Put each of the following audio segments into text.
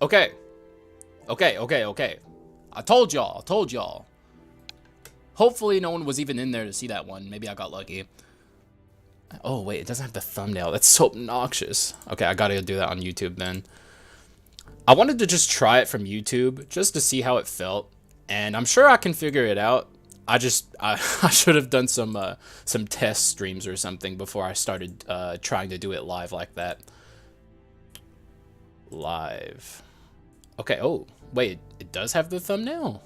Okay. Okay. I told y'all. Hopefully no one was even in there to see that one. Maybe I got lucky. Oh, wait, it doesn't have the thumbnail. That's so obnoxious. Okay, I gotta do that on YouTube then. I wanted to just try it from YouTube just to see how it felt. And I'm sure I can figure it out. I should have done some test streams or something before I started trying to do it live like that. Live. Okay, oh, wait, it does have the thumbnail.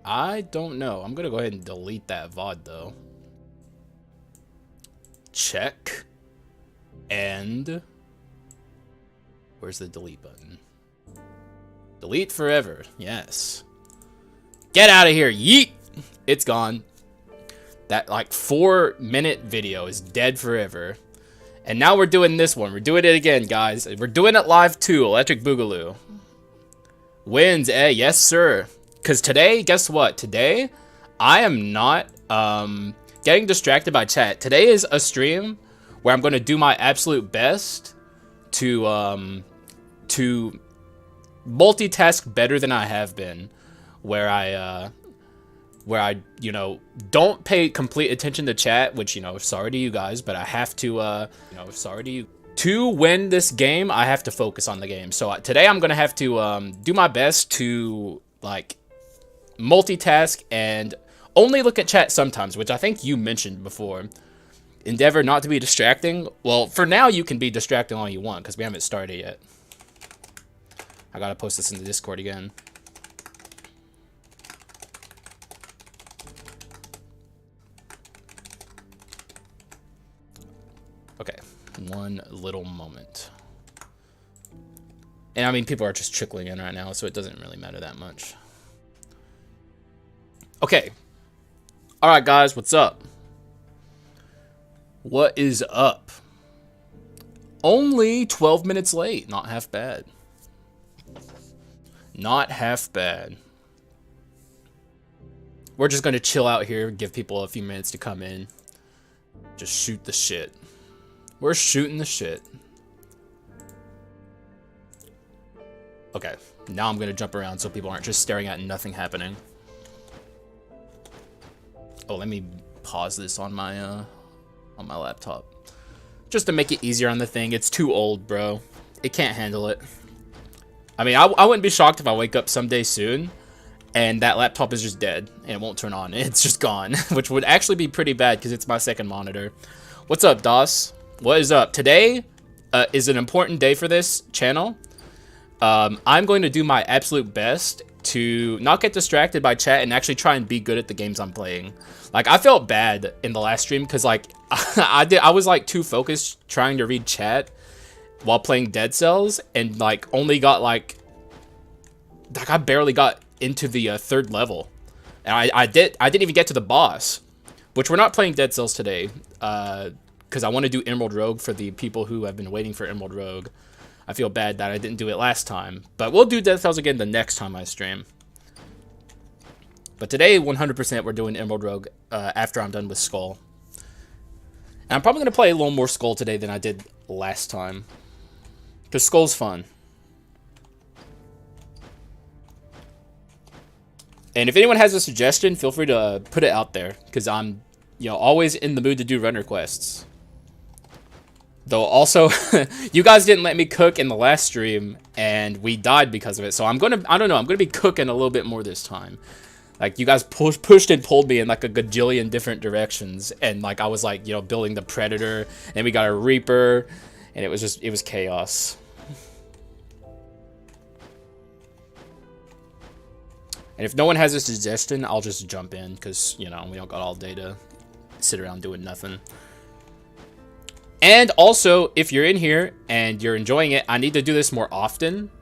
I don't know. I'm gonna go ahead and delete that VOD though. Check. And where's the delete button? Delete forever. Yes. Get out of here. Yeet. It's gone. That like 4-minute video is dead forever. And now we're doing this one. We're doing it again, guys. We're doing it live too. Electric Boogaloo. Wins, eh? Yes, sir. Because today, guess what? Today, I am not getting distracted by chat. Today is a stream where I'm going to do my absolute best to multitask better than I have been. Where I you know, don't pay complete attention to chat, which, you know, sorry to you guys, but I have to, you know, sorry to you. To win this game, I have to focus on the game. So today I'm going to have to do my best to, like, multitask and only look at chat sometimes, which I think you mentioned before. Endeavor not to be distracting. Well, for now, you can be distracting all you want because we haven't started yet. I got to post this in the Discord again. Okay, one little moment. And I mean, people are just trickling in right now, so it doesn't really matter that much. Okay. All right, guys, what's up? What is up? Only 12 minutes late. Not half bad. Not half bad. We're just going to chill out here, give people a few minutes to come in. Just shoot the shit. We're shooting the shit. Okay, now I'm gonna jump around so people aren't just staring at nothing happening. Oh, let me pause this on my laptop. Just to make it easier on the thing. It's too old, bro. It can't handle it. I mean, I wouldn't be shocked if I wake up someday soon and that laptop is just dead and it won't turn on. It's just gone, which would actually be pretty bad because it's my second monitor. What's up, DOS? What is up? Today is an important day for this channel. I'm going to do my absolute best to not get distracted by chat and actually try and be good at the games I'm playing. Like, I felt bad in the last stream because, like, I was like too focused trying to read chat while playing Dead Cells and like only got like I barely got into the 3rd level, and I didn't even get to the boss, which we're not playing Dead Cells today. Because I want to do Emerald Rogue for the people who have been waiting for Emerald Rogue. I feel bad that I didn't do it last time. But we'll do Dead Cells again the next time I stream. But today, 100% we're doing Emerald Rogue after I'm done with Skul. And I'm probably going to play a little more Skul today than I did last time. Because Skul's fun. And if anyone has a suggestion, feel free to put it out there. Because I'm, you know, always in the mood to do runner quests. Though also, you guys didn't let me cook in the last stream, and we died because of it. So I don't know, I'm gonna be cooking a little bit more this time. Like, you guys pushed and pulled me in like a gajillion different directions, and like I was like, you know, building the Predator, and we got a Reaper, and it was chaos. And if no one has a suggestion, I'll just jump in, because, you know, we don't got all day to sit around doing nothing. And also, if you're in here and you're enjoying it, I need to do this more often.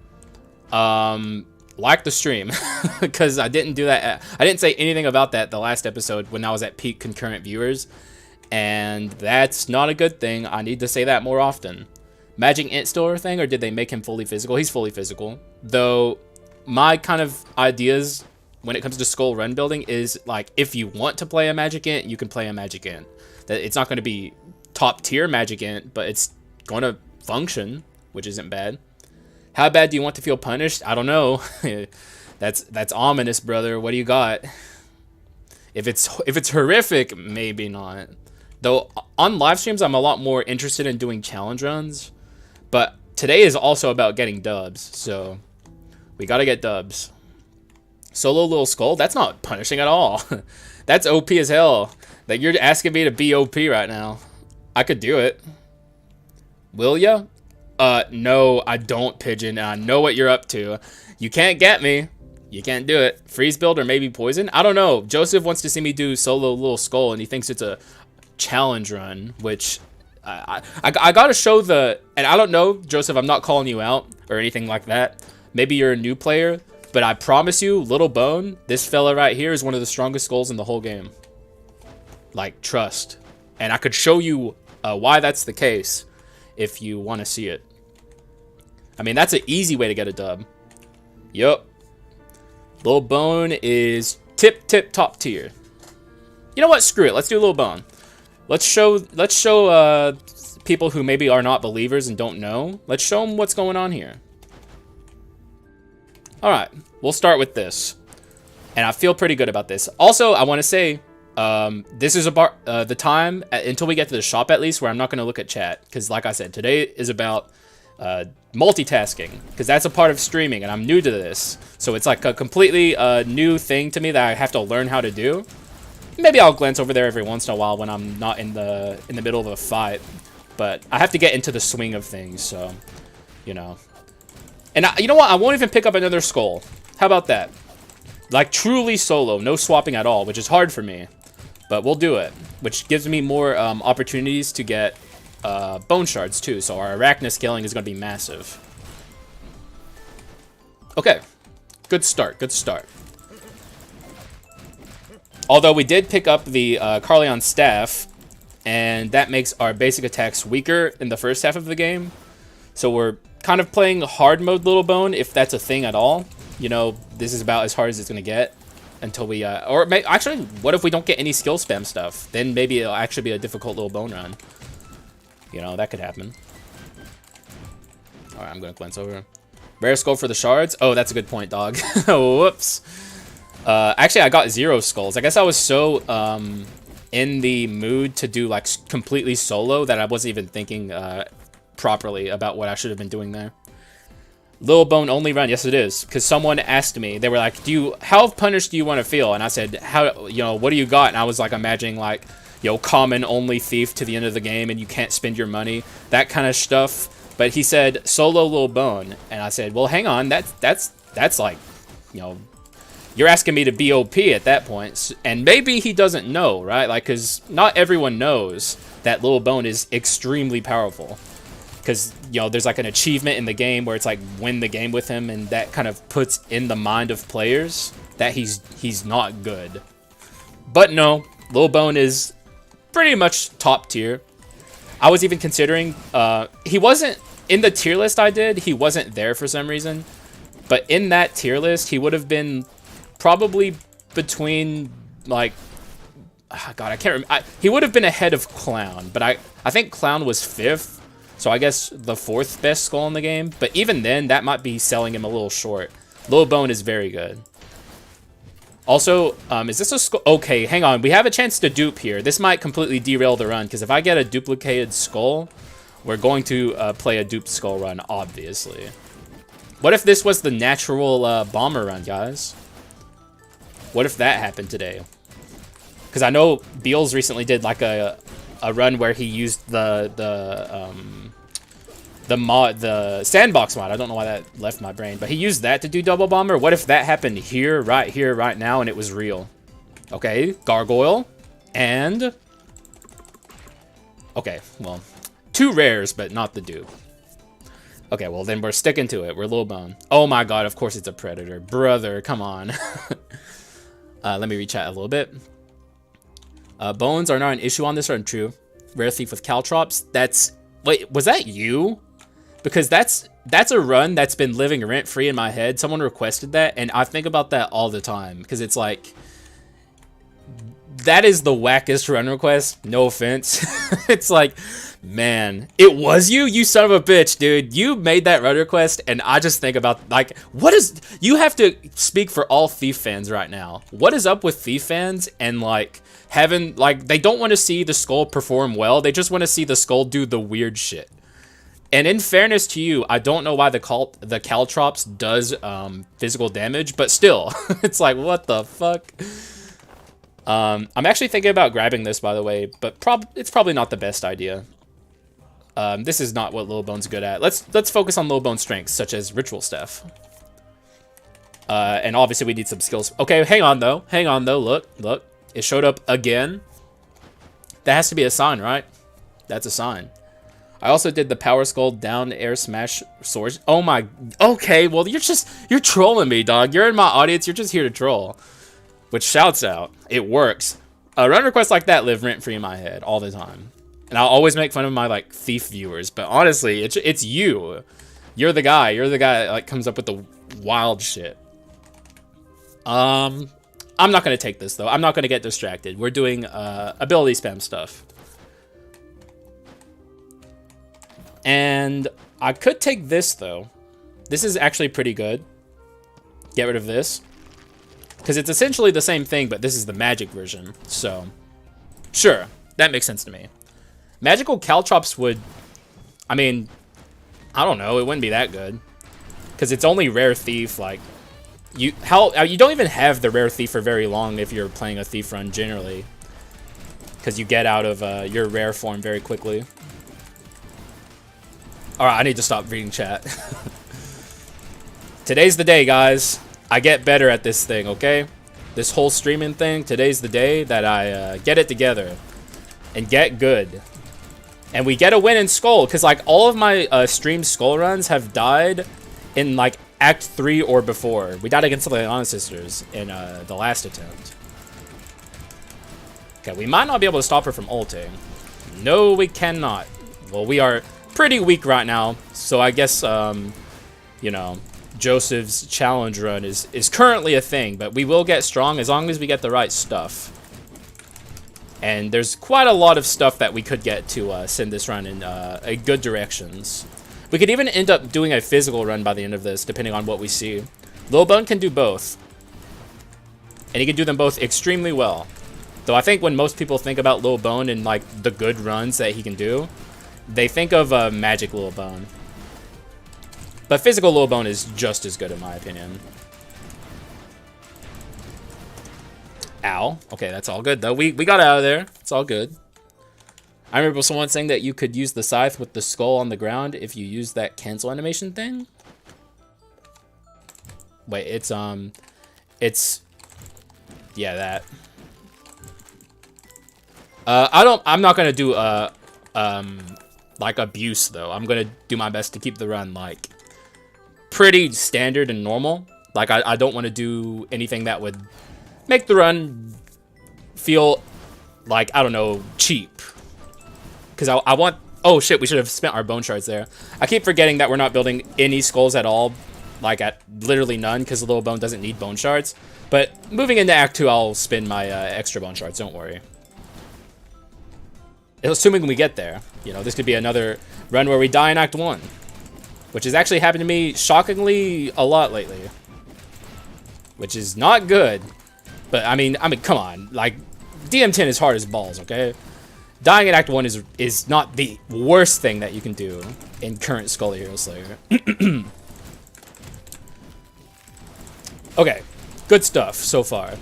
Like the stream, because I didn't do that. I didn't say anything about that the last episode when I was at peak concurrent viewers, and that's not a good thing. I need to say that more often. Magic Ant still a thing, or did they make him fully physical? He's fully physical. Though, my kind of ideas when it comes to Skul run building is, like, if you want to play a Magic Ant, you can play a Magic Ant. That it's not going to be top tier Magic Ant, but it's going to function, which isn't bad. How bad do you want to feel punished? I don't know. That's ominous, brother. What do you got? If it's horrific, maybe not. Though on live streams, I'm a lot more interested in doing challenge runs. But today is also about getting dubs, so we gotta get dubs. Solo little skull? That's not punishing at all. That's OP as hell. That you're asking me to be OP right now. I could do it. Will ya? No, I don't, Pigeon. I know what you're up to. You can't get me. You can't do it. Freeze build or maybe poison? I don't know. Joseph wants to see me do solo little skull, and he thinks it's a challenge run, which I gotta show the... And I don't know, Joseph, I'm not calling you out or anything like that. Maybe you're a new player, but I promise you, Little Bone, this fella right here is one of the strongest skulls in the whole game. Like, trust. And I could show you why that's the case if you want to see it. I mean, that's an easy way to get a dub. Yup. Little Bone is tip top tier. You know what? Screw it. Let's do Little Bone. Let's show people who maybe are not believers and don't know. Let's show them what's going on here. All right, we'll start with this, and I feel pretty good about this. Also, I want to say this is about the time until we get to the shop, at least, where I'm not going to look at chat, because like I said, today is about multitasking, because that's a part of streaming, and I'm new to this, so it's like a completely new thing to me that I have to learn how to do. Maybe I'll glance over there every once in a while when I'm not in the middle of a fight, but I have to get into the swing of things, so you know. And you know what? I won't even pick up another skull. How about that? Like truly solo, no swapping at all, which is hard for me, but we'll do it, which gives me more opportunities to get bone shards too, so our arachna scaling is going to be massive. Okay, good start, good start. Although we did pick up the Carleon staff, and that makes our basic attacks weaker in the first half of the game, so we're kind of playing hard mode Little Bone, if that's a thing at all. You know, this is about as hard as it's going to get until we, actually, what if we don't get any skill spam stuff? Then maybe it'll actually be a difficult Little Bone run. You know, that could happen. Alright, I'm going to glance over. Rare skull for the shards? Oh, that's a good point, dog. Whoops. Actually, I got 0 skulls. I guess I was so in the mood to do, like, completely solo that I wasn't even thinking properly about what I should have been doing there. Little Bone only run? Yes, it is. Because someone asked me, they were like, how punished do you want to feel? And I said, what do you got? And I was like imagining like, common only thief to the end of the game and you can't spend your money, that kind of stuff. But he said solo Little Bone, and I said, well, hang on, that's like, you're asking me to be OP at that point. And maybe he doesn't know, right? Like, because not everyone knows that Little Bone is extremely powerful. Because, there's like an achievement in the game where it's like win the game with him, and that kind of puts in the mind of players that he's not good. But no, Little Bone is pretty much top tier. I was even considering, he wasn't, in the tier list I did, he wasn't there for some reason. But in that tier list, he would have been probably between, like, God, I can't remember. He would have been ahead of Clown, but I think Clown was 5th. So I guess the 4th best skull in the game. But even then, that might be selling him a little short. Little Bone is very good. Also, is this a skull? Okay, hang on. We have a chance to dupe here. This might completely derail the run, because if I get a duplicated skull, we're going to play a duped skull run, obviously. What if this was the natural bomber run, guys? What if that happened today? Because I know Beals recently did like a run where he used the sandbox mod. I don't know why that left my brain, but he used that to do double bomber. What if that happened here, right now, and it was real? Okay, gargoyle, and okay, well, 2 rares, but not the dupe. Okay, well then we're sticking to it. We're Little Bone. Oh my God, of course it's a predator, brother. Come on. Let me rechat a little bit. Bones are not an issue on this run, true. Rare thief with caltrops. Wait, was that you? Because that's a run that's been living rent-free in my head. Someone requested that, and I think about that all the time. Because it's like, that is the wackest run request. No offense. It's like, Man, it was you? You son of a bitch, dude. You made that run request, and I just think about, like, what is... You have to speak for all Thief fans right now. What is up with Thief fans and, like, having... Like, they don't want to see the Skull perform well. They just want to see the Skull do the weird shit. And in fairness to you, I don't know why the Caltrops does physical damage, but still, it's like, what the fuck? I'm actually thinking about grabbing this, by the way, but it's probably not the best idea. This is not what Lil Bone's good at. Let's focus on Lil Bone's strengths, such as Ritual Staff. And obviously we need some skills. Okay, hang on though. Look. It showed up again. That has to be a sign, right? That's a sign. I also did the Power Skull down air smash sword. Oh my... Okay, well, you're trolling me, dog. You're in my audience. You're just here to troll. Which shouts out. It works. Run requests like that live rent-free in my head all the time. And I'll always make fun of my, like, Thief viewers. But honestly, it's you. You're the guy. You're the guy that, like, comes up with the wild shit. I'm not going to take this, though. I'm not going to get distracted. We're doing ability spam stuff. And I could take this, though. This is actually pretty good. Get rid of this. Because it's essentially the same thing, but this is the magic version. So, sure. That makes sense to me. Magical Caltrops would... I mean, I don't know. It wouldn't be that good. Because it's only Rare Thief, like... You don't even have the Rare Thief for very long if you're playing a Thief run, generally. Because you get out of your Rare form very quickly. Alright, I need to stop reading chat. Today's the day, guys. I get better at this thing, okay? This whole streaming thing, today's the day that I get it together. And get good. And we get a win in Skul, because, like, all of my streamed Skul runs have died in, like, Act 3 or before. We died against the Leona Sisters in the last attempt. Okay, we might not be able to stop her from ulting. No, we cannot. Well, we are pretty weak right now, so I guess, you know, Joseph's challenge run is currently a thing, but we will get strong as long as we get the right stuff. And there's quite a lot of stuff that we could get to send this run in good directions. We could even end up doing a physical run by the end of this, depending on what we see. Lil Bone can do both. And he can do them both extremely well. Though I think when most people think about Lil Bone and, like, the good runs that he can do, they think of Magic Lil Bone. But physical Lil Bone is just as good, in my opinion. Ow. Okay, that's all good, though. We got out of there. It's all good. I remember someone saying that you could use the scythe with the skull on the ground if you use that cancel animation thing. Wait, it's yeah, that. I'm not gonna do like abuse though. I'm gonna do my best to keep the run like pretty standard and normal. Like I don't want to do anything that would make the run feel like, I don't know, cheap. Because I want... Oh, shit, we should have spent our bone shards there. I keep forgetting that we're not building any skulls at all. Like, at literally none, because the little bone doesn't need bone shards. But moving into Act 2, I'll spend my extra bone shards, don't worry. Assuming we get there. You know, this could be another run where we die in Act 1. Which has actually happened to me, shockingly, a lot lately. Which is not good. But, I mean, come on. Like, DM10 is hard as balls, okay? Dying in Act 1 is not the worst thing that you can do in current Skull Hero Slayer. Okay, good stuff so far.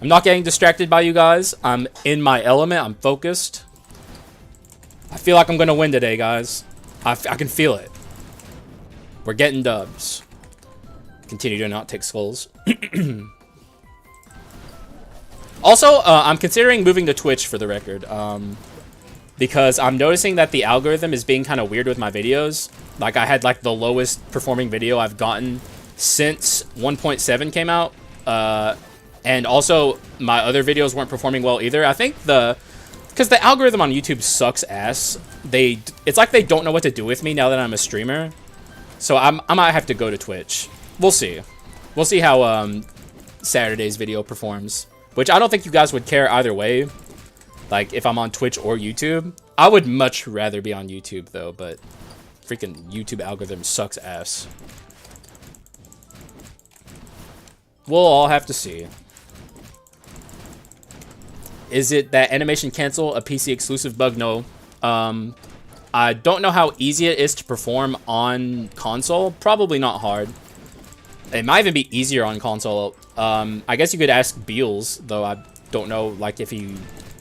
I'm not getting distracted by you guys. I'm in my element. I'm focused. I feel like I'm going to win today, guys. I can feel it. We're getting dubs. Continue to not take skulls. Also, I'm considering moving to Twitch for the record, because I'm noticing that the algorithm is being kind of weird with my videos. Like, I had, like, the lowest performing video I've gotten since 1.7 came out, and also my other videos weren't performing well either. I think because the algorithm on YouTube sucks ass, it's like they don't know what to do with me now that I'm a streamer. So I might have to go to Twitch. We'll see. We'll see how Saturday's video performs. Which I don't think you guys would care either way, like if I'm on Twitch or YouTube. I would much rather be on YouTube, though, but freaking YouTube algorithm sucks ass. We'll all have to see. Is it that animation cancel a PC exclusive bug? No. I don't know how easy it is to perform on console. Probably not hard. It might even be easier on console. I guess you could ask Beals, though I don't know, like, if he...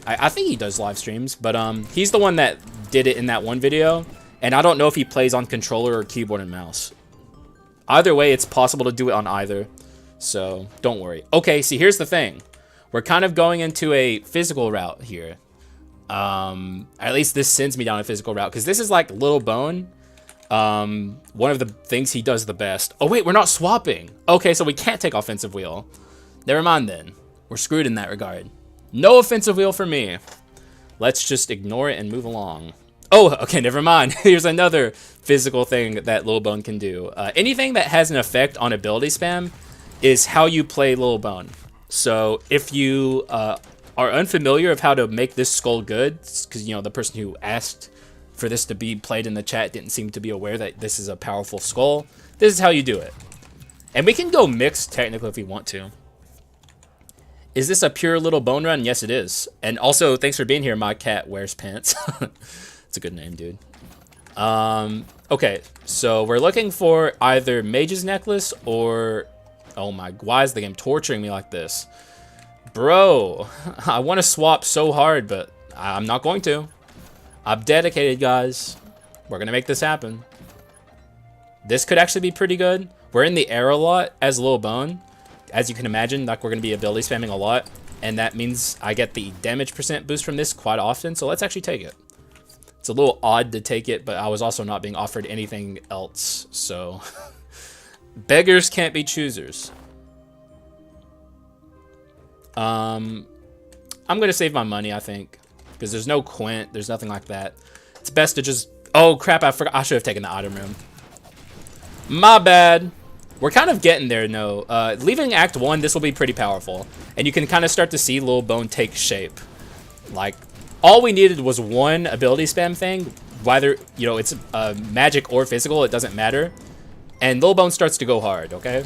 I think he does live streams, but he's the one that did it in that one video, and I don't know if he plays on controller or keyboard and mouse. Either way, it's possible to do it on either, so don't worry. Okay, see, here's the thing. We're kind of going into a physical route here. At least this sends me down a physical route, because this is like Little Bone. One of the things he does the best. Oh, wait, we're not swapping. Okay, so we can't take offensive wheel. Never mind then. We're screwed in that regard. No offensive wheel for me. Let's just ignore it and move along. Oh, okay, never mind. Here's another physical thing that Lil Bone can do. Anything that has an effect on ability spam is how you play Lil Bone. So if you are unfamiliar of how to make this skull good, because, you know, the person who asked for this to be played in the chat didn't seem to be aware that this is a powerful skull, this is how you do it. And we can go mixed technically if we want to. Is this a pure Little Bone run? Yes, it is. And also, thanks for being here, My Cat Wears Pants. It's a good name, dude. Okay, so we're looking for either Mage's Necklace or... Oh my, why is the game torturing me like this? Bro, I want to swap so hard, but I'm not going to. I'm dedicated, guys. We're going to make this happen. This could actually be pretty good. We're in the air a lot as Lil Bone. As you can imagine, like, we're going to be ability spamming a lot. And that means I get the damage % boost from this quite often. So let's actually take it. It's a little odd to take it, but I was also not being offered anything else. So beggars can't be choosers. I'm going to save my money, I think. Because there's no Quint. There's nothing like that. It's best to just... Oh, crap. I forgot. I should have taken the item room. My bad. We're kind of getting there, no. Leaving Act 1, this will be pretty powerful. And you can kind of start to see Lil Bone take shape. Like, all we needed was one ability spam thing. Whether, you know, it's magic or physical, it doesn't matter. And Lil Bone starts to go hard, okay?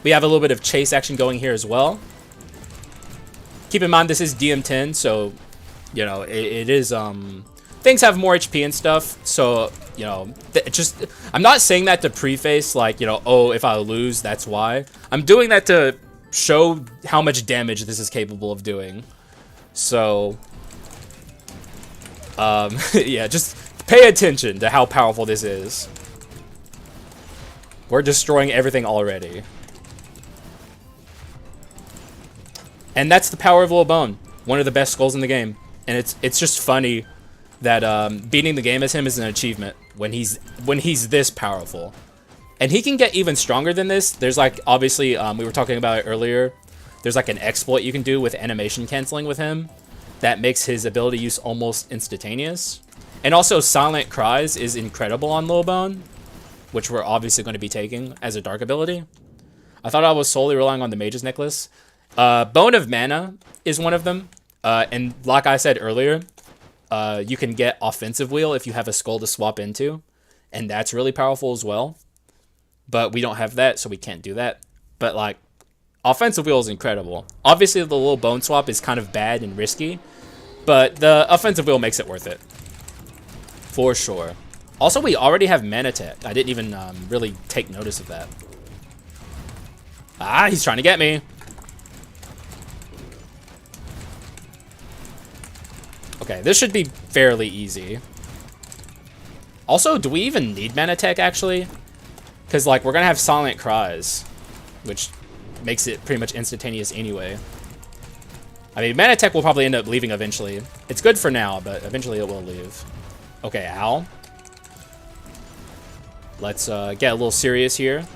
We have a little bit of chase action going here as well. Keep in mind, this is DM10, so, you know, it is, things have more HP and stuff, so, you know, I'm not saying that to preface, like, you know, oh, if I lose, that's why. I'm doing that to show how much damage this is capable of doing. So, yeah, just pay attention to how powerful this is. We're destroying everything already. And that's the power of Lil Bone, one of the best skulls in the game. And it's just funny that beating the game as him is an achievement when he's this powerful. And he can get even stronger than this. There's like, obviously, we were talking about it earlier. There's like an exploit you can do with animation canceling with him that makes his ability use almost instantaneous. And also Silent Cries is incredible on Lil Bone, which we're obviously going to be taking as a dark ability. I thought I was solely relying on the Mage's Necklace. Bone of Mana is one of them. And like I said earlier, you can get Offensive Wheel if you have a skull to swap into. And that's really powerful as well. But we don't have that, so we can't do that. But, like, Offensive Wheel is incredible. Obviously, the little bone swap is kind of bad and risky. But the Offensive Wheel makes it worth it. For sure. Also, we already have Mana Tech. I didn't even really take notice of that. Ah, he's trying to get me. Okay, this should be fairly easy. Also, do we even need Mana Tech, actually? Because, like, we're going to have Silent Cries, which makes it pretty much instantaneous anyway. I mean, Mana Tech will probably end up leaving eventually. It's good for now, but eventually it will leave. Okay, ow. Let's get a little serious here.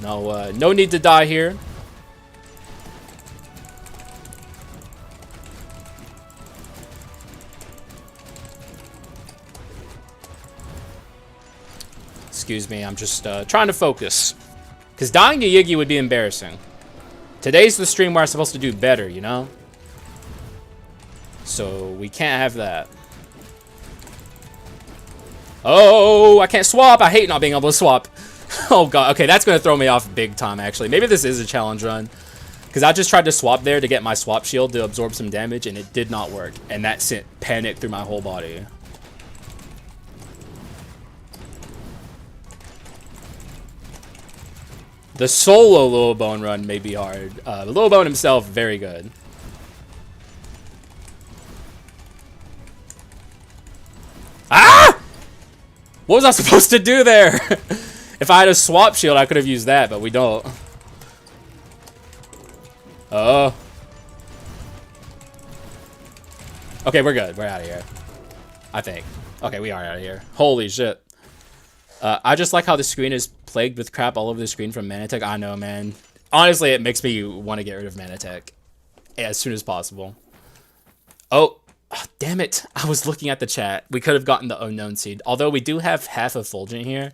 No, no need to die here. Excuse me, I'm just trying to focus. Because dying to Yiggy would be embarrassing. Today's the stream where I'm supposed to do better, you know? So we can't have that. Oh, I can't swap. I hate not being able to swap. Oh god, okay, that's gonna throw me off big time actually. Maybe this is a challenge run. Because I just tried to swap there to get my swap shield to absorb some damage, and it did not work. And that sent panic through my whole body. The solo Lil Bone run may be hard. Lil Bone himself, very good. Ah! What was I supposed to do there? If I had a swap shield, I could have used that, but we don't. Oh. Okay, we're good. We're out of here. I think. Okay, we are out of here. Holy shit. I just like how the screen is plagued with crap all over the screen from Manatech. I know, man. Honestly, it makes me want to get rid of Manatech as soon as possible. Oh, damn it. I was looking at the chat. We could have gotten the unknown seed. Although we do have half Effulgent here.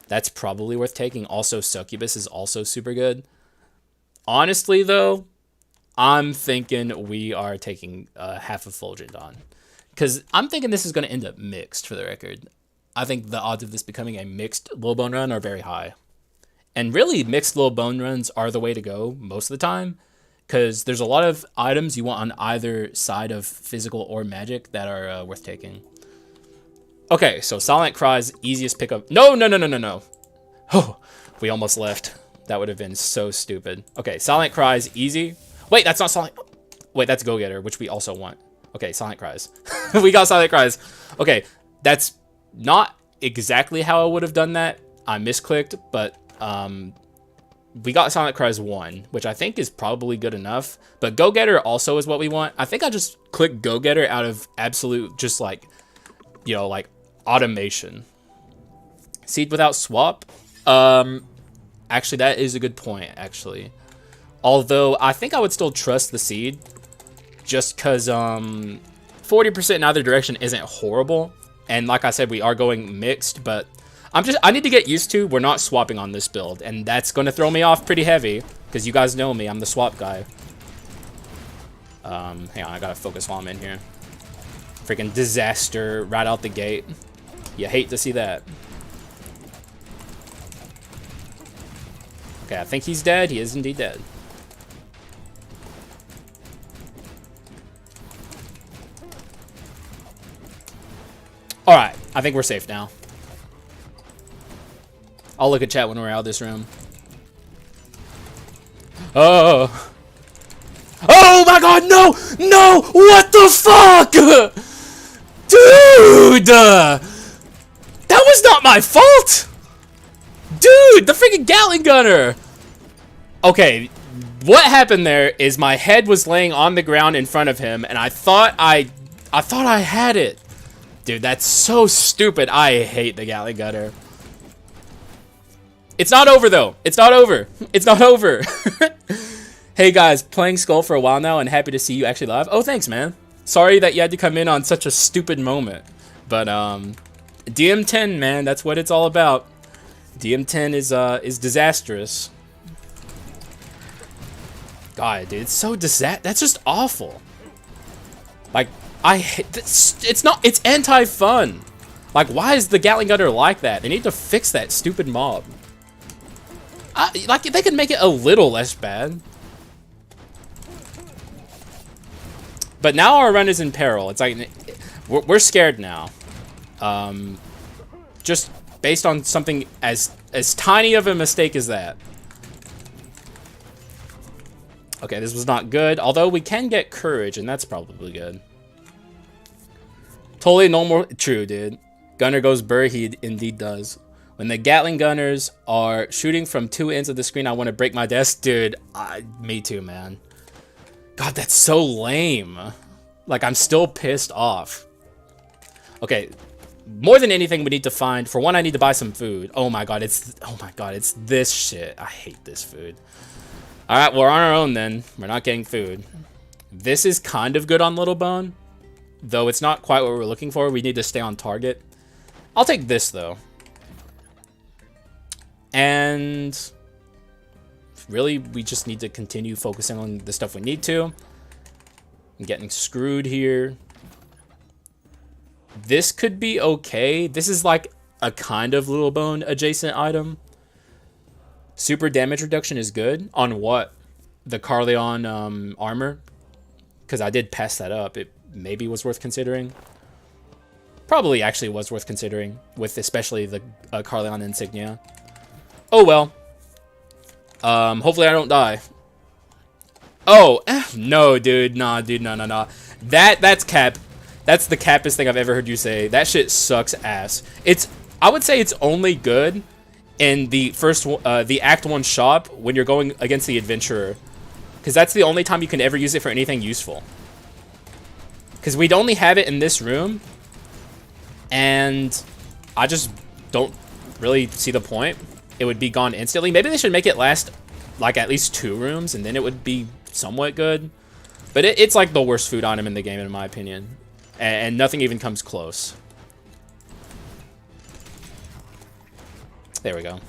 That's probably worth taking. Also, Succubus is also super good. Honestly, though, I'm thinking we are taking half Effulgent on. Because I'm thinking this is going to end up mixed, for the record. I think the odds of this becoming a mixed Lil Bone run are very high. And really, mixed Lil Bone runs are the way to go most of the time. Because there's a lot of items you want on either side of physical or magic that are worth taking. Okay, so Silent Cry's easiest pickup. No. Oh, we almost left. That would have been so stupid. Okay, Silent Cry's easy. Wait, that's not Silent... Wait, that's Go-Getter, which we also want. Okay, Silent Cries. We got Silent Cries. Okay, that's not exactly how I would have done that. I misclicked, but we got Silent Cries 1, which I think is probably good enough. But Go-Getter also is what we want. I think I just clicked Go-Getter out of absolute, just like, you know, like automation. Seed without swap? Actually, that is a good point, actually. Although, I think I would still trust the seed. Just because 40% in either direction isn't horrible. And like I said, we are going mixed, but I need to get used to, we're not swapping on this build. And that's going to throw me off pretty heavy. Because you guys know me, I'm the swap guy. Hang on, I gotta focus while I'm in here. Freaking disaster right out the gate. You hate to see that. Okay, I think he's dead. He is indeed dead. Alright, I think we're safe now. I'll look at chat when we're out of this room. Oh. Oh my god, no! No! What the fuck? Dude! That was not my fault! Dude, the freaking Gatling Gunner! Okay, what happened there is my head was laying on the ground in front of him, and I thought I had it. Dude, that's so stupid. I hate the Gatling Gunner. It's not over, though. It's not over. It's not over. Hey, guys. Playing Skul for a while now, and happy to see you actually live. Oh, thanks, man. Sorry that you had to come in on such a stupid moment. But, DM10, man. That's what it's all about. DM10 is disastrous. God, dude. It's so that's just awful. Like... I hate this. It's anti-fun. Like, why is the Gatling Gunner like that? They need to fix that stupid mob. Like, they could make it a little less bad. But now our run is in peril. It's like, we're scared now. Just based on something as tiny of a mistake as that. Okay, this was not good. Although we can get courage, and that's probably good. Totally no more true, dude. Gunner goes burr, he indeed does. When the Gatling Gunners are shooting from two ends of the screen, I want to break my desk. Dude, me too, man. God, that's so lame. Like, I'm still pissed off. Okay, more than anything, we need to find... For one, I need to buy some food. Oh my god, it's this shit. I hate this food. Alright, we're on our own then. We're not getting food. This is kind of good on Little Bone. Though it's not quite what we're looking for. We need to stay on target. I'll take this, though. And... really, we just need to continue focusing on the stuff we need to. I'm getting screwed here. This could be okay. This is like a kind of little bone adjacent item. Super damage reduction is good. On what? The Carleon armor? Because I did pass that up. It maybe was worth considering. Probably actually was worth considering, with especially the Carleon insignia. Oh well. Hopefully I don't die. Oh, no, dude. Nah, dude, no. That's cap. That's the cappest thing I've ever heard you say. That shit sucks ass. I would say it's only good in the the Act 1 shop when you're going against the Adventurer. Because that's the only time you can ever use it for anything useful. Because we'd only have it in this room. And I just don't really see the point. It would be gone instantly. Maybe they should make it last like at least 2 rooms, and then it would be somewhat good. But it's like the worst food item in the game, in my opinion. And nothing even comes close. There we go.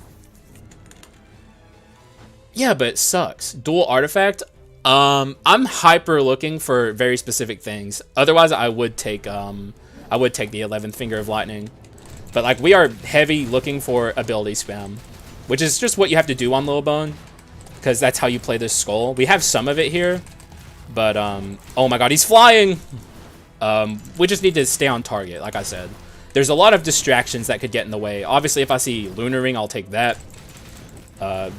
Yeah, but it sucks. Dual artifact. I'm hyper looking for very specific things. Otherwise, I would take the 11th Finger of Lightning. But like we are heavy looking for ability spam, which is just what you have to do on Lil Bone, because that's how you play this Skull. We have some of it here, but oh my god, he's flying. We just need to stay on target, like I said. There's a lot of distractions that could get in the way. Obviously, if I see Lunar Ring, I'll take that,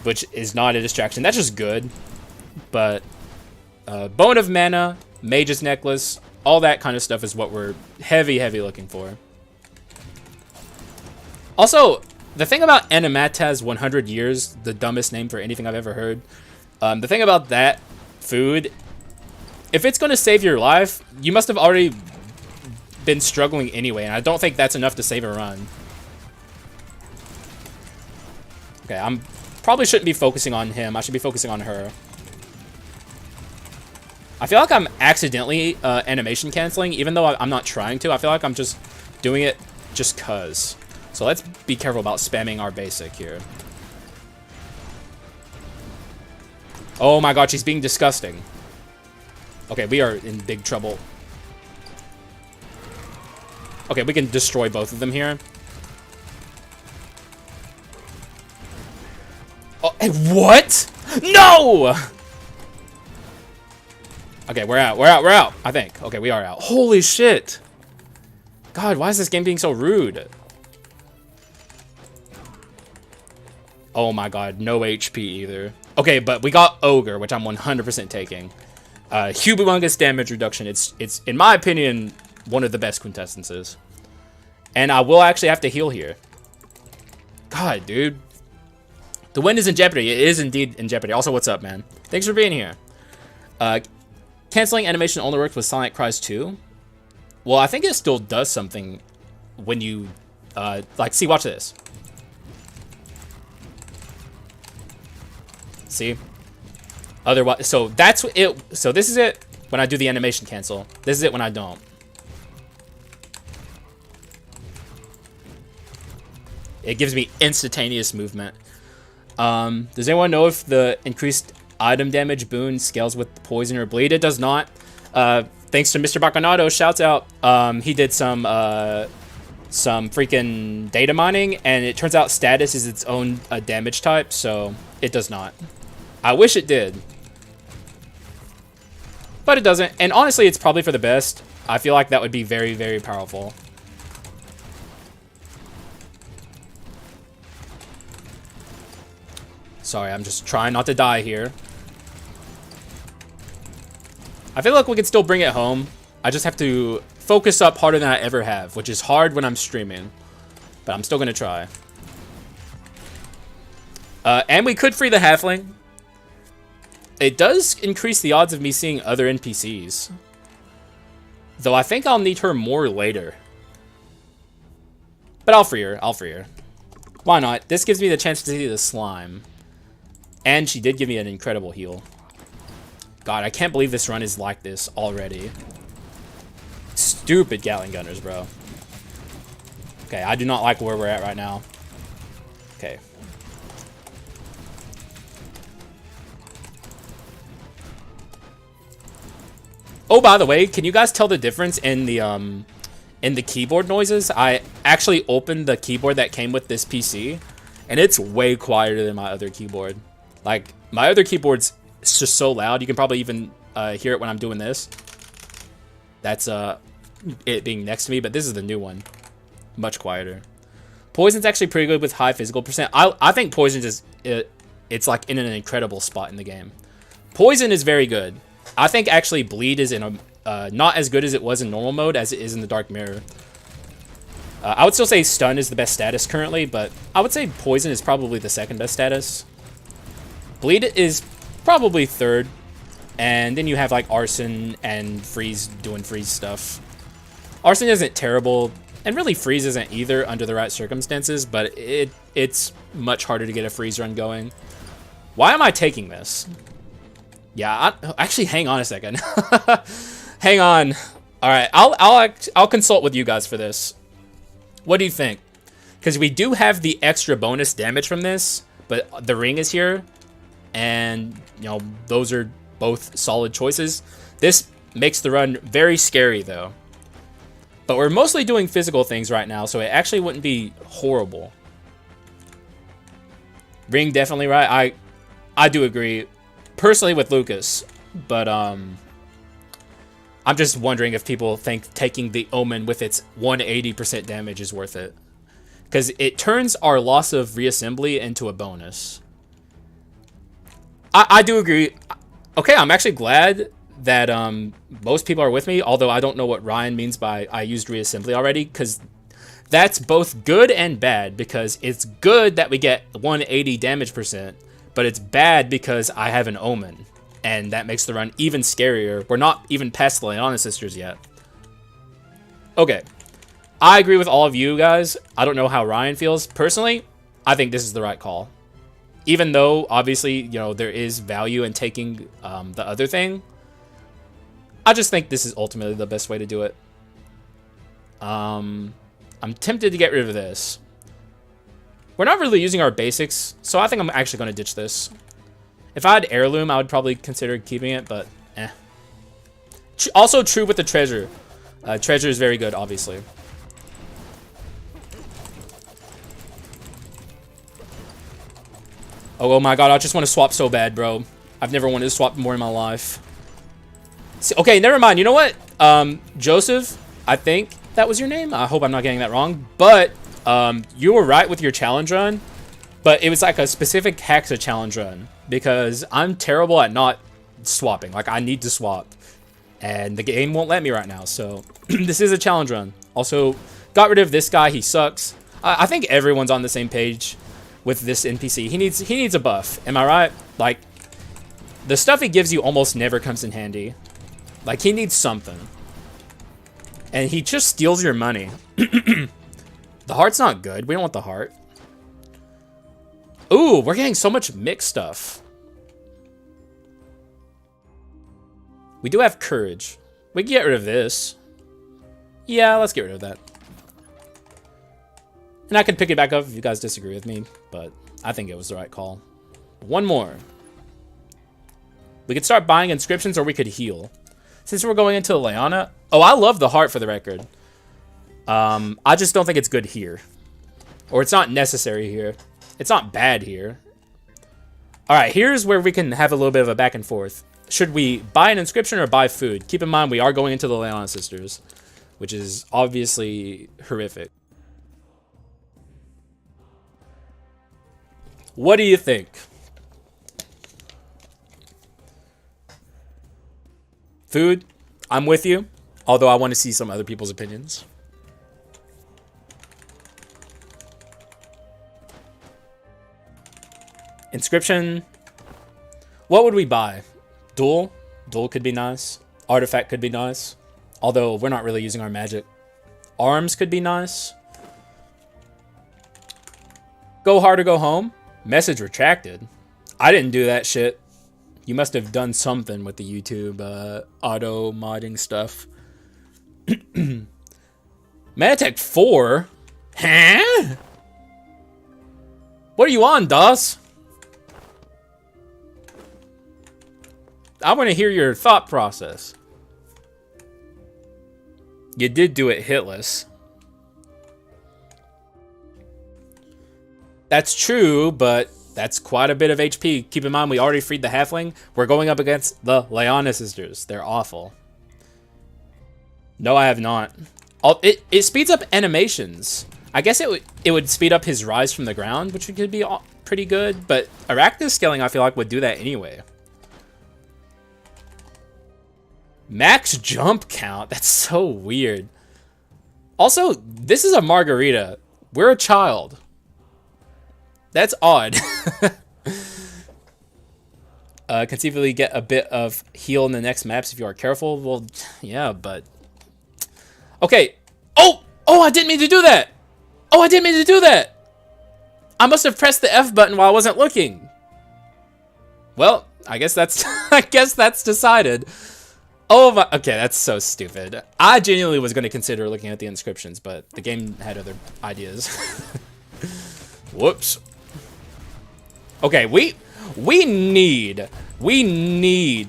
which is not a distraction. That's just good. But Bone of Mana, Mage's Necklace, all that kind of stuff is what we're heavy looking for. Also, the thing about Animata's 100 Years, the dumbest name for anything I've ever heard. The thing about that food, if it's going to save your life, you must have already been struggling anyway, and I don't think that's enough to save a run. Okay, I'm probably shouldn't be focusing on him. I should be focusing on her. I feel like I'm accidentally animation canceling, even though I'm not trying to. I feel like I'm just doing it just cuz. So let's be careful about spamming our basic here. Oh my god, she's being disgusting. Okay, we are in big trouble. Okay, we can destroy both of them here. Oh, hey, what? No! Okay, we're out, I think. Okay, we are out. Holy shit! God, why is this game being so rude? Oh my god, no HP either. Okay, but we got Ogre, which I'm 100% taking. Humongous damage reduction. It's in my opinion, one of the best quintessences. And I will actually have to heal here. God, dude. The win is in jeopardy. It is indeed in jeopardy. Also, what's up, man? Thanks for being here. Canceling animation only works with Silent Cries 2. Well, I think it still does something when you, like, see, watch this. See? Otherwise, so that's it. So this is it when I do the animation cancel. This is it when I don't. It gives me instantaneous movement. Does anyone know if the increased item damage boon scales with poison or bleed? It does not. Thanks to Mr. Baccanato, shouts out. He did some freaking data mining, and it turns out status is its own damage type, so it does not. I wish it did, but it doesn't. And honestly, it's probably for the best. I feel like that would be very, very powerful. Sorry, I'm just trying not to die here. I feel like we can still bring it home. I just have to focus up harder than I ever have, which is hard when I'm streaming. But I'm still going to try. And we could free the halfling. It does increase the odds of me seeing other NPCs. Though I think I'll need her more later. But I'll free her. I'll free her. Why not? This gives me the chance to see the slime. And she did give me an incredible heal. God, I can't believe this run is like this already. Stupid Gatling Gunners, bro. Okay, I do not like where we're at right now. Okay. Oh, by the way, can you guys tell the difference in the keyboard noises? I actually opened the keyboard that came with this PC, and it's way quieter than my other keyboard. Like, my other keyboard's just so loud. You can probably even hear it when I'm doing this. That's it being next to me, but this is the new one. Much quieter. Poison's actually pretty good with high physical percent. I think Poison just it's like in an incredible spot in the game. Poison is very good. I think actually Bleed is in a not as good as it was in normal mode as it is in the Dark Mirror. I would still say Stun is the best status currently, but I would say Poison is probably the second best status. Bleed is probably third, and then you have like Arson and Freeze doing Freeze stuff. Arson isn't terrible, and really Freeze isn't either under the right circumstances, but it's much harder to get a Freeze run going. Why am I taking this? Yeah, actually, hang on a second. Hang on. All right, I'll consult with you guys for this. What do you think? Because we do have the extra bonus damage from this, but the ring is here, and you know those are both solid choices. This makes the run very scary though. But we're mostly doing physical things right now, so it actually wouldn't be horrible. Ring definitely right. I do agree. Personally with Lucas, but I'm just wondering if people think taking the Omen with its 180% damage is worth it, because it turns our loss of reassembly into a bonus. I do agree. Okay, I'm actually glad that most people are with me, although I don't know what Ryan means by I used reassembly already, because that's both good and bad, because it's good that we get 180 damage percent, but it's bad because I have an Omen, and that makes the run even scarier. We're not even past the Leona sisters yet. Okay, I agree with all of you guys. I don't know how Ryan feels. Personally, I think this is the right call. Even though, obviously, you know, there is value in taking the other thing, I just think this is ultimately the best way to do it. I'm tempted to get rid of this. We're not really using our basics, so I think I'm actually going to ditch this. If I had Heirloom, I would probably consider keeping it, but eh. Also true with the Treasure. Treasure is very good, obviously. Oh my god, I just want to swap so bad, bro. I've never wanted to swap more in my life. See, okay, never mind. You know what? Joseph, I think that was your name. I hope I'm not getting that wrong. But you were right with your challenge run. But it was like a specific Haxa challenge run, because I'm terrible at not swapping. Like, I need to swap. And the game won't let me right now. So this is a challenge run. Also, got rid of this guy. He sucks. I think everyone's on the same page with this NPC. He needs a buff. Am I right? Like, the stuff he gives you almost never comes in handy. Like, he needs something. And he just steals your money. The heart's not good. We don't want the heart. Ooh, we're getting so much mixed stuff. We do have courage. We can get rid of this. Yeah, let's get rid of that. And I can pick it back up if you guys disagree with me, but I think it was the right call. One more. We could start buying inscriptions, or we could heal. Since we're going into Leona... Oh, I love the heart for the record. I just don't think it's good here. Or it's not necessary here. It's not bad here. Alright, here's where we can have a little bit of a back and forth. Should we buy an inscription or buy food? Keep in mind, we are going into the Leona sisters, which is obviously horrific. What do you think? Food, I'm with you, although I want to see some other people's opinions. Inscription. What would we buy? Duel? Duel could be nice. Artifact could be nice, although we're not really using our magic. Arms could be nice. Go hard or go home? Message retracted. I didn't do that shit. You must have done something with the YouTube auto modding stuff. Meditech 4? Huh? What are you on, DOS? I want to hear your thought process. You did do it hitless. That's true, but that's quite a bit of HP. Keep in mind, we already freed the halfling. We're going up against the Leona sisters. They're awful. No, I have not. It speeds up animations. I guess it would speed up his rise from the ground, which could be pretty good. But arachnid scaling, I feel like, would do that anyway. Max jump count. That's so weird. Also, this is a margarita. We're a child. That's odd. Conceivably get a bit of heal in the next maps if you are careful. Well, yeah, but... Okay. Oh! Oh, I didn't mean to do that! Oh, I didn't mean to do that! I must have pressed the F button while I wasn't looking. Well, I guess that's... I guess that's decided. Oh my... Okay, that's so stupid. I genuinely was going to consider looking at the inscriptions, but the game had other ideas. Whoops. Okay, we need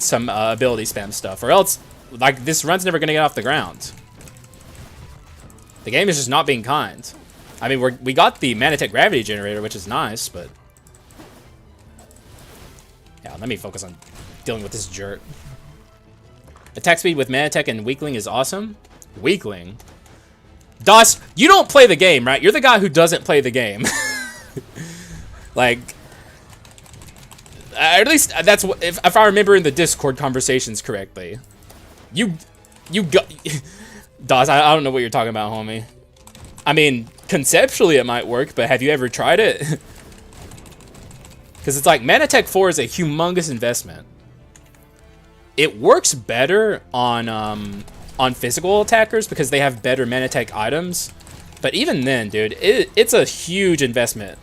some ability spam stuff, or else, like, this run's never gonna get off the ground. The game is just not being kind. I mean, we got the Manatech gravity generator, which is nice, but yeah, let me focus on dealing with this jerk. Attack speed with Manatech and Weakling is awesome. Weakling, Das, you don't play the game, right? You're the guy who doesn't play the game. Like, at least that's what, if I remember in the Discord conversations correctly. You got... Das, I don't know what you're talking about, homie. I mean, conceptually it might work, but have you ever tried it? Because it's like, Manatech 4 is a humongous investment. It works better on physical attackers because they have better Manatech items. But even then, dude, it's a huge investment.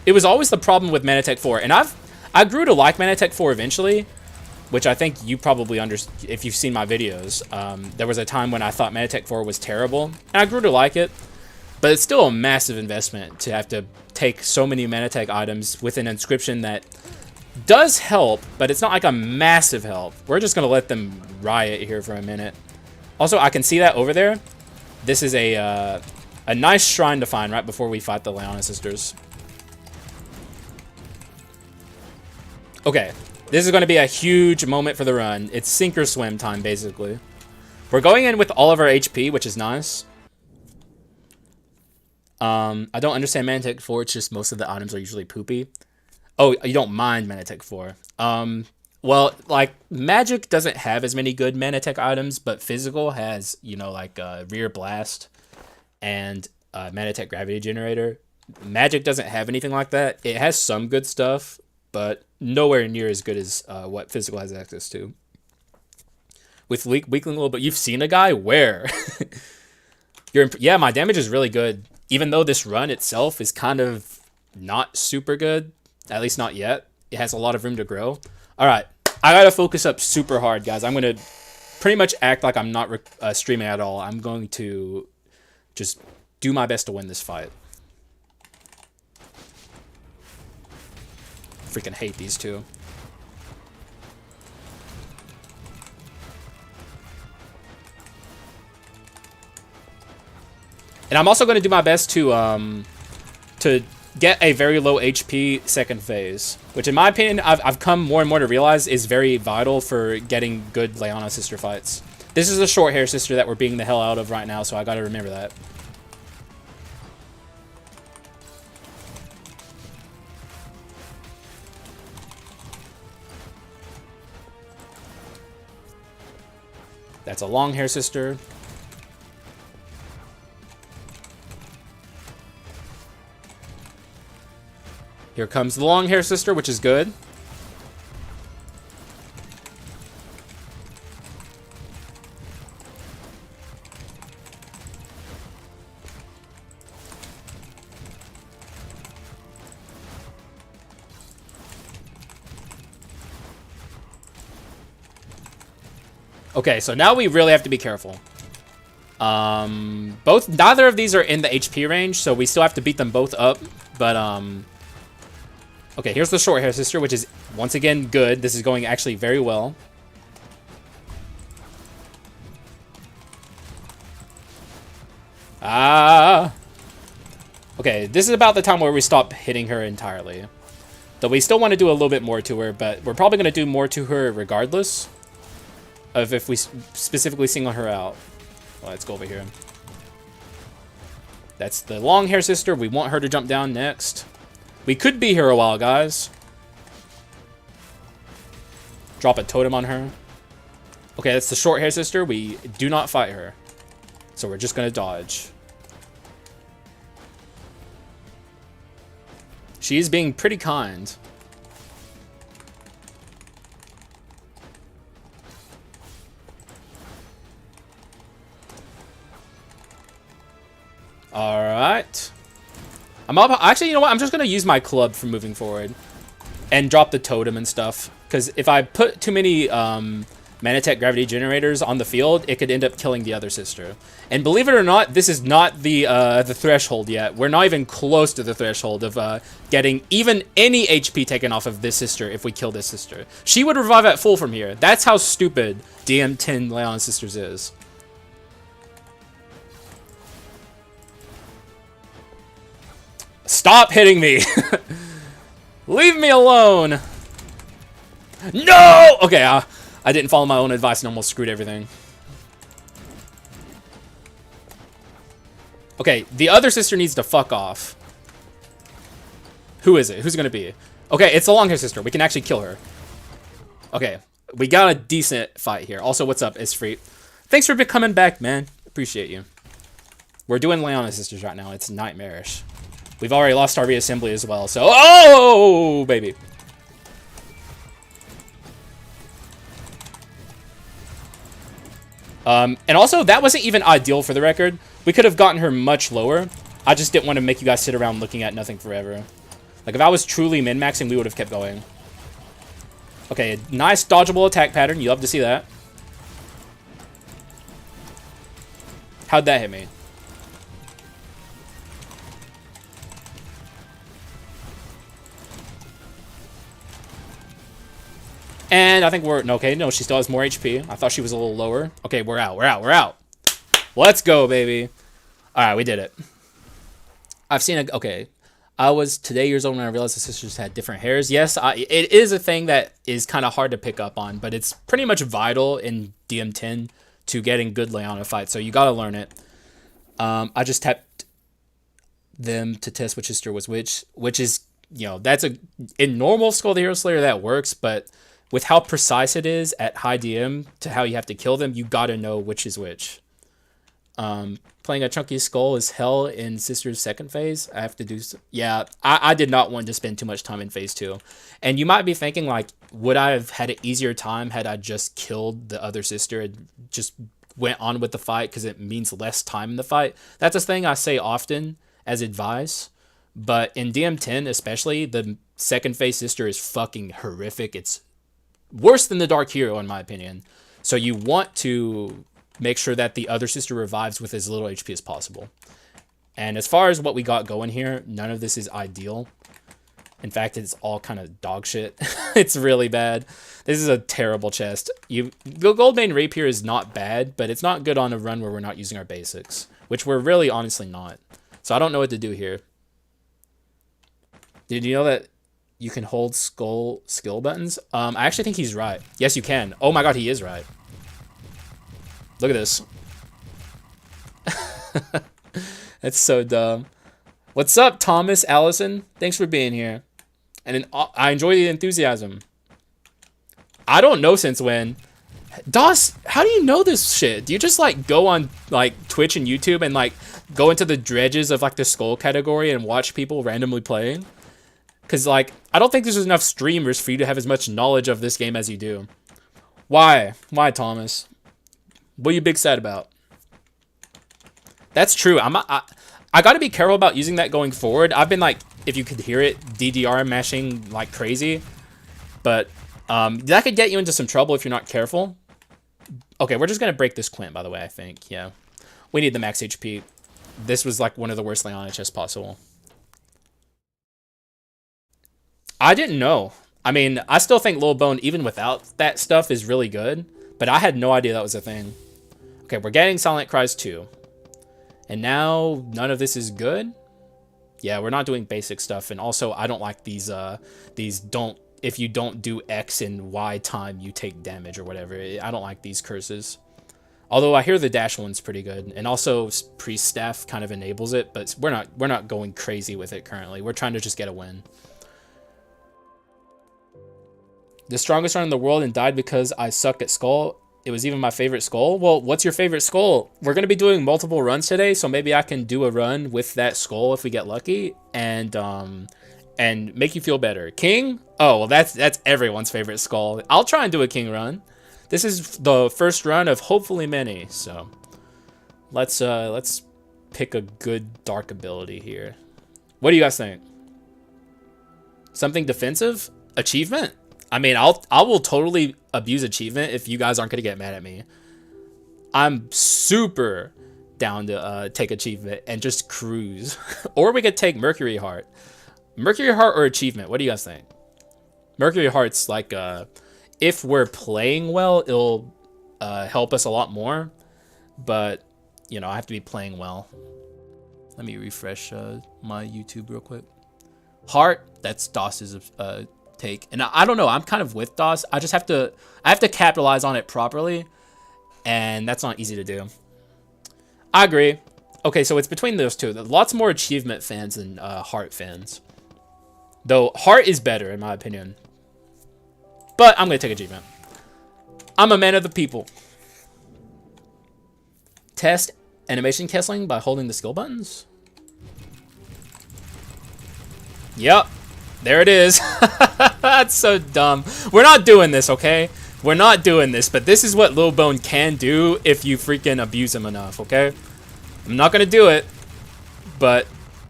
It was always the problem with Manatech 4, and I grew to like Manatech 4 eventually, which I think you probably understand if you've seen my videos. There was a time when I thought Manatech 4 was terrible, and I grew to like it, but it's still a massive investment to have to take so many Manatech items with an inscription that does help, but it's not like a massive help. We're just going to let them riot here for a minute. Also, I can see that over there. This is a nice shrine to find right before we fight the Leona sisters. Okay, this is going to be a huge moment for the run. It's sink or swim time, basically. We're going in with all of our HP, which is nice. I don't understand Manatech 4. It's just most of the items are usually poopy. Oh, you don't mind Manatech 4. Well, like, Magic doesn't have as many good Manatech items, but Physical has, you know, like Rear Blast and Manatech Gravity Generator. Magic doesn't have anything like that. It has some good stuff, but nowhere near as good as what Physical has access to. With Weakling a little bit, you've seen a guy? Where? Yeah, my damage is really good. Even though this run itself is kind of not super good, at least not yet. It has a lot of room to grow. All right, I gotta focus up super hard, guys. I'm gonna pretty much act like I'm not streaming at all. I'm going to just do my best to win this fight. Freaking hate these two. And I'm also going to do my best to get a very low HP second phase, which in my opinion, I've come more and more to realize is very vital for getting good Leona sister fights. This is the short hair sister that we're beating the hell out of right now, so I got to remember that. That's a long hair sister. Here comes the long hair sister, which is good. Okay, so now we really have to be careful. Neither of these are in the HP range, so we still have to beat them both up. But okay, here's the short hair sister, which is once again good. This is going actually very well. Ah! Okay, this is about the time where we stop hitting her entirely. Though we still want to do a little bit more to her, but we're probably going to do more to her regardless of if we specifically single her out. Well, let's go over here. That's the long hair sister. We want her to jump down next. We could be here a while, guys. Drop a totem on her. Okay, that's the short hair sister. We do not fight her. So we're just going to dodge. She is being pretty kind. All right. I'm up. Actually, you know what? I'm just going to use my club for moving forward. And drop the totem and stuff. Because if I put too many Manatech gravity generators on the field, it could end up killing the other sister. And believe it or not, this is not the threshold yet. We're not even close to the threshold of getting even any HP taken off of this sister if we kill this sister. She would revive at full from here. That's how stupid DM10 Leon Sisters is. Stop hitting me! Leave me alone! No! Okay, I didn't follow my own advice and almost screwed everything. Okay, the other sister needs to fuck off. Who is it? Who's it gonna be? Okay, it's the long hair sister. We can actually kill her. Okay, we got a decent fight here. Also, what's up, Isfreet? Thanks for coming back, man. Appreciate you. We're doing Leona sisters right now. It's nightmarish. We've already lost our reassembly as well, so... Oh, baby. And also, that wasn't even ideal for the record. We could have gotten her much lower. I just didn't want to make you guys sit around looking at nothing forever. Like, if I was truly min-maxing, we would have kept going. Okay, nice dodgeable attack pattern. You love to see that. How'd that hit me? And I think we're... Okay, no, she still has more HP. I thought she was a little lower. Okay, we're out. We're out. We're out. Let's go, baby. All right, we did it. I've seen a... Okay. I was today years old when I realized the sisters had different hairs. Yes, it is a thing that is kind of hard to pick up on, but it's pretty much vital in DM10 to getting good Leona fights, so you got to learn it. I just tapped them to test which sister was which is, you know, that's a... In normal Skull the Hero Slayer, that works, but... With how precise it is at high DM to how you have to kill them, you gotta know which is which. Playing a chunky skull is hell in Sister's second phase. I have to do... Yeah, I did not want to spend too much time in phase 2. And you might be thinking, like, would I have had an easier time had I just killed the other sister and just went on with the fight because it means less time in the fight? That's a thing I say often as advice. But in DM10 especially, the second phase sister is fucking horrific. It's worse than the Dark Hero, in my opinion. So you want to make sure that the other sister revives with as little HP as possible. And as far as what we got going here, none of this is ideal. In fact, it's all kind of dog shit. It's really bad. This is a terrible chest. The Goldbane Rapier is not bad, but it's not good on a run where we're not using our basics, which we're really honestly not. So I don't know what to do here. Did you know that you can hold Skull skill buttons? I actually think he's right. Yes, you can. Oh my god, he is right. Look at this. That's so dumb. What's up, Thomas Allison? Thanks for being here. And I enjoy the enthusiasm. I don't know since when. Doss, how do you know this shit? Do you just like go on like Twitch and YouTube and like go into the dredges of like the Skull category and watch people randomly playing? Because, like, I don't think there's enough streamers for you to have as much knowledge of this game as you do. Why? Why, Thomas? What are you big sad about? That's true. I got to be careful about using that going forward. I've been, like, if you could hear it, DDR mashing like crazy. But that could get you into some trouble if you're not careful. Okay, we're just going to break this Quint, by the way, I think. Yeah. We need the max HP. This was, like, one of the worst Leona chests possible. I didn't know. I mean, I still think Lil Bone, even without that stuff, is really good. But I had no idea that was a thing. Okay, we're getting Silent Cries 2. And now none of this is good. Yeah, we're not doing basic stuff. And also, I don't like these don't, if you don't do X in Y time, you take damage or whatever. I don't like these curses. Although I hear the dash one's pretty good. And also priest staff kind of enables it, but we're not going crazy with it currently. We're trying to just get a win. The strongest run in the world and died because I suck at Skul. It was even my favorite Skul. Well, what's your favorite Skul? We're going to be doing multiple runs today, so maybe I can do a run with that Skul if we get lucky, and make you feel better. King? Oh, well, that's everyone's favorite Skul. I'll try and do a King run. This is the first run of hopefully many, so let's pick a good dark ability here. What do you guys think? Something defensive? Achievement? I mean, I will totally abuse achievement if you guys aren't gonna get mad at me. I'm super down to take achievement and just cruise. Or we could take Mercury Heart. Mercury Heart or achievement? What do you guys think? Mercury Heart's like, if we're playing well, it'll help us a lot more. But, you know, I have to be playing well. Let me refresh my YouTube real quick. Heart, that's DOS's take. And I don't know, I'm kind of with DOS. I have to capitalize on it properly, and that's not easy to do. I agree. Okay, so it's between those two. Lots more achievement fans than Heart fans. Though Heart is better in my opinion. But I'm gonna take achievement. I'm a man of the people. Test animation canceling by holding the skill buttons. Yep. There it is. That's so dumb. We're not doing this, okay? We're not doing this, but this is what Lil Bone can do if you freaking abuse him enough, okay? I'm not gonna do it, but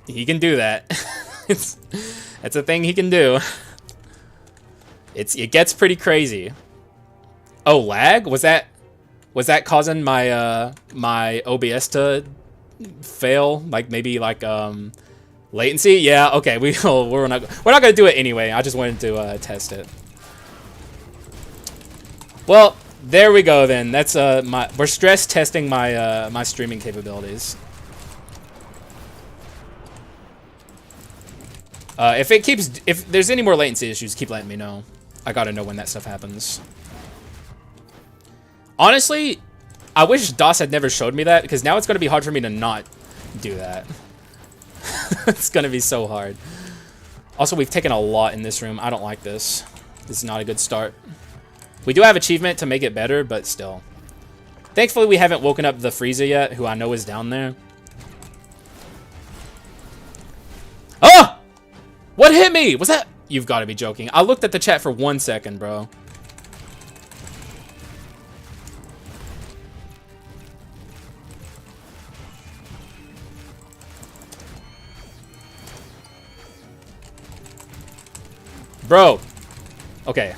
he can do that. That's a thing he can do. It gets pretty crazy. Oh, lag? Was that causing my my OBS to fail? Like maybe like latency? Yeah, okay. We're not gonna do it anyway. I just wanted to test it. Well, there we go then. That's we're stress testing my my streaming capabilities. If there's any more latency issues, keep letting me know. I gotta know when that stuff happens. Honestly, I wish DOS had never showed me that, because now it's gonna be hard for me to not do that. It's gonna be so hard. Also, we've taken a lot in this room. I don't like this. This is not a good start. We do have achievement to make it better, but still. Thankfully, we haven't woken up the Frieza yet, who I know is down there. Oh! What hit me? Was that? You've got to be joking. I looked at the chat for 1 second, bro. Bro. Okay.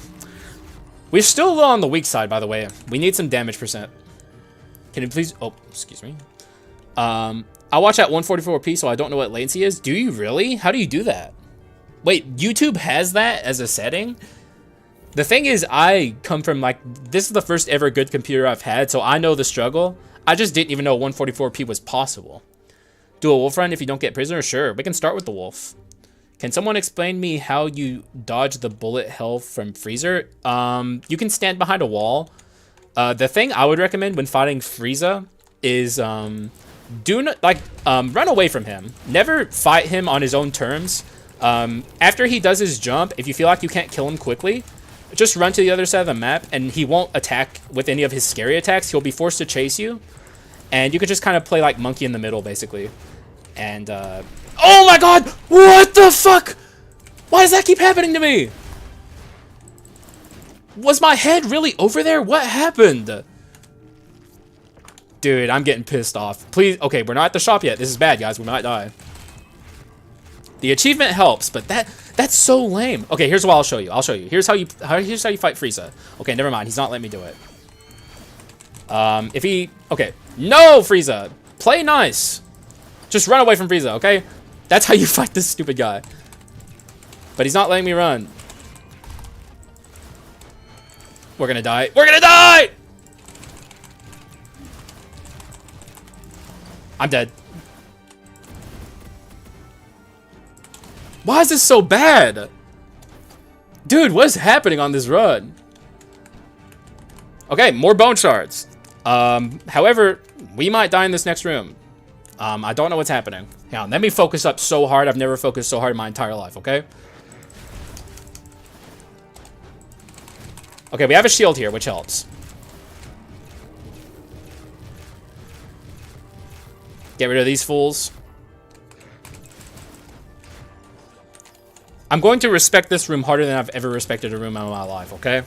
We're still low on the weak side, by the way. We need some damage percent. Can you please... Oh, excuse me. I watch at 144p, so I don't know what latency is. Do you really? How do you do that? Wait, YouTube has that as a setting? The thing is, I come from, like... This is the first ever good computer I've had, so I know the struggle. I just didn't even know 144p was possible. Do a wolf run if you don't get prisoner? Sure, we can start with the wolf. Can someone explain me how you dodge the bullet hell from Freezer? You can stand behind a wall. The thing I would recommend when fighting Frieza is do not run away from him. Never fight him on his own terms. After he does his jump, if you feel like you can't kill him quickly, just run to the other side of the map, and he won't attack with any of his scary attacks. He'll be forced to chase you, and you can just kind of play like monkey in the middle, basically. And oh my god! What the fuck? Why does that keep happening to me? Was my head really over there? What happened? Dude, I'm getting pissed off. Please, okay, we're not at the shop yet. This is bad, guys. We might die. The achievement helps, but that's so lame. Okay, here's what I'll show you. Here's how you fight Frieza. Okay, never mind. He's not letting me do it. Okay. No, Frieza. Play nice. Just run away from Frieza, okay? That's how you fight this stupid guy. But he's not letting me run. We're gonna die. We're gonna die! I'm dead. Why is this so bad? Dude, what is happening on this run? Okay, more bone shards. However, we might die in this next room. I don't know what's happening. Hang on, let me focus up so hard. I've never focused so hard in my entire life, okay? Okay, we have a shield here, which helps. Get rid of these fools. I'm going to respect this room harder than I've ever respected a room in my life, okay?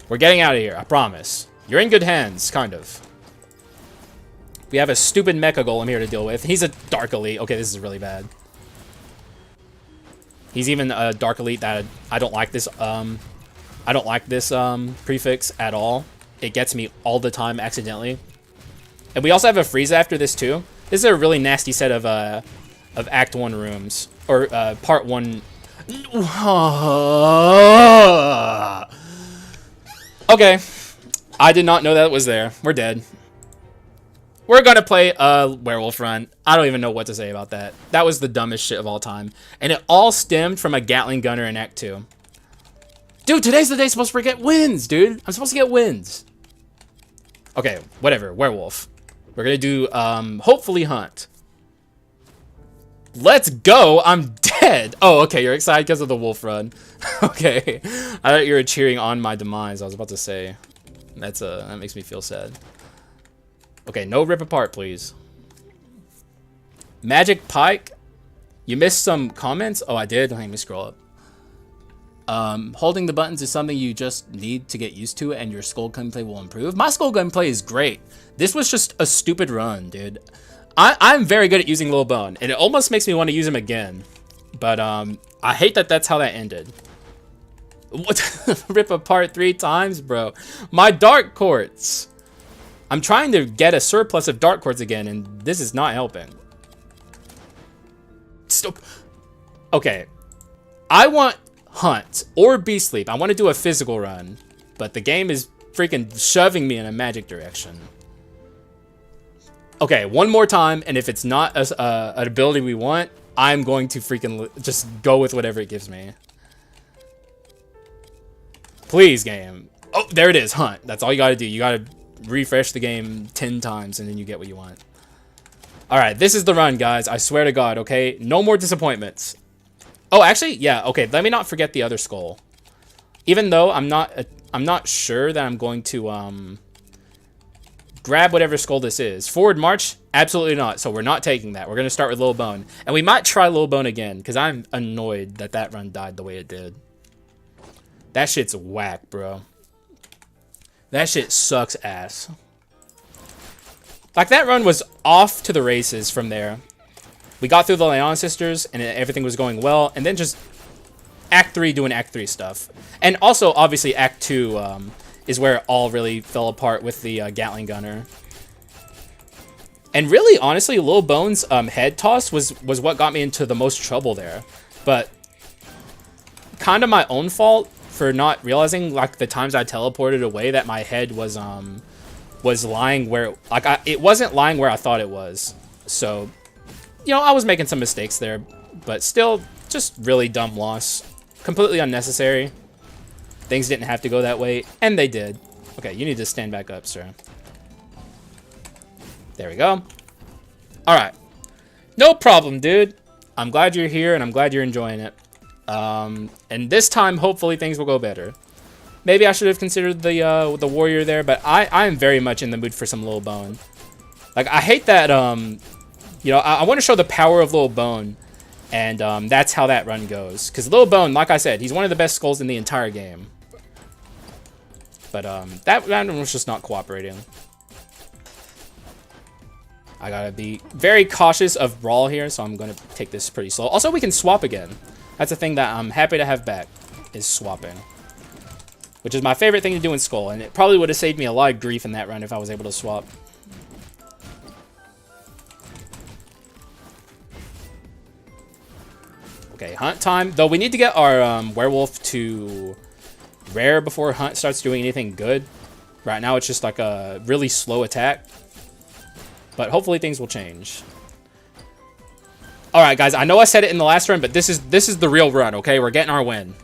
We're getting out of here, I promise. You're in good hands, kind of. We have a stupid mecha golem here to deal with. He's a dark elite. Okay, this is really bad. He's even a dark elite that I don't like this, prefix at all. It gets me all the time accidentally. And we also have a freeze after this too. This is a really nasty set of Act 1 rooms. Or Part 1. Okay. I did not know that was there. We're dead. We're gonna play a werewolf run. I don't even know what to say about that. That was the dumbest shit of all time. And it all stemmed from a Gatling gunner in Act 2. Dude, today's the day supposed to get wins, dude. I'm supposed to get wins. Okay, whatever. Werewolf. We're gonna do, hopefully hunt. Let's go. I'm dead. Oh, okay. You're excited because of the wolf run. Okay. I thought you were cheering on my demise. I was about to say. That makes me feel sad. Okay, no rip apart, please. Magic Pike. You missed some comments? Oh, I did? Let me scroll up. Holding the buttons is something you just need to get used to and your Skul gunplay will improve. My Skul gunplay is great. This was just a stupid run, dude. I'm very good at using Lil Bone, and it almost makes me want to use him again. But, I hate that that's how that ended. What? Rip apart 3 times, bro. My Dark Quartz. I'm trying to get a surplus of Dark Quartz again, and this is not helping. Stop. Okay. I want hunt or beast sleep. I want to do a physical run, but the game is freaking shoving me in a magic direction. Okay, one more time, and if it's not an ability we want, I'm going to freaking just go with whatever it gives me. Please, game. Oh, there it is, hunt. That's all you gotta do. You gotta refresh the game 10 times, and then you get what you want. Alright, this is the run, guys. I swear to God, okay? No more disappointments. Oh, actually, yeah, okay. Let me not forget the other skull. Even though I'm not sure that I'm going to, grab whatever skull this is. Forward march? Absolutely not. So we're not taking that. We're going to start with Lil Bone. And we might try Lil Bone again, because I'm annoyed that that run died the way it did. That shit's whack, bro. That shit sucks ass. Like, that run was off to the races from there. We got through the Leon sisters, and everything was going well. And then just Act 3 doing Act 3 stuff. And also, obviously, Act 2 is where it all really fell apart with the Gatling gunner. And really, honestly, Lil Bone's head toss was what got me into the most trouble there. But kind of my own fault for not realizing, like, the times I teleported away, that my head was lying where, like, it wasn't lying where I thought it was. So, you know, I was making some mistakes there, but still, just really dumb loss. Completely unnecessary. Things didn't have to go that way, and they did. Okay, you need to stand back up, sir. There we go. Alright. No problem, dude. I'm glad you're here, and I'm glad you're enjoying it. And this time, hopefully, things will go better. Maybe I should have considered the warrior there, but I'm very much in the mood for some Lil Bone. Like, I hate that, you know, I want to show the power of Lil Bone, and that's how that run goes. Because Lil Bone, like I said, he's one of the best skulls in the entire game. But that one was just not cooperating. I gotta be very cautious of Brawl here, so I'm gonna take this pretty slow. Also, we can swap again. That's a thing that I'm happy to have back, is swapping. Which is my favorite thing to do in Skul, and it probably would have saved me a lot of grief in that run if I was able to swap. Okay, hunt time. Though we need to get our werewolf to rare before hunt starts doing anything good. Right now it's just like a really slow attack. But hopefully things will change. All right, guys. I know I said it in the last run, but this is the real run. Okay, we're getting our win.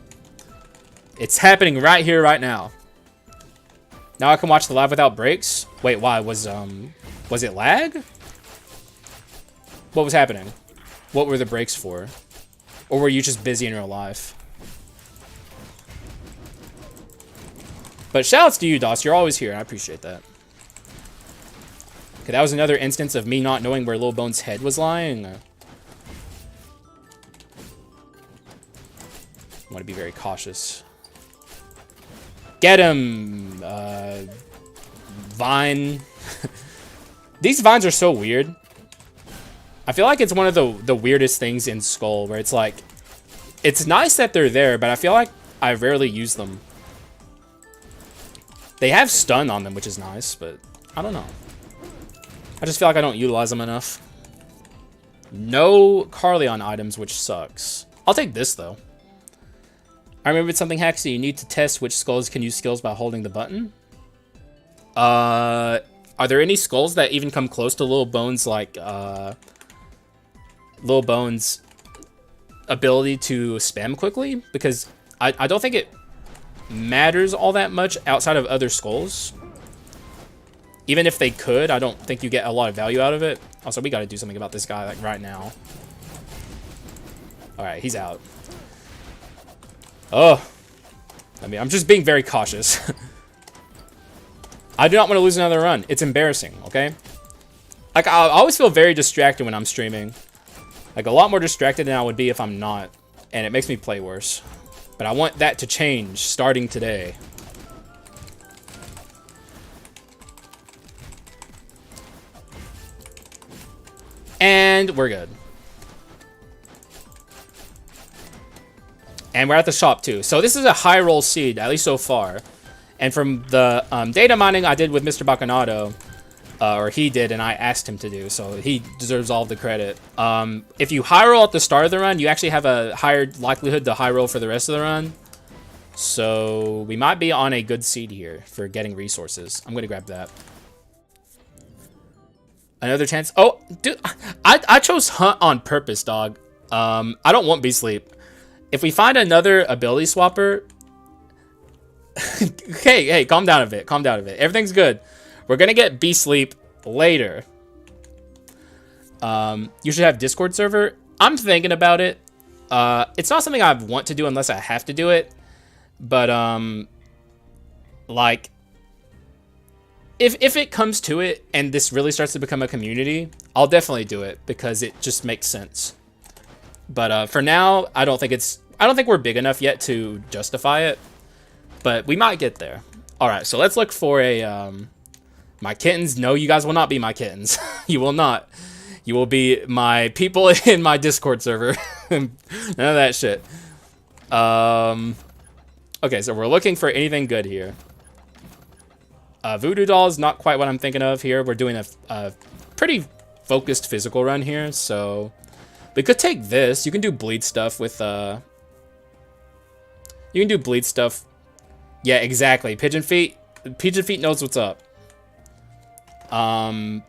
It's happening right here, right now. Now I can watch the live without breaks. Wait, why was it lag? What was happening? What were the breaks for? Or were you just busy in real life? But shoutouts to you, Doss. You're always here. I appreciate that. Okay, that was another instance of me not knowing where Lil Bone's head was lying. I want to be very cautious. Get him! Vine. These vines are so weird. I feel like it's one of the weirdest things in Skul, where it's like, it's nice that they're there, but I feel like I rarely use them. They have stun on them, which is nice, but I don't know. I just feel like I don't utilize them enough. No Carleon items, which sucks. I'll take this, though. I remembered something, Haxa. You need to test which skulls can use skills by holding the button. Are there any skulls that even come close to Lil Bone's, like, Lil Bone's ability to spam quickly? Because I don't think it matters all that much outside of other skulls. Even if they could, I don't think you get a lot of value out of it. Also, we got to do something about this guy, like, right now. All right, he's out. Oh. I mean, I'm just being very cautious. I do not want to lose another run. It's embarrassing, okay? Like, I always feel very distracted when I'm streaming. Like, a lot more distracted than I would be if I'm not. And it makes me play worse. But I want that to change starting today. And we're good. And we're at the shop too. So this is a high roll seed, at least so far. And from the data mining I did with Mr. Baccanato, or he did and I asked him to do, so he deserves all the credit. If you high roll at the start of the run, you actually have a higher likelihood to high roll for the rest of the run. So we might be on a good seed here for getting resources. I'm going to grab that. Another chance. Oh, dude, I chose Hunt on purpose, dog. I don't want Beast Sleep. If we find another ability swapper... hey, calm down a bit. Calm down a bit. Everything's good. We're going to get Beast Sleep later. You should have Discord server. I'm thinking about it. It's not something I want to do unless I have to do it. But, like... If it comes to it and this really starts to become a community, I'll definitely do it because it just makes sense. But for now, I don't think we're big enough yet to justify it, but we might get there. All right, so let's look for a my kittens. No, you guys will not be my kittens. You will not. You will be my people in my Discord server. None of that shit. Okay, so we're looking for anything good here. Voodoo doll is not quite what I'm thinking of here. We're doing a pretty focused physical run here, so we could take this. You can do bleed stuff with you can do bleed stuff. Yeah, exactly. Pigeon Feet knows what's up. I'm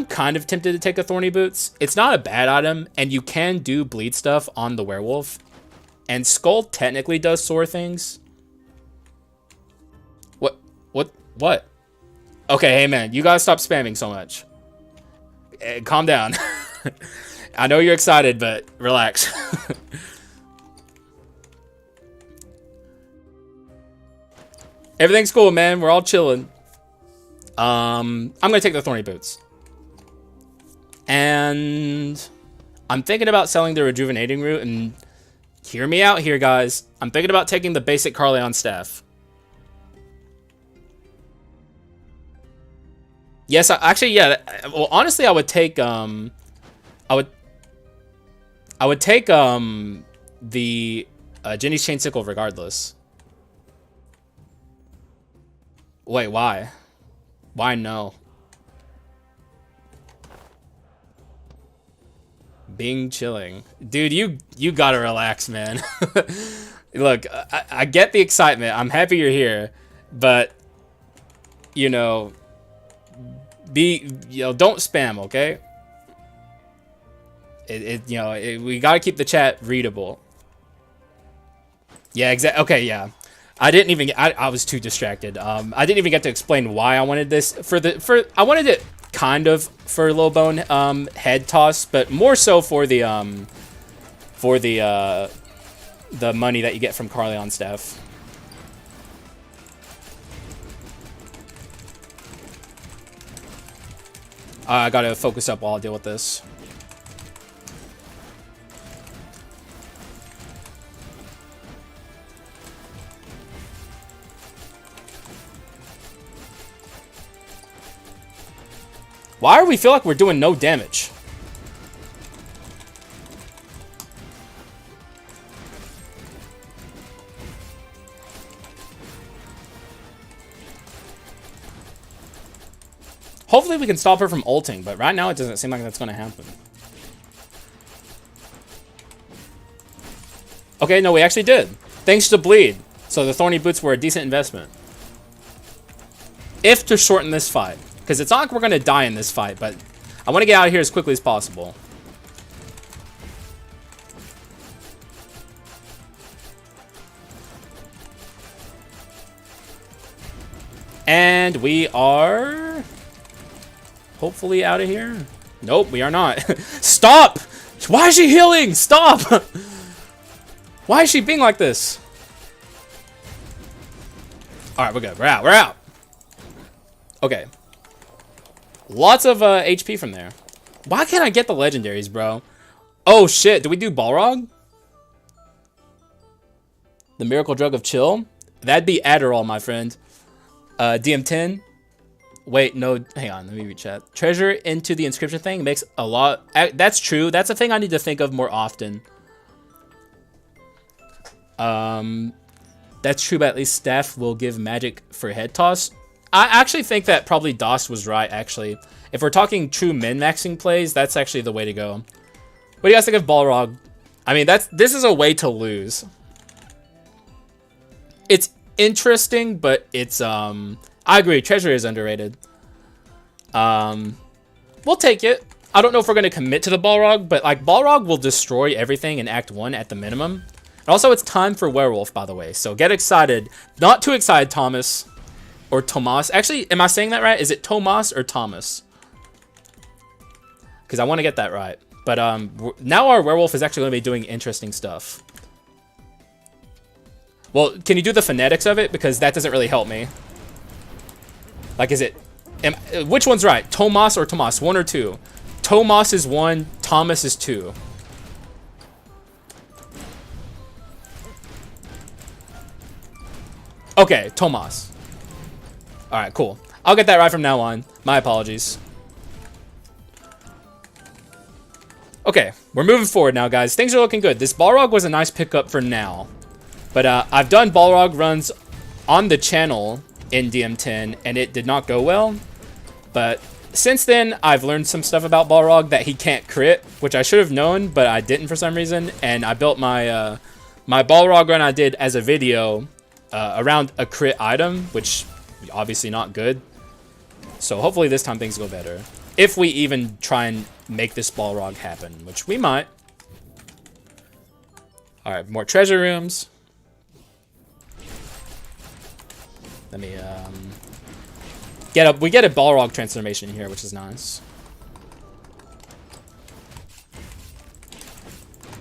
kind of tempted to take a Thorny Boots. It's not a bad item, and you can do bleed stuff on the werewolf. And Skul technically does sore things. What? Okay, hey man, you gotta stop spamming so much. Calm down. I know you're excited, but relax. Everything's cool, man. We're all chilling. I'm gonna take the Thorny Boots. And I'm thinking about selling the Rejuvenating Root, and hear me out here, guys. I'm thinking about taking the basic Carleon Staff. Yes, actually, yeah. Well, honestly, I would take I would take the Jenny's Chain Sickle regardless. Wait, why? Why no? Being chilling, dude. You gotta relax, man. Look, I get the excitement. I'm happy you're here, but you know, don't spam, okay? We gotta keep the chat readable. Yeah, exactly. Okay, yeah. I didn't even get, I was too distracted. I didn't even get to explain why I wanted this I wanted it kind of for low bone head toss, but more so for the money that you get from Carleon staff. I gotta focus up while I deal with this. Why do we feel like we're doing no damage? Hopefully we can stop her from ulting, but right now it doesn't seem like that's going to happen. Okay, no, we actually did. Thanks to bleed. So the thorny boots were a decent investment. If to shorten this fight. Because it's not like we're going to die in this fight, but I want to get out of here as quickly as possible. And we are hopefully out of here. Nope, we are not. Stop! Why is she healing? Stop! Why is she being like this? Alright, we're good. We're out. We're out. Okay. Lots of HP from there. Why can't I get the legendaries, bro? Oh, shit. Do we do Balrog? The miracle drug of chill? That'd be Adderall, my friend. DM10. Wait, no. Hang on. Let me read chat. Treasure into the inscription thing makes a lot. That's true. That's a thing I need to think of more often. That's true, but at least staff will give magic for head toss. I actually think that probably Dost was right, actually. If we're talking true min-maxing plays, that's actually the way to go. What do you guys think of Balrog? I mean, this is a way to lose. It's interesting, but it's, I agree, treasure is underrated. We'll take it. I don't know if we're going to commit to the Balrog, but, like, Balrog will destroy everything in Act 1 at the minimum. And also, it's time for Werewolf, by the way, so get excited. Not too excited, Thomas. Or Tomas. Actually, am I saying that right? Is it Tomas or Thomas? Because I want to get that right. But now our werewolf is actually going to be doing interesting stuff. Well, can you do the phonetics of it? Because that doesn't really help me. Like, is it... which one's right? Tomas or Tomas? 1 or 2? Tomas is 1. Thomas is 2. Okay, Tomas. Alright, cool. I'll get that right from now on. My apologies. Okay, we're moving forward now, guys. Things are looking good. This Balrog was a nice pickup for now. But I've done Balrog runs on the channel in DM10, and it did not go well. But since then, I've learned some stuff about Balrog that he can't crit, which I should have known, but I didn't for some reason. And I built my, my Balrog run I did as a video around a crit item, which... obviously not good. So hopefully this time things go better. If we even try and make this Balrog happen, which we might. Alright, more treasure rooms. Let me we get a Balrog transformation here, which is nice.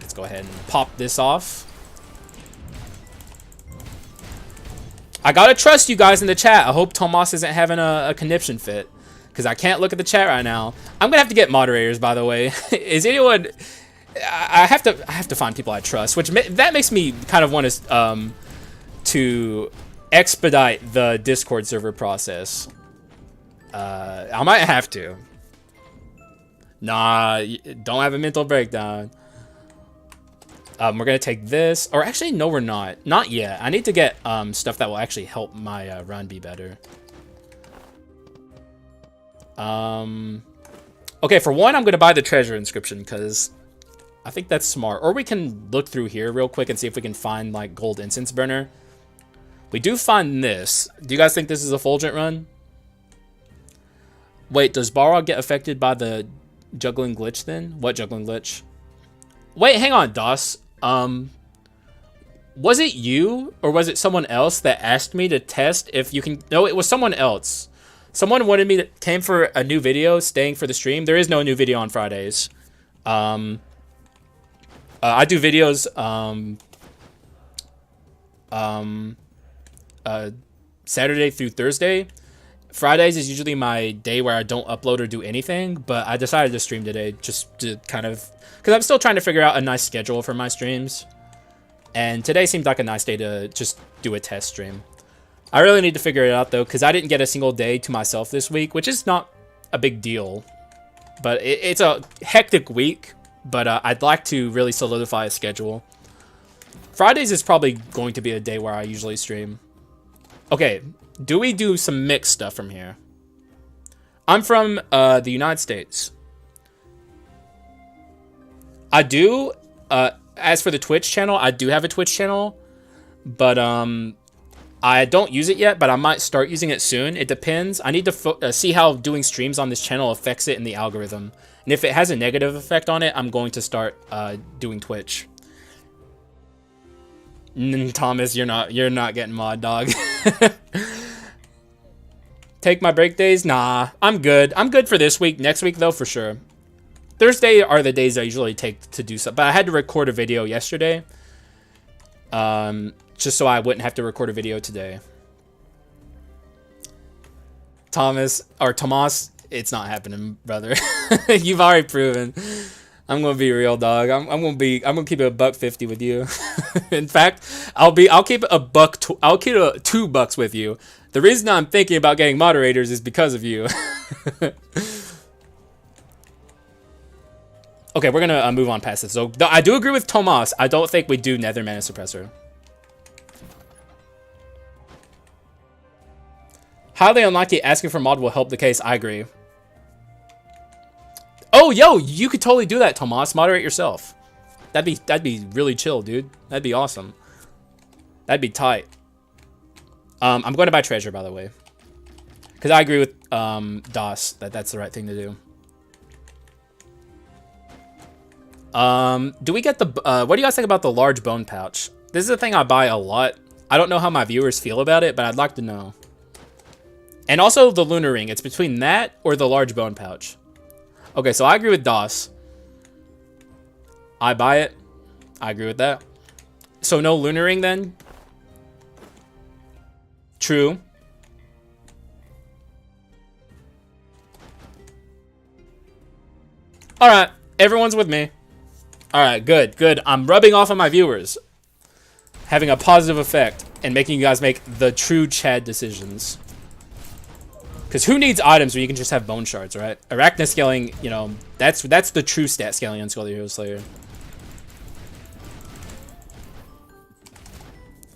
Let's go ahead and pop this off. I gotta trust you guys in the chat. I hope Tomas isn't having a conniption fit, because I can't look at the chat right now. I'm gonna have to get moderators, by the way. Is anyone? I have to find people I trust, which that makes me kind of want to expedite the Discord server process. I might have to. Nah, don't have a mental breakdown. We're gonna take this, or actually, no, we're not. Not yet. I need to get stuff that will actually help my run be better. Okay, for one, I'm gonna buy the treasure inscription because I think that's smart. Or we can look through here real quick and see if we can find like gold incense burner. We do find this. Do you guys think this is a Fulgent run? Wait, does Balrog get affected by the juggling glitch then? What juggling glitch? Wait, hang on, DOS. Was it you or was it someone else that asked me to test if you can... No, it was someone else. Someone wanted me to... Came for a new video, staying for the stream. There is no new video on Fridays. I do videos Saturday through Thursday. Fridays is usually my day where I don't upload or do anything, but I decided to stream today just to kind of... Because I'm still trying to figure out a nice schedule for my streams. And today seemed like a nice day to just do a test stream. I really need to figure it out, though, because I didn't get a single day to myself this week, which is not a big deal. But it's a hectic week, but I'd like to really solidify a schedule. Fridays is probably going to be a day where I usually stream. Okay, do we do some mixed stuff from here? I'm from the United States. I do... as for the Twitch channel, I do have a Twitch channel, but I don't use it yet, but I might start using it soon. It depends. I need to see how doing streams on this channel affects it in the algorithm. And if it has a negative effect on it, I'm going to start doing Twitch. Thomas, you're not getting mod, dog. Take my break days? Nah, I'm good. I'm good for this week. Next week, though, for sure. Thursday are the days I usually take to do stuff, but I had to record a video yesterday, just so I wouldn't have to record a video today. Tomas, it's not happening, brother. You've already proven. I'm gonna be real, dog. I'm gonna keep it $1.50 with you. In fact, I'll keep it I'll keep it $2 with you. The reason I'm thinking about getting moderators is because of you. Okay, we're gonna move on past this. So I do agree with Tomas. I don't think we do Nether Mana Suppressor. Highly unlikely asking for mod will help the case. I agree. Oh, yo, you could totally do that, Tomas. Moderate yourself. That'd be really chill, dude. That'd be awesome. That'd be tight. I'm going to buy treasure, by the way, because I agree with DOS that that's the right thing to do. Do we get the, what do you guys think about the large bone pouch? This is a thing I buy a lot. I don't know how my viewers feel about it, but I'd like to know. And also the lunar ring. It's between that or the large bone pouch. Okay, so I agree with DOS. I buy it. I agree with that. So no lunar ring then? True. Alright, everyone's with me. Alright, good, good. I'm rubbing off on my viewers. Having a positive effect and making you guys make the true Chad decisions. Because who needs items when you can just have bone shards, right? Arachna scaling, you know, that's the true stat scaling on Skull the Hero Slayer.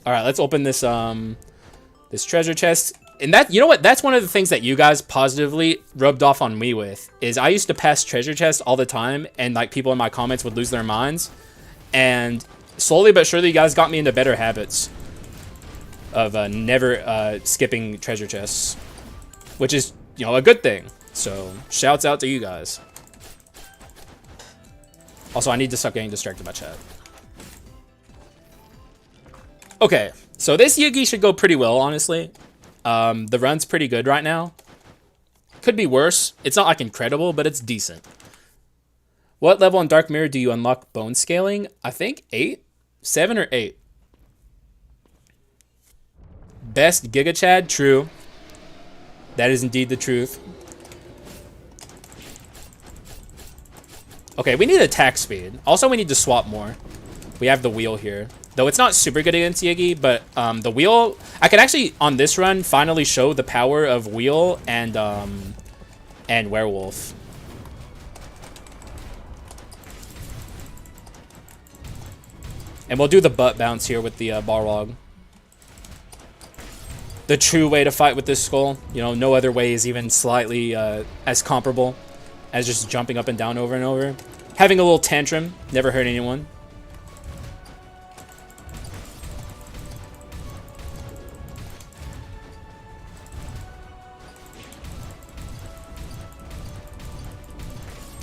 Alright, let's open this this treasure chest. And that, you know what, that's one of the things that you guys positively rubbed off on me with, is I used to pass treasure chests all the time, and like people in my comments would lose their minds. And slowly but surely you guys got me into better habits of never skipping treasure chests, which is, you know, a good thing. So shouts out to you guys. Also, I need to stop getting distracted by chat. Okay, so this Yugi should go pretty well, honestly. The run's pretty good right now. Could be worse. It's not like incredible, but it's decent. What level in Dark Mirror do you unlock bone scaling? I think 8? 7 or 8. Best Giga Chad? True. That is indeed the truth. Okay, we need attack speed. Also, we need to swap more. We have the wheel here. Though it's not super good against Yiggy, but the wheel... I could actually, on this run, finally show the power of wheel and werewolf. And we'll do the butt bounce here with the Balrog. The true way to fight with this skull. You know, no other way is even slightly as comparable as just jumping up and down over and over. Having a little tantrum. Never hurt anyone.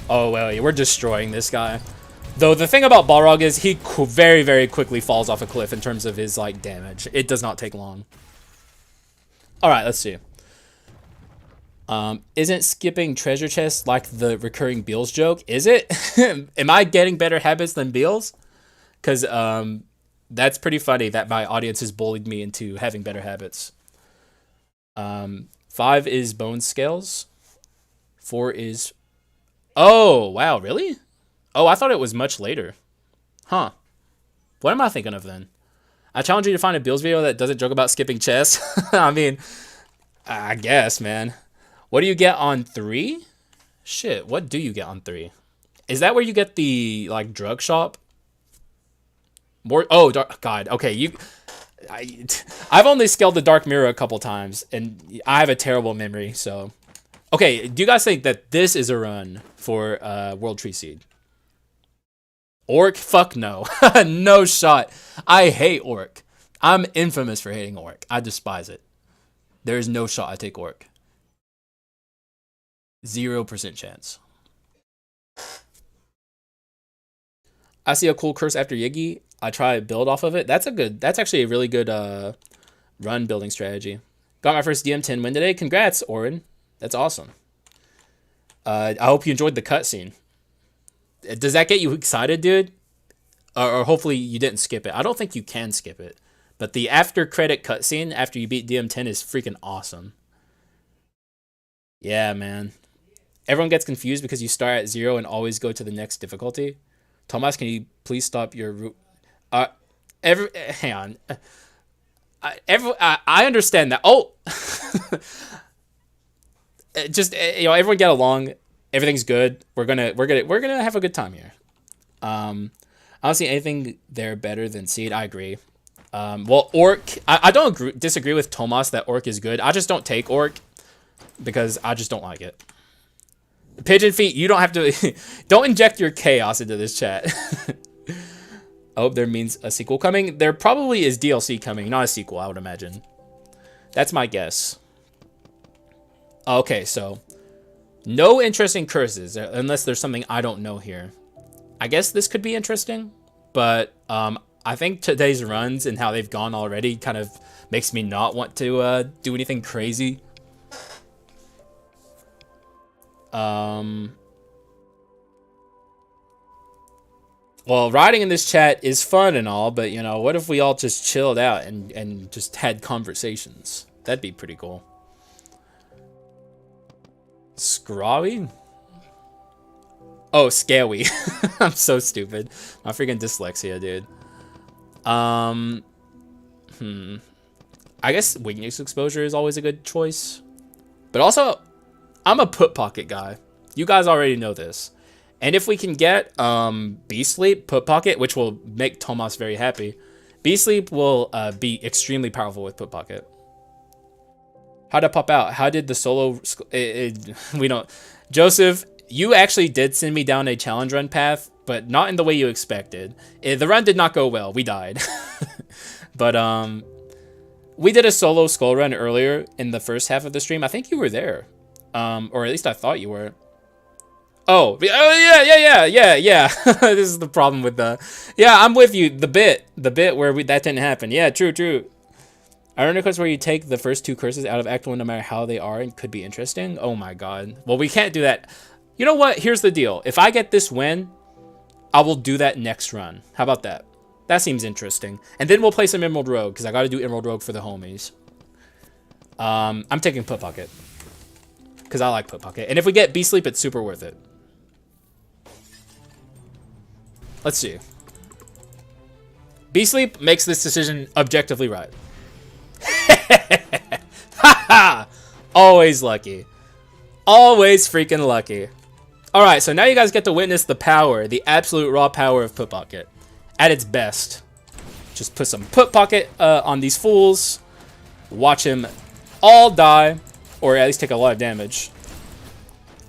Oh, well, we're destroying this guy. Though the thing about Balrog is he very, very quickly falls off a cliff in terms of his, like, damage. It does not take long. Alright, let's see. Isn't skipping treasure chests like the recurring Beals joke? Is it? Am I getting better habits than Beals? Because that's pretty funny that my audience has bullied me into having better habits. 5 is bone scales. 4 is... Oh, wow, really? Oh, I thought it was much later. Huh. What am I thinking of then? I challenge you to find a Beals video that doesn't joke about skipping chests. I mean, I guess, man. What do you get on 3? Shit, what do you get on 3? Is that where you get the, like, drug shop? More. Oh, God. Okay, I've only scaled the Dark Mirror a couple times, and I have a terrible memory, so... Okay, do you guys think that this is a run for World Tree Seed? Orc? Fuck no. No shot. I hate Orc. I'm infamous for hating Orc. I despise it. There is no shot I take Orc. 0% chance. I see a cool curse after Yiggy. I try to build off of it. That's actually a really good run building strategy. Got my first DM10 win today. Congrats, Orin. That's awesome. I hope you enjoyed the cutscene. Does that get you excited, dude? Or hopefully you didn't skip it. I don't think you can skip it. But the after credit cutscene after you beat DM10 is freaking awesome. Yeah, man. Everyone gets confused because you start at 0 and always go to the next difficulty. Thomas, can you please stop your... hang on. I understand that. Oh! Just, everyone get along. Everything's good. We're gonna have a good time here. I don't see anything there better than Seed. I agree. Well, Orc... I don't disagree with Thomas that Orc is good. I just don't take Orc because I just don't like it. Pigeon Feet, you don't have to... Don't inject your chaos into this chat. I hope there means a sequel coming. There probably is DLC coming, not a sequel, I would imagine. That's my guess. Okay, so... No interesting curses, unless there's something I don't know here. I guess this could be interesting, but I think today's runs and how they've gone already kind of makes me not want to do anything crazy. Well, writing in this chat is fun and all, but, what if we all just chilled out and just had conversations? That'd be pretty cool. Scrawy? Oh, Scawy. I'm so stupid. My freaking dyslexia, dude. I guess weakness exposure is always a good choice. But also, I'm a put pocket guy. You guys already know this. And if we can get Beast Sleep, put pocket, which will make Tomas very happy, Beast Sleep will be extremely powerful with put pocket. How'd it pop out? How did the solo... we don't... Joseph, you actually did send me down a challenge run path, but not in the way you expected. The run did not go well. We died. But we did a solo skull run earlier in the first half of the stream. I think you were there. Or at least I thought you were. Oh, yeah. This is the problem with the... Yeah, I'm with you. The bit where that didn't happen. Yeah, true. I run a quest where you take the first 2 curses out of Act 1 no matter how they are and could be interesting. Oh my god. Well, we can't do that. You know what? Here's the deal. If I get this win, I will do that next run. How about that? That seems interesting. And then we'll play some Emerald Rogue, because I got to do Emerald Rogue for the homies. I'm taking Put Pocket, because I like Put Pocket. And if we get Beast Sleep, it's super worth it. Let's see. Beast Sleep makes this decision objectively right. Haha! Always lucky. Always freaking lucky. Alright, so now you guys get to witness the power, the absolute raw power of Put Pocket. At its best. Just put some Put Pocket on these fools. Watch him all die. Or at least take a lot of damage.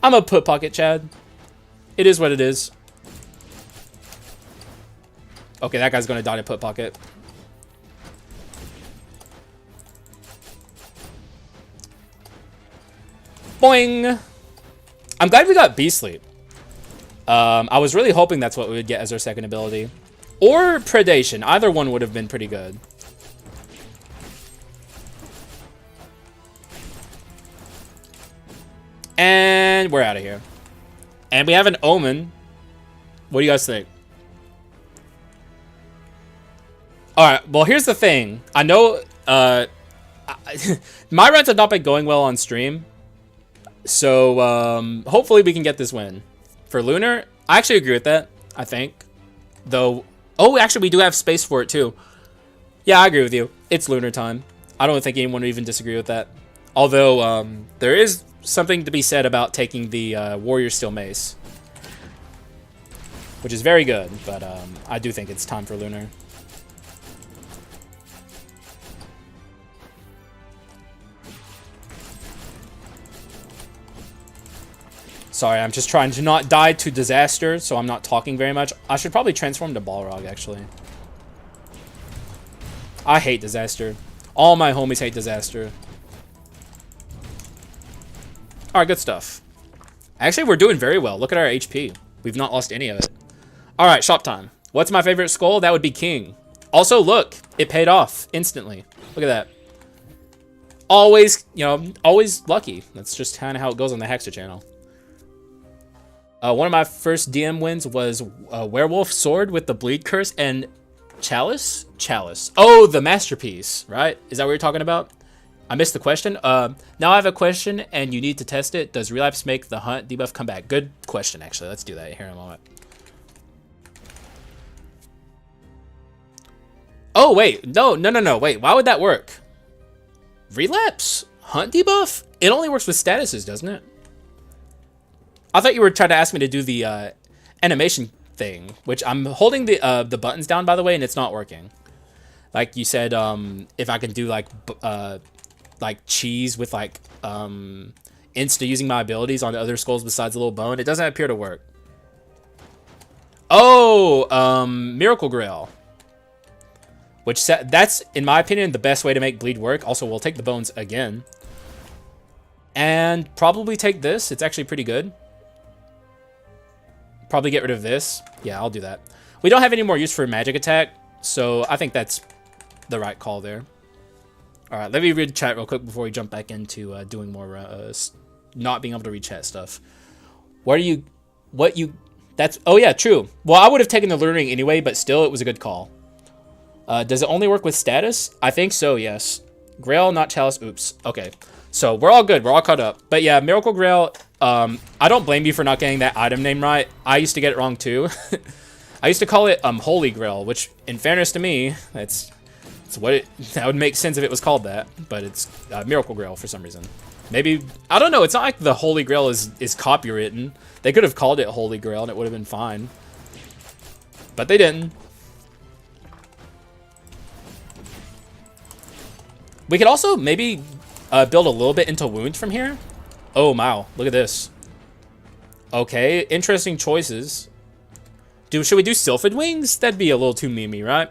I'm a Put Pocket, Chad. It is what it is. Okay, that guy's gonna die to Put Pocket. Boing! I'm glad we got Beast Sleep. I was really hoping that's what we would get as our second ability. Or Predation. Either one would have been pretty good. And we're out of here. And we have an Omen. What do you guys think? Alright, well, here's the thing. I know my runs have not been going well on stream. So, hopefully we can get this win. For Lunar, I actually agree with that, I think. Though, oh, actually, we do have space for it, too. Yeah, I agree with you. It's Lunar time. I don't think anyone would even disagree with that. Although, there is something to be said about taking the Warrior Steel Mace. Which is very good, but I do think it's time for Lunar. Sorry, I'm just trying to not die to disaster, so I'm not talking very much. I should probably transform to Balrog, actually. I hate disaster. All my homies hate disaster. Alright, good stuff. Actually, we're doing very well. Look at our HP. We've not lost any of it. Alright, shop time. What's my favorite skull? That would be King. Also, look. It paid off instantly. Look at that. Always, you know, always lucky. That's just kind of how it goes on the Haxa channel. One of my first DM wins was a werewolf sword with the bleed curse and chalice. Oh, the masterpiece, right? Is that what you're talking about? I missed the question. Now I have a question, and you need to test it. Does relapse make the hunt debuff come back? Good question, actually. Let's do that here in a moment. Oh wait, no. Wait, why would that work? Relapse hunt debuff? It only works with statuses, doesn't it? I thought you were trying to ask me to do the animation thing, which I'm holding the buttons down, by the way, and it's not working. Like you said, if I can do like cheese with like insta using my abilities on other skulls besides the little bone, it doesn't appear to work. Oh, Miracle Grail. Which that's, in my opinion, the best way to make bleed work. Also, we'll take the bones again. And probably take this. It's actually pretty good. Probably get rid of this. Yeah, I'll do that. We don't have any more use for magic attack, so I think that's the right call there. All right, let me read the chat real quick before we jump back into doing more not being able to read chat stuff. Oh yeah, true. Well, I would have taken the learning anyway, but still, it was a good call. Does it only work with status? I think so, yes. Grail, not chalice. Oops. Okay. So we're all good. We're all caught up. But yeah, Miracle Grail, I don't blame you for not getting that item name right. I used to get it wrong too. I used to call it Holy Grail, which in fairness to me, that would make sense if it was called that, but it's Miracle Grail for some reason. Maybe, I don't know, it's not like the Holy Grail is copywritten. They could have called it Holy Grail and it would have been fine. But they didn't. We could also maybe build a little bit into wound from here. Oh, wow. Look at this. Okay, interesting choices. Should we do Sylphid Wings? That'd be a little too memey, right?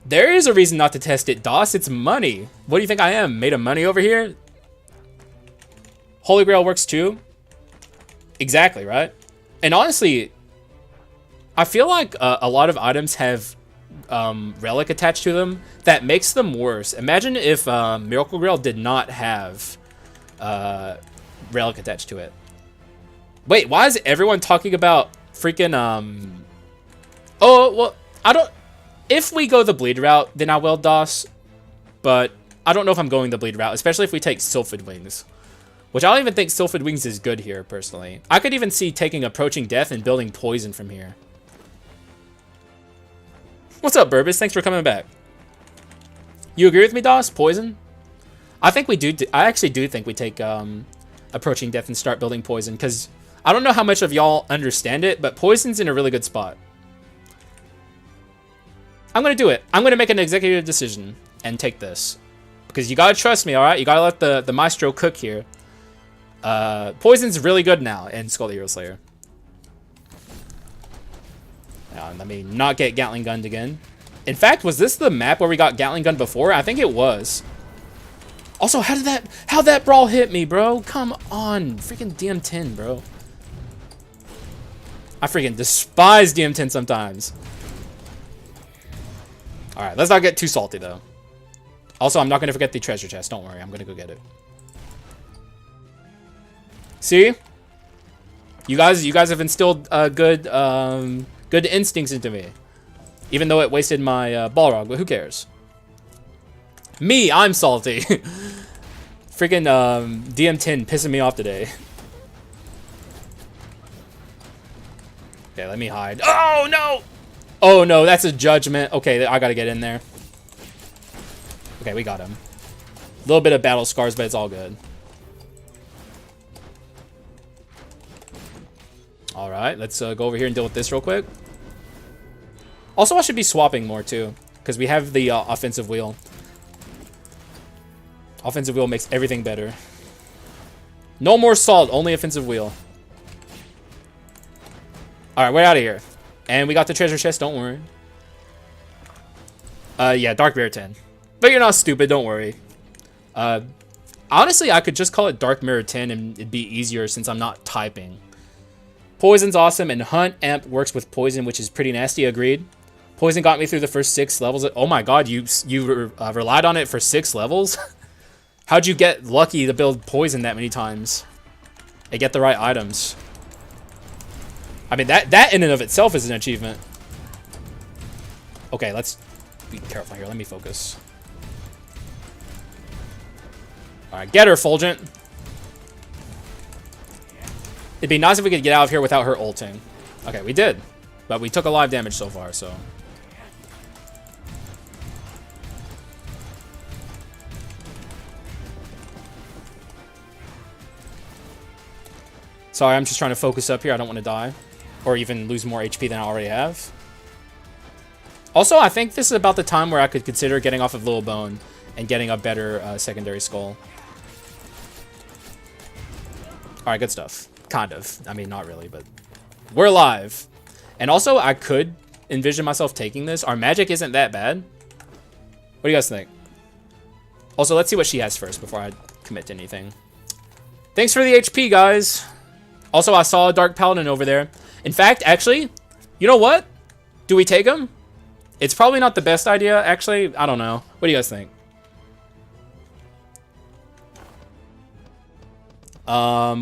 There is a reason not to test it, DOS. It's money. What do you think I am? Made of money over here? Holy Grail works too? Exactly, right? And honestly, I feel like a lot of items have relic attached to them that makes them worse. Imagine if Miracle Grail did not have relic attached to it. Wait, why is everyone talking about freaking oh, well, I don't, if we go the bleed route, then I will DOS, but I don't know if I'm going the bleed route, especially if we take Sylphid Wings, which I don't even think Sylphid Wings is good here personally. I could even see taking Approaching Death and building Poison from here. What's up, Burbis? Thanks for coming back. You agree with me, DOS? Poison? I think we do. I actually do think we take Approaching Death and start building Poison, because I don't know how much of y'all understand it, but Poison's in a really good spot. I'm going to do it. I'm going to make an executive decision and take this. Because you got to trust me, alright? You got to let the maestro cook here. Poison's really good now in Skull the Hero Slayer. Let me not get Gatling Gunned again. In fact, was this the map where we got Gatling Gunned before? I think it was. Also, how'd that brawl hit me, bro? Come on. Freaking DM10, bro. I freaking despise DM10 sometimes. Alright, let's not get too salty, though. Also, I'm not going to forget the treasure chest. Don't worry, I'm going to go get it. See? You guys have instilled good instincts into me. Even though it wasted my Balrog, but who cares? Me, I'm salty. Freaking DM10 pissing me off today. Okay, let me hide. Oh, no! Oh, no, that's a judgment. Okay, I gotta get in there. Okay, we got him. A little bit of battle scars, but it's all good. Alright, let's go over here and deal with this real quick. Also, I should be swapping more, too. Because we have the offensive wheel. Offensive wheel makes everything better. No more salt, only offensive wheel. Alright, we're out of here. And we got the treasure chest, don't worry. Yeah, Dark Mirror 10. But you're not stupid, don't worry. Honestly, I could just call it Dark Mirror 10 and it'd be easier since I'm not typing. Poison's awesome, and Hunt Amp works with Poison, which is pretty nasty, agreed. Poison got me through the first 6 levels. Oh my god, you relied on it for 6 levels? How'd you get lucky to build Poison that many times? And get the right items? I mean, that in and of itself is an achievement. Okay, let's be careful here. Let me focus. Alright, get her, Fulgent. It'd be nice if we could get out of here without her ulting. Okay, we did. But we took a lot of damage so far, so... Sorry, I'm just trying to focus up here. I don't want to die. Or even lose more HP than I already have. Also, I think this is about the time where I could consider getting off of Little Bone and getting a better secondary skull. Alright, good stuff. Kind of. I mean, not really, but... We're alive. And also, I could envision myself taking this. Our magic isn't that bad. What do you guys think? Also, let's see what she has first before I commit to anything. Thanks for the HP, guys. Also, I saw a Dark Paladin over there. In fact, actually, you know what? Do we take him? It's probably not the best idea, actually. I don't know. What do you guys think?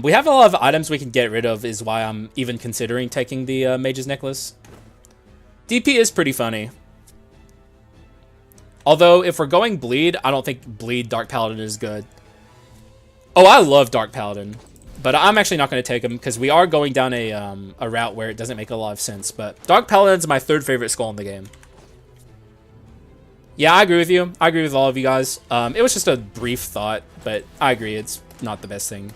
We have a lot of items we can get rid of, is why I'm even considering taking the Mage's Necklace. DP is pretty funny. Although, if we're going Bleed, I don't think Bleed Dark Paladin is good. Oh, I love Dark Paladin. But I'm actually not going to take him, because we are going down a route where it doesn't make a lot of sense. But Dark Paladin's my 3rd favorite skull in the game. Yeah, I agree with you. I agree with all of you guys. It was just a brief thought, but I agree. It's not the best thing.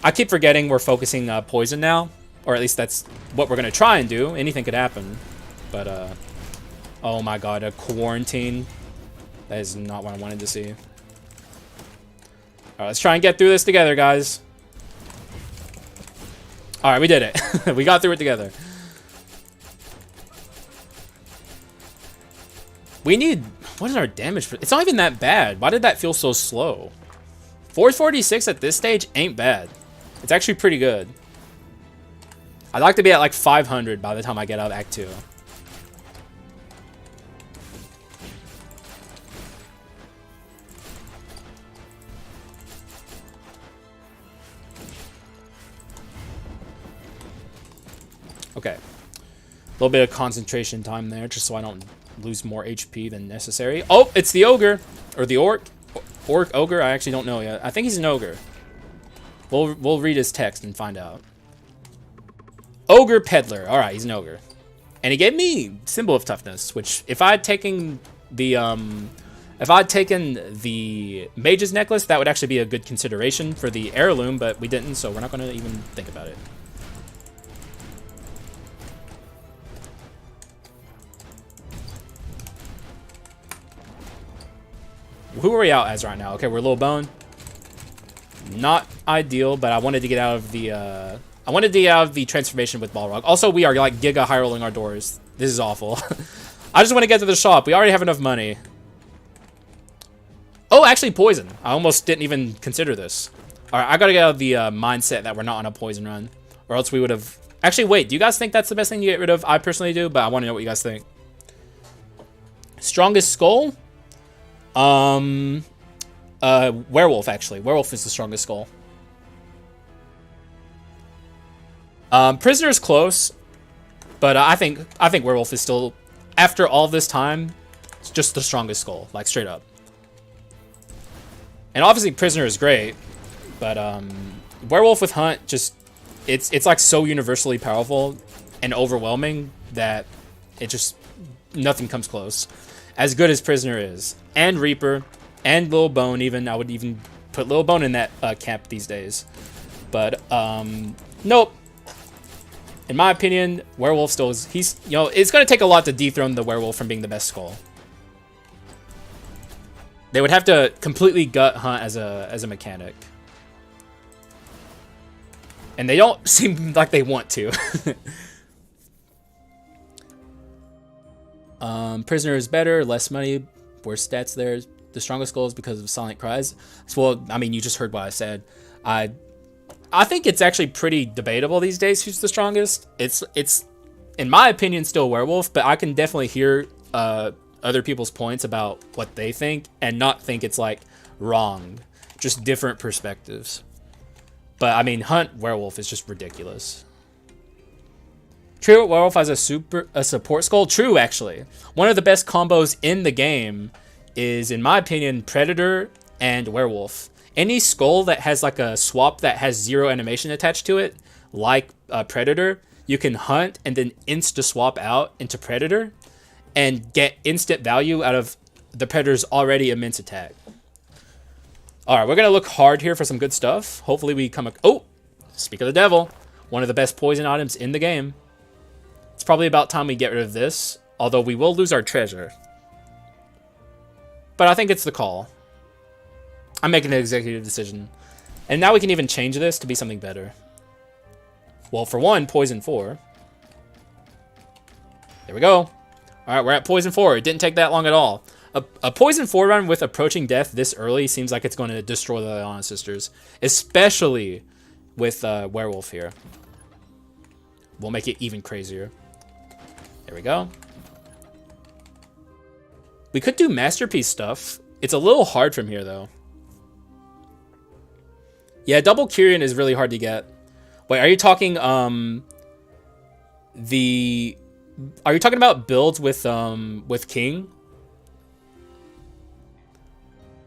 I keep forgetting we're focusing Poison now. Or at least that's what we're going to try and do. Anything could happen. But, oh my god, a quarantine. That is not what I wanted to see. Alright, let's try and get through this together, guys. Alright, we did it. We got through it together. We need... What is our damage? It's not even that bad. Why did that feel so slow? 446 at this stage ain't bad. It's actually pretty good. I'd like to be at like 500 by the time I get out of Act 2. Okay. A little bit of concentration time there, just so I don't lose more HP than necessary. Oh, it's the ogre. Or the orc. Orc, ogre, I actually don't know yet. I think he's an ogre. We'll read his text and find out. Ogre Peddler. Alright, he's an ogre. And he gave me Symbol of Toughness, which if I had taken the Mage's Necklace, that would actually be a good consideration for the heirloom, but we didn't, so we're not going to even think about it. Who are we out as right now? Okay, we're Little Bone. Not ideal, but I wanted to get out of the transformation with Balrog. Also, we are like giga high rolling our doors. This is awful. I just want to get to the shop. We already have enough money. Oh, actually, Poison. I almost didn't even consider this. All right, I gotta get out of the mindset that we're not on a Poison run, or else we would have Actually, wait. Do you guys think that's the best thing to get rid of? I personally do, but I want to know what you guys think. Strongest skull? Werewolf, actually. Werewolf is the strongest skull. Prisoner is close, but I think Werewolf is still, after all this time, it's just the strongest skull, like straight up. And obviously Prisoner is great, but Werewolf with Hunt just it's like so universally powerful and overwhelming that it just nothing comes close. As good as Prisoner is, and Reaper, and Lil Bone, even I would even put Lil Bone in that camp these days. But nope. In my opinion, Werewolf still is. He's, you know, it's gonna take a lot to dethrone the Werewolf from being the best skull. They would have to completely gut Hunt as a mechanic, and they don't seem like they want to. Prisoner is better, less money, worse stats there. The strongest skull is because of Silent Cries. So, well, I mean, you just heard what I said. I think it's actually pretty debatable these days who's the strongest. It's in my opinion still Werewolf, but I can definitely hear other people's points about what they think and not think it's like wrong. Just different perspectives. But I mean, Hunt Werewolf is just ridiculous. True, Werewolf has a support skull. True, actually. One of the best combos in the game is, in my opinion, Predator and Werewolf. Any skull that has like a swap that has 0 animation attached to it, like Predator, you can Hunt and then insta-swap out into Predator and get instant value out of the Predator's already immense attack. Alright, we're going to look hard here for some good stuff. Hopefully we come... Oh! Speak of the devil. One of the best poison items in the game. It's probably about time we get rid of this, although we will lose our treasure. But I think it's the call. I'm making an executive decision. And now we can even change this to be something better. Well, for one, Poison 4. There we go. Alright, we're at Poison 4. It didn't take that long at all. A Poison 4 run with Approaching Death this early seems like it's going to destroy the Iona Sisters. Especially with Werewolf here. We'll make it even crazier. There we go. We could do Masterpiece stuff. It's a little hard from here, though. Yeah, double Kyrian is really hard to get. Wait, are you talking are you talking about builds with King?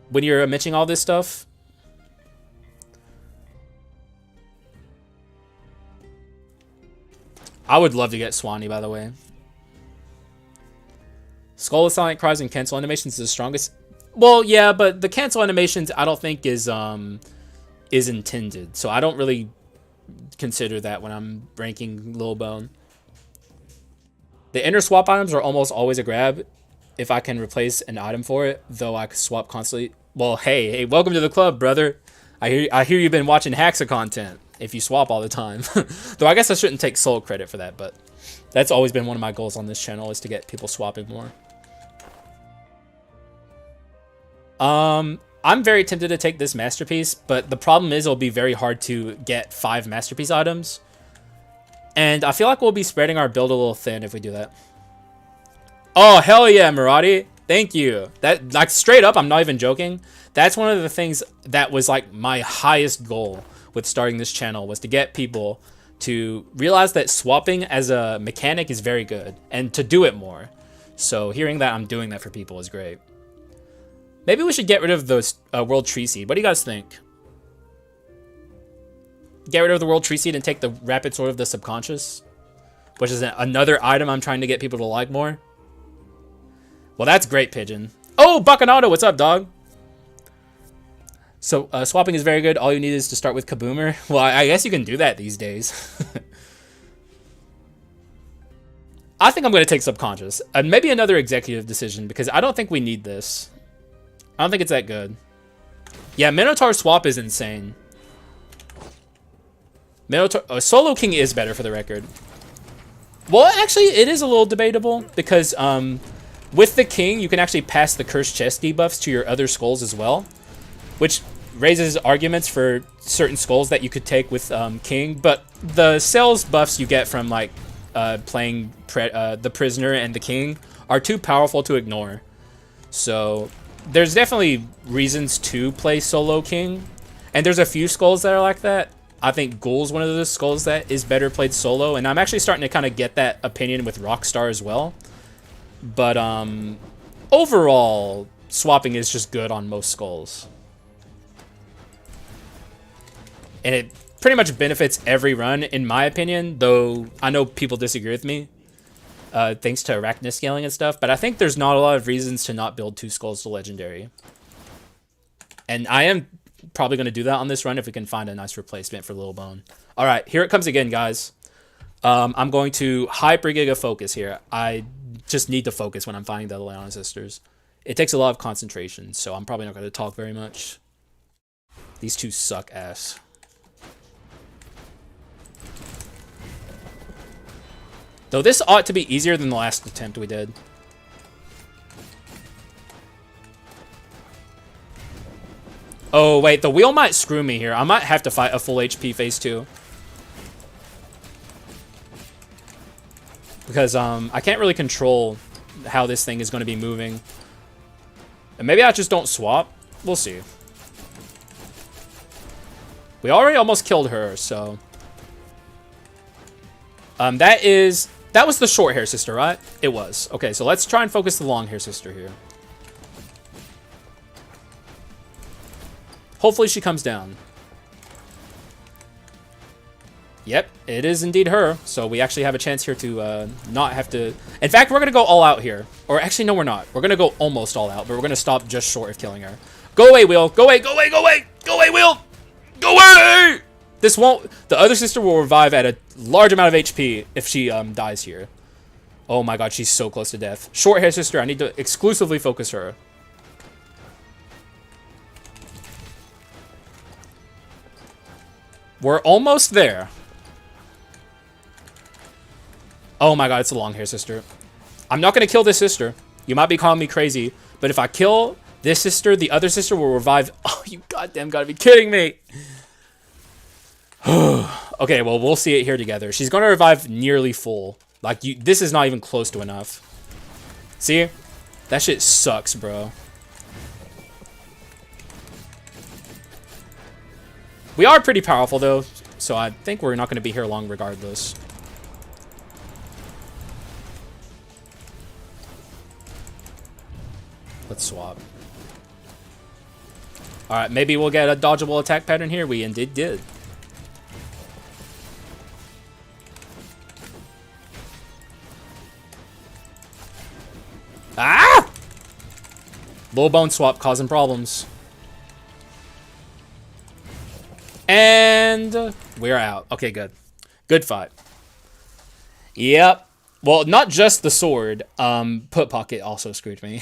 When you're mentioning all this stuff? I would love to get Swanee, by the way. Skull with Silent Cries and cancel animations is the strongest. Well, yeah, but the cancel animations I don't think is intended, so I don't really consider that when I'm ranking Lil Bone. The inner swap items are almost always a grab if I can replace an item for it, though I swap constantly. Well, hey, welcome to the club, brother. I hear you've been watching Haxa content if you swap all the time. Though I guess I shouldn't take sole credit for that, but that's always been one of my goals on this channel, is to get people swapping more. I'm very tempted to take this Masterpiece, but the problem is it'll be very hard to get 5 Masterpiece items. And I feel like we'll be spreading our build a little thin if we do that. Oh, hell yeah, Murati. Thank you. That, like, straight up, I'm not even joking. That's one of the things that was, like, my highest goal with starting this channel, was to get people to realize that swapping as a mechanic is very good, and to do it more. So hearing that I'm doing that for people is great. Maybe we should get rid of those World Tree Seed. What do you guys think? Get rid of the World Tree Seed and take the Rapid Sword of the Subconscious, which is another item I'm trying to get people to like more. Well, that's great, Pigeon. Oh, Bacchanado, what's up, dog? So, swapping is very good. All you need is to start with Kaboomer. Well, I guess you can do that these days. I think I'm going to take Subconscious. Maybe another executive decision, because I don't think we need this. I don't think it's that good. Yeah, Minotaur swap is insane. Minotaur... Solo King is better, for the record. Well, actually, it is a little debatable, because with the King, you can actually pass the Cursed Chest debuffs to your other skulls as well. Which raises arguments for certain skulls that you could take with King, but the sales buffs you get from like playing the Prisoner and the King are too powerful to ignore. So there's definitely reasons to play solo King, and there's a few skulls that are like that. I think Ghoul's one of those skulls that is better played solo, and I'm actually starting to kind of get that opinion with Rockstar as well. But overall, swapping is just good on most skulls. And it pretty much benefits every run, in my opinion, though I know people disagree with me, thanks to Arachnid scaling and stuff, but I think there's not a lot of reasons to not build 2 skulls to Legendary. And I am probably going to do that on this run if we can find a nice replacement for Little Bone. Alright, here it comes again, guys. I'm going to Hyper Giga Focus here. I just need to focus when I'm fighting the Leona sisters. It takes a lot of concentration, so I'm probably not going to talk very much. These two suck ass. Though this ought to be easier than the last attempt we did. Oh, wait, the wheel might screw me here. I might have to fight a full HP phase 2. Because I can't really control how this thing is going to be moving. And maybe I just don't swap. We'll see. We already almost killed her, so... That was the short hair sister, right? It was. Okay, so let's try and focus the long hair sister here. Hopefully she comes down. Yep, it is indeed her. So we actually have a chance here to not have to... In fact, we're going to go all out here. Or actually, no, we're not. We're going to go almost all out, but we're going to stop just short of killing her. Go away, Wheel. Go away, go away, go away. Go away, Wheel. Go away! This won't... The other sister will revive at a large amount of HP if she dies here. Oh my god, she's so close to death. Short hair sister, I need to exclusively focus her. We're almost there. Oh my god, it's a long hair sister. I'm not going to kill this sister. You might be calling me crazy, but if I kill this sister, the other sister will revive. Oh, you goddamn gotta be kidding me. Okay, well, we'll see it here together. She's going to revive nearly full. Like, this is not even close to enough. See? That shit sucks, bro. We are pretty powerful, though, so I think we're not going to be here long regardless. Let's swap. Alright, maybe we'll get a dodgeable attack pattern here. We indeed did. Ah! Low bone swap causing problems. And we're out. Okay, good. Good fight. Yep. Well, not just the sword. Put Pocket also screwed me.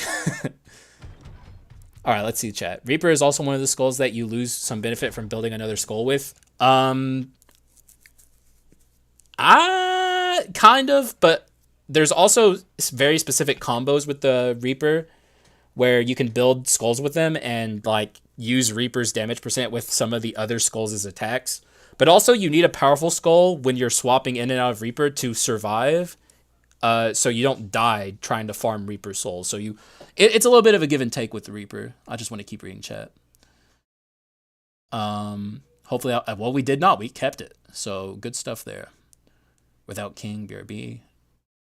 Alright, let's see chat. Reaper is also one of the skulls that you lose some benefit from building another skull with. Kind of, but there's also very specific combos with the Reaper where you can build skulls with them and like use Reaper's damage percent with some of the other skulls as attacks. But also you need a powerful skull when you're swapping in and out of Reaper to survive. So you don't die trying to farm Reaper souls. So it's a little bit of a give and take with the Reaper. I just want to keep reading chat. Hopefully, well, we did not. We kept it. So good stuff there. Without King, BRB.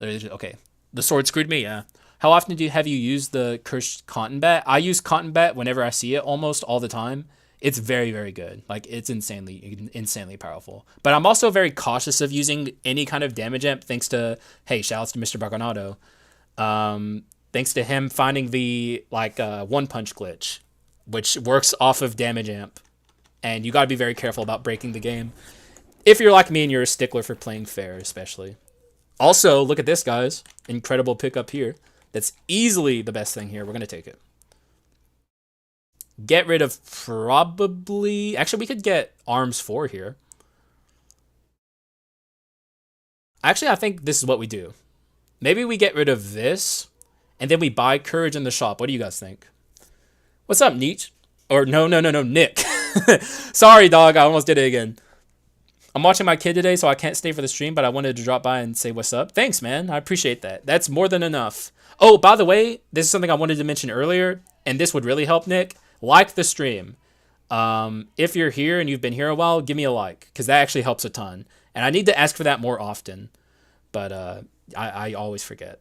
Okay. The sword screwed me, yeah. How often have you used the Cursed Cotton Bat? I use Cotton Bat whenever I see it, almost all the time. It's very, very good. Like, it's insanely powerful. But I'm also very cautious of using any kind of damage amp, thanks to, hey, shoutouts to Mr. Baconato. Thanks to him finding the, like, one punch glitch, which works off of damage amp. And you gotta be very careful about breaking the game. If you're like me and you're a stickler for playing fair, especially. Also, look at this, guys. Incredible pickup here. That's easily the best thing here. We're gonna take it. Get rid of probably... Actually, we could get arms 4 here. Actually, I think this is what we do. Maybe we get rid of this, and then we buy courage in the shop. What do you guys think? What's up, Neat? Or no, Nick. Sorry, dog. I almost did it again. I'm watching my kid today, so I can't stay for the stream, but I wanted to drop by and say what's up. Thanks, man. I appreciate that. That's more than enough. Oh, by the way, this is something I wanted to mention earlier, and this would really help, Nick. Like the stream. If you're here and you've been here a while, give me a like, because that actually helps a ton. And I need to ask for that more often, but I always forget.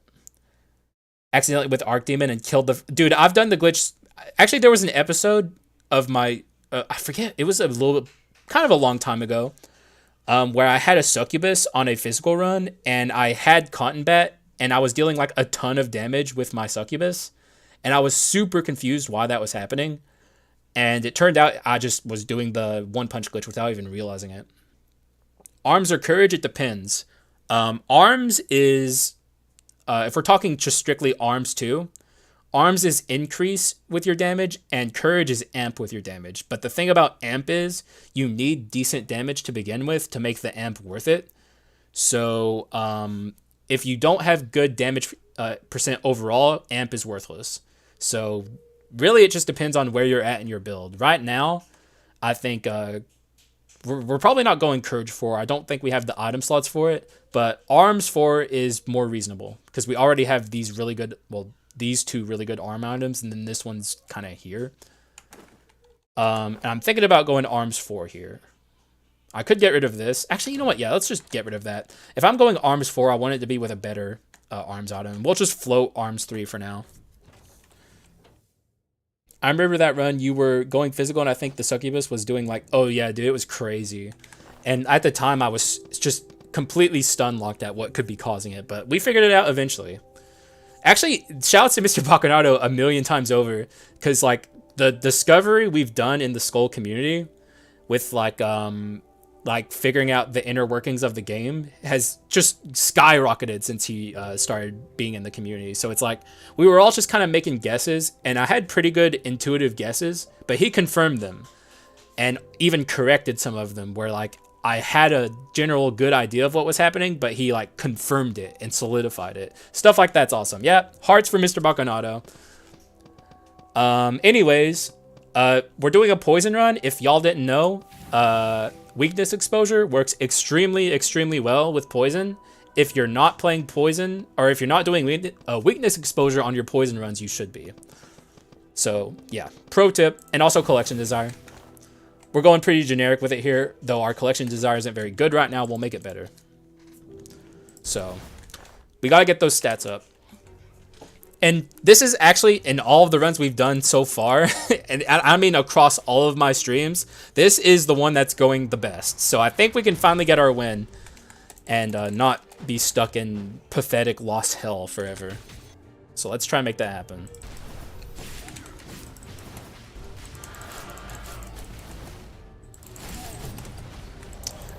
Accidentally with Archdemon and killed the... Dude, I've done the glitch... Actually, there was an episode of my... I forget. It was a little... kind of a long time ago. Where I had a succubus on a physical run, and I had Cotton Bat, and I was dealing like a ton of damage with my succubus, and I was super confused why that was happening, and it turned out I just was doing the one punch glitch without even realizing it. Arms or courage? It depends. Arms is, if we're talking just strictly arms too, arms is increase with your damage, and courage is amp with your damage. But the thing about amp is you need decent damage to begin with to make the amp worth it. So if you don't have good damage percent overall, amp is worthless. So really it just depends on where you're at in your build. Right now, I think we're probably not going courage 4. I don't think we have the item slots for it. But arms 4 is more reasonable because we already have these really good... well, these two really good arm items, and then this one's kind of here. And I'm thinking about going arms 4 here. I could get rid of this. Actually, you know what? Yeah, let's just get rid of that. If I'm going arms 4, I want it to be with a better arms item. We'll just float arms 3 for now. I remember that run, you were going physical, and I think the succubus was doing like, oh yeah, dude, it was crazy. And at the time, I was just completely stun locked at what could be causing it, but we figured it out eventually. Actually, shout out to Mr. Baccanato a million times over, because like the discovery we've done in the Skul community with like figuring out the inner workings of the game has just skyrocketed since he started being in the community. So it's like we were all just kind of making guesses, and I had pretty good intuitive guesses, but he confirmed them and even corrected some of them where like I had a general good idea of what was happening, but he like confirmed it and solidified it. Stuff like that's awesome. Yeah, hearts for Mr. Baccanato. Anyways, we're doing a poison run. If y'all didn't know, weakness exposure works extremely well with poison. If you're not playing poison, or if you're not doing weakness exposure on your poison runs, you should be. So yeah, pro tip, and also collection desire. We're going pretty generic with it here, though our collection desire isn't very good right now. We'll make it better. So we got to get those stats up. And this is actually, in all of the runs we've done so far, and I mean across all of my streams, this is the one that's going the best. So I think we can finally get our win and not be stuck in pathetic lost hell forever. So let's try and make that happen.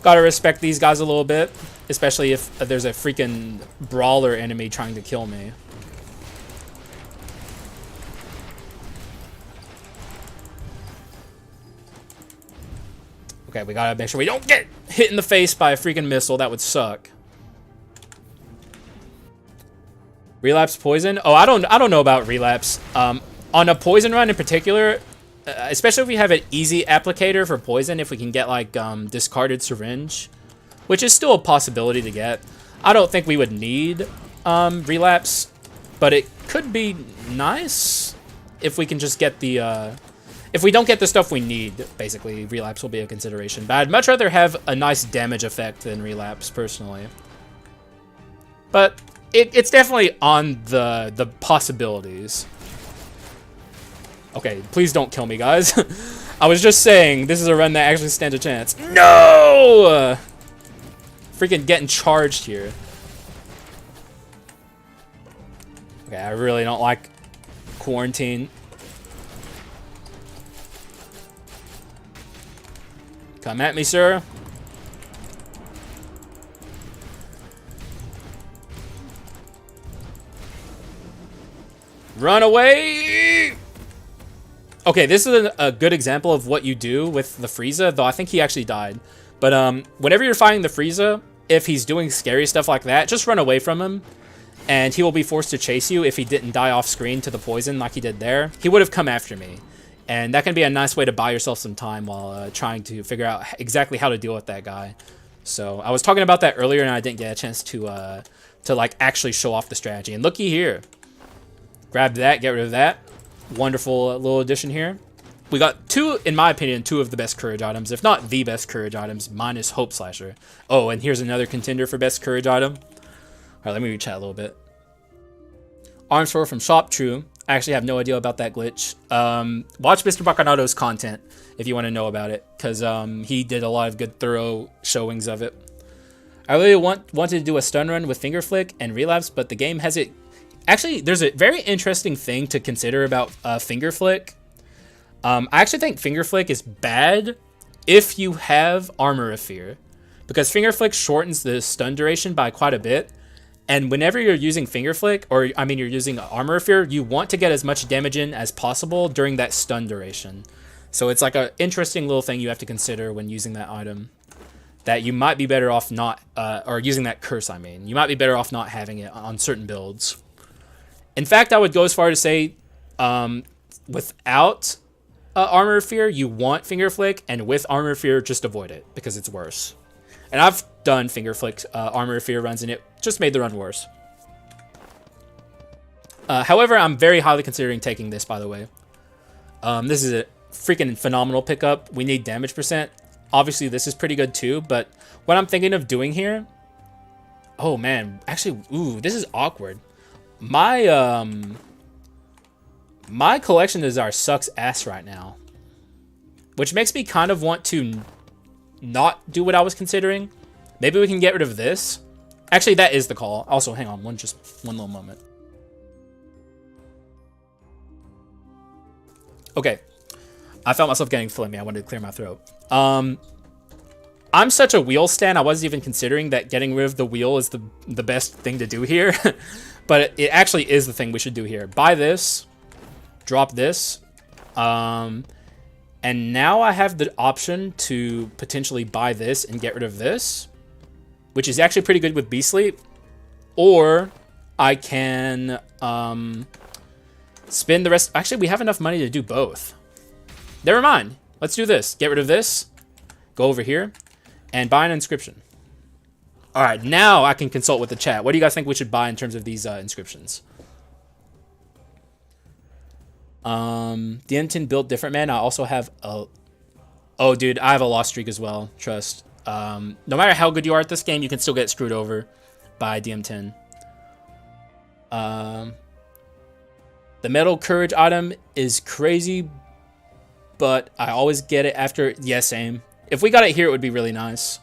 Gotta respect these guys a little bit, especially if there's a freaking brawler enemy trying to kill me. Okay, we gotta make sure we don't get hit in the face by a freaking missile. That would suck. Relapse poison? Oh, I don't know about relapse. On a poison run in particular, especially if we have an easy applicator for poison, if we can get like discarded syringe, which is still a possibility to get. I don't think we would need relapse, but it could be nice if we can just get the if we don't get the stuff we need. Basically, relapse will be a consideration, but I'd much rather have a nice damage effect than relapse personally. But it's definitely on the possibilities. Okay, please don't kill me, guys. I was just saying, this is a run that actually stands a chance. No! Freaking getting charged here. Okay, I really don't like quarantine. Come at me, sir. Run away! Okay, this is a good example of what you do with the Frieza, though I think he actually died. But whenever you're fighting the Frieza, if he's doing scary stuff like that, just run away from him, and he will be forced to chase you if he didn't die off screen to the poison like he did there. He would have come after me. And that can be a nice way to buy yourself some time while trying to figure out exactly how to deal with that guy. So I was talking about that earlier, and I didn't get a chance to like actually show off the strategy. And looky here, grab that, get rid of that. Wonderful little addition here. We got two, in my opinion, two of the best courage items, if not the best courage items, minus Hope Slasher. Oh, and here's another contender for best courage item. All right, let me rechat a little bit. Arms Sword from Shop, true. I actually have no idea about that glitch. Watch Mr. Bacanato's content if you want to know about it, because he did a lot of good, thorough showings of it. I really wanted to do a stun run with Finger Flick and Relapse, but the game has it. Actually, there's a very interesting thing to consider about Finger Flick. I actually think Finger Flick is bad if you have Armor of Fear, because Finger Flick shortens the stun duration by quite a bit. And whenever you're using Finger Flick, or I mean you're using Armor of Fear, you want to get as much damage in as possible during that stun duration. So it's like an interesting little thing you have to consider when using that item, that you might be better off not, or using that curse, I mean. You might be better off not having it on certain builds. In fact, I would go as far to say, without Armor of Fear, you want Finger Flick, and with Armor of Fear, just avoid it, because it's worse. And I've done Finger Flick Armor of Fear runs, and it just made the run worse. However, I'm very highly considering taking this, by the way. This is a freaking phenomenal pickup. We need damage percent. Obviously, this is pretty good too, but what I'm thinking of doing here... Oh, man. Actually, ooh, this is awkward. My collection desire sucks ass right now, which makes me kind of want to not do what I was considering. Maybe we can get rid of this. Actually, that is the call. Also, hang on, just one little moment. Okay, I felt myself getting phlegmy. I wanted to clear my throat. I'm such a wheel stan. I wasn't even considering that getting rid of the wheel is the best thing to do here, but it actually is the thing we should do here. Buy this, drop this, and now I have the option to potentially buy this and get rid of this, which is actually pretty good with Beast Sleep. Or I can spend the rest. Actually, we have enough money to do both. Never mind. Let's do this. Get rid of this. Go over here and buy an inscription. All right, now I can consult with the chat. What do you guys think we should buy in terms of these inscriptions? DM10 built different, man. I also have a... Oh, dude, I have a lost streak as well. Trust. No matter how good you are at this game, you can still get screwed over by DM10. The metal courage item is crazy, but I always get it after... Yeah, same. If we got it here, it would be really nice.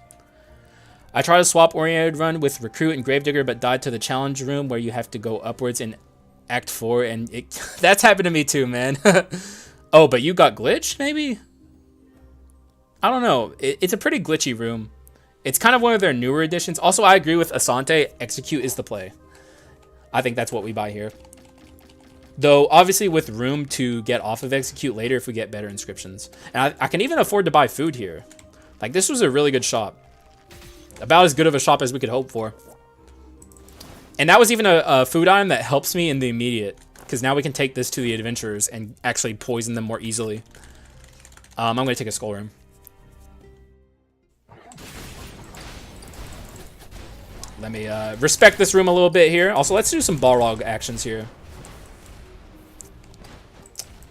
I tried a swap oriented run with Recruit and Gravedigger, but died to the challenge room where you have to go upwards in Act 4, and that's happened to me too, man. Oh, but you got glitched, maybe? I don't know. It's a pretty glitchy room. It's kind of one of their newer additions. Also, I agree with Asante. Execute is the play. I think that's what we buy here. Though, obviously, with room to get off of Execute later if we get better inscriptions. And I can even afford to buy food here. Like, this was a really good shop. About as good of a shop as we could hope for. And that was even a food item that helps me in the immediate. Because now we can take this to the adventurers and actually poison them more easily. I'm going to take a skull room. Let me respect this room a little bit here. Also, let's do some Balrog actions here.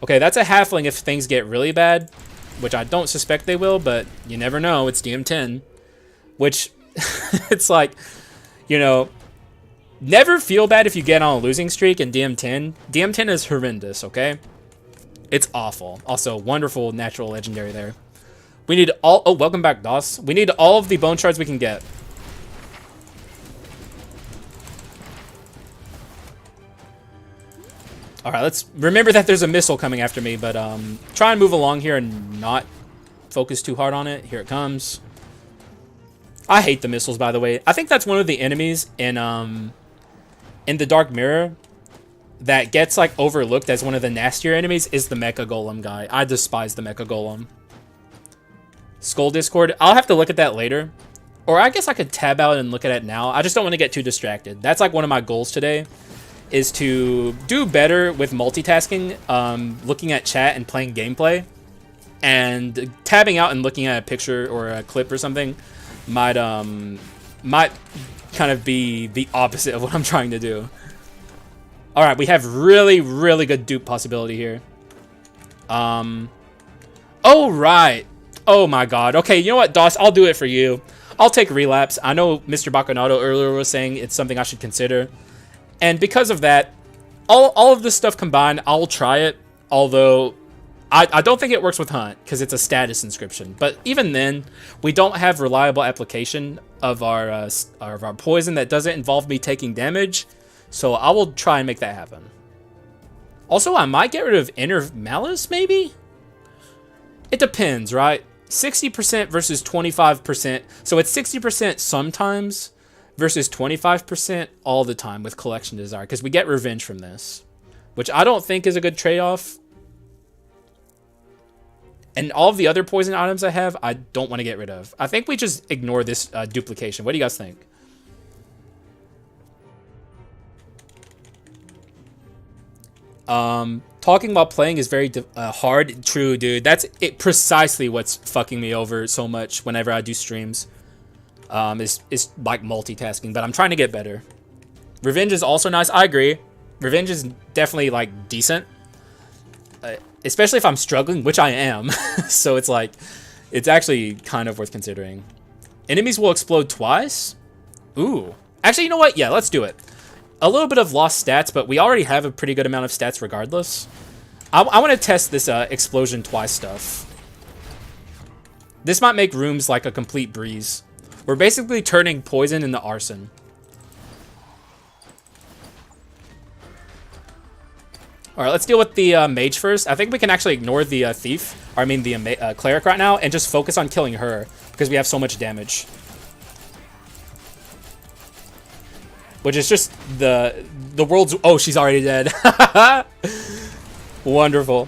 Okay, that's a halfling if things get really bad, which I don't suspect they will, but you never know. It's DM10, which it's like, you know, never feel bad if you get on a losing streak in DM10. DM10 is horrendous, okay? It's awful. Also, wonderful natural legendary there. We need all... Oh, welcome back, Doss. We need all of the bone shards we can get. All right, let's remember that there's a missile coming after me, but try and move along here and not focus too hard on it. Here it comes. I hate the missiles, by the way. I think that's one of the enemies in the Dark Mirror that gets like overlooked as one of the nastier enemies is the Mecha Golem guy. I despise the Mecha Golem. Skull Discord. I'll have to look at that later. Or I guess I could tab out and look at it now. I just don't want to get too distracted. That's like one of my goals today. is to do better with multitasking, looking at chat and playing gameplay, and tabbing out and looking at a picture or a clip or something might kind of be the opposite of what I'm trying to do. All right, we have really, really good dupe possibility here. Oh, right. Oh, my God. Okay, you know what, Doss? I'll do it for you. I'll take relapse. I know Mr. Baccanato earlier was saying it's something I should consider. And because of that, all of this stuff combined, I'll try it. Although, I don't think it works with Hunt, because it's a status inscription. But even then, we don't have reliable application of our poison that doesn't involve me taking damage. So I will try and make that happen. Also, I might get rid of Inner Malice, maybe? It depends, right? 60% versus 25%. So it's 60% sometimes versus 25% all the time with Collection Desire. Because we get revenge from this. Which I don't think is a good trade-off. And all of the other poison items I have, I don't want to get rid of. I think we just ignore this duplication. What do you guys think? Talking while playing is very hard. True, dude. That's precisely what's fucking me over so much whenever I do streams. Is like multitasking, but I'm trying to get better. Revenge is also nice. I agree. Revenge is definitely like decent. Especially if I'm struggling, which I am. So it's like, it's actually kind of worth considering. Enemies will explode twice? Ooh. Actually, you know what? Yeah, let's do it. A little bit of lost stats, but we already have a pretty good amount of stats regardless. I want to test this explosion twice stuff. This might make rooms like a complete breeze. We're basically turning poison into arson. All right, let's deal with the mage first. I think we can actually ignore the thief, or I mean the cleric right now, and just focus on killing her because we have so much damage. Which is just the world's... Oh, she's already dead. Wonderful.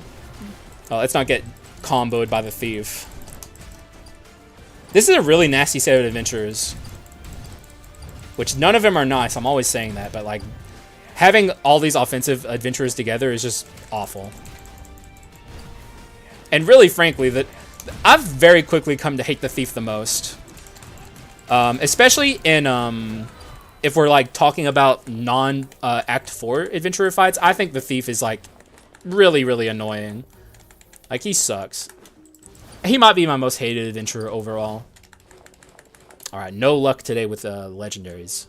Oh, let's not get comboed by the thief. This is a really nasty set of adventurers. Which none of them are nice. I'm always saying that. But, like, having all these offensive adventurers together is just awful. And really, frankly, I've very quickly come to hate the thief the most. Especially in... if we're like talking about non-Act 4 adventurer fights, I think the thief is like really, really annoying. Like he sucks. He might be my most hated adventurer overall. All right, no luck today with legendaries.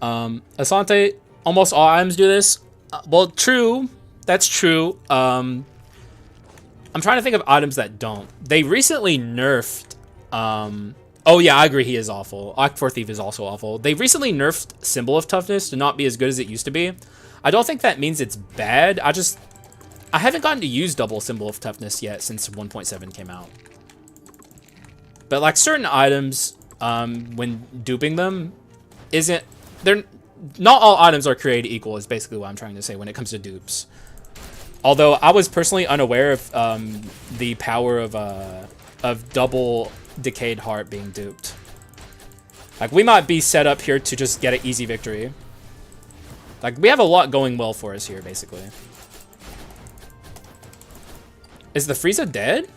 Asante, almost all items do this. Well, true. That's true. I'm trying to think of items that don't. They recently nerfed... Oh yeah, I agree, he is awful. Act 4 Thief is also awful. They recently nerfed Symbol of Toughness to not be as good as it used to be. I don't think that means it's bad. I haven't gotten to use double Symbol of Toughness yet since 1.7 came out. But like certain items, when duping them, not all items are created equal is basically what I'm trying to say when it comes to dupes. Although I was personally unaware of the power of double Decayed Heart being duped. Like, we might be set up here to just get an easy victory. Like, we have a lot going well for us here, basically. Is the Frieza dead?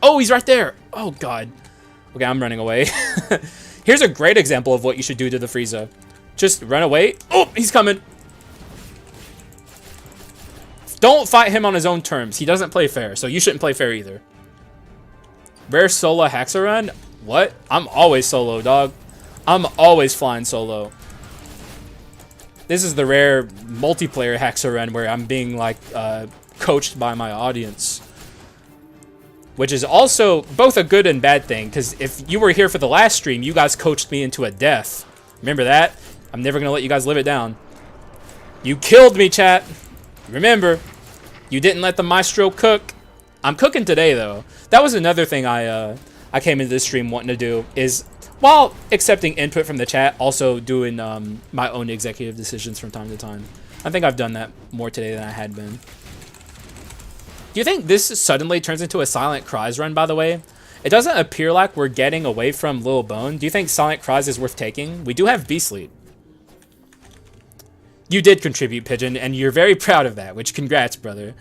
Oh, he's right there! Oh, God. Okay, I'm running away. Here's a great example of what you should do to the Frieza. Just run away. Oh, he's coming! Don't fight him on his own terms. He doesn't play fair, so you shouldn't play fair either. Rare solo Haxa run? What? I'm always solo, dog. I'm always flying solo. This is the rare multiplayer Haxa run where I'm being, like, coached by my audience. Which is also both a good and bad thing, because if you were here for the last stream, you guys coached me into a death. Remember that? I'm never going to let you guys live it down. You killed me, chat. Remember, you didn't let the maestro cook. I'm cooking today, though. That was another thing I came into this stream wanting to do, is while accepting input from the chat, also doing my own executive decisions from time to time. I think I've done that more today than I had been. Do you think this suddenly turns into a Silent Cries run, by the way? It doesn't appear like we're getting away from Lil Bone. Do you think Silent Cries is worth taking? We do have Beast Sleep. You did contribute, Pigeon, and you're very proud of that, which congrats, brother.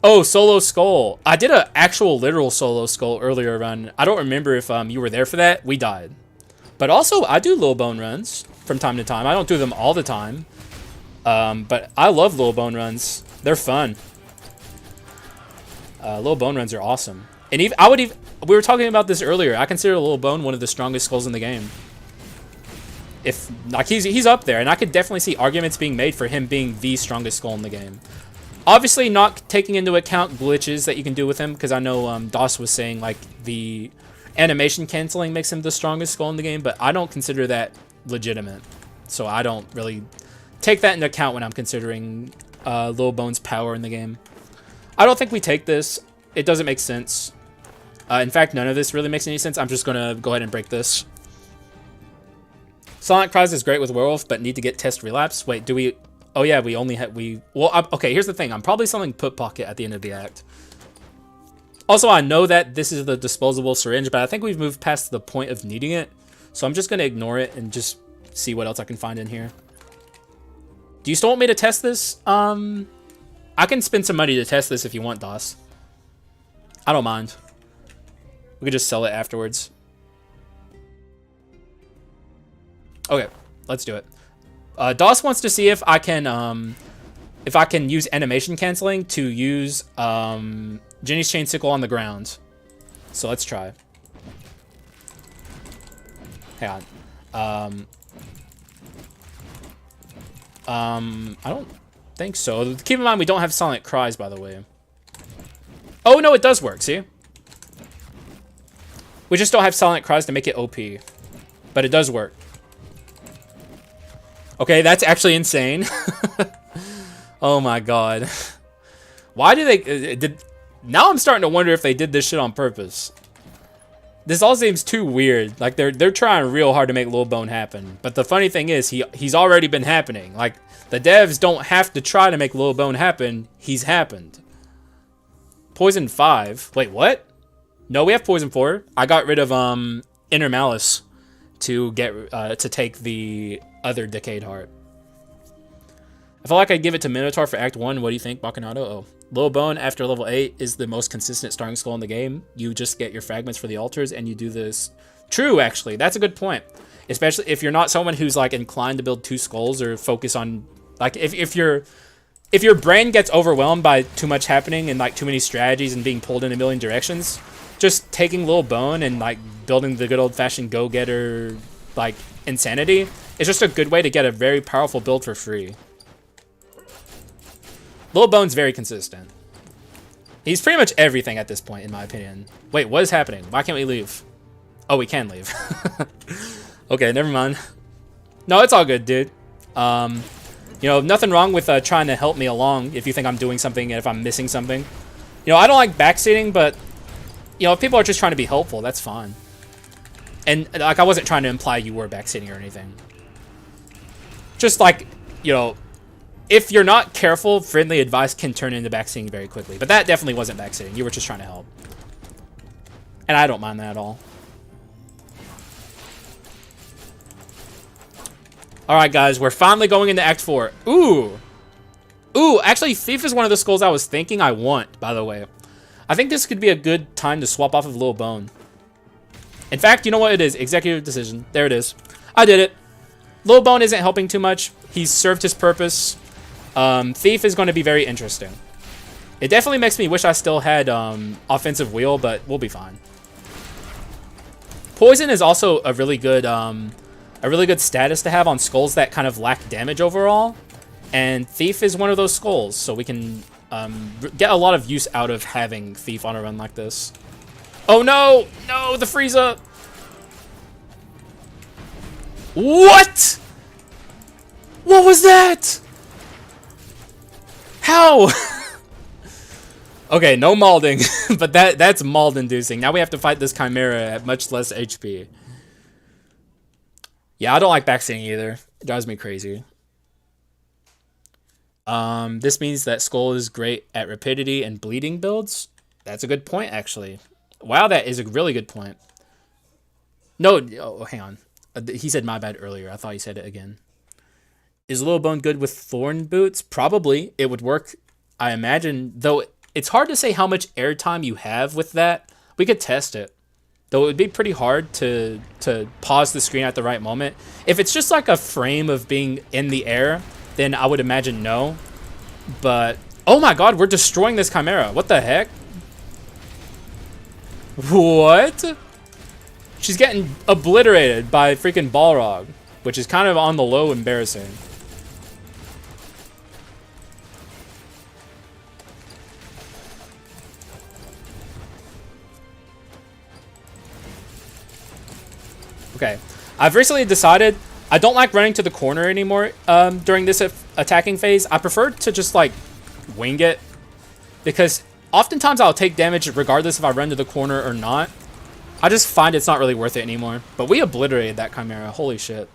Oh, solo skull. I did an actual literal solo skull earlier run. I don't remember if you were there for that. We died. But also, I do little bone runs from time to time. I don't do them all the time. But I love little bone runs. They're fun. Little bone runs are awesome. And even we were talking about this earlier. I consider Little Bone one of the strongest skulls in the game. If like he's up there, and I could definitely see arguments being made for him being the strongest skull in the game. Obviously, not taking into account glitches that you can do with him, because I know DOS was saying like the animation canceling makes him the strongest skull in the game, but I don't consider that legitimate. So I don't really take that into account when I'm considering Little Bone's power in the game. I don't think we take this. It doesn't make sense. In fact, none of this really makes any sense. I'm just going to go ahead and break this. Silent Cries is great with Werewolf, but need to get test relapse. Wait, do we... Oh, yeah, we only have... okay, here's the thing. I'm probably selling Put Pocket at the end of the act. Also, I know that this is the disposable syringe, but I think we've moved past the point of needing it. So I'm just going to ignore it and just see what else I can find in here. Do you still want me to test this? I can spend some money to test this if you want, DOS. I don't mind. We could just sell it afterwards. Okay, let's do it. DOS wants to see if I can use animation canceling to use Jenny's Chain Sickle on the ground. So let's try. Hang on. I don't think so. Keep in mind we don't have Silent Cries, by the way. Oh no, it does work. See, we just don't have Silent Cries to make it OP, but it does work. Okay, that's actually insane. Oh my god. Why do they... now I'm starting to wonder if they did this shit on purpose. This all seems too weird. Like, they're trying real hard to make Lil Bone happen. But the funny thing is, he's already been happening. Like, the devs don't have to try to make Lil Bone happen. He's happened. Poison 5. Wait, what? No, we have Poison 4. I got rid of Inner Malice to get to take the other Decayed Heart. I feel like I'd give it to Minotaur for Act 1. What do you think, Bacchanado? Oh. Lil Bone, after level 8, is the most consistent starting skull in the game. You just get your fragments for the altars, and you do this. True, actually. That's a good point. Especially if you're not someone who's, like, inclined to build 2 skulls or focus on... Like, if your brain gets overwhelmed by too much happening and, like, too many strategies and being pulled in a million directions, just taking Lil Bone and, like, building the good old-fashioned go-getter, like, insanity is just a good way to get a very powerful build for free. Lil Bone's very consistent. He's pretty much everything at this point, in my opinion. Wait, what is happening? Why can't we leave? Oh, we can leave. Okay, never mind. No, it's all good, dude. You know, nothing wrong with trying to help me along if you think I'm doing something and if I'm missing something. You know, I don't like backseating, but, you know, if people are just trying to be helpful, that's fine. And, like, I wasn't trying to imply you were backseating or anything. Just, like, you know... If you're not careful, friendly advice can turn into backseating very quickly. But that definitely wasn't backseating. You were just trying to help. And I don't mind that at all. Alright, guys. We're finally going into Act 4. Ooh. Ooh, actually, Thief is one of the skulls I was thinking I want, by the way. I think this could be a good time to swap off of Lil Bone. In fact, you know what it is? Executive decision. There it is. I did it. Lil Bone isn't helping too much. He's served his purpose. Thief is going to be very interesting. It definitely makes me wish I still had offensive wheel, but we'll be fine. Poison is also a really good status to have on skulls that kind of lack damage overall, and Thief is one of those skulls, so we can get a lot of use out of having Thief on a run like this. Oh no! No, the Frieza! What? What was that? How? Okay, no malding, but that's mauled inducing. Now we have to fight this Chimera at much less HP. Yeah, I don't like backseating either. It drives me crazy. This means that Skul is great at rapidity and bleeding builds. That's a good point, actually. Wow, that is a really good point. No, oh, hang on. He said my bad earlier. I thought he said it again. Is Little Bone good with Thorn Boots? Probably. It would work, I imagine. Though it's hard to say how much airtime you have with that. We could test it. Though it would be pretty hard to pause the screen at the right moment. If it's just like a frame of being in the air, then I would imagine no. But, oh my god, we're destroying this Chimera. What the heck? What? She's getting obliterated by freaking Balrog, which is kind of on the low embarrassing. Okay, I've recently decided I don't like running to the corner anymore during this attacking phase. I prefer to just like wing it, because oftentimes I'll take damage regardless if I run to the corner or not. I just find it's not really worth it anymore. But we obliterated that Chimera. Holy shit.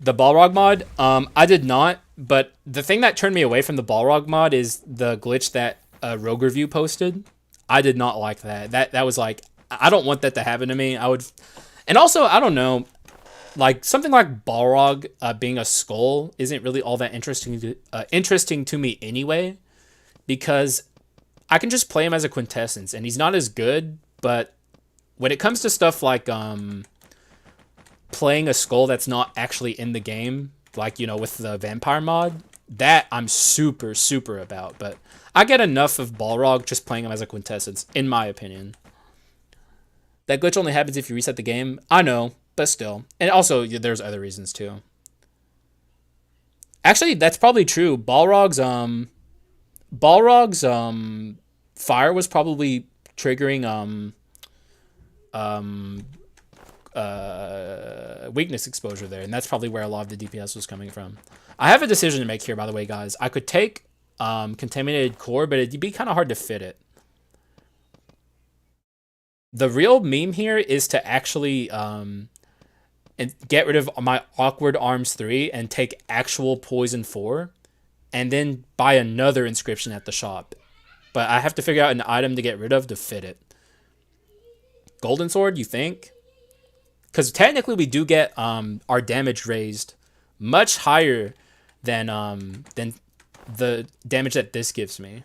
The Balrog mod, I did not, but the thing that turned me away from the Balrog mod is the glitch that Rogue Review posted. I did not like that. That was like, I don't want that to happen to me. I would, and also, I don't know, like something like Balrog being a skull isn't really all that interesting to me anyway, because I can just play him as a quintessence, and he's not as good. But when it comes to stuff like playing a skull that's not actually in the game, like, you know, with the vampire mod, that I'm super about. But I get enough of Balrog just playing him as a quintessence, in my opinion. That glitch only happens if you reset the game. I know, but still. And also, there's other reasons too. Actually, that's probably true. Balrog's fire was probably triggering weakness exposure there, and that's probably where a lot of the DPS was coming from. I have a decision to make here, by the way, guys. I could take contaminated core, but it'd be kind of hard to fit it. The real meme here is to actually and get rid of my Awkward Arms 3 and take actual Poison 4, and then buy another inscription at the shop. But I have to figure out an item to get rid of to fit it. Golden Sword, you think? Because technically we do get our damage raised much higher than the damage that this gives me.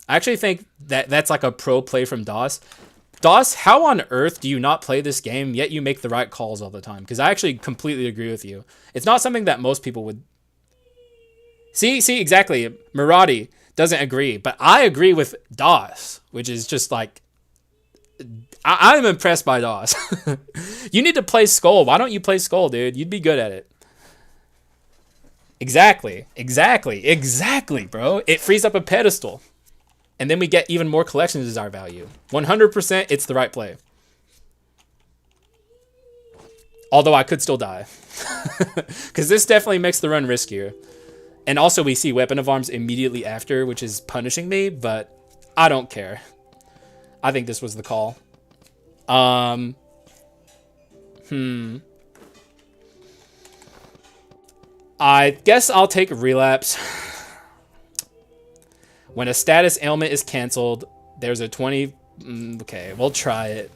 I actually think that that's like a pro play from DOS. DOS, how on earth do you not play this game, yet you make the right calls all the time? Because I actually completely agree with you. It's not something that most people would... See, exactly. Murati doesn't agree, but I agree with DOS, which is just like... I'm impressed by DOS. You need to play Skul. Why don't you play Skul, dude? You'd be good at it. Exactly, bro. It frees up a pedestal. And then we get even more collection desire value. 100%, it's the right play. Although I could still die. Because this definitely makes the run riskier. And also we see Weapon of Arms immediately after, which is punishing me, but I don't care. I think this was the call. I guess I'll take Relapse. When a status ailment is canceled, there's a 20... okay, we'll try it.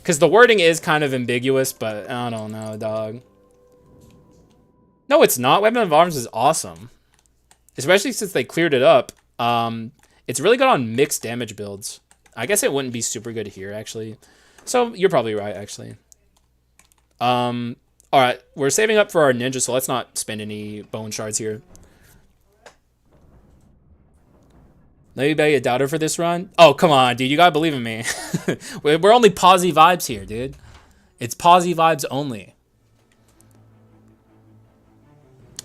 Because the wording is kind of ambiguous, but I don't know, dog. No, it's not. Weapon of Arms is awesome. Especially since they cleared it up. It's really good on mixed damage builds. I guess it wouldn't be super good here, actually. So, you're probably right, actually. Alright, we're saving up for our ninja, so let's not spend any bone shards here. Let me be a doubter for this run. Oh, come on, dude. You gotta believe in me. We're only posy vibes here, dude. It's posy vibes only.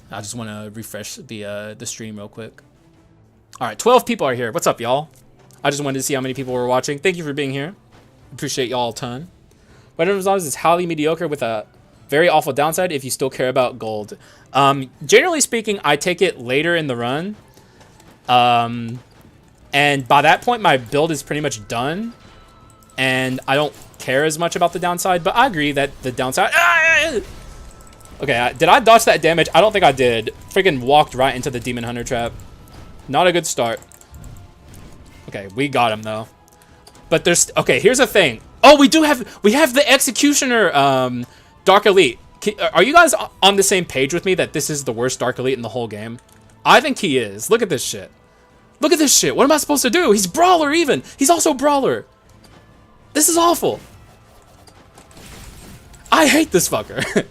I just want to refresh the stream real quick. All right, 12 people are here. What's up, y'all? I just wanted to see how many people were watching. Thank you for being here. Appreciate y'all a ton. Weapon of Arms is highly mediocre with a very awful downside if you still care about gold. Generally speaking, I take it later in the run. And by that point, my build is pretty much done. And I don't care as much about the downside, but I agree that the downside... Okay, did I dodge that damage? I don't think I did. Freaking walked right into the Demon Hunter trap. Not a good start. Okay, we got him, though. But there's... okay, here's the thing. Oh, we have the Executioner Dark Elite. Are you guys on the same page with me that this is the worst Dark Elite in the whole game? I think he is. Look at this shit. Look at this shit. What am I supposed to do? He's Brawler even. He's also Brawler. This is awful. I hate this fucker.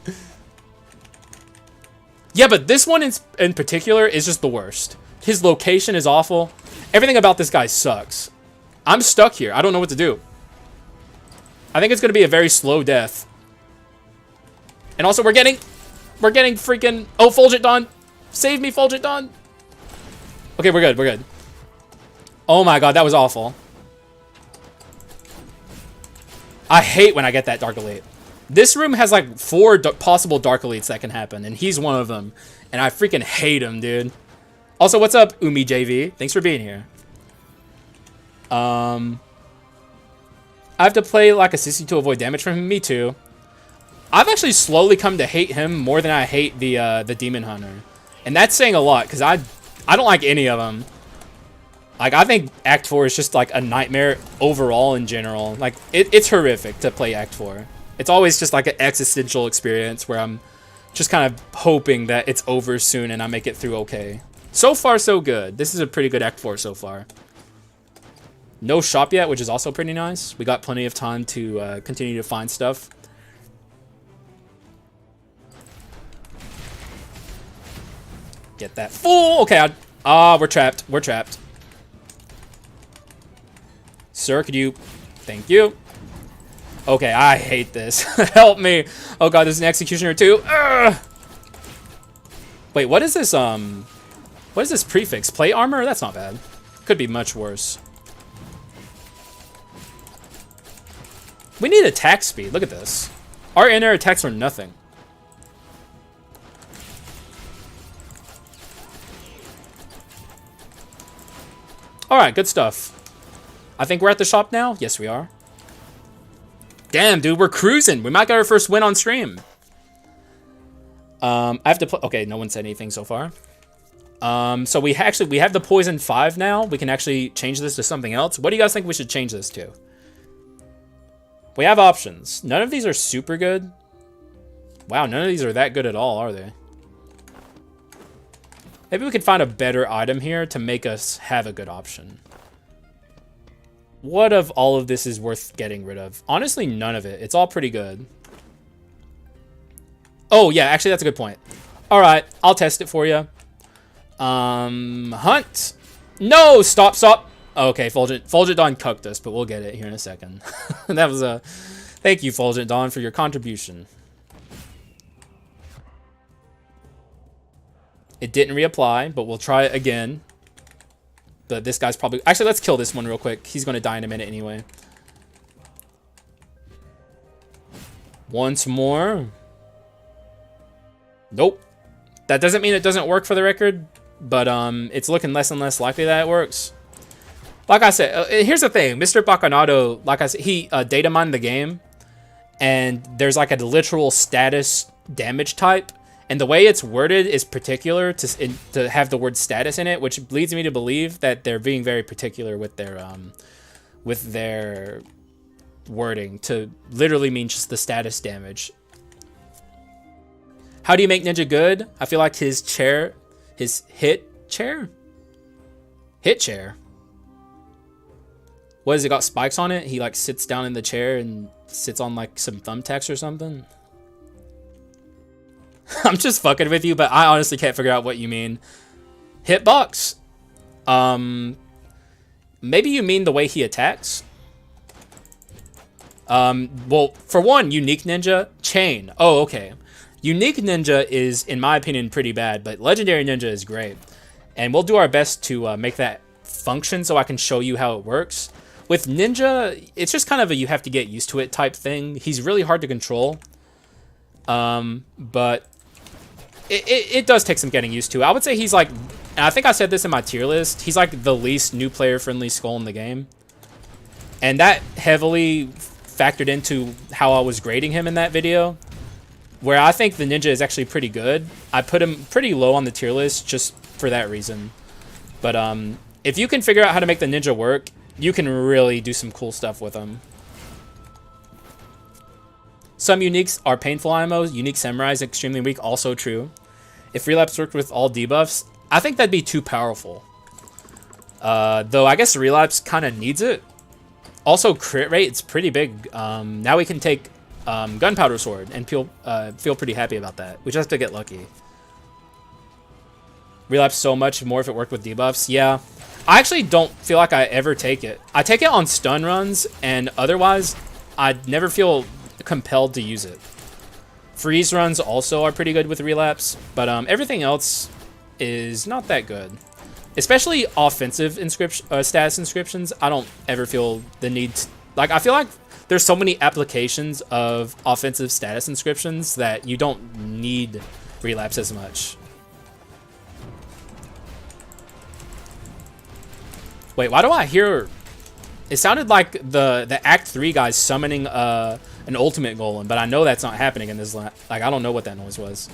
Yeah, but this one in particular is just the worst. His location is awful. Everything about this guy sucks. I'm stuck here. I don't know what to do. I think it's going to be a very slow death. And also, we're getting freaking... Oh, Fulgent Dawn. Save me, Fulgent Dawn. Okay, we're good. We're good. Oh my god, that was awful. I hate when I get that Dark Elite. This room has like 4 possible Dark Elites that can happen, and he's one of them. And I freaking hate him, dude. Also, what's up, Umi JV? Thanks for being here. I have to play like a sissy to avoid damage from him. Me too. I've actually slowly come to hate him more than I hate the Demon Hunter. And that's saying a lot, because I don't like any of them. Like, I think Act 4 is just like a nightmare overall in general. Like, it's horrific to play Act 4. It's always just like an existential experience where I'm just kind of hoping that it's over soon and I make it through okay. So far, so good. This is a pretty good Act 4 so far. No shop yet, which is also pretty nice. We got plenty of time to continue to find stuff. Get that full. Okay, we're trapped. We're trapped. Sir, could you... Thank you. Okay, I hate this. Help me. Oh god, there's an Executioner too. Ugh. Wait, what is this, what is this prefix? Plate armor? That's not bad. Could be much worse. We need attack speed. Look at this. Our in-air attacks are nothing. Alright, good stuff. I think we're at the shop now. Yes, we are. Damn, dude, we're cruising. We might get our first win on stream. I have to put... Okay, no one said anything so far. So we have the Poison 5 now. We can actually change this to something else. What do you guys think we should change this to? We have options. None of these are super good. Wow, none of these are that good at all, are they? Maybe we could find a better item here to make us have a good option. What of all of this is worth getting rid of? Honestly, none of it. It's all pretty good. Oh, yeah, actually, that's a good point. All right, I'll test it for you. Hunt. No, stop. Okay, Fulgent Dawn cucked us, but we'll get it here in a second. That was a... Thank you, Fulgent Dawn, for your contribution. It didn't reapply, but we'll try it again. But this guy's probably... Actually, let's kill this one real quick. He's going to die in a minute anyway. Once more. Nope. That doesn't mean it doesn't work for the record, but it's looking less and less likely that it works. Like I said, here's the thing. Mr. Bacchanado, like I said, he data mined the game, and there's like a literal status damage type. And the way it's worded is particular to have the word status in it, which leads me to believe that they're being very particular with their wording to literally mean just the status damage. How do you make Ninja good? I feel like his hit chair. What has it got spikes on it? He like sits down in the chair and sits on like some thumbtacks or something. I'm just fucking with you, but I honestly can't figure out what you mean. Hitbox? Maybe you mean the way he attacks? Well, for one, Unique Ninja, Chain. Oh, okay. Unique Ninja is, in my opinion, pretty bad, but Legendary Ninja is great. And we'll do our best to make that function so I can show you how it works. With Ninja, it's just kind of a you have to get used to it type thing. He's really hard to control. But it does take some getting used to. I would say he's like, and I think I said this in my tier list, he's like the least new player friendly Skul in the game. And that heavily factored into how I was grading him in that video, where I think the Ninja is actually pretty good. I put him pretty low on the tier list just for that reason. But if you can figure out how to make the Ninja work, you can really do some cool stuff with him. Some uniques are painful IMO. Unique Samurai is extremely weak. Also true. If relapse worked with all debuffs, I think that'd be too powerful. Though I guess relapse kind of needs it. Also, crit rate, it's pretty big. Now we can take Gunpowder Sword and feel pretty happy about that. We just have to get lucky. Relapse so much more if it worked with debuffs. Yeah. I actually don't feel like I ever take it. I take it on stun runs, and otherwise, I never feel compelled to use it. Freeze runs also are pretty good with relapse, but everything else is not that good. Especially offensive status inscriptions, I don't ever feel the need to, like, I feel like there's so many applications of offensive status inscriptions that you don't need relapse as much. Wait, why do I hear... It sounded like the Act 3 guys summoning an ultimate golem, but I know that's not happening in this... Like, I don't know what that noise was.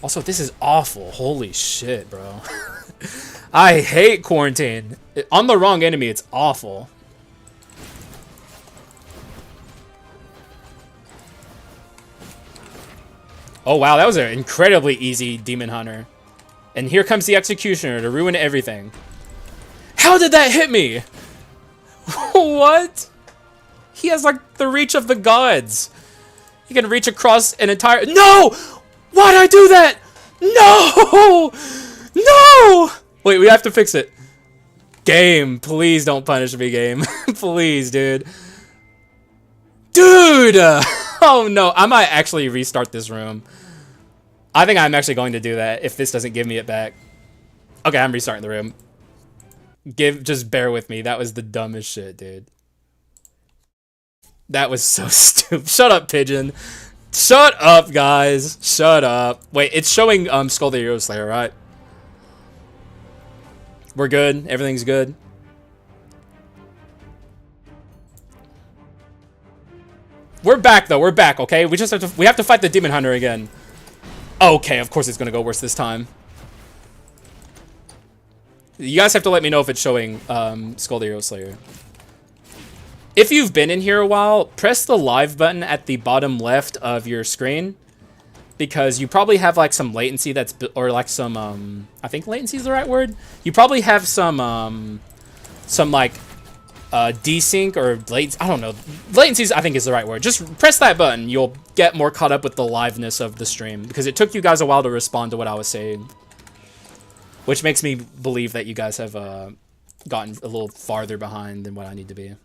Also, this is awful. Holy shit, bro. I hate quarantine. On the wrong enemy, it's awful. Oh, wow, that was an incredibly easy Demon Hunter. And here comes the Executioner to ruin everything. How did that hit me? What? He has, like, the reach of the gods. He can reach across an entire... No! Why'd I do that? No! No! Wait, we have to fix it. Game, please don't punish me, game. Please, dude. Dude! Oh, no. I might actually restart this room. I think I'm actually going to do that if this doesn't give me it back. Okay, I'm restarting the room. Just bear with me. That was the dumbest shit, dude. That was so stupid. Shut up, Pigeon. Shut up, guys. Shut up. Wait, it's showing Skul the Hero Slayer, right? We're good. Everything's good. We're back, though. We're back, okay? We have to fight the Demon Hunter again. Okay, of course it's gonna go worse this time. You guys have to let me know if it's showing Skul the Hero Slayer. If you've been in here a while, press the live button at the bottom left of your screen, because you probably have like some latency that's, or like some I think latency is the right word. You probably have some like desync or latency. I don't know. Latency I think is the right word. Just press that button. You'll get more caught up with the liveness of the stream, because it took you guys a while to respond to what I was saying. Which makes me believe that you guys have gotten a little farther behind than what I need to be.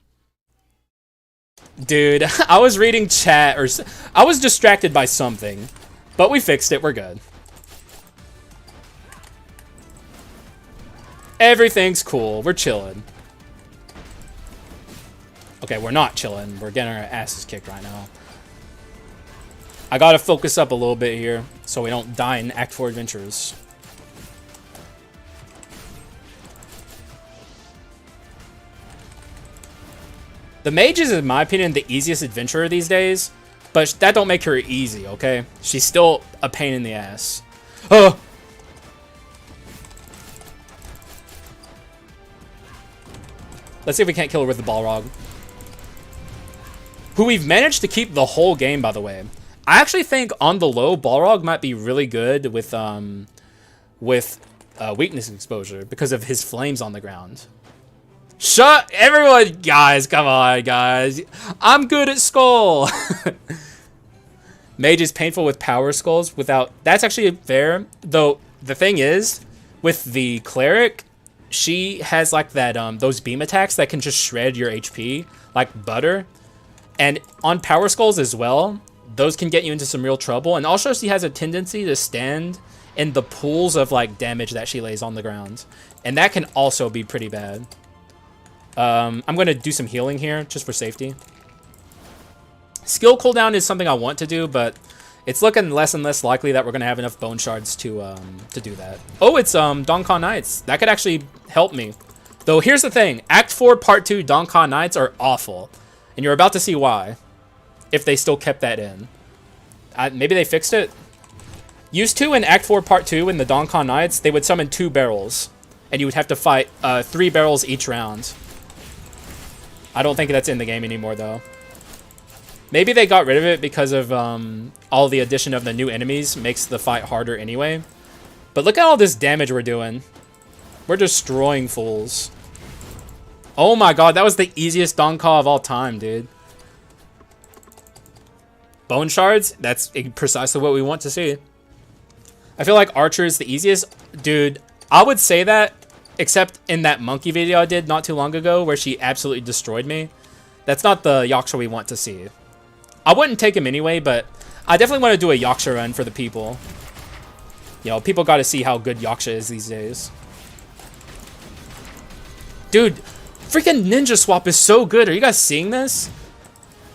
Dude, I was reading chat, or I was distracted by something. But we fixed it, we're good. Everything's cool, we're chilling. Okay, we're not chilling, we're getting our asses kicked right now. I gotta focus up a little bit here, so we don't die in Act 4 adventures. The mage is, in my opinion, the easiest adventurer these days, but that don't make her easy, okay? She's still a pain in the ass. Oh! Let's see if we can't kill her with the Balrog. Who we've managed to keep the whole game, by the way. I actually think, on the low, Balrog might be really good with weakness exposure because of his flames on the ground. Shut everyone, guys, come on, guys. I'm good at Skul. Mage is painful with power skulls without... That's actually fair, though the thing is, with the cleric, she has like that, those beam attacks that can just shred your HP, like butter. And on power skulls as well, those can get you into some real trouble. And also she has a tendency to stand in the pools of like damage that she lays on the ground. And that can also be pretty bad. I'm going to do some healing here, just for safety. Skill cooldown is something I want to do, but it's looking less and less likely that we're going to have enough bone shards to do that. Oh, it's Donkan Knights. That could actually help me. Though here's the thing. Act 4 Part 2 Donkan Knights are awful. And you're about to see why. If they still kept that in. Maybe they fixed it? Used to in Act 4 Part 2 in the Donkan Knights, they would summon 2 barrels. And you would have to fight 3 barrels each round. I don't think that's in the game anymore, though. Maybe they got rid of it because of all the addition of the new enemies makes the fight harder anyway. But look at all this damage we're doing. We're destroying fools. Oh my god, that was the easiest Donka of all time, dude. Bone shards? That's precisely what we want to see. I feel like Archer is the easiest. Dude, I would say that, except in that monkey video I did not too long ago where she absolutely destroyed me. That's not the Yaksha we want to see. I wouldn't take him anyway, but I definitely want to do a Yaksha run for the people. You know, people got to see how good Yaksha is these days. Dude, freaking Ninja Swap is so good. Are you guys seeing this?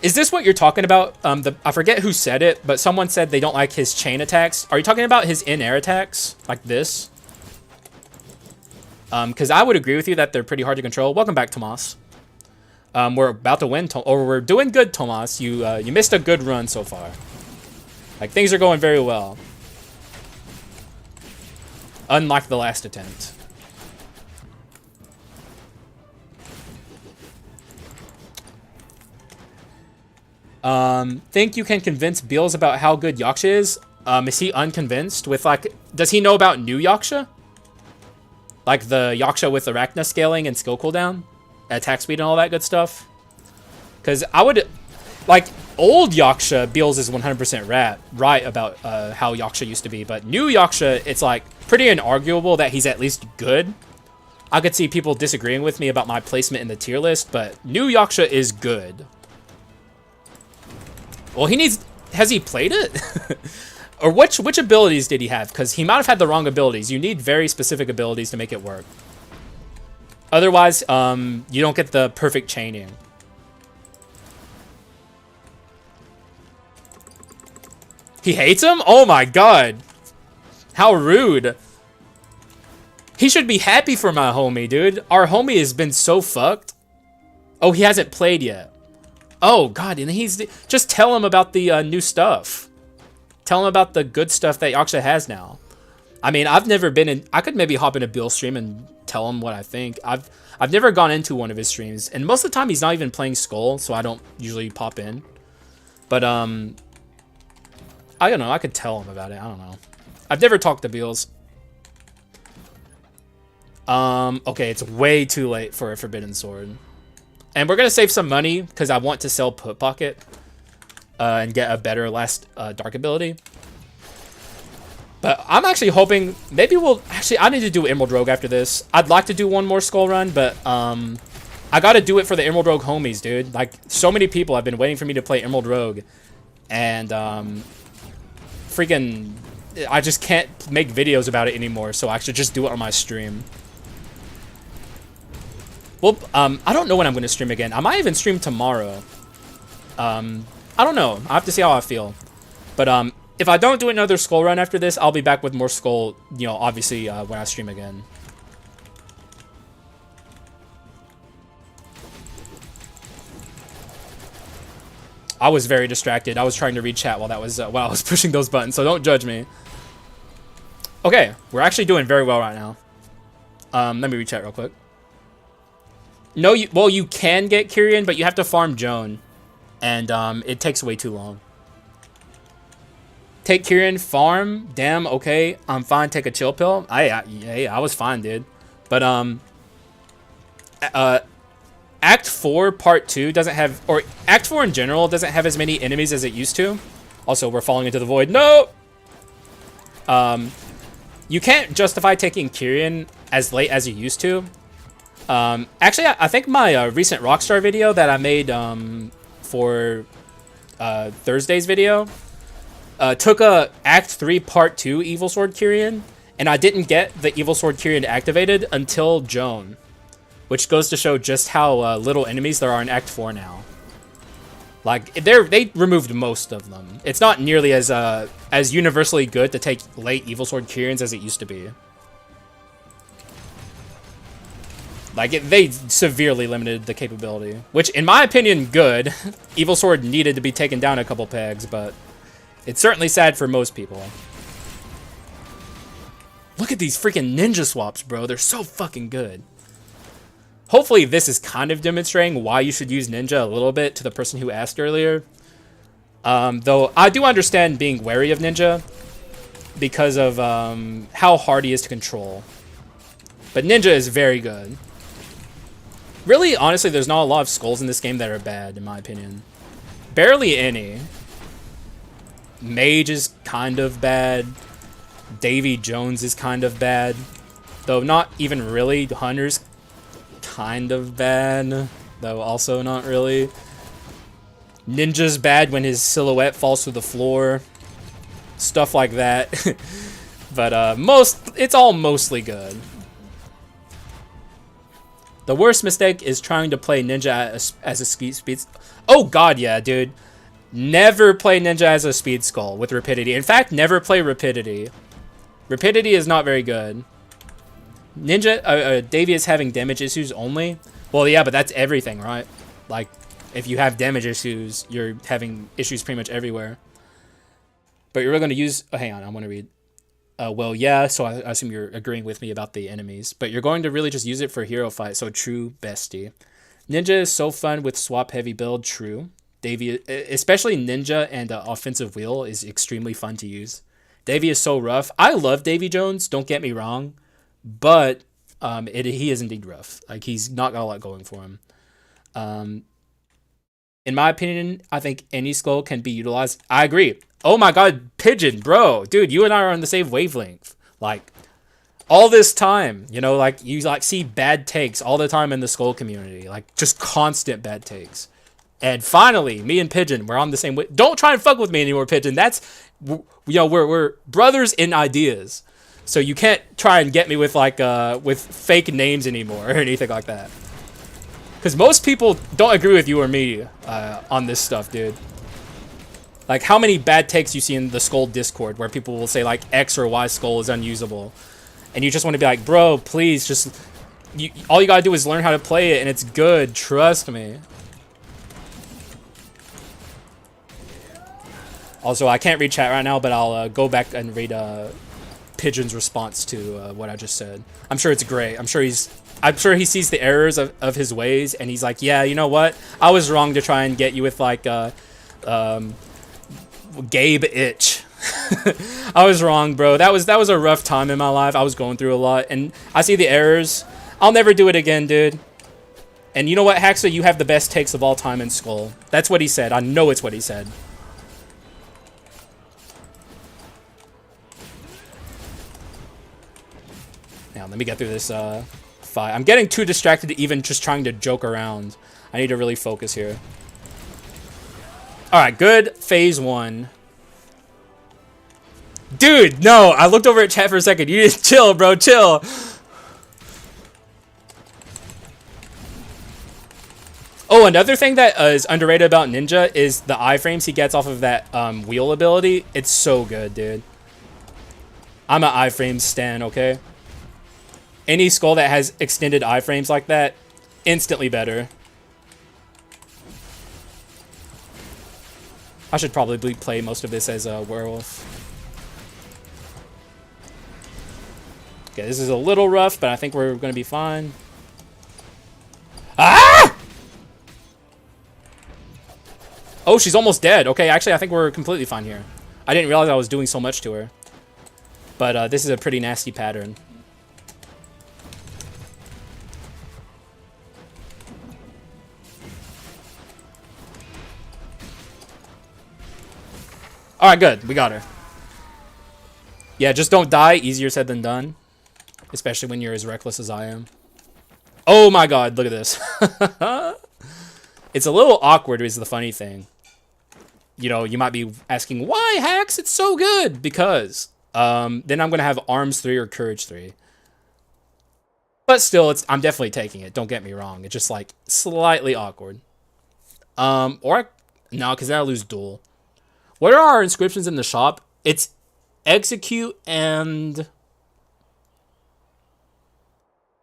Is this what you're talking about? I forget who said it, but someone said they don't like his chain attacks. Are you talking about his in-air attacks? Like this? Because I would agree with you that they're pretty hard to control. Welcome back, Tomas. We're about to win, or we're doing good, Tomas. You missed a good run so far. Like, things are going very well. Unlike the last attempt. Think you can convince Beals about how good Yaksha is? Is he unconvinced with, like, does he know about new Yaksha? Like the Yaksha with Arachna scaling and skill cooldown? Attack speed and all that good stuff? Because I would, like, old Yaksha, Beals is 100% right about how Yaksha used to be. But new Yaksha, it's, like, pretty inarguable that he's at least good. I could see people disagreeing with me about my placement in the tier list, but new Yaksha is good. Well, he needs... Has he played it? Or which abilities did he have? Because he might have had the wrong abilities. You need very specific abilities to make it work. Otherwise, you don't get the perfect chaining. He hates him? Oh my god. How rude. He should be happy for my homie, dude. Our homie has been so fucked. Oh, he hasn't played yet. Oh, God, and he's... Just tell him about the new stuff. Tell him about the good stuff that Yaksha has now. I mean, I've never been in... I could maybe hop in a Bill stream and tell him what I think. I've never gone into one of his streams. And most of the time, he's not even playing Skul, so I don't usually pop in. But, I don't know. I could tell him about it. I don't know. I've never talked to Beals. Okay, it's way too late for a Forbidden Sword. And we're going to save some money because I want to sell Put Pocket and get a better last Dark ability. But I'm actually hoping maybe we'll... Actually, I need to do Emerald Rogue after this. I'd like to do one more Skull run, but I got to do it for the Emerald Rogue homies, dude. Like, so many people have been waiting for me to play Emerald Rogue. And freaking... I just can't make videos about it anymore, so I should just do it on my stream. Well, I don't know when I'm going to stream again. I might even stream tomorrow. I don't know. I have to see how I feel. But if I don't do another Skull run after this, I'll be back with more Skull, you know, obviously, when I stream again. I was very distracted. I was trying to read chat while I was pushing those buttons, so don't judge me. Okay, we're actually doing very well right now. Let me read chat real quick. No, well, you can get Kyrian, but you have to farm Joan. And it takes way too long. Take Kyrian, farm, damn, okay, I'm fine, take a chill pill. I was fine, dude. But, Act 4 Part 2 doesn't have, or Act 4 in general doesn't have as many enemies as it used to. Also, we're falling into the void. No! You can't justify taking Kyrian as late as you used to. Actually, I think my recent Rockstar video that I made for Thursday's video took a Act 3 Part 2 Evil Sword Kyrian, and I didn't get the Evil Sword Kyrian activated until Joan, which goes to show just how little enemies there are in Act 4 now. Like, they removed most of them. It's not nearly as universally good to take late Evil Sword Kyrians as it used to be. Like, they severely limited the capability. Which, in my opinion, good. Evil Sword needed to be taken down a couple pegs, but it's certainly sad for most people. Look at these freaking ninja swaps, bro. They're so fucking good. Hopefully this is kind of demonstrating why you should use ninja a little bit to the person who asked earlier. Though I do understand being wary of Ninja because of how hard he is to control. But Ninja is very good. Really, honestly, there's not a lot of Skuls in this game that are bad, in my opinion. Barely any. Mage is kind of bad. Davy Jones is kind of bad. Though not even really. Hunter's kind of bad. Though also not really. Ninja's bad when his silhouette falls through the floor. Stuff like that. But it's all mostly good. The worst mistake is trying to play Ninja as a speed. Oh god, yeah, dude. Never play Ninja as a speed skull with rapidity. In fact, never play rapidity. Rapidity is not very good. Ninja, Davy is having damage issues only. Well, yeah, but that's everything, right? Like, if you have damage issues, you're having issues pretty much everywhere. But you're going to use... Oh, hang on, I want to read. Well, yeah, so I assume you're agreeing with me about the enemies. But you're going to really just use it for hero fight, so true bestie. Ninja is so fun with swap heavy build, true. Davy, especially Ninja and offensive wheel is extremely fun to use. Davy is so rough. I love Davy Jones, don't get me wrong. But he is indeed rough. Like, he's not got a lot going for him. In my opinion, I think any skull can be utilized. I agree. Oh my god, Pigeon, bro. Dude, you and I are on the same wavelength. Like, all this time, you know, like, you, like, see bad takes all the time in the Skull community. Like, just constant bad takes. And finally, me and Pigeon, we're on the same way. Don't try and fuck with me anymore, Pigeon. That's, you know, we're brothers in ideas. So you can't try and get me with, like, with fake names anymore or anything like that. Because most people don't agree with you or me on this stuff, dude. Like, how many bad takes you see in the Skull Discord where people will say, like, X or Y Skull is unusable. And you just want to be like, bro, please, just... all you gotta do is learn how to play it, and it's good. Trust me. Also, I can't read chat right now, but I'll go back and read Pigeon's response to what I just said. I'm sure it's great. I'm sure he sees the errors of his ways, and he's like, yeah, you know what? I was wrong to try and get you with, like, Gabe Itch. I was wrong, bro. That was a rough time in my life. I was going through a lot, and I see the errors. I'll never do it again, dude. And you know what, Haxa? You have the best takes of all time in Skull. That's what he said. I know it's what he said. Now, let me get through this fight. I'm getting too distracted even just trying to joke around. I need to really focus here. Alright, good phase 1. Dude, no! I looked over at chat for a second. You just chill, bro. Chill. Oh, another thing that is underrated about Ninja is the iframes he gets off of that wheel ability. It's so good, dude. I'm an iframe stan, okay? Any skull that has extended iframes like that, instantly better. I should probably play most of this as a werewolf. Okay, this is a little rough, but I think we're going to be fine. Ah! Oh, she's almost dead. Okay, actually, I think we're completely fine here. I didn't realize I was doing so much to her. But this is a pretty nasty pattern. Alright, good. We got her. Yeah, just don't die. Easier said than done. Especially when you're as reckless as I am. Oh my god, look at this. It's a little awkward is the funny thing. You know, you might be asking, why, Hax? It's so good. Because then I'm going to have Arms 3 or Courage 3. But still, I'm definitely taking it. Don't get me wrong. It's just, like, slightly awkward. No, because then I lose Duel. What are our inscriptions in the shop? It's Execute and...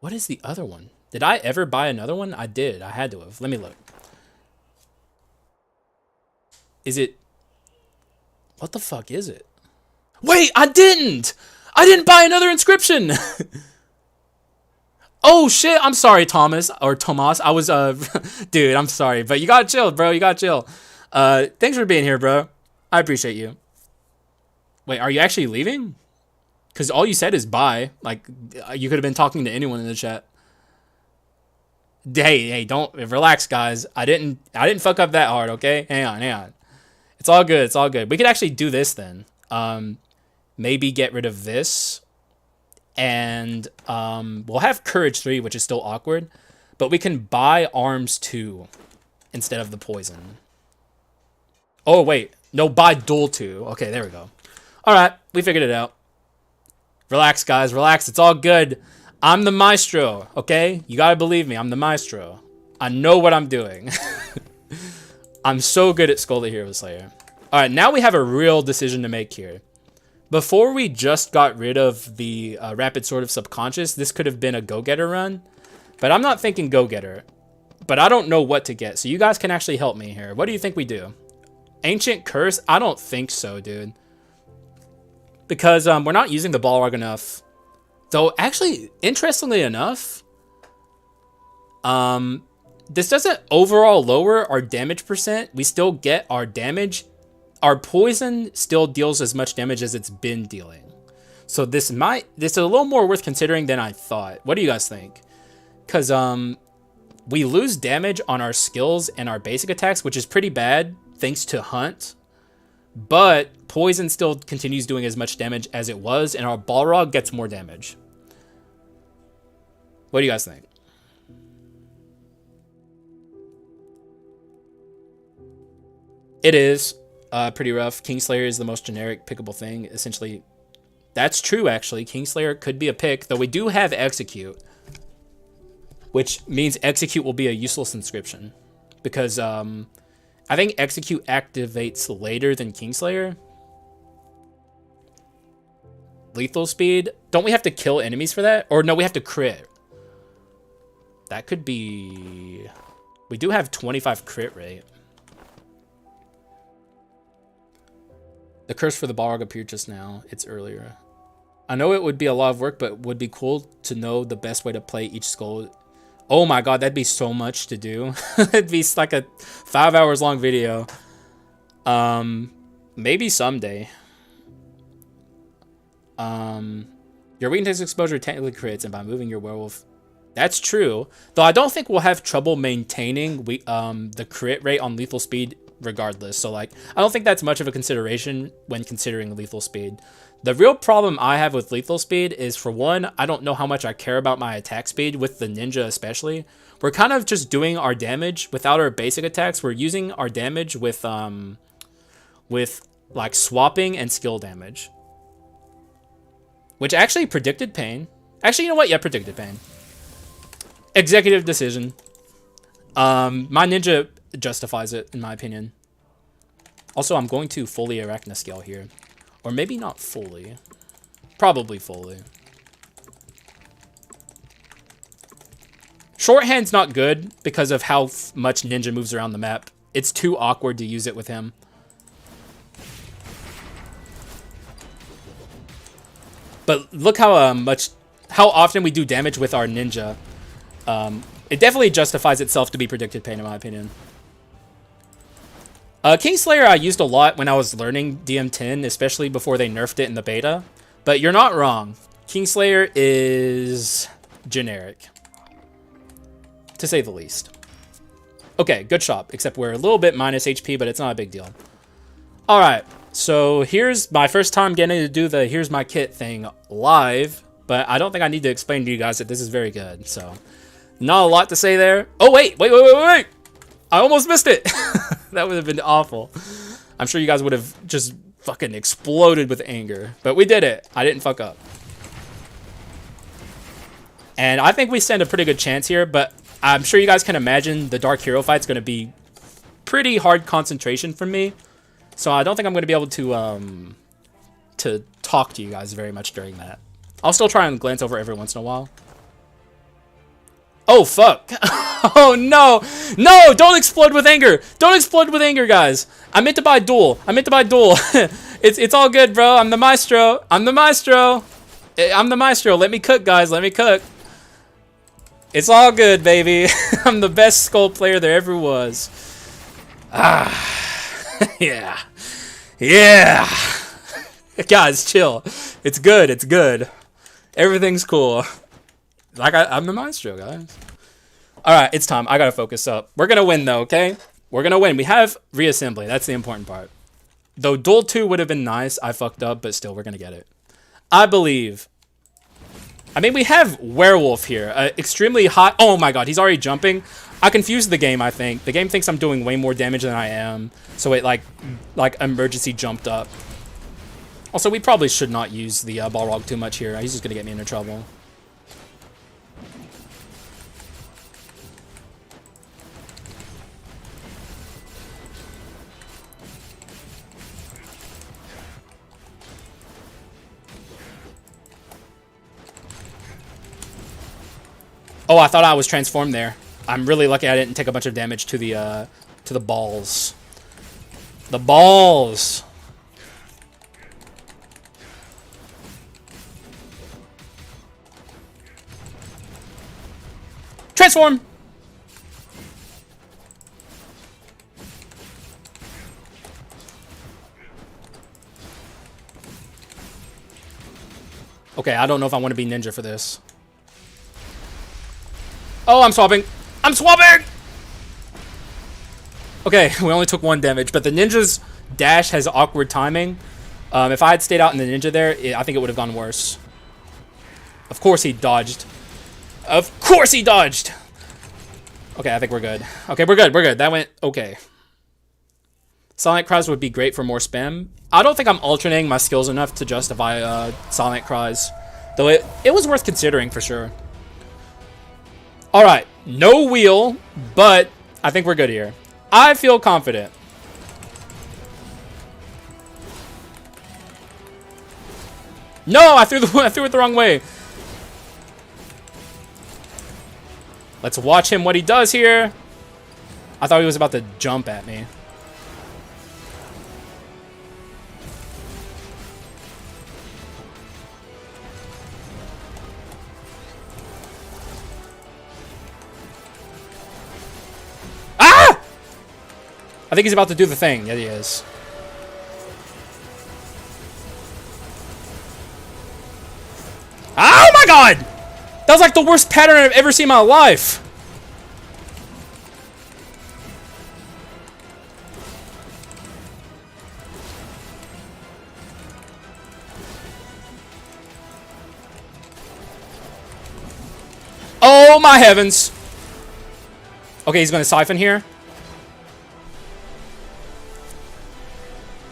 What is the other one? Did I ever buy another one? I did. I had to have. Let me look. Is it... What the fuck is it? Wait, I didn't! I didn't buy another inscription! Oh, shit. I'm sorry, Thomas. Or Tomas. I was, dude, I'm sorry. But you gotta chill, bro. You gotta chill. Thanks for being here, bro. I appreciate you. Wait, are you actually leaving? Because all you said is bye. Like, you could have been talking to anyone in the chat. Hey, don't relax, guys. I didn't fuck up that hard, okay? Hang on. It's all good. It's all good. We could actually do this then. Maybe get rid of this, and we'll have courage 3, which is still awkward, but we can buy arms 2 instead of the poison. Oh wait, no, buy duel 2. Okay, there we go. All right, we figured it out. Relax, guys. Relax. It's all good. I'm the maestro, okay? You gotta believe me. I'm the maestro. I know what I'm doing. I'm so good at Skul the Hero Slayer. All right, now we have a real decision to make here. Before we just got rid of the Rapid Sword of Subconscious, this could have been a go-getter run. But I'm not thinking go-getter. But I don't know what to get, so you guys can actually help me here. What do you think we do? Ancient Curse? I don't think so, dude. Because we're not using the Balrog enough. Though, actually, interestingly enough, this doesn't overall lower our damage percent. We still get our damage. Our poison still deals as much damage as it's been dealing. So this is a little more worth considering than I thought. What do you guys think? Because we lose damage on our skills and our basic attacks, which is pretty bad thanks to Hunt. But poison still continues doing as much damage as it was, and our Balrog gets more damage. What do you guys think? It is pretty rough. Kingslayer is the most generic pickable thing. Essentially, that's true, actually. Kingslayer could be a pick, though we do have Execute, which means Execute will be a useless inscription. Because I think Execute activates later than Kingslayer. Lethal speed. Don't we have to kill enemies for that? Or no, we have to crit. That could be... We do have 25 crit rate. The curse for the Balrog appeared just now. It's earlier. I know it would be a lot of work, but would be cool to know the best way to play each Skul. Oh my god, that'd be so much to do. It'd be like a 5 hours long video. Maybe someday. Your weakness exposure technically crits, and by moving your werewolf... That's true. Though I don't think we'll have trouble maintaining the crit rate on lethal speed regardless. So, like, I don't think that's much of a consideration when considering lethal speed. The real problem I have with lethal speed is, for one, I don't know how much I care about my attack speed, with the ninja especially. We're kind of just doing our damage without our basic attacks. We're using our damage with like, swapping and skill damage. Which actually predicted pain. Actually, you know what? Yeah, predicted pain. Executive decision. My ninja justifies it, in my opinion. Also, I'm going to fully Arachnoscale here. Or maybe not fully. Probably fully. Shorthand's not good because of how much ninja moves around the map. It's too awkward to use it with him. But look how often we do damage with our ninja. It definitely justifies itself to be predicted pain, in my opinion. Kingslayer I used a lot when I was learning DM10, especially before they nerfed it in the beta. But you're not wrong. Kingslayer is generic, to say the least. Okay, good shop, except we're a little bit minus HP, but it's not a big deal. Alright, so here's my first time getting to do the here's my kit thing live, but I don't think I need to explain to you guys that this is very good, so... Not a lot to say there. Oh, wait. I almost missed it. That would have been awful. I'm sure you guys would have just fucking exploded with anger. But we did it. I didn't fuck up. And I think we stand a pretty good chance here, but I'm sure you guys can imagine the Dark Hero fight's going to be pretty hard concentration for me. So I don't think I'm going to be able to talk to you guys very much during that. I'll still try and glance over every once in a while. Oh, fuck. Oh, no. No, don't explode with anger. Don't explode with anger, guys. I meant to buy duel. It's all good, bro. I'm the maestro. I'm the maestro. Let me cook, guys. Let me cook. It's all good, baby. I'm the best Skul player there ever was. Ah. Yeah. Yeah. Guys, chill. It's good. It's good. Everything's cool. Like, I'm the maestro, guys. Alright, it's time. I gotta focus up. We're gonna win, though, okay? We're gonna win. We have reassembly. That's the important part. Though Duel 2 would have been nice. I fucked up, but still, we're gonna get it. I believe. I mean, we have Werewolf here. Extremely high. Oh my god, he's already jumping. I confused the game, I think. The game thinks I'm doing way more damage than I am. So it, like emergency jumped up. Also, we probably should not use the Balrog too much here. He's just gonna get me into trouble. Oh, I thought I was transformed there. I'm really lucky I didn't take a bunch of damage to the balls. The balls. Transform. Okay, I don't know if I want to be ninja for this. Oh, I'm swapping. I'm swapping! Okay, we only took 1 damage, but the ninja's dash has awkward timing. If I had stayed out in the ninja there, I think it would have gone worse. Of course he dodged. Of course he dodged! Okay, I think we're good. Okay, we're good, we're good. That went okay. Silent Cries would be great for more spam. I don't think I'm alternating my skills enough to justify Silent Cries. Though it was worth considering for sure. Alright, no wheel, but I think we're good here. I feel confident. No, I threw it the wrong way. Let's watch him what he does here. I thought he was about to jump at me. I think he's about to do the thing. Yeah, he is. Oh my god! That was like the worst pattern I've ever seen in my life. Oh my heavens. Okay, he's going to siphon here.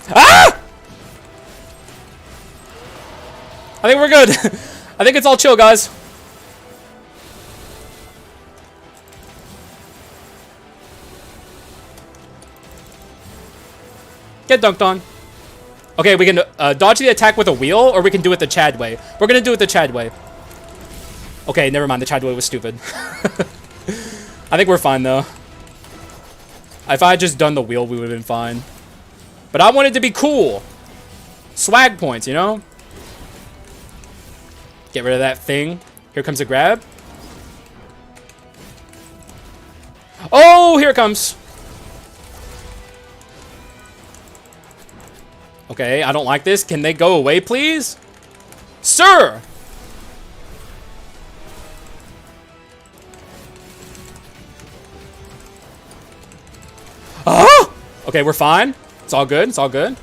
Ah! I think we're good. I think it's all chill, guys. Get dunked on. Okay, we can dodge the attack with a wheel, or we can do it the Chad way. We're gonna do it the Chad way. Okay, never mind. The Chad way was stupid. I think we're fine, though. If I had just done the wheel, we would have been fine. But I wanted to be cool. Swag points, you know? Get rid of that thing. Here comes a grab. Oh, here it comes. Okay, I don't like this. Can they go away, please? Sir! Ah! Okay, we're fine. It's all good. It's all good.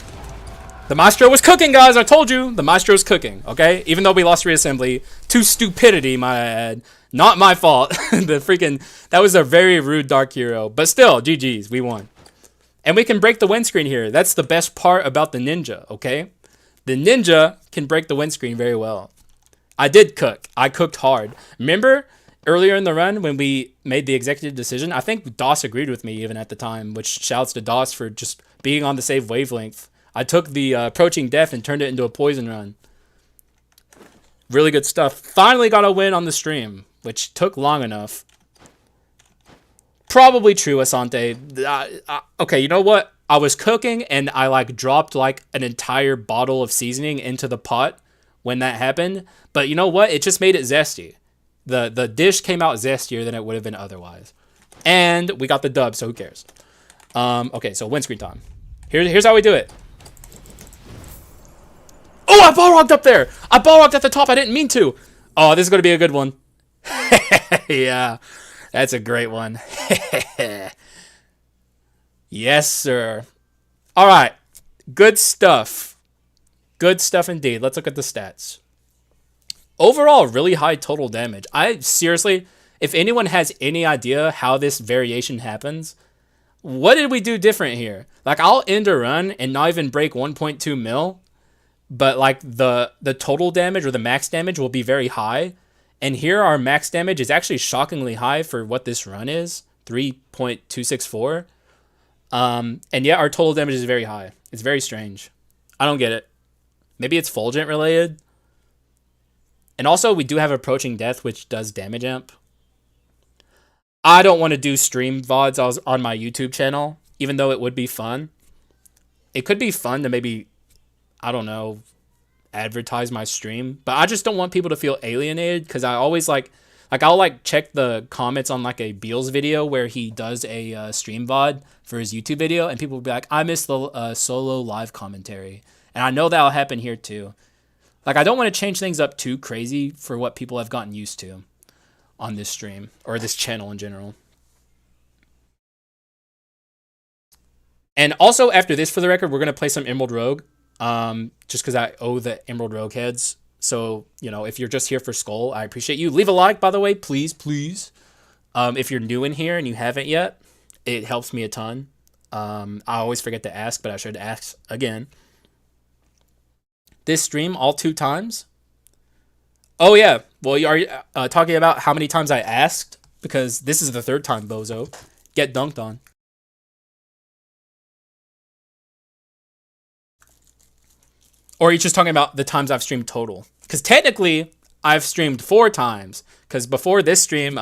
The Maestro was cooking, guys. I told you. The Maestro's cooking, okay? Even though we lost reassembly to stupidity, might I add. Not my fault. That was a very rude Dark Hero. But still, GG's. We won. And we can break the windscreen here. That's the best part about the Ninja, okay? The Ninja can break the windscreen very well. I did cook. I cooked hard. Remember earlier in the run when we made the executive decision? I think DOS agreed with me even at the time, which shouts to DOS for just being on the same wavelength. I took the approaching death and turned it into a poison run. Really good stuff. Finally got a win on the stream, which took long enough. Probably true, Asante. Okay, you know what? I was cooking and I like dropped like an entire bottle of seasoning into the pot when that happened. But you know what? It just made it zesty. The dish came out zestier than it would have been otherwise. And we got the dub, so who cares? Okay, so windscreen time. Here's how we do it. Oh, I Balrogged up there. I Balrogged at the top. I didn't mean to. Oh, this is going to be a good one. Yeah, that's a great one. Yes, sir. All right. Good stuff. Good stuff indeed. Let's look at the stats. Overall, really high total damage. I seriously, if anyone has any idea how this variation happens, what did we do different here? Like, I'll end a run and not even break 1.2 mil, but like the total damage or the max damage will be very high. And here our max damage is actually shockingly high for what this run is, 3.264. And yet our total damage is very high. It's very strange. I don't get it. Maybe it's Fulgent related. And also we do have Approaching Death, which does damage amp. I don't want to do stream VODs on my YouTube channel, even though it would be fun. It could be fun to maybe, I don't know, advertise my stream, but I just don't want people to feel alienated, because I always I'll check the comments on like a Beals video where he does a stream VOD for his YouTube video, and people will be like, I miss the solo live commentary. And I know that'll happen here too. Like, I don't want to change things up too crazy for what people have gotten used to on this stream, or this channel in general. And also, after this, for the record, we're going to play some Emerald Rogue, just because I owe the Emerald Rogue heads. So, you know, if you're just here for Skul, I appreciate you. Leave a like, by the way, please, please. If you're new in here and you haven't yet, it helps me a ton. I always forget to ask, but I should ask again. This stream all 2 times? Oh, yeah. Well, you are talking about how many times I asked? Because this is the 3rd time, bozo. Get dunked on. Or are you just talking about the times I've streamed total? Because technically, I've streamed 4 times. Because before this stream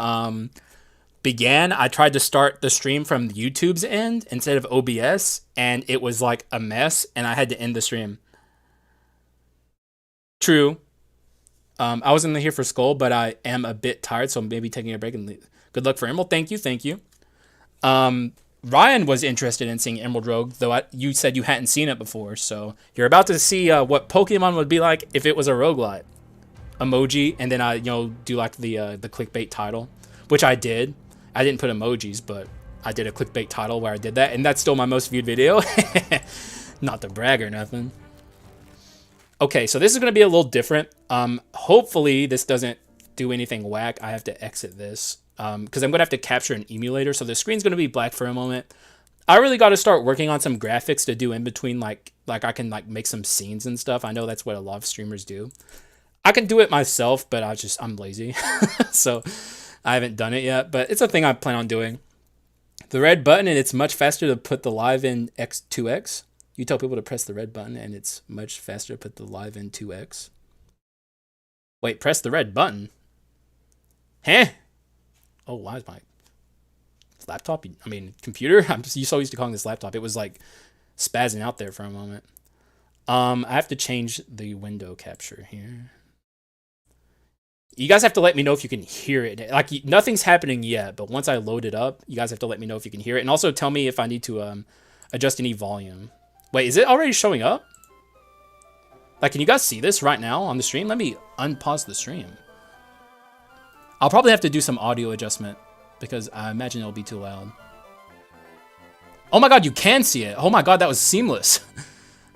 began, I tried to start the stream from YouTube's end instead of OBS. And it was like a mess. And I had to end the stream. True. I wasn't here for Skul, but I am a bit tired, so I'm maybe taking a break and leave. Good luck for Emerald. Thank you, thank you. Ryan was interested in seeing Emerald Rogue, though you said you hadn't seen it before, so you're about to see what Pokemon would be like if it was a roguelite. Emoji, and then I do like the clickbait title, which I did. I didn't put emojis, but I did a clickbait title where I did that, and that's still my most viewed video. Not to brag or nothing. Okay, so this is going to be a little different. Hopefully this doesn't do anything whack. I have to exit this because I'm going to have to capture an emulator. So the screen's going to be black for a moment. I really got to start working on some graphics to do in between, like I can make some scenes and stuff. I know that's what a lot of streamers do. I can do it myself, but I'm lazy. So I haven't done it yet, but it's a thing I plan on doing. The red button, and it's much faster to put the live in 2x. You tell people to press the red button, and it's much faster to put the live in 2x. Wait, press the red button? Huh? Oh, why is my laptop? I mean, computer? I'm just so used to calling this laptop. It was like spazzing out there for a moment. I have to change the window capture here. You guys have to let me know if you can hear it. Like, nothing's happening yet, but once I load it up, you guys have to let me know if you can hear it. And also tell me if I need to adjust any volume. Wait, is it already showing up? Like, can you guys see this right now on the stream? Let me unpause the stream. I'll probably have to do some audio adjustment because I imagine it'll be too loud. Oh my god, you can see it. Oh my god, that was seamless.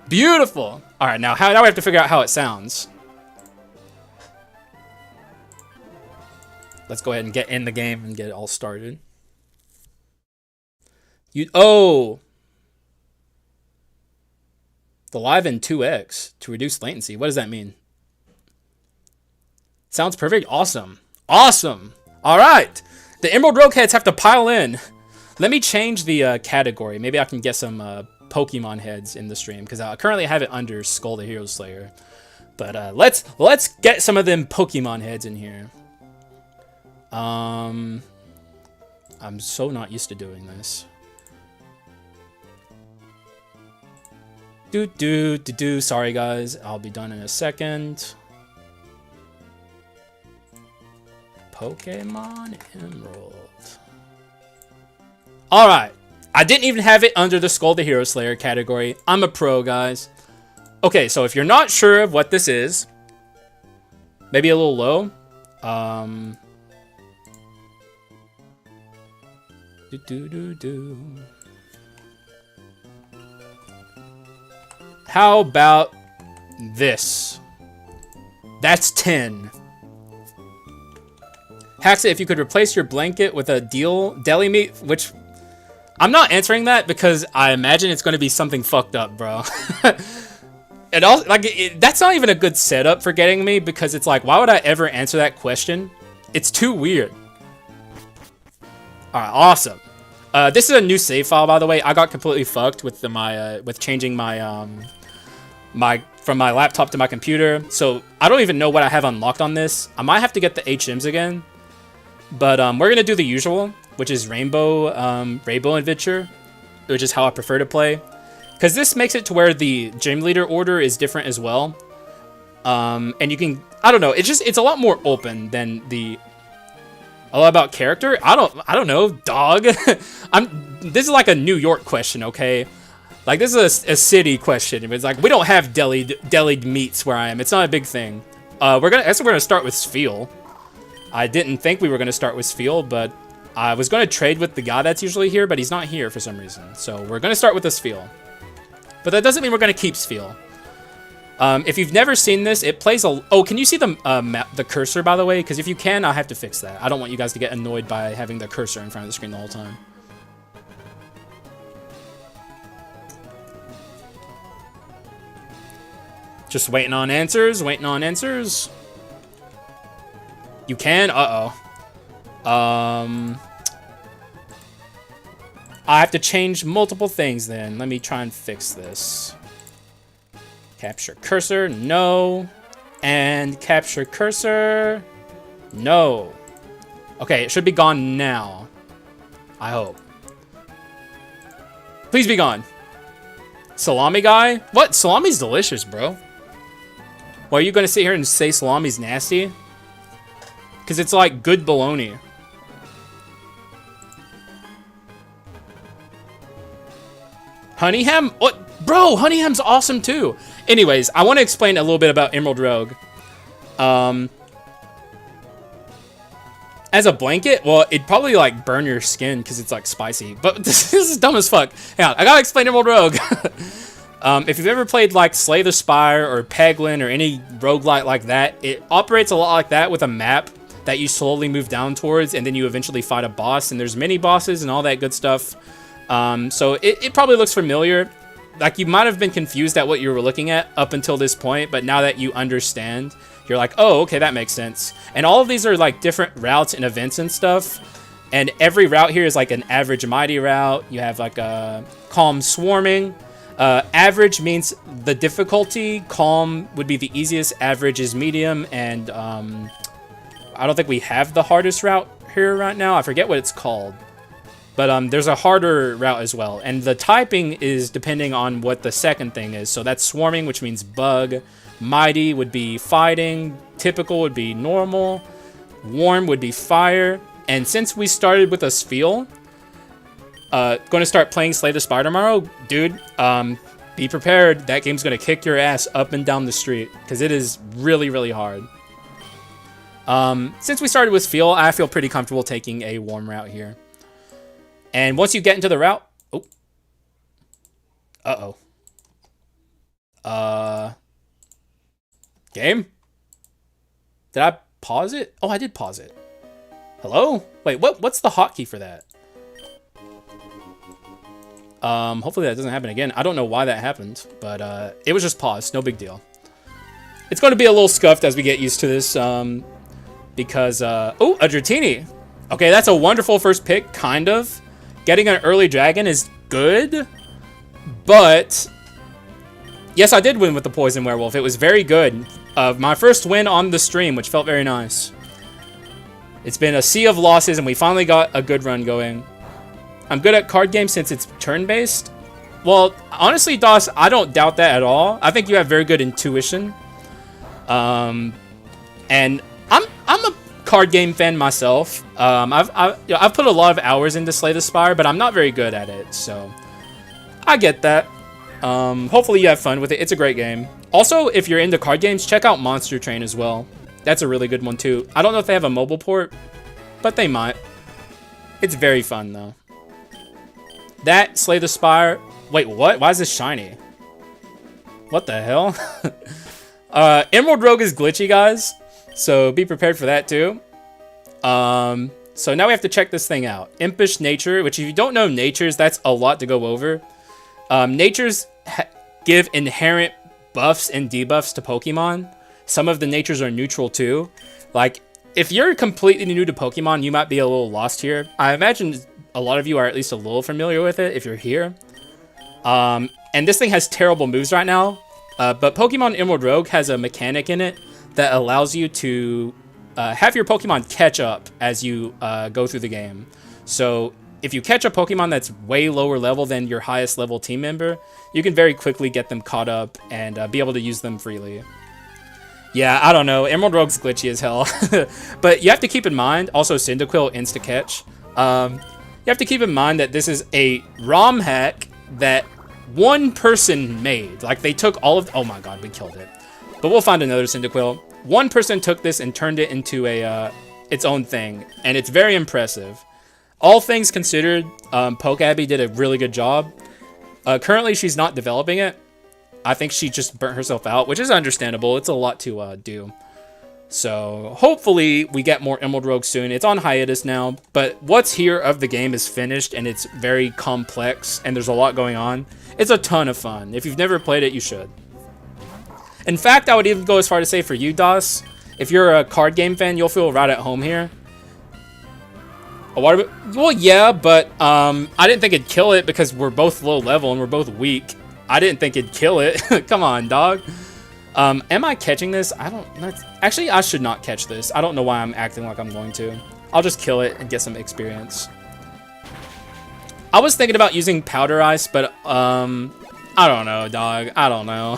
Beautiful. All right, now we have to figure out how it sounds. Let's go ahead and get in the game and get it all started. Oh! The live in 2x to reduce latency. What does that mean? Sounds perfect. Awesome. Awesome. All right. The Emerald Rogue heads have to pile in. Let me change the category. Maybe I can get some Pokemon heads in the stream because I currently have it under Skul the Hero Slayer. But let's get some of them Pokemon heads in here. I'm so not used to doing this. Sorry guys, I'll be done in a second. Pokemon Emerald. Alright, I didn't even have it under the Skul the Hero Slayer category. I'm a pro, guys. Okay, so if you're not sure of what this is, maybe a little low. How about this? That's 10. Haxa, if you could replace your blanket with a deli meat, which I'm not answering that because I imagine it's going to be something fucked up, bro. And also, like, that's not even a good setup for getting me, because it's like, why would I ever answer that question? It's too weird. All right, awesome. This is a new save file, by the way. I got completely fucked with with changing my from my laptop to my computer. So I don't even know what I have unlocked on this. I might have to get the HMs again, but we're gonna do the usual, which is Rainbow Adventure, which is how I prefer to play, because this makes it to where the gym leader order is different as well. And you can, I don't know, it's a lot more open than the. A lot about character? I don't know, dog. This is like a New York question, okay? Like, this is a city question. It's like, we don't have delied meats where I am. It's not a big thing. I guess we're gonna start with Sfeel. I didn't think we were gonna start with Sfeel, but I was gonna trade with the guy that's usually here, but he's not here for some reason. So we're gonna start with the Sfeel. But that doesn't mean we're gonna keep Sfeel. If you've never seen this, it plays a... Oh, can you see the cursor, by the way? Because if you can, I'll have to fix that. I don't want you guys to get annoyed by having the cursor in front of the screen the whole time. Just waiting on answers, waiting on answers. You can? Uh-oh. I have to change multiple things then. Let me try and fix this. Capture cursor, no. And capture cursor, no. Okay, it should be gone now. I hope. Please be gone. Salami guy? What? Salami's delicious, bro. Well, are you gonna sit here and say salami's nasty? Because it's like good bologna. Honey ham? What? Bro, honey ham's awesome too. Anyways, I want to explain a little bit about Emerald Rogue. As a blanket, well, it'd probably like burn your skin because it's like spicy. But this is dumb as fuck. Hang on, I gotta explain Emerald Rogue. If you've ever played like Slay the Spire or Peglin or any roguelite like that, it operates a lot like that with a map that you slowly move down towards, and then you eventually fight a boss, and there's mini bosses and all that good stuff. So it probably looks familiar. Like, you might have been confused at what you were looking at up until this point, but now that you understand, you're like, oh, okay, that makes sense. And all of these are like different routes and events and stuff. And every route here is like an average mighty route. You have like a calm swarming. Average means the difficulty. Calm would be the easiest. Average is medium. And I don't think we have the hardest route here right now. I forget what it's called. But there's a harder route as well. And the typing is depending on what the second thing is. So that's swarming, which means bug. Mighty would be fighting. Typical would be normal. Warm would be fire. And since we started with a Sfeel, going to start playing Slay the Spire tomorrow, dude, be prepared. That game's going to kick your ass up and down the street, because it is really, really hard. Since we started with Sfeel, I feel pretty comfortable taking a warm route here. And once you get into the route... Oh. Uh-oh. Game? Did I pause it? Oh, I did pause it. Hello? Wait, what's the hotkey for that? Hopefully that doesn't happen again. I don't know why that happened, but it was just paused. No big deal. It's going to be a little scuffed as we get used to this, because... Oh, a Dratini! Okay, that's a wonderful first pick, kind of. Getting an early dragon is good, but yes, I did win with the Poison Werewolf. It was very good. My first win on the stream, which felt very nice. It's been a sea of losses, and we finally got a good run going. I'm good at card games since it's turn-based. Well, honestly, Doss, I don't doubt that at all. I think you have very good intuition. And I'm card game fan myself. I've put a lot of hours into Slay the Spire, but I'm not very good at it, so I get that. Hopefully you have fun with it. It's a great game. Also, if you're into card games, check out Monster Train as well. That's a really good one too. I don't know if they have a mobile port, but they might. It's very fun though. That, Slay the Spire. Wait, what? Why is this shiny? What the hell? Emerald Rogue is glitchy, guys. So be prepared for that too. So now we have to check this thing out. Impish Nature, which if you don't know natures, that's a lot to go over. Natures give inherent buffs and debuffs to Pokemon. Some of the natures are neutral too. Like, if you're completely new to Pokemon, you might be a little lost here. I imagine a lot of you are at least a little familiar with it if you're here. And this thing has terrible moves right now. But Pokemon Emerald Rogue has a mechanic in it that allows you to have your Pokemon catch up as you go through the game. So if you catch a Pokemon that's way lower level than your highest level team member, you can very quickly get them caught up and be able to use them freely. Yeah, I don't know. Emerald Rogue's glitchy as hell. But you have to keep in mind, also Cyndaquil insta-catch. You have to keep in mind that this is a ROM hack that one person made. Like, they took all of... Oh my god, we killed it. But we'll find another Cyndaquil. One person took this and turned it into a its own thing. And it's very impressive. All things considered, PokeAbby did a really good job. Currently, she's not developing it. I think she just burnt herself out, which is understandable. It's a lot to do. So hopefully we get more Emerald Rogue soon. It's on hiatus now, but what's here of the game is finished, and it's very complex, and there's a lot going on. It's a ton of fun. If you've never played it, you should. In fact, I would even go as far to say for you, Das, if you're a card game fan, you'll feel right at home here. A water... Well, yeah, but I didn't think it'd kill it because we're both low level and we're both weak. I didn't think it'd kill it. Come on, dog. Am I catching this? I don't... Actually, I should not catch this. I don't know why I'm acting like I'm going to. I'll just kill it and get some experience. I was thinking about using Powder Ice, but, I don't know, dog. I don't know.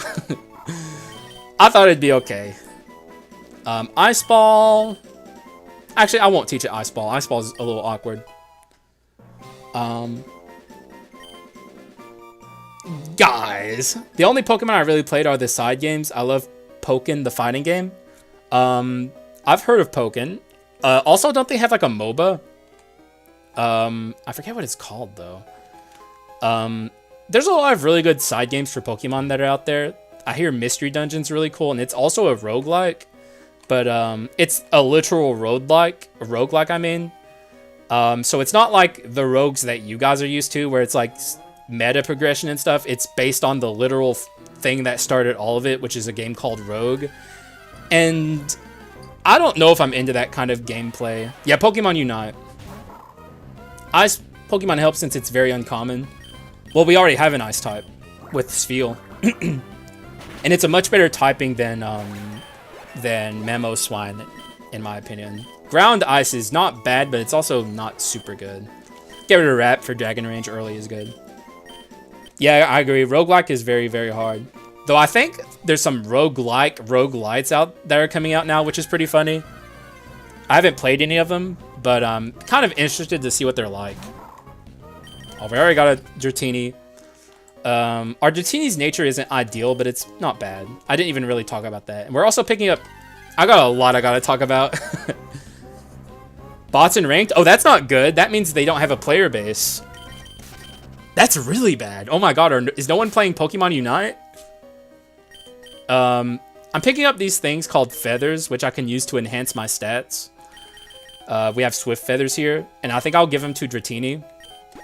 I thought it'd be okay. Ice Ball... Actually, I won't teach it Ice Ball. Ice Ball is a little awkward. Guys, the only Pokemon I really played are the side games. I love Pokken, the fighting game. I've heard of Pokken. Also, don't they have like a MOBA? I forget what it's called though. There's a lot of really good side games for Pokemon that are out there. I hear Mystery Dungeon's really cool, and it's also a roguelike. But it's a literal roguelike, I mean. So it's not like the rogues that you guys are used to, where it's like meta progression and stuff. It's based on the literal thing that started all of it, which is a game called Rogue. And I don't know if I'm into that kind of gameplay. Yeah, Pokemon Unite. Ice Pokemon helps since it's very uncommon. Well, we already have an Ice type with Spheal. And it's a much better typing than Mamoswine, in my opinion. Ground Ice is not bad, but it's also not super good. Get rid of Wrap for Dragon Range early is good. Yeah, I agree. Roguelike is very, very hard. Though I think there's some roguelites out that are coming out now, which is pretty funny. I haven't played any of them, but I'm kind of interested to see what they're like. Oh, we already got a Dratini. Our Dratini's nature isn't ideal, but it's not bad. I didn't even really talk about that. And we're also picking up... I got a lot I gotta talk about. Bots in ranked? Oh, that's not good. That means they don't have a player base. That's really bad. Oh my god, is no one playing Pokemon Unite? I'm picking up these things called feathers, which I can use to enhance my stats. We have Swift Feathers here, and I think I'll give them to Dratini,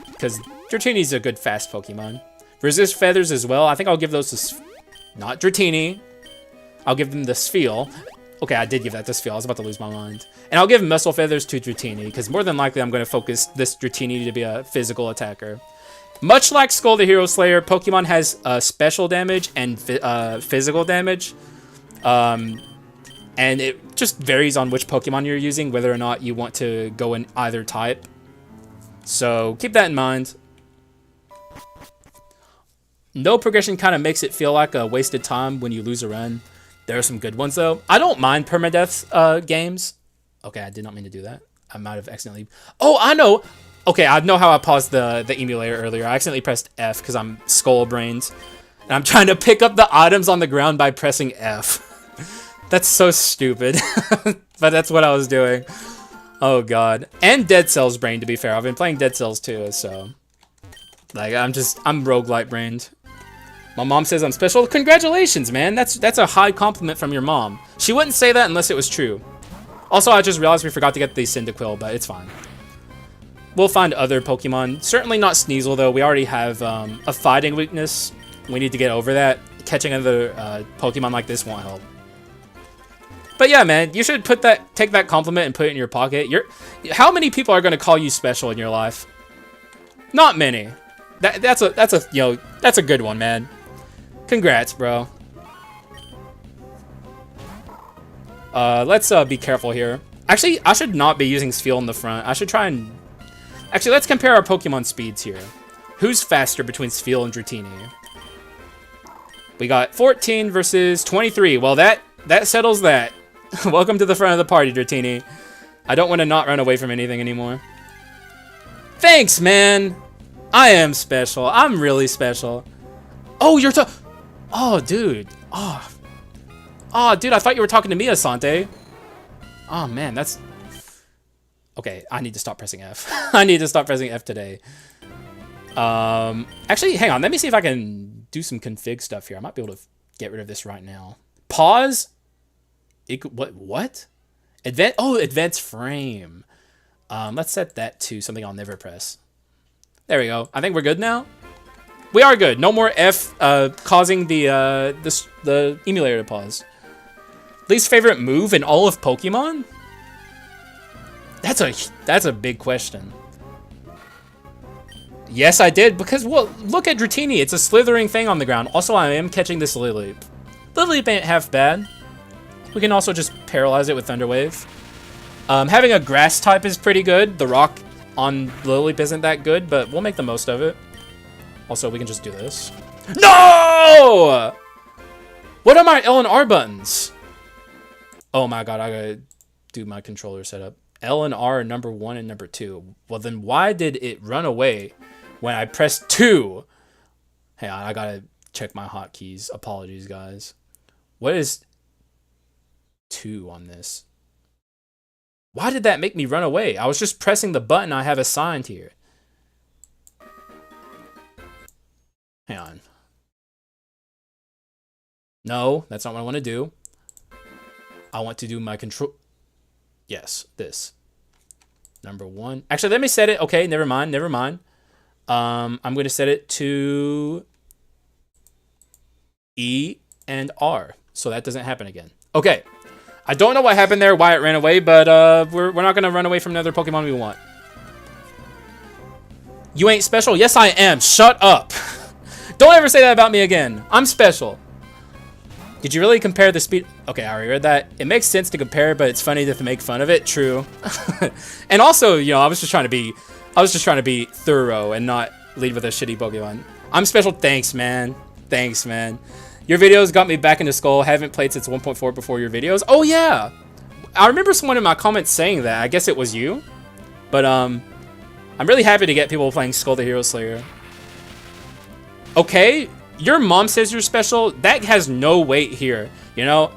because Dratini's a good fast Pokemon. Resist Feathers as well. I think I'll give those to... Not Dratini. I'll give them the Spheal. Okay, I did give that to Spheal. I was about to lose my mind. And I'll give Muscle Feathers to Dratini, because more than likely I'm going to focus this Dratini to be a physical attacker. Much like Skul the Hero Slayer, Pokemon has special damage and physical damage. And it just varies on which Pokemon you're using, whether or not you want to go in either type. So keep that in mind. No progression kind of makes it feel like a wasted time when you lose a run. There are some good ones, though. I don't mind permadeath games. Okay, I did not mean to do that. I might have accidentally... Oh, I know! Okay, I know how I paused the emulator earlier. I accidentally pressed F because I'm skull-brained. And I'm trying to pick up the items on the ground by pressing F. That's so stupid. But that's what I was doing. Oh, God. And Dead Cells brain, to be fair. I've been playing Dead Cells, too, so... Like, I'm roguelite brained. My mom says I'm special. Congratulations, man. That's a high compliment from your mom. She wouldn't say that unless it was true. Also, I just realized we forgot to get the Cyndaquil, but it's fine. We'll find other Pokemon. Certainly not Sneasel, though. We already have a fighting weakness. We need to get over that. Catching another Pokemon like this won't help. But yeah, man, you should take that compliment and put it in your pocket. How many people are going to call you special in your life? Not many. That's a good one, man. Congrats, bro. Let's be careful here. Actually, I should not be using Spheal in the front. I should try and... Actually, let's compare our Pokemon speeds here. Who's faster between Spheal and Dratini? We got 14 versus 23. Well, that settles that. Welcome to the front of the party, Dratini. I don't want to not run away from anything anymore. Thanks, man. I am special. I'm really special. Oh, Oh, dude. Oh, dude, I thought you were talking to me, Asante. Oh, man, that's... Okay, I need to stop pressing F. I need to stop pressing F today. Actually, hang on. Let me see if I can do some config stuff here. I might be able to get rid of this right now. Pause. What? Advanced frame. Let's set that to something I'll never press. There we go. I think we're good now. We are good. No more F causing the emulator to pause. Least favorite move in all of Pokemon? That's a big question. Yes, I did, because, well, look at Dratini. It's a slithering thing on the ground. Also, I am catching this Lileep. Lileep ain't half bad. We can also just paralyze it with Thunder Wave. Having a grass type is pretty good. The rock on Lileep isn't that good, but we'll make the most of it. Also, we can just do this. No! What are my L and R buttons? Oh my god, I gotta do my controller setup. L and R are number 1 and number 2. Well, then why did it run away when I pressed 2? Hey, I gotta check my hotkeys. Apologies, guys. What is 2 on this? Why did that make me run away? I was just pressing the button I have assigned here. Hang on. No, that's not what I want to do. I want to do my control. Yes, this. Number 1. Actually, let me set it. Okay, never mind. I'm going to set it to E and R, so that doesn't happen again. Okay. I don't know what happened there, why it ran away, but we're not going to run away from another Pokemon we want. You ain't special? Yes, I am. Shut up. Don't ever say that about me again. I'm special. Did you really compare the speed? Okay, I already read that. It makes sense to compare, but it's funny to make fun of it. True. And also, you know, I was just trying to be thorough and not lead with a shitty Pokemon. I'm special. Thanks, man. Thanks, man. Your videos got me back into Skul. Haven't played since 1.4 before your videos. Oh yeah, I remember someone in my comments saying that. I guess it was you, but I'm really happy to get people playing Skul the Hero Slayer. Okay, your mom says you're special. That has no weight here. You know,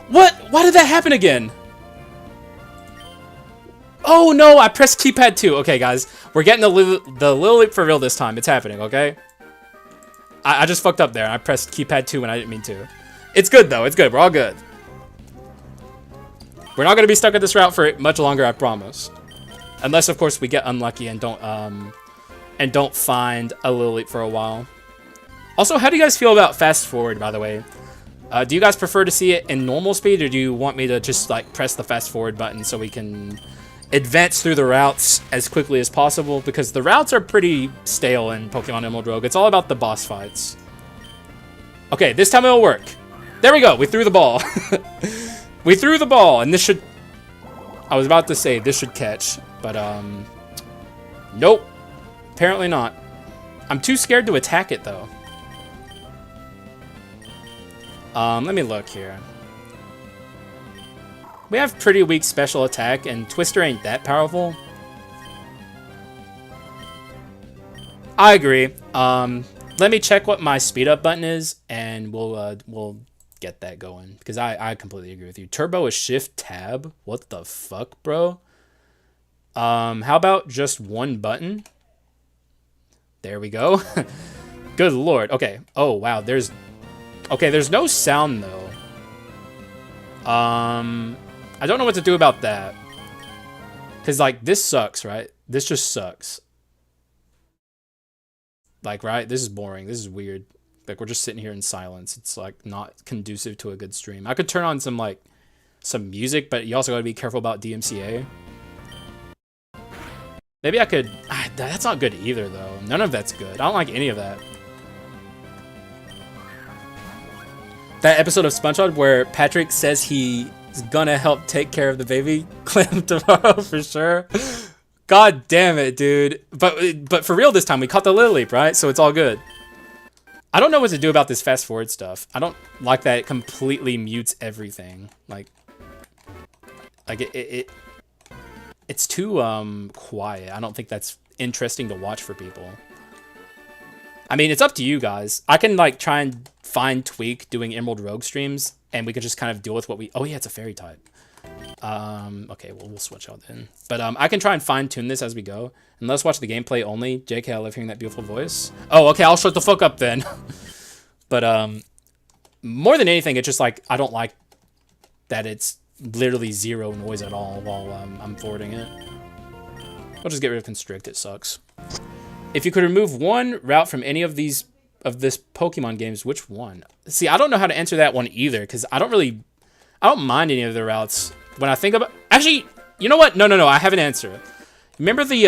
what? Why did that happen again? Oh no, I pressed keypad 2. Okay, guys, we're getting the Lileep for real this time. It's happening. Okay. I just fucked up there. I pressed keypad 2 when I didn't mean to. It's good, though. It's good. We're all good. We're not going to be stuck at this route for much longer, I promise. Unless, of course, we get unlucky and don't find a Lileep for a while. Also, how do you guys feel about fast forward, by the way? Do you guys prefer to see it in normal speed, or do you want me to just, like, press the fast forward button so we can advance through the routes as quickly as possible? Because the routes are pretty stale in Pokemon Emerald Rogue. It's all about the boss fights. Okay, this time it'll work. There we go. We threw the ball. We threw the ball, and this should... I was about to say this should catch, but, nope. Apparently not. I'm too scared to attack it, though. Let me look here. We have pretty weak special attack, and Twister ain't that powerful. I agree. Let me check what my speed up button is, and we'll get that going, because I completely agree with you. Turbo is shift tab. What the fuck, bro? How about just one button? There we go. Good lord. Okay. Oh wow. There's no sound though. I don't know what to do about that. Cause like this sucks, right? This just sucks. Like, right? This is boring. This is weird. Like, we're just sitting here in silence. It's like not conducive to a good stream. I could turn on some music, but you also gotta be careful about DMCA. Maybe I could... that's not good either, though. None of that's good. I don't like any of that. That episode of SpongeBob where Patrick says he's gonna help take care of the baby clip tomorrow for sure. God damn it, dude. But for real this time, we caught the Little Leap, right? So it's all good. I don't know what to do about this fast forward stuff. I don't like that it completely mutes everything. Like it's too quiet. I don't think that's interesting to watch for people. I mean, it's up to you guys. I can like try and find tweak doing Emerald Rogue streams, and we could just kind of deal with what we... Oh yeah, it's a fairy type. Okay, well, we'll switch out then. But I can try and fine tune this as we go. And let's watch the gameplay only. JK, I love hearing that beautiful voice. Oh, okay, I'll shut the fuck up then. But more than anything, it's just like I don't like that it's literally zero noise at all while I'm forwarding it. I'll just get rid of constrict. It sucks. If you could remove one route from any of this Pokemon games, which one? See, I don't know how to answer that one either, because I don't mind any of the routes. When I think about... Actually, you know what? No, I have an answer. Remember the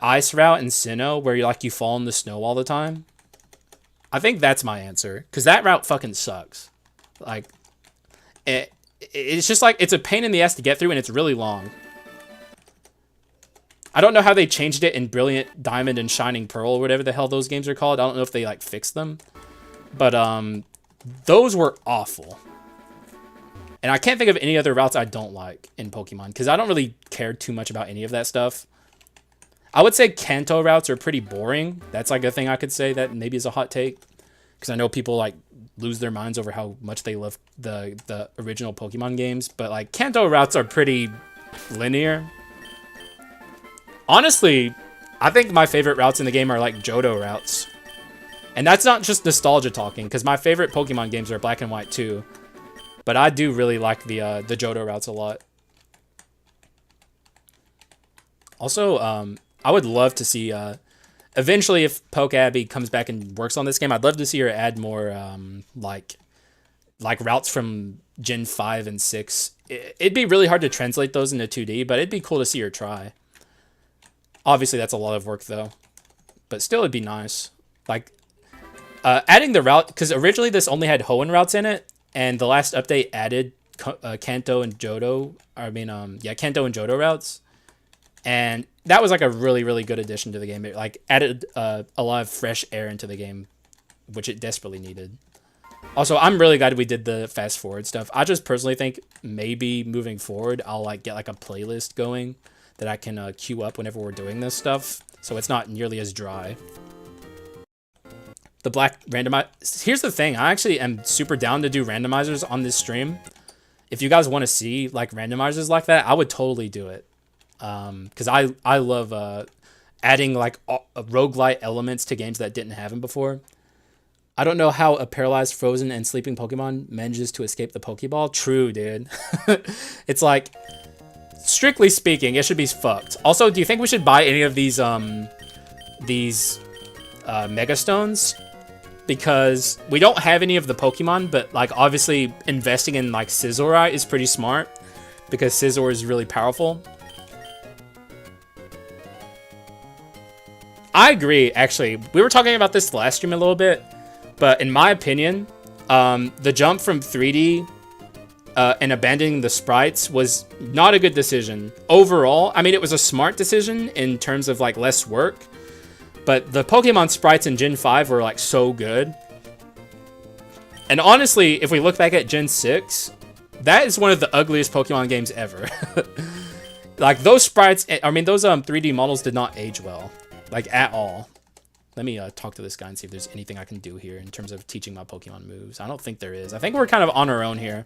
ice route in Sinnoh where you fall in the snow all the time? I think that's my answer, because that route fucking sucks. Like, it's just like, it's a pain in the ass to get through, and it's really long. I don't know how they changed it in Brilliant Diamond and Shining Pearl, or whatever the hell those games are called. I don't know if they like fixed them, but those were awful. And I can't think of any other routes I don't like in Pokemon, because I don't really care too much about any of that stuff. I would say Kanto routes are pretty boring. That's like a thing I could say that maybe is a hot take, because I know people like lose their minds over how much they love the original Pokemon games, but like Kanto routes are pretty linear. Honestly, I think my favorite routes in the game are like Johto routes. And that's not just nostalgia talking, because my favorite Pokemon games are Black and White too. But I do really like the Johto routes a lot. Also, I would love to see, eventually if Poke Abby comes back and works on this game, I'd love to see her add more, like routes from Gen 5 and 6. It'd be really hard to translate those into 2D, but it'd be cool to see her try. Obviously, that's a lot of work, though. But still, it'd be nice. Like, adding the route... Because originally, this only had Hoenn routes in it. And the last update added Kanto and Johto. Kanto and Johto routes. And that was, like, a really, really good addition to the game. It, like, added a lot of fresh air into the game, which it desperately needed. Also, I'm really glad we did the fast-forward stuff. I just personally think maybe moving forward, I'll, like, get, like, a playlist going that I can queue up whenever we're doing this stuff, so it's not nearly as dry. The black randomizer... Here's the thing, I actually am super down to do randomizers on this stream. If you guys want to see like randomizers like that, I would totally do it. Because I love adding like roguelite elements to games that didn't have them before. I don't know how a paralyzed, frozen, and sleeping Pokemon manages to escape the Pokeball. True, dude. It's like... Strictly speaking, it should be fucked. Also, do you think we should buy any of these Mega Stones? Because we don't have any of the Pokemon, but like obviously investing in like Scizor is pretty smart, because Scizor is really powerful. I agree, actually. We were talking about this last stream a little bit, but in my opinion, the jump from 3D and abandoning the sprites was not a good decision. Overall, I mean, it was a smart decision in terms of like less work, but the Pokemon sprites in Gen 5 were like so good. And honestly, if we look back at Gen 6, That is one of the ugliest Pokemon games ever. Like, those sprites, I mean, those 3D models did not age well. Like, at all. Let me talk to this guy and see if there's anything I can do here in terms of teaching my Pokemon moves. I don't think there is. I think we're kind of on our own here.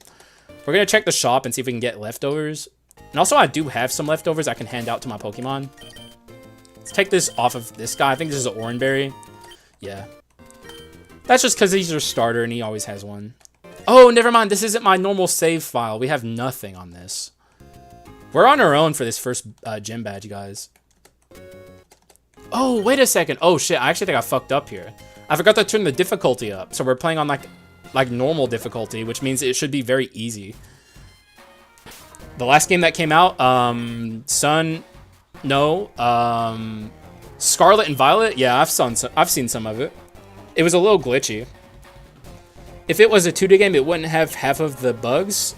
We're going to check the shop and see if we can get leftovers. And also, I do have some leftovers I can hand out to my Pokemon. Let's take this off of this guy. I think this is an Oranberry. Yeah. That's just because he's your starter and he always has one. Oh, never mind. This isn't my normal save file. We have nothing on this. We're on our own for this first gym badge, guys. Oh, wait a second. Oh, shit. I actually think I fucked up here. I forgot to turn the difficulty up. So we're playing on, like normal difficulty, which means it should be very easy. The last game that came out, Scarlet and Violet? Yeah, I've seen some of it. It was a little glitchy. If it was a 2D game, it wouldn't have half of the bugs.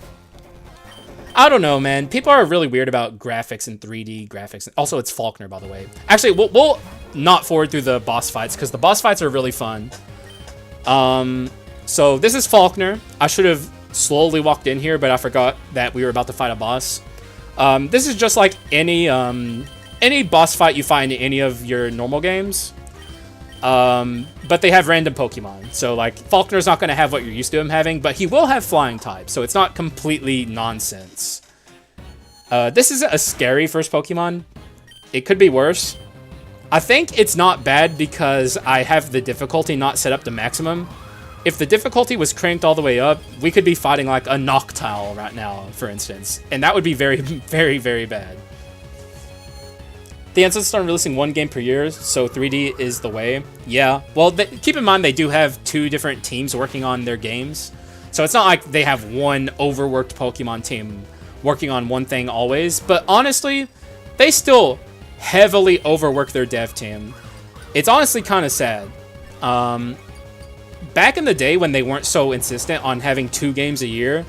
I don't know, man. People are really weird about graphics and 3D graphics. Also, it's Faulkner, by the way. Actually, we'll not forward through the boss fights, because the boss fights are really fun. So this is Faulkner. I should have slowly walked in here, but I forgot that we were about to fight a boss. This is just like any boss fight you find in any of your normal games. But they have random Pokemon. So, like, Faulkner's not going to have what you're used to him having, but he will have flying type, so it's not completely nonsense. This is a scary first Pokemon. It could be worse. I think it's not bad because I have the difficulty not set up to maximum. If the difficulty was cranked all the way up, we could be fighting, like, a Noctowl right now, for instance. And that would be very, very, very bad. The Ancestors are releasing one game per year, so 3D is the way. Yeah, well, keep in mind they do have 2 different teams working on their games. So it's not like they have one overworked Pokemon team working on one thing always. But honestly, they still heavily overwork their dev team. It's honestly kind of sad. Back in the day when they weren't so insistent on having 2 games a year,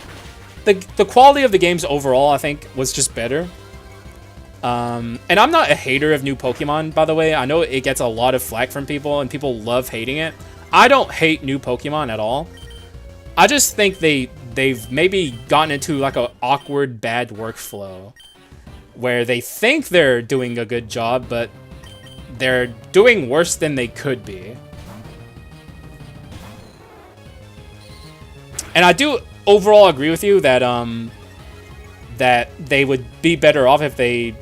the quality of the games overall, I think, was just better. And I'm not a hater of new Pokemon, by the way. I know it gets a lot of flack from people, and people love hating it. I don't hate new Pokemon at all. I just think they've maybe gotten into, like, an awkward, bad workflow where they think they're doing a good job, but they're doing worse than they could be. And I do overall agree with you that, that they would be better off if they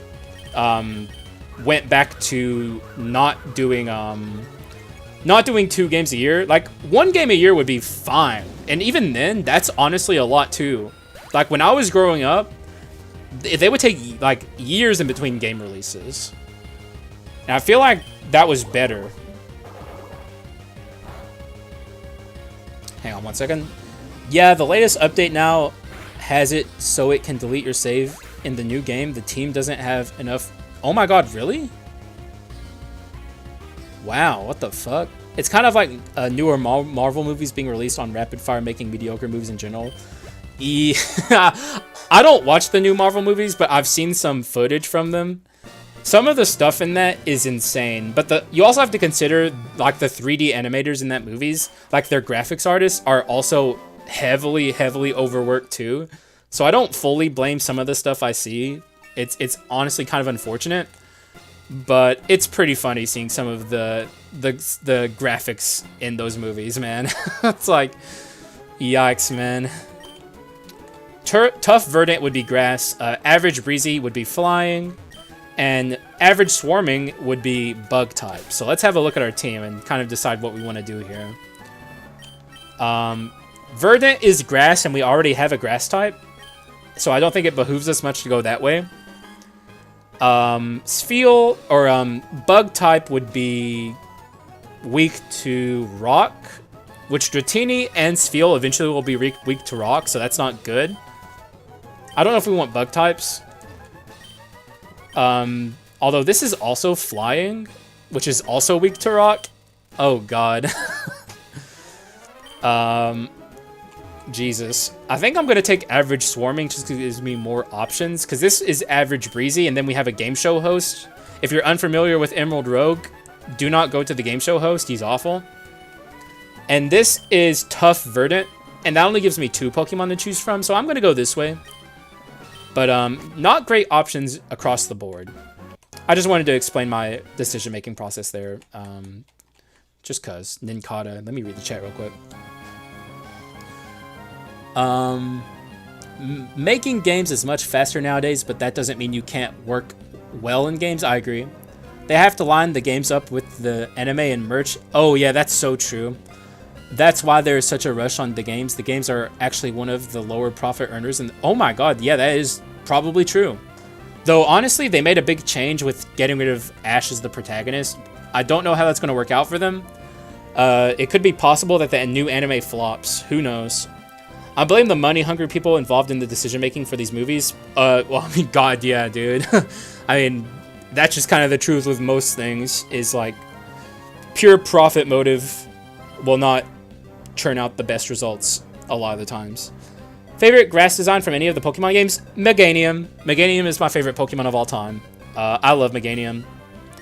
went back to not doing 2 games a year. Like, 1 game a year would be fine, and even then, that's honestly a lot too. Like, when I was growing up, they would take, like, years in between game releases, and I feel like that was better. Hang on one second. Yeah, the latest update now has it so it can delete your save in the new game. The team doesn't have enough. Oh my god, really? Wow, what the fuck? It's kind of like newer Marvel movies being released on rapid fire, making mediocre movies in general. I don't watch the new Marvel movies, but I've seen some footage from them. Some of the stuff in that is insane, but you also have to consider, like, the 3D animators in that movies, like, their graphics artists are also heavily overworked too. So I don't fully blame some of the stuff I see. It's honestly kind of unfortunate, but it's pretty funny seeing some of the graphics in those movies, man. It's like, yikes, man. Tough Verdant would be grass, average Breezy would be flying, and average Swarming would be bug type. So let's have a look at our team and kind of decide what we want to do here. Verdant is grass, and we already have a grass type, so I don't think it behooves us much to go that way. Spheal, or bug type, would be weak to rock, which Dratini and Spheal eventually will be weak to rock, so that's not good. I don't know if we want bug types. Although this is also flying, which is also weak to rock. Oh god. Jesus. I think I'm going to take average Swarming just because it gives me more options. Because this is average Breezy, and then we have a game show host. If you're unfamiliar with Emerald Rogue, do not go to the game show host. He's awful. And this is tough Verdant. and that only gives me 2 Pokemon to choose from, so I'm going to go this way. But not great options across the board. I just wanted to explain my decision-making process there. Just cause. Ninkata. Let me read the chat real quick. Making games is much faster nowadays, but that doesn't mean you can't work well in games. I agree. They have to line the games up with the anime and merch. Oh yeah, that's so true. That's why there is such a rush on the games. The games are actually one of the lower profit earners. And oh my god, yeah, that is probably true. Though honestly, they made a big change with getting rid of Ash as the protagonist. I don't know how that's going to work out for them. It could be possible that the new anime flops. Who knows? I blame the money-hungry people involved in the decision-making for these movies. Well, I mean, god, yeah, dude. I mean, that's just kind of the truth with most things, is like, pure profit motive will not churn out the best results a lot of the times. Favorite grass design from any of the Pokemon games? Meganium. Meganium is my favorite Pokemon of all time. I love Meganium.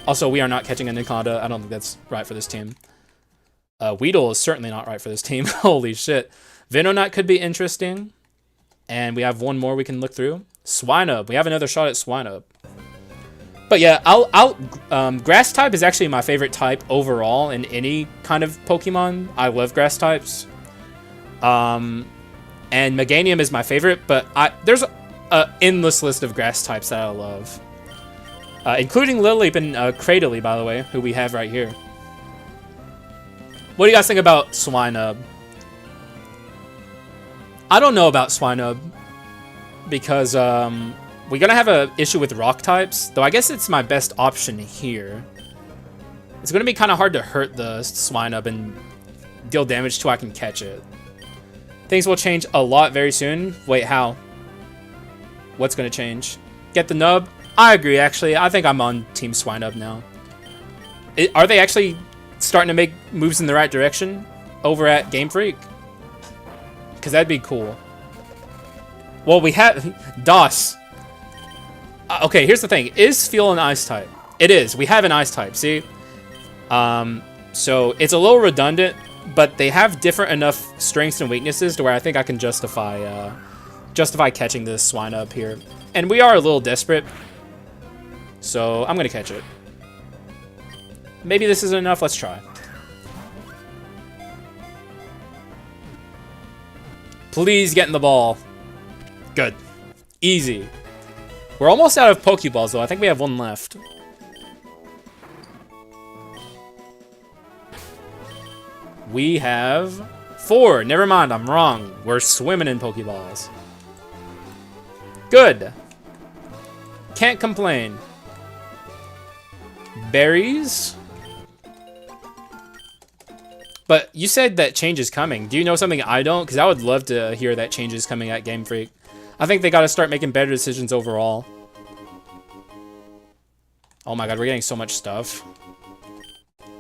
Also, we are not catching a Ninkata. I don't think that's right for this team. Weedle is certainly not right for this team. Holy shit. Venonat could be interesting. And we have one more we can look through. Swinub. We have another shot at Swinub. But yeah, grass type is actually my favorite type overall in any kind of Pokemon. I love grass types. And Meganium is my favorite, but there's an endless list of grass types that I love. Including Lileep and Cradily, by the way, who we have right here. What do you guys think about Swinub? I don't know about Swinub because we're going to have an issue with rock types, though I guess it's my best option here. It's going to be kind of hard to hurt the Swinub and deal damage till I can catch it. Things will change a lot very soon. Wait, how? What's going to change? Get the nub? I agree, actually. I think I'm on Team Swinub now. Are they actually starting to make moves in the right direction over at Game Freak? Because that'd be cool. Well, we have DOS. Okay, here's the thing. Is Fuel an ice type? It is. We have an ice type, see? So it's a little redundant, but they have different enough strengths and weaknesses to where I think I can justify catching this Swinub here. And we are a little desperate, so I'm going to catch it. Maybe this isn't enough. Let's try. Please get in the ball. Good. Easy. We're almost out of Pokeballs, though. I think we have one left. We have 4. Never mind, I'm wrong. We're swimming in Pokeballs. Good. Can't complain. Berries. But you said that change is coming. Do you know something I don't? Because I would love to hear that change is coming at Game Freak. I think they got to start making better decisions overall. Oh my god, we're getting so much stuff.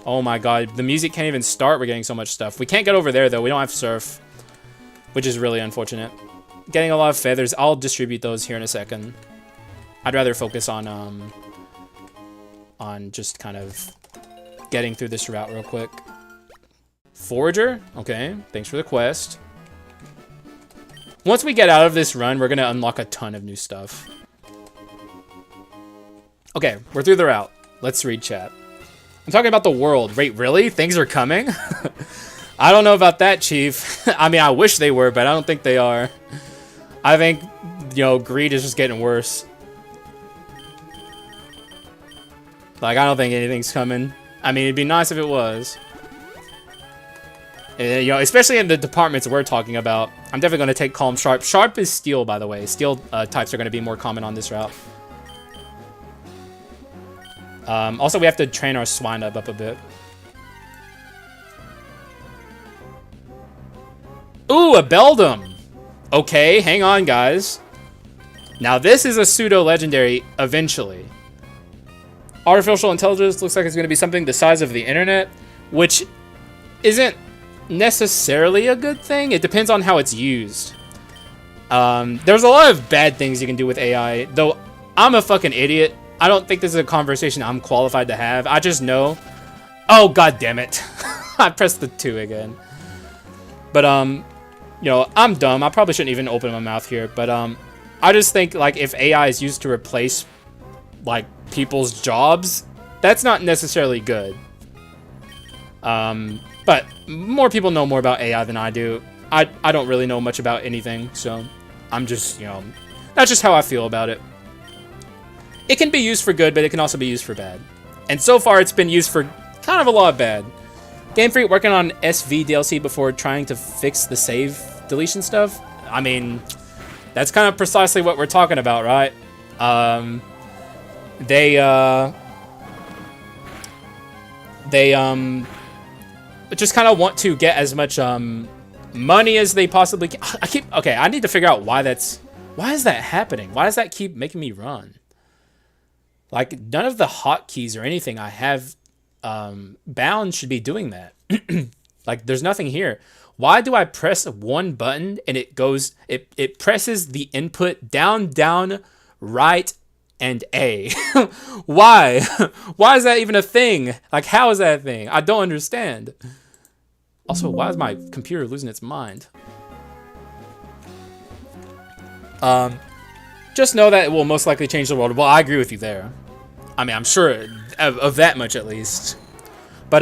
Oh my god, the music can't even start. We're getting so much stuff. We can't get over there, though. We don't have Surf, which is really unfortunate. Getting a lot of feathers. I'll distribute those here in a second. I'd rather focus on just kind of getting through this route real quick. Forager? Okay, thanks for the quest. Once we get out of this run, we're going to unlock a ton of new stuff. Okay, we're through the route. Let's read chat. I'm talking about the world. Wait, really? Things are coming? I don't know about that, Chief. I mean, I wish they were, but I don't think they are. I think, you know, greed is just getting worse. Like, I don't think anything's coming. I mean, it'd be nice if it was. You know, especially in the departments we're talking about. I'm definitely going to take Calm Sharp. Sharp is Steel, by the way. Steel types are going to be more common on this route. Also, we have to train our Swinub up a bit. Ooh, a Beldum! Okay, hang on, guys. Now, this is a pseudo-legendary, eventually. Artificial intelligence looks like it's going to be something the size of the internet, which isn't necessarily a good thing. It depends on how it's used. There's a lot of bad things you can do with AI, though I'm a fucking idiot. I don't think this is a conversation I'm qualified to have. I just know. Oh, god damn it. I pressed the 2 again. But, You know, I'm dumb. I probably shouldn't even open my mouth here, but I just think like if AI is used to replace like people's jobs, that's not necessarily good. But more people know more about AI than I do. I don't really know much about anything, so I'm just, you know, that's just how I feel about it. It can be used for good, but it can also be used for bad. And so far, it's been used for kind of a lot of bad. Game Freak working on SV DLC before trying to fix the save deletion stuff. I mean, that's kind of precisely what we're talking about, right? They just kind of want to get as much money as they possibly can. Okay, I need to figure out why is that happening? Why does that keep making me run? Like, none of the hotkeys or anything I have bound should be doing that. Like, there's nothing here. Why do I press one button and it presses the input down, right, and A? Why? Why is that even a thing? Like, how is that a thing? I don't understand. Also, why is my computer losing its mind? Just know that it will most likely change the world. Well, I agree with you there. I mean, I'm sure of that much at least. But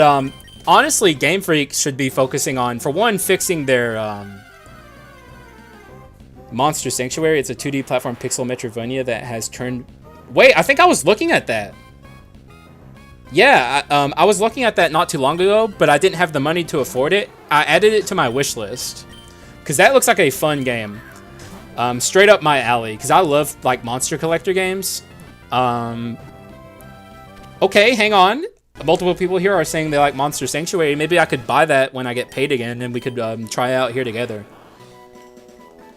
honestly, Game Freak should be focusing on, for one, fixing their Monster Sanctuary. It's a 2D platform pixel Metroidvania that has turned... Wait, I think I was looking at that. Yeah, I was looking at that not too long ago, but I didn't have the money to afford it. I added it to my wish list because that looks like a fun game. Straight up my alley, because I love like monster collector games. Okay, hang on. Multiple people here are saying they like Monster Sanctuary. Maybe I could buy that when I get paid again, and we could try out here together.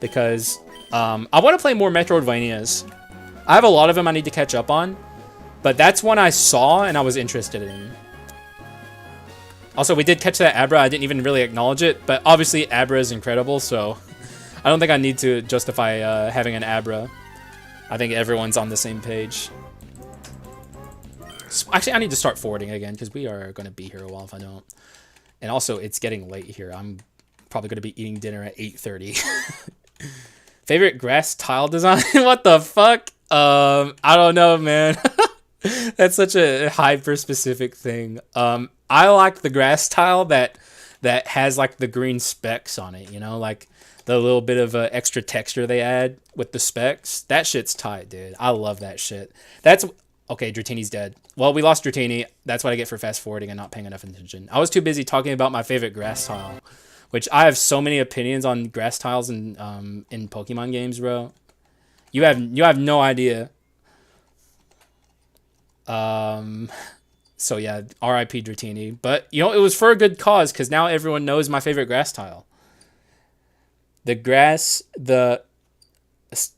Because I want to play more Metroidvanias. I have a lot of them I need to catch up on, but that's one I saw and I was interested in. Also, we did catch that Abra. I didn't even really acknowledge it, but obviously Abra is incredible, so I don't think I need to justify having an Abra. I think everyone's on the same page. Actually, I need to start forwarding again because we are going to be here a while if I don't. And also, it's getting late here. I'm probably going to be eating dinner at 8:30. Favorite grass tile design? What the fuck? I don't know, man. That's such a hyper-specific thing. I like the grass tile that has like the green specks on it, you know? Like the little bit of extra texture they add with the specks. That shit's tight, dude. I love that shit. That's... Okay, Dratini's dead. Well, we lost Dratini. That's what I get for fast forwarding and not paying enough attention. I was too busy talking about my favorite grass tile, which I have so many opinions on grass tiles in Pokemon games, bro. You have no idea. So yeah, R.I.P. Dratini. But you know, it was for a good cause because now everyone knows my favorite grass tile.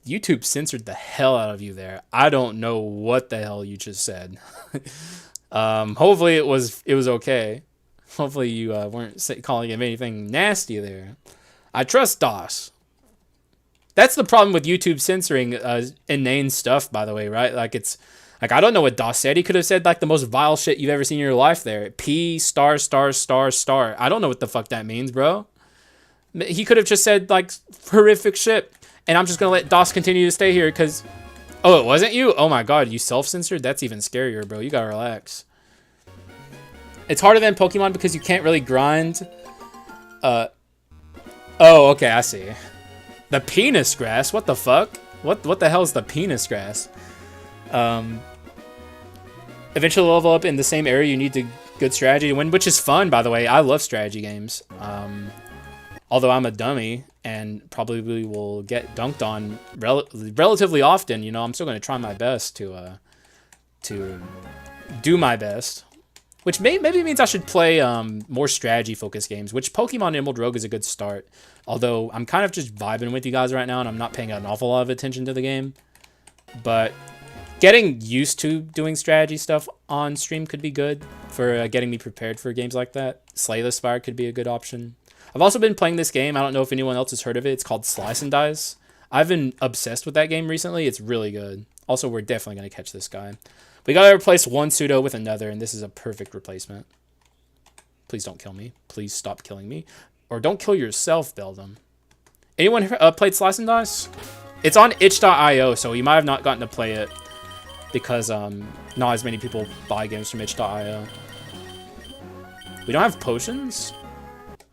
YouTube censored the hell out of you there. I don't know what the hell you just said. Hopefully it was okay. Hopefully you weren't calling him anything nasty there. I trust DOS. That's the problem with YouTube censoring inane stuff, by the way, right? Like it's like I don't know what DOS said. He could have said like the most vile shit you've ever seen in your life there. P star star star star. I don't know what the fuck that means, bro. He could have just said like horrific shit. And I'm just going to let DOS continue to stay here because... Oh, it wasn't you? Oh my god, you self-censored? That's even scarier, bro. You gotta relax. It's harder than Pokemon because you can't really grind. Oh, okay, I see. The penis grass? What the fuck? What the hell is the penis grass? Eventually level up in the same area you need to good strategy to win, which is fun, by the way. I love strategy games. Although I'm a dummy and probably will get dunked on relatively often, you know, I'm still going to try my best to do my best. Which maybe means I should play more strategy-focused games, which Pokemon Emerald Rogue is a good start. Although I'm kind of just vibing with you guys right now, and I'm not paying an awful lot of attention to the game. But getting used to doing strategy stuff on stream could be good for getting me prepared for games like that. Slay the Spire could be a good option. I've also been playing this game. I don't know if anyone else has heard of it. It's called Slice and Dice. I've been obsessed with that game recently. It's really good. Also, we're definitely going to catch this guy. We got to replace one pseudo with another, and this is a perfect replacement. Please don't kill me. Please stop killing me. Or don't kill yourself, Beldum. Anyone played Slice and Dice? It's on itch.io, so you might have not gotten to play it because not as many people buy games from itch.io. We don't have potions?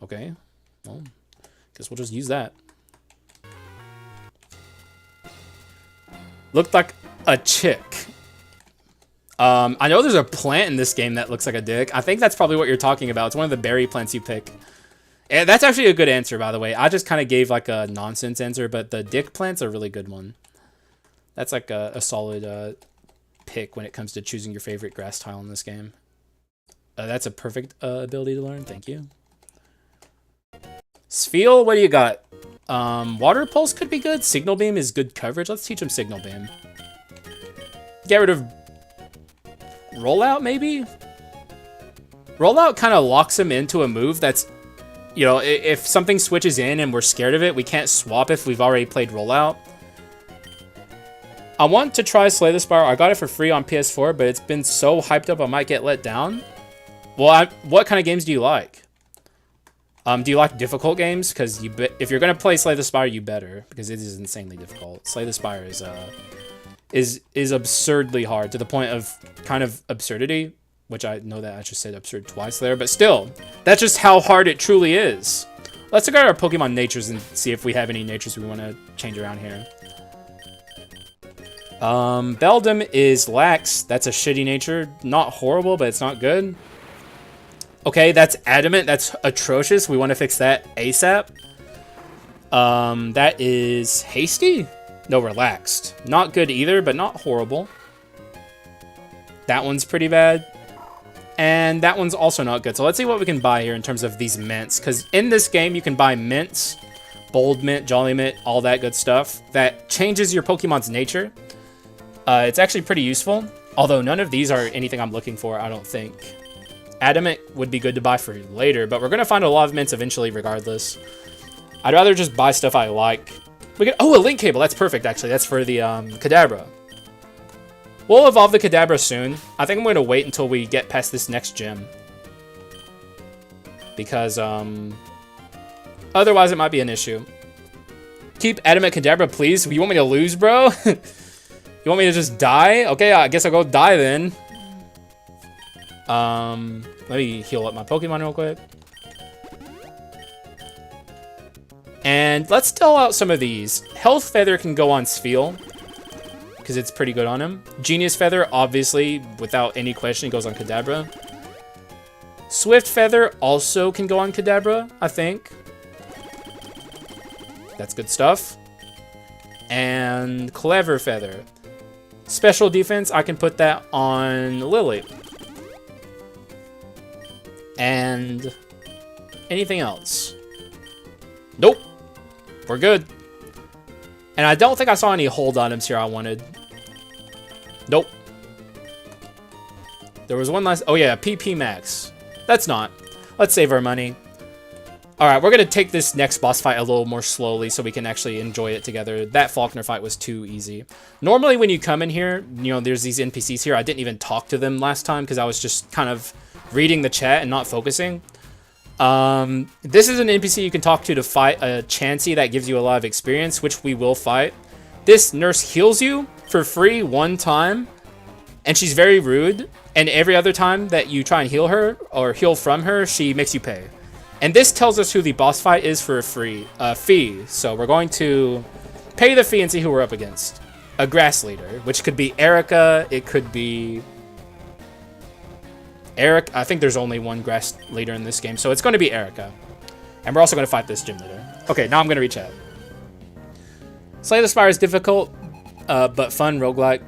Okay. Well, guess we'll just use that. Looked like a chick. I know there's a plant in this game that looks like a dick. I think that's probably what you're talking about. It's one of the berry plants you pick. And that's actually a good answer, by the way. I just kind of gave like a nonsense answer, but the dick plant's a really good one. That's like a solid pick when it comes to choosing your favorite grass tile in this game. That's a perfect ability to learn. Thank you. Sfeel, what do you got? Water Pulse could be good. Signal Beam is good coverage. Let's teach him Signal Beam. Get rid of Rollout, maybe? Rollout kind of locks him into a move that's, you know, if something switches in and we're scared of it, we can't swap if we've already played Rollout. I want to try Slay the Spire. I got it for free on PS4, but it's been so hyped up I might get let down. Well, what kind of games do you like? Do you like difficult games? Because if you're gonna play Slay the Spire, you better, because it is insanely difficult. Slay the Spire is absurdly hard, to the point of kind of absurdity, which I know that I just said absurd twice there, but still, that's just how hard it truly is. Let's look at our Pokemon natures and see if we have any natures we want to change around here. Beldum is Lax. That's a shitty nature. Not horrible, but it's not good. Okay, that's Adamant. That's atrocious. We want to fix that ASAP. That is Hasty? No, Relaxed. Not good either, but not horrible. That one's pretty bad. And that one's also not good. So let's see what we can buy here in terms of these mints. Because in this game, you can buy mints, Bold Mint, Jolly Mint, all that good stuff. That changes your Pokemon's nature. It's actually pretty useful. Although none of these are anything I'm looking for, I don't think. Adamant would be good to buy for later, but we're going to find a lot of mints eventually regardless. I'd rather just buy stuff I like. Oh, a link cable. That's perfect, actually. That's for the Kadabra. We'll evolve the Kadabra soon. I think I'm going to wait until we get past this next gym. Because, otherwise it might be an issue. Keep Adamant Kadabra, please. You want me to lose, bro? You want me to just die? Okay, I guess I'll go die then. Let me heal up my Pokemon real quick. And let's tell out some of these. Health Feather can go on Sfeel, because it's pretty good on him. Genius Feather, obviously, without any question, goes on Kadabra. Swift Feather also can go on Kadabra, I think. That's good stuff. And Clever Feather. Special Defense, I can put that on Lily. And anything else? Nope. We're good. And I don't think I saw any hold items here I wanted. Nope. There was one last... Oh, yeah, PP Max. That's not. Let's save our money. Alright, we're going to take this next boss fight a little more slowly so we can actually enjoy it together. That Faulkner fight was too easy. Normally, when you come in here, you know, there's these NPCs here. I didn't even talk to them last time because I was just kind of reading the chat and not focusing. This is an NPC you can talk to fight a Chansey that gives you a lot of experience, which we will fight. This nurse heals you for free one time, and she's very rude. And every other time that you try and heal her or heal from her, she makes you pay. And this tells us who the boss fight is for a fee. So we're going to pay the fee and see who we're up against. A grass leader, which could be Erica. It could be Eric. I think there's only one grass leader in this game, so it's going to be Erica. And we're also going to fight this gym leader. Okay, now I'm going to reach out. Slay the Spire is difficult, but fun roguelike.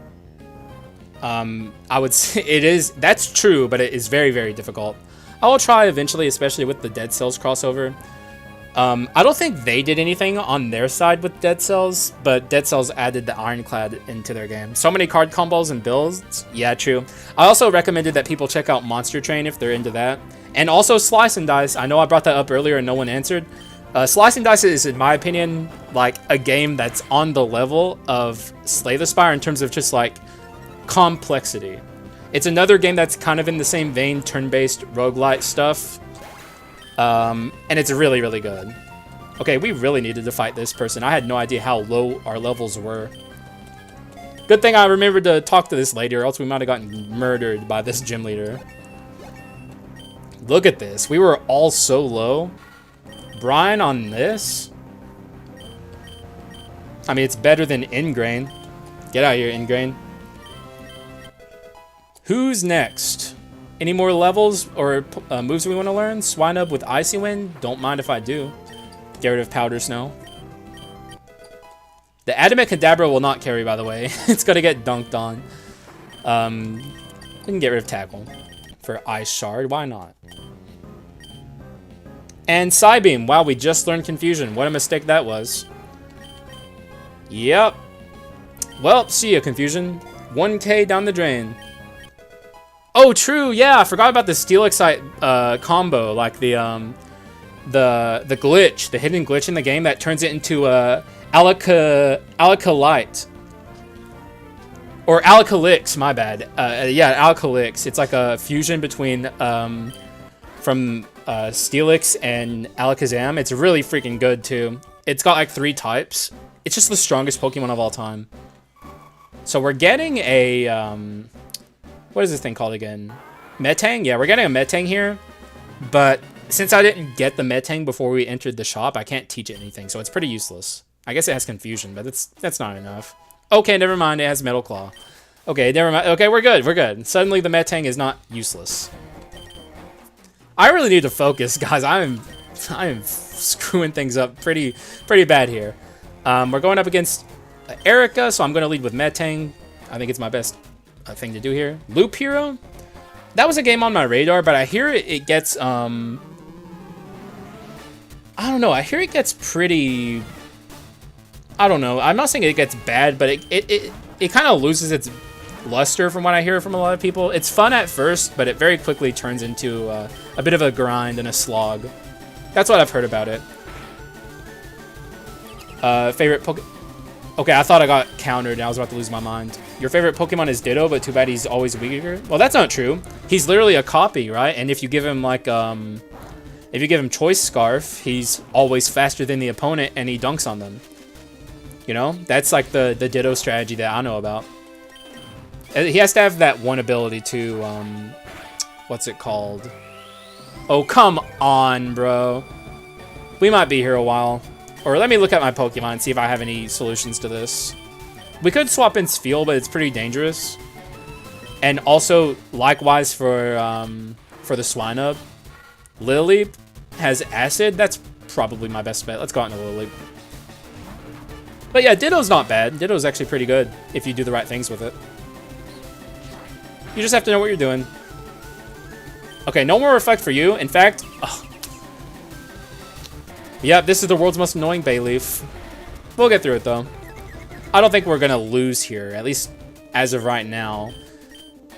I would say it is. That's true, but it is very, very difficult. I will try eventually, especially with the Dead Cells crossover. I don't think they did anything on their side with Dead Cells, but Dead Cells added the Ironclad into their game. So many card combos and builds. Yeah, true. I also recommended that people check out Monster Train if they're into that. And also Slice and Dice. I know I brought that up earlier and no one answered. Slice and Dice is, in my opinion, like a game that's on the level of Slay the Spire in terms of just like complexity. It's another game that's kind of in the same vein, turn-based roguelite stuff. And it's really, really good. Okay, we really needed to fight this person. I had no idea how low our levels were. Good thing I remembered to talk to this lady, or else we might have gotten murdered by this gym leader. Look at this. We were all so low. Brian on this? I mean, it's better than Ingrain. Get out of here, Ingrain. Who's next? Any more levels or moves we want to learn? Swine Up with Icy Wind? Don't mind if I do. Get rid of Powder Snow. The Adamant Kadabra will not carry, by the way. It's going to get dunked on. We can get rid of Tackle for Ice Shard. Why not? And Psybeam. Wow, we just learned Confusion. What a mistake that was. Yep. Well, see ya, Confusion. 1K down the drain. Oh, true. Yeah, I forgot about the Steel Excite combo. Like the glitch, the hidden glitch in the game that turns it into Alkalite. Or Alkalix, my bad. Yeah, Alkalix. It's like a fusion between from Steelix and Alakazam. It's really freaking good too. It's got like 3 types. It's just the strongest Pokemon of all time. So we're getting a what is this thing called again? Metang? Yeah, we're getting a Metang here. But since I didn't get the Metang before we entered the shop, I can't teach it anything, so it's pretty useless. I guess it has Confusion, but that's not enough. Okay, never mind. It has Metal Claw. Okay, never mind. Okay, we're good. We're good. Suddenly the Metang is not useless. I really need to focus, guys. I am screwing things up pretty bad here. We're going up against Erica, so I'm going to lead with Metang. I think it's my best thing to do here. Loop Hero? That was a game on my radar, but I hear it gets, I don't know. I hear it gets pretty... I don't know. I'm not saying it gets bad, but it kind of loses its luster from what I hear from a lot of people. It's fun at first, but it very quickly turns into a bit of a grind and a slog. That's what I've heard about it. Favorite Pokemon... Okay, I thought I got countered and I was about to lose my mind. Your favorite Pokemon is Ditto, but too bad he's always weaker. Well, that's not true. He's literally a copy, right? And if you give him like if you give him Choice Scarf, he's always faster than the opponent and he dunks on them. You know? That's like the Ditto strategy that I know about. He has to have that one ability to what's it called? Oh, come on, bro. We might be here a while. Or let me look at my Pokemon and see if I have any solutions to this. We could swap in Spheal, but it's pretty dangerous. And also, likewise for the Swinub, Lileep has Acid. That's probably my best bet. Let's go out into Lileep. But yeah, Ditto's not bad. Ditto's actually pretty good if you do the right things with it. You just have to know what you're doing. Okay, no more Reflect for you. In fact, yep, this is the world's most annoying Bayleaf. We'll get through it, though. I don't think we're going to lose here, at least as of right now.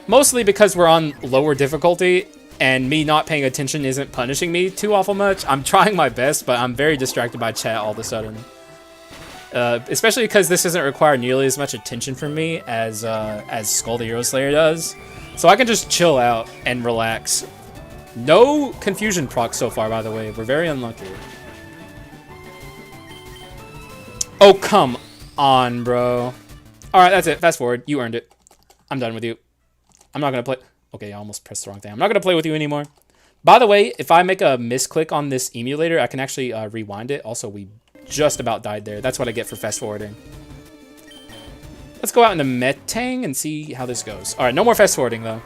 Mostly because we're on lower difficulty, and me not paying attention isn't punishing me too awful much. I'm trying my best, but I'm very distracted by chat all of a sudden. Especially because this doesn't require nearly as much attention from me as Skull the Hero Slayer does. So I can just chill out and relax. No Confusion proc so far, by the way. We're very unlucky. Oh, come on, bro. Alright, that's it. Fast forward. You earned it. I'm done with you. I'm not going to play... Okay, I almost pressed the wrong thing. I'm not going to play with you anymore. By the way, if I make a misclick on this emulator, I can actually rewind it. Also, we just about died there. That's what I get for fast forwarding. Let's go out into Metang and see how this goes. Alright, no more fast forwarding, though.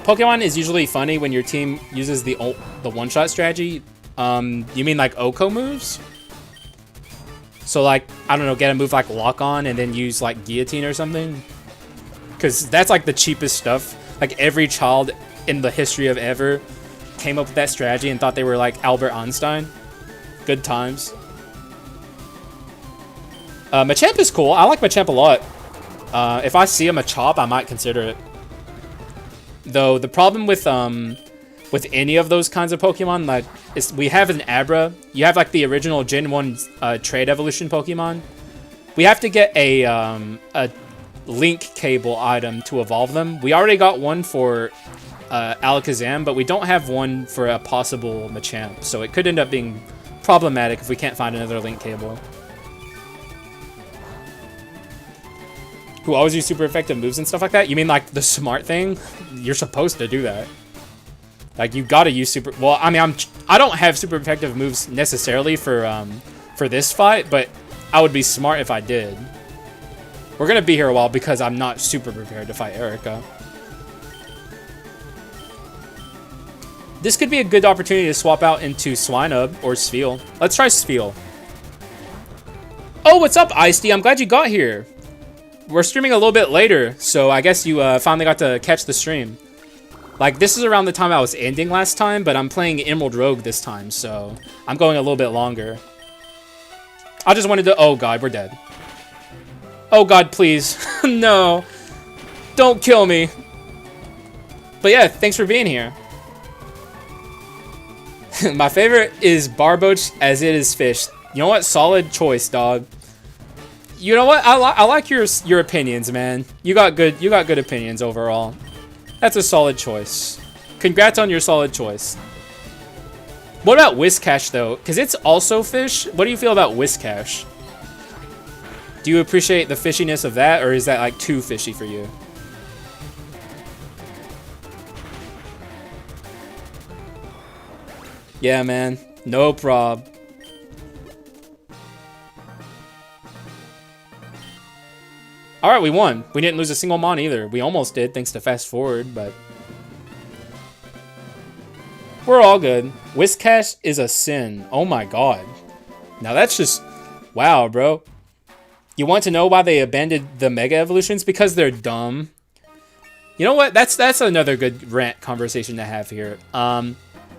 Pokemon is usually funny when your team uses the one-shot strategy. You mean like Oko moves? So, like, I don't know, get a move like Lock On and then use, like, Guillotine or something? Because that's, like, the cheapest stuff. Like, every child in the history of ever came up with that strategy and thought they were, like, Albert Einstein. Good times. Machamp is cool. I like Machamp a lot. If I see a Machop, I might consider it. Though, the problem with any of those kinds of Pokemon, like, we have an Abra. You have, like, the original Gen 1 Trade Evolution Pokemon. We have to get a link cable item to evolve them. We already got one for Alakazam, but we don't have one for a possible Machamp. So it could end up being problematic if we can't find another link cable. Who always use super effective moves and stuff like that? You mean like the smart thing? You're supposed to do that. Like, you gotta use super... Well, I mean, I don't have super effective moves necessarily for this fight, but I would be smart if I did. We're gonna be here a while because I'm not super prepared to fight Erica. This could be a good opportunity to swap out into Swinub or Sfeel. Let's try Sfeel. Oh, what's up, Ice-D? I'm glad you got here. We're streaming a little bit later, so I guess you finally got to catch the stream. Like, this is around the time I was ending last time, but I'm playing Emerald Rogue this time, so I'm going a little bit longer. I just wanted to... Oh, God, we're dead. Oh, God, please. No. Don't kill me. But yeah, thanks for being here. My favorite is Barboach as it is fish. You know what? Solid choice, dog. You know what? I like your opinions, man. You got good opinions overall. That's a solid choice. Congrats on your solid choice. What about Whiscash though? Because it's also fish. What do you feel about Whiscash? Do you appreciate the fishiness of that, or is that like too fishy for you? Yeah, man. No prob. Alright, we won. We didn't lose a single mon either. We almost did, thanks to fast forward, but... We're all good. Whiscash is a sin. Oh my god. Now that's just... Wow, bro. You want to know why they abandoned the Mega Evolutions? Because they're dumb. You know what? That's another good rant conversation to have here.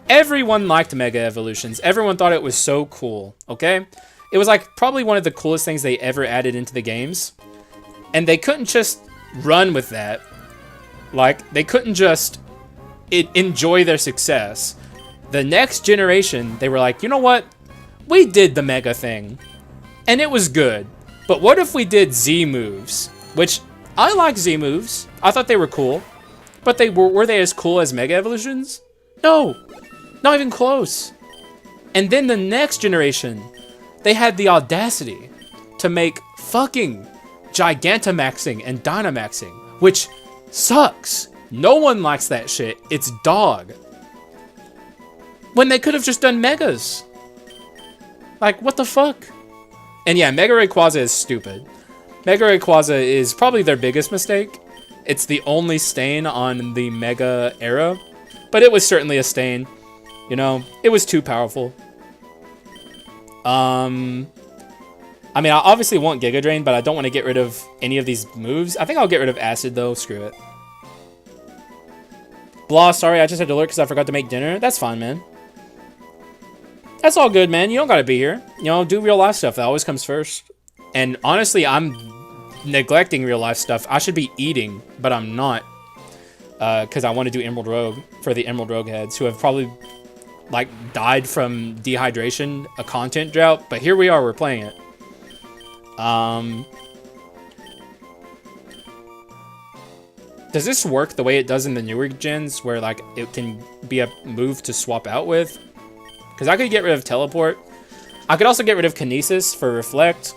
Everyone liked Mega Evolutions. Everyone thought it was so cool, okay? It was like probably one of the coolest things they ever added into the games. And they couldn't just run with that. Like, they couldn't just enjoy their success. The next generation, they were like, you know what? We did the Mega thing. And it was good. But what if we did Z moves? Which, I like Z moves. I thought they were cool. But were they as cool as Mega Evolutions? No. Not even close. And then the next generation, they had the audacity to make fucking Gigantamaxing and Dynamaxing, which sucks. No one likes that shit. It's dog. When they could have just done Megas. Like, what the fuck? And yeah, Mega Rayquaza is stupid. Mega Rayquaza is probably their biggest mistake. It's the only stain on the Mega era, but it was certainly a stain. You know, it was too powerful. I mean, I obviously want Giga Drain, but I don't want to get rid of any of these moves. I think I'll get rid of Acid, though. Screw it. Blah, sorry, I just had to alert because I forgot to make dinner. That's fine, man. That's all good, man. You don't gotta be here. You know, do real life stuff. That always comes first. And honestly, I'm neglecting real life stuff. I should be eating, but I'm not. Because I want to do Emerald Rogue for the Emerald Rogue heads who have probably, like, died from dehydration, a content drought. But here we are, we're playing it. Does this work the way it does in the newer gens, where like it can be a move to swap out with? Because I could get rid of Teleport. I could also get rid of Kinesis for Reflect.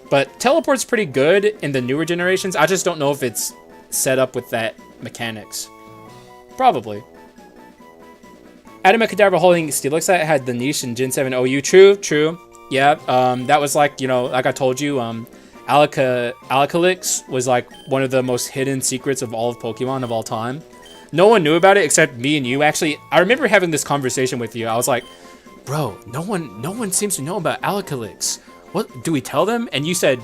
But Teleport's pretty good in the newer generations. I just don't know if it's set up with that mechanics. Probably. Adamacadabra holding Steelix had the niche in Gen 7 OU. True. Yeah, that was like, you know, like I told you, Alakazam was like one of the most hidden secrets of all of Pokemon of all time. No one knew about it except me and you. Actually, I remember having this conversation with you. I was like, bro, no one seems to know about Alakazam. What, do we tell them? And you said,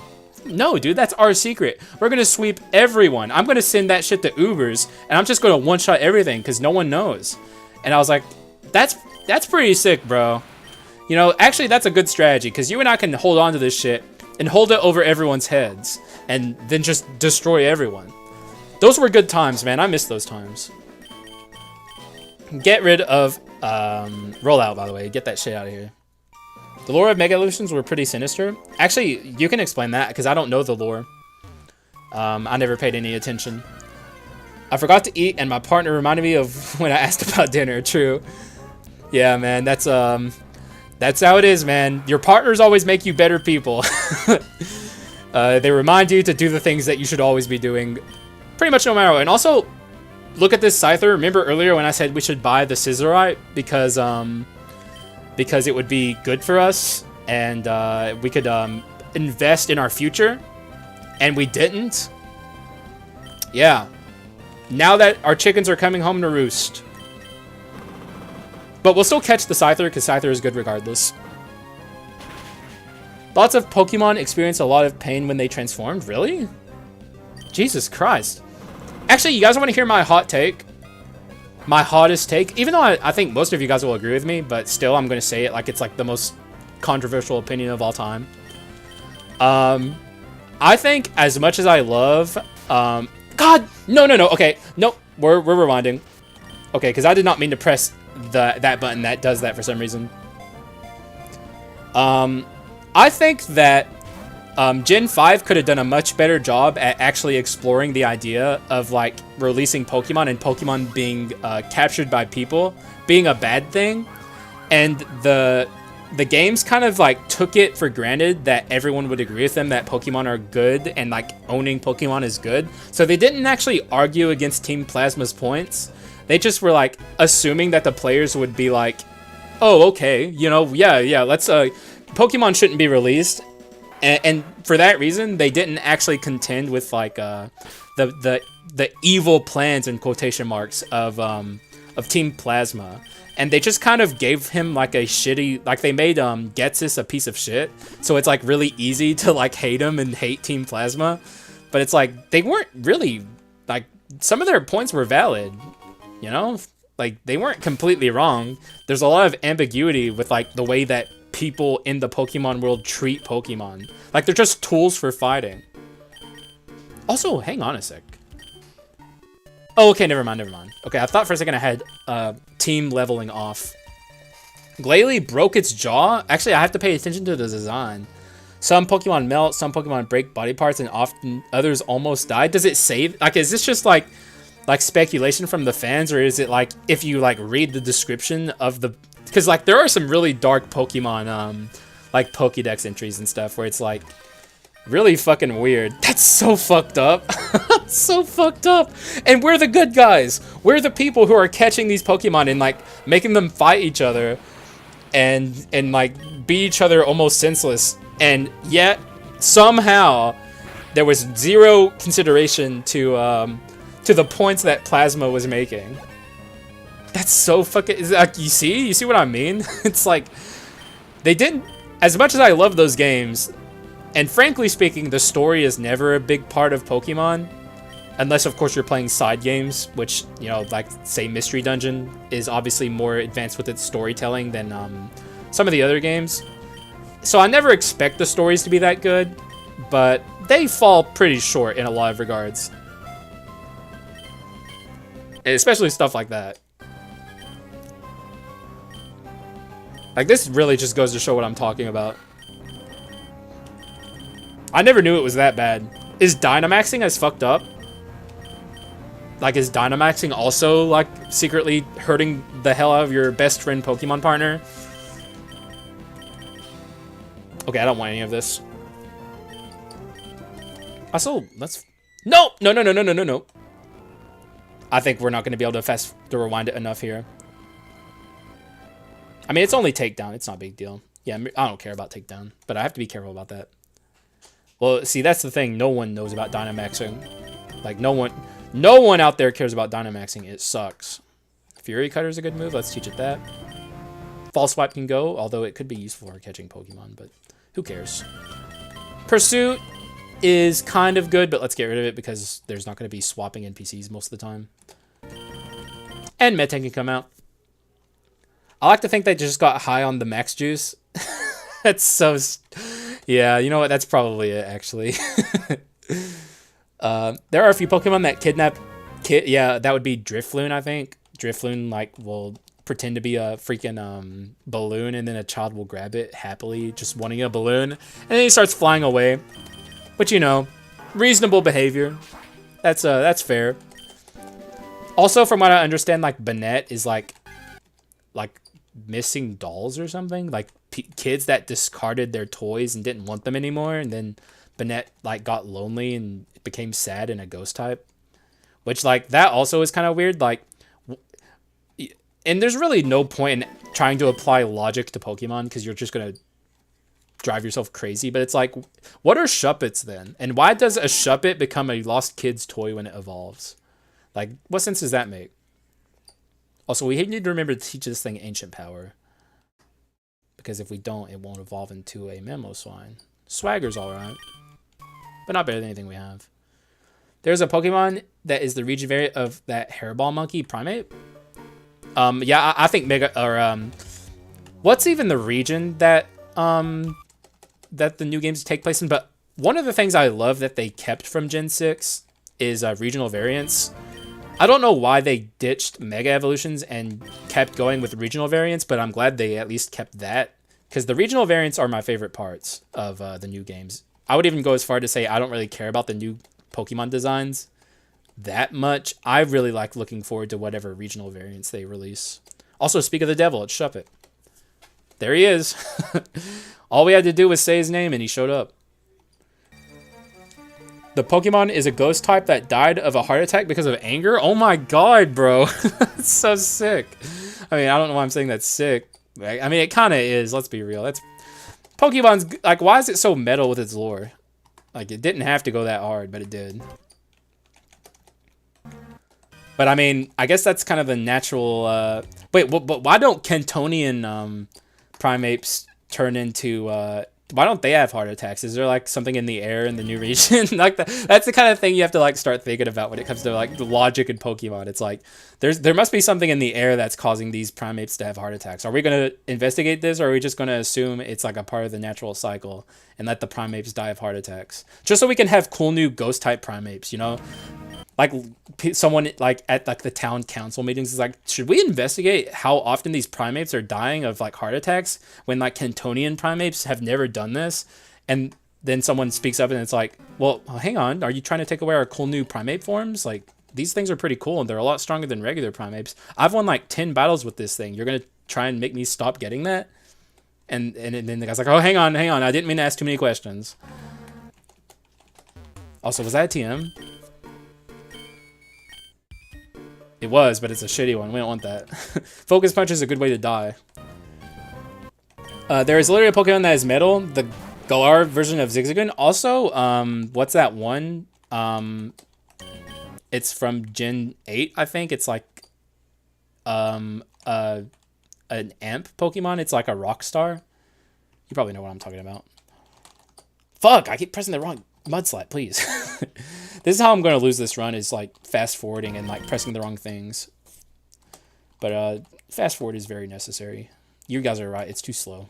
no, dude, that's our secret. We're gonna sweep everyone. I'm gonna send that shit to Ubers, and I'm just gonna one-shot everything because no one knows. And I was like, that's pretty sick, bro. You know, actually, that's a good strategy, because you and I can hold on to this shit and hold it over everyone's heads and then just destroy everyone. Those were good times, man. I miss those times. Get rid of rollout, by the way. Get that shit out of here. The lore of Mega Evolutions were pretty sinister. Actually, you can explain that, because I don't know the lore. I never paid any attention. I forgot to eat, and my partner reminded me of when I asked about dinner. True. Yeah, man, that's That's how it is, man. Your partners always make you better people. They remind you to do the things that you should always be doing, pretty much no matter what. And also, look at this Scyther. Remember earlier when I said we should buy the Scissorite because it would be good for us and we could invest in our future, and we didn't. Yeah. Now that our chickens are coming home to roost. But we'll still catch the Scyther because Scyther is good regardless. Lots of Pokemon experience a lot of pain when they transformed. Really? Jesus Christ. Actually, you guys want to hear my hot take? My hottest take? Even though I think most of you guys will agree with me, but still I'm going to say it like it's like the most controversial opinion of all time. I think as much as I love... God! No. Okay. Nope. We're rewinding. Okay, because I did not mean to press that button that does that for some reason. I think that Gen 5 could have done a much better job at actually exploring the idea of like releasing Pokemon and Pokemon being captured by people being a bad thing, and the games kind of like took it for granted that everyone would agree with them that Pokemon are good and like owning Pokemon is good. So they didn't actually argue against Team Plasma's points. They just were like assuming that the players would be like, oh, okay, you know, yeah, let's Pokemon shouldn't be released. And for that reason, they didn't actually contend with like the evil plans in quotation marks of Team Plasma, and they just kind of gave him like a shitty, like they made Getsis a piece of shit, so it's like really easy to like hate him and hate Team Plasma, but it's like they weren't really like, some of their points were valid, you know, like they weren't completely wrong. There's a lot of ambiguity with like the way that people in the Pokemon world treat Pokemon. Like they're just tools for fighting. Also, hang on a sec. Oh, okay, never mind. Okay, I thought for a second I had team leveling off. Glalie broke its jaw? Actually, I have to pay attention to the design. Some Pokemon melt, some Pokemon break body parts, and often others almost die. Does it say, like, is this just like speculation from the fans, or is it like if you like read the description of the, because like there are some really dark Pokemon like Pokédex entries and stuff where it's like really fucking weird. That's so fucked up. So fucked up. And we're the good guys. We're the people who are catching these Pokemon and like making them fight each other and like beat each other almost senseless. And yet somehow there was zero consideration to the points that Plasma was making. That's so fucking... you see what I mean? It's like, they didn't... As much as I love those games, and frankly speaking, the story is never a big part of Pokemon, unless, of course, you're playing side games, which, you know, like, say, Mystery Dungeon is obviously more advanced with its storytelling than some of the other games. So I never expect the stories to be that good, but they fall pretty short in a lot of regards. Especially stuff like that. Like, this really just goes to show what I'm talking about. I never knew it was that bad. Is Dynamaxing as fucked up? Like, is Dynamaxing also, like, secretly hurting the hell out of your best friend Pokemon partner? Okay, I don't want any of this. Also, let's... No! No. I think we're not going to be able to rewind it enough here. I mean, it's only takedown. It's not a big deal. Yeah, I don't care about takedown, but I have to be careful about that. Well, see, that's the thing. No one knows about Dynamaxing. Like, no one out there cares about Dynamaxing. It sucks. Fury Cutter is a good move. Let's teach it that. False Swipe can go, although it could be useful for catching Pokemon, but who cares? Pursuit is kind of good, but let's get rid of it because there's not going to be swapping NPCs most of the time. And Metang can come out. I like to think they just got high on the max juice. That's so... Yeah, you know what? That's probably it, actually. There are a few Pokemon that kidnap... Yeah, that would be Drifloon, I think. Drifloon, like, will pretend to be a freaking balloon, and then a child will grab it happily, just wanting a balloon. And then he starts flying away. But, you know, reasonable behavior. That's fair. Also, from what I understand, like, Banette is, like missing dolls or something. Like, kids that discarded their toys and didn't want them anymore, and then Banette like got lonely and became sad in a ghost type, which like that also is kind of weird. Like, and there's really no point in trying to apply logic to Pokemon because you're just gonna drive yourself crazy. But it's like, what are Shuppets then? And why does a Shuppet become a lost kid's toy when it evolves? Like, what sense does that make? Also, we need to remember to teach this thing Ancient Power. Because if we don't, it won't evolve into a Mamoswine. Swagger's alright. But not better than anything we have. There's a Pokemon that is the region variant of that Hairball Monkey Primate. Yeah, I think Mega... Or, what's even the region that that the new games take place in? But one of the things I love that they kept from Gen 6 is regional variants. I don't know why they ditched Mega Evolutions and kept going with regional variants, but I'm glad they at least kept that, because the regional variants are my favorite parts of the new games. I would even go as far to say I don't really care about the new Pokemon designs that much. I really like looking forward to whatever regional variants they release. Also, speak of the devil, it's Shuppet. There he is. All we had to do was say his name and he showed up. The Pokemon is a ghost type that died of a heart attack because of anger. Oh my god, bro. That's so sick. I mean, I don't know why I'm saying that's sick. I mean, it kind of is. Let's be real. That's Pokemon's, like, why is it so metal with its lore? Like, it didn't have to go that hard, but it did. But, I mean, I guess that's kind of the natural... Wait, but why don't Kentonian primates turn into... Why don't they have heart attacks? Is there like something in the air in the new region? Like that's the kind of thing you have to like start thinking about when it comes to like the logic in Pokemon. It's like there must be something in the air that's causing these primates to have heart attacks. Are we going to investigate this, or are we just going to assume it's like a part of the natural cycle and let the primates die of heart attacks? Just so we can have cool new ghost type primates, you know? Like someone like at like the town council meetings is like, should we investigate how often these primates are dying of like heart attacks when like Kentonian primates have never done this? And then someone speaks up and it's like, well, hang on, are you trying to take away our cool new primate forms? Like, these things are pretty cool and they're a lot stronger than regular primates. I've won like 10 battles with this thing. You're gonna try and make me stop getting that? And then the guy's like, oh, hang on, I didn't mean to ask too many questions. Also, was that a TM? It was, but it's a shitty one. We don't want that. Focus Punch is a good way to die. There is literally a Pokemon that is metal. The Galar version of Zigzagoon. Also, what's that one? It's from Gen 8, I think. It's like an Amp Pokemon. It's like a rock star. You probably know what I'm talking about. Fuck, I keep pressing the wrong Mudslap, please. This is how I'm going to lose this run, is like fast forwarding and like pressing the wrong things. But fast forward is very necessary. You guys are right, it's too slow.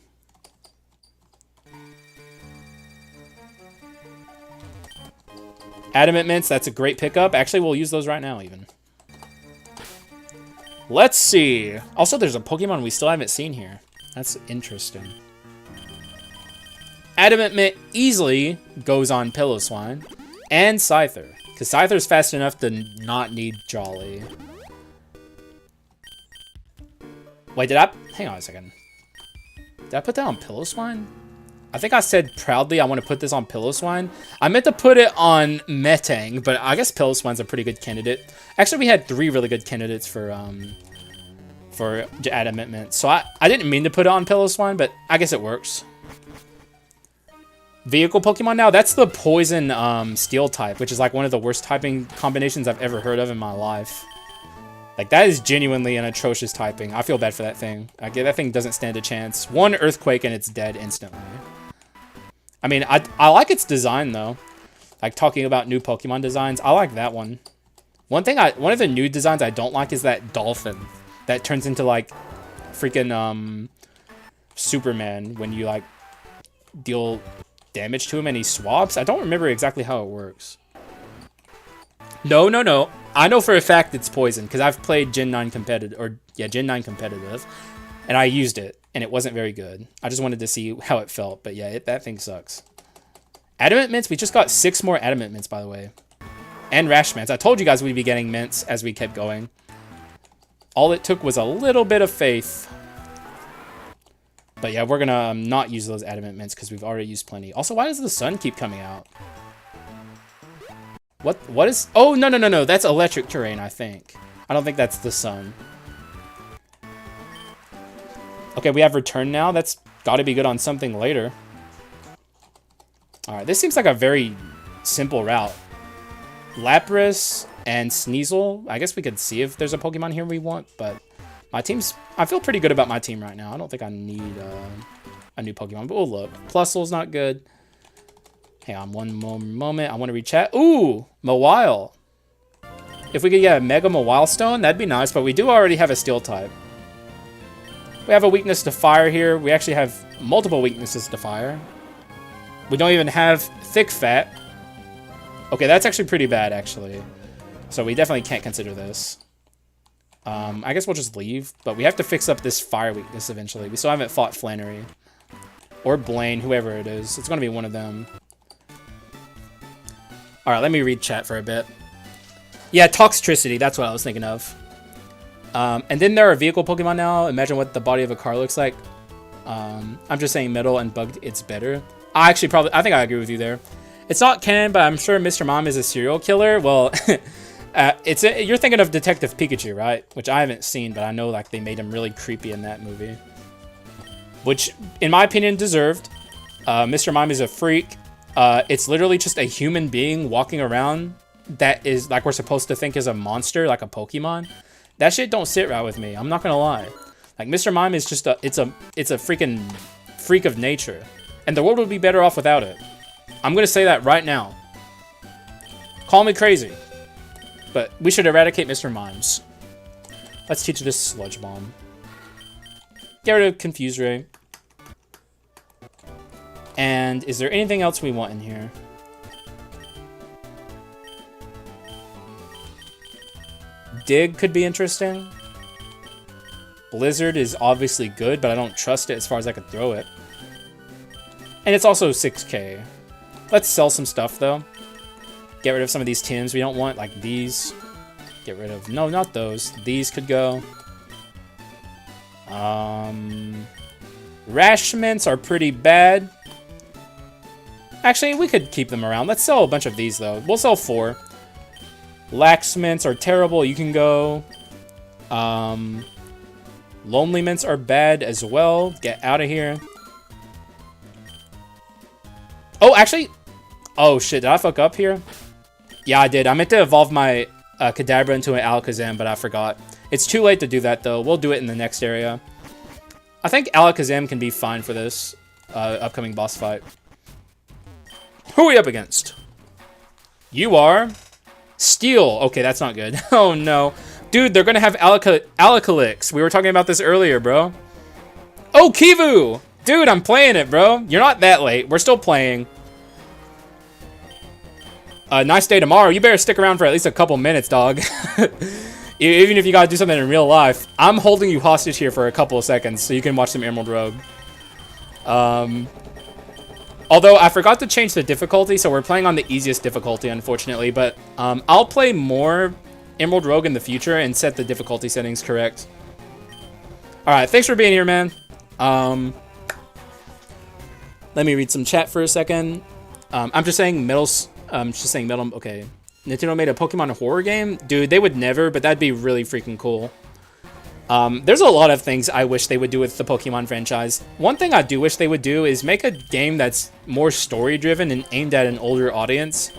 Adamant Mints, that's a great pickup. Actually, we'll use those right now even. Let's see. Also, there's a Pokemon we still haven't seen here. That's interesting. Adamant Mint easily goes on Piloswine and Scyther, because Scyther's fast enough to not need Jolly. Wait, hang on a second. Did I put that on Piloswine? I think I said proudly I want to put this on Piloswine. I meant to put it on Metang, but I guess Piloswine's a pretty good candidate. Actually, we had 3 really good candidates for Adamant Mint, so I didn't mean to put it on Piloswine, but I guess it works. Vehicle Pokemon now, that's the Poison Steel type, which is like one of the worst typing combinations I've ever heard of in my life. Like, that is genuinely an atrocious typing. I feel bad for that thing. Like, that thing doesn't stand a chance. One Earthquake and it's dead instantly. I mean, I like its design, though. Like, talking about new Pokemon designs, I like that one. One of the new designs I don't like is that dolphin that turns into, like, freaking, Superman when you, like, deal damage to him and he swaps. I don't remember exactly how it works. No. I know for a fact it's poison because I've played Gen 9 competitive, Gen 9 competitive, and I used it, and it wasn't very good. I just wanted to see how it felt, but yeah, that thing sucks. Adamant Mints, we just got 6 more Adamant Mints, by the way. And Rash Mints. I told you guys we'd be getting Mints as we kept going. All it took was a little bit of faith. But yeah, we're gonna not use those adamant mints because we've already used plenty. Also, why does the sun keep coming out? What is... Oh, no. That's electric terrain, I think. I don't think that's the sun. Okay, we have return now. That's got to be good on something later. All right, this seems like a very simple route. Lapras and Sneasel. I guess we could see if there's a Pokemon here we want, but my team's... I feel pretty good about my team right now. I don't think I need a new Pokemon, but we'll look. Plusle's not good. Hang on one more moment. I want to read chat. Ooh, Mawile. If we could get a Mega Mawile Stone, that'd be nice, but we do already have a Steel type. We have a weakness to fire here. We actually have multiple weaknesses to fire. We don't even have Thick Fat. Okay, that's actually pretty bad, actually. So we definitely can't consider this. I guess we'll just leave, but we have to fix up this fire weakness eventually. We still haven't fought Flannery. Or Blaine, whoever it is. It's going to be one of them. Alright, let me read chat for a bit. Yeah, Toxtricity, that's what I was thinking of. And then there are vehicle Pokemon now. Imagine what the body of a car looks like. I'm just saying metal and bugged, it's better. I think I agree with you there. It's not canon, but I'm sure Mr. Mime is a serial killer. Well, you're thinking of Detective Pikachu, right? Which I haven't seen, but I know like they made him really creepy in that movie. Which, in my opinion, deserved. Mr. Mime is a freak. It's literally just a human being walking around that is like we're supposed to think is a monster, like a Pokemon. That shit don't sit right with me. I'm not gonna lie. Like Mr. Mime is just it's a freaking freak of nature, and the world would be better off without it. I'm gonna say that right now. Call me crazy, but we should eradicate Mr. Mimes. Let's teach this Sludge Bomb. Get rid of Confuse Ray. And is there anything else we want in here? Dig could be interesting. Blizzard is obviously good, but I don't trust it as far as I could throw it. And it's also 6k. Let's sell some stuff, though. Get rid of some of these tins we don't want, like these. Get rid of... No, not those. These could go. Rash Mints are pretty bad. Actually, we could keep them around. Let's sell a bunch of these, though. We'll sell 4. Lax Mints are terrible. You can go. Lonely Mints are bad as well. Get out of here. Oh, actually... Oh, shit. Did I fuck up here? Yeah, I did. I meant to evolve my Kadabra into an Alakazam, but I forgot. It's too late to do that, though. We'll do it in the next area. I think Alakazam can be fine for this upcoming boss fight. Who are we up against? You are... Steel. Okay, that's not good. Oh, no. Dude, they're going to have Alakaliks. We were talking about this earlier, bro. Oh, Kivu! Dude, I'm playing it, bro. You're not that late. We're still playing. Nice day tomorrow. You better stick around for at least a couple minutes, dog. Even if you gotta do something in real life. I'm holding you hostage here for a couple of seconds so you can watch some Emerald Rogue. Although I forgot to change the difficulty, so we're playing on the easiest difficulty, unfortunately. But I'll play more Emerald Rogue in the future and set the difficulty settings correct. Alright, thanks for being here, man. Let me read some chat for a second. I'm just saying Metal... Okay. Nintendo made a Pokemon horror game? Dude, they would never, but that'd be really freaking cool. There's a lot of things I wish they would do with the Pokemon franchise. One thing I do wish they would do is make a game that's more story-driven and aimed at an older audience.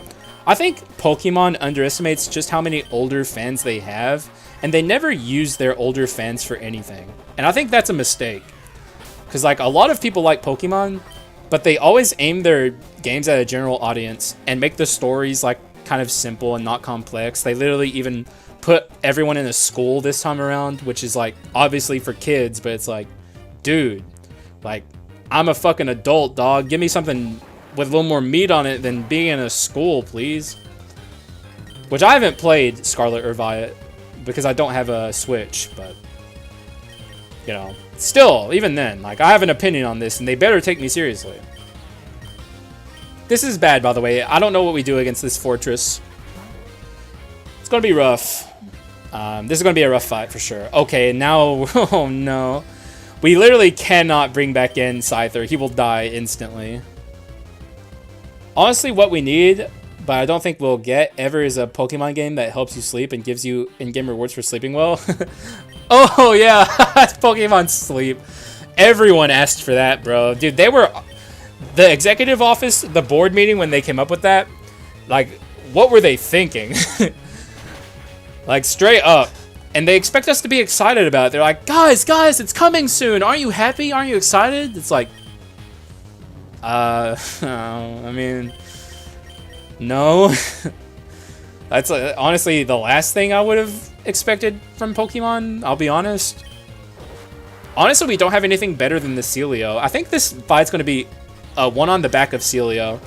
I think Pokemon underestimates just how many older fans they have, and they never use their older fans for anything. And I think that's a mistake. Because, like, a lot of people like Pokemon, but they always aim their games at a general audience and make the stories, like, kind of simple and not complex. They literally even put everyone in a school this time around, which is, like, obviously for kids, but it's like, dude, like, I'm a fucking adult, dog. Give me something with a little more meat on it than being in a school, please. Which I haven't played Scarlet or Violet because I don't have a Switch, but, you know, still, even then, like, I have an opinion on this, and they better take me seriously. This is bad, by the way. I don't know what we do against this fortress. It's gonna be rough. This is gonna be a rough fight for sure. Okay, now, oh no. We literally cannot bring back in Scyther. He will die instantly. Honestly, what we need, but I don't think we'll get ever, is a Pokemon game that helps you sleep and gives you in-game rewards for sleeping well. Oh, yeah. Pokemon Sleep. Everyone asked for that, bro. Dude, they were... The executive office, the board meeting, when they came up with that, like, what were they thinking? Like, straight up. And they expect us to be excited about it. They're like, guys, it's coming soon. Aren't you happy? Aren't you excited? It's like... I mean... No. That's honestly the last thing I would have expected from Pokemon, I'll be honest. Honestly, we don't have anything better than the Celio. I think this fight's going to be one on the back of Celio.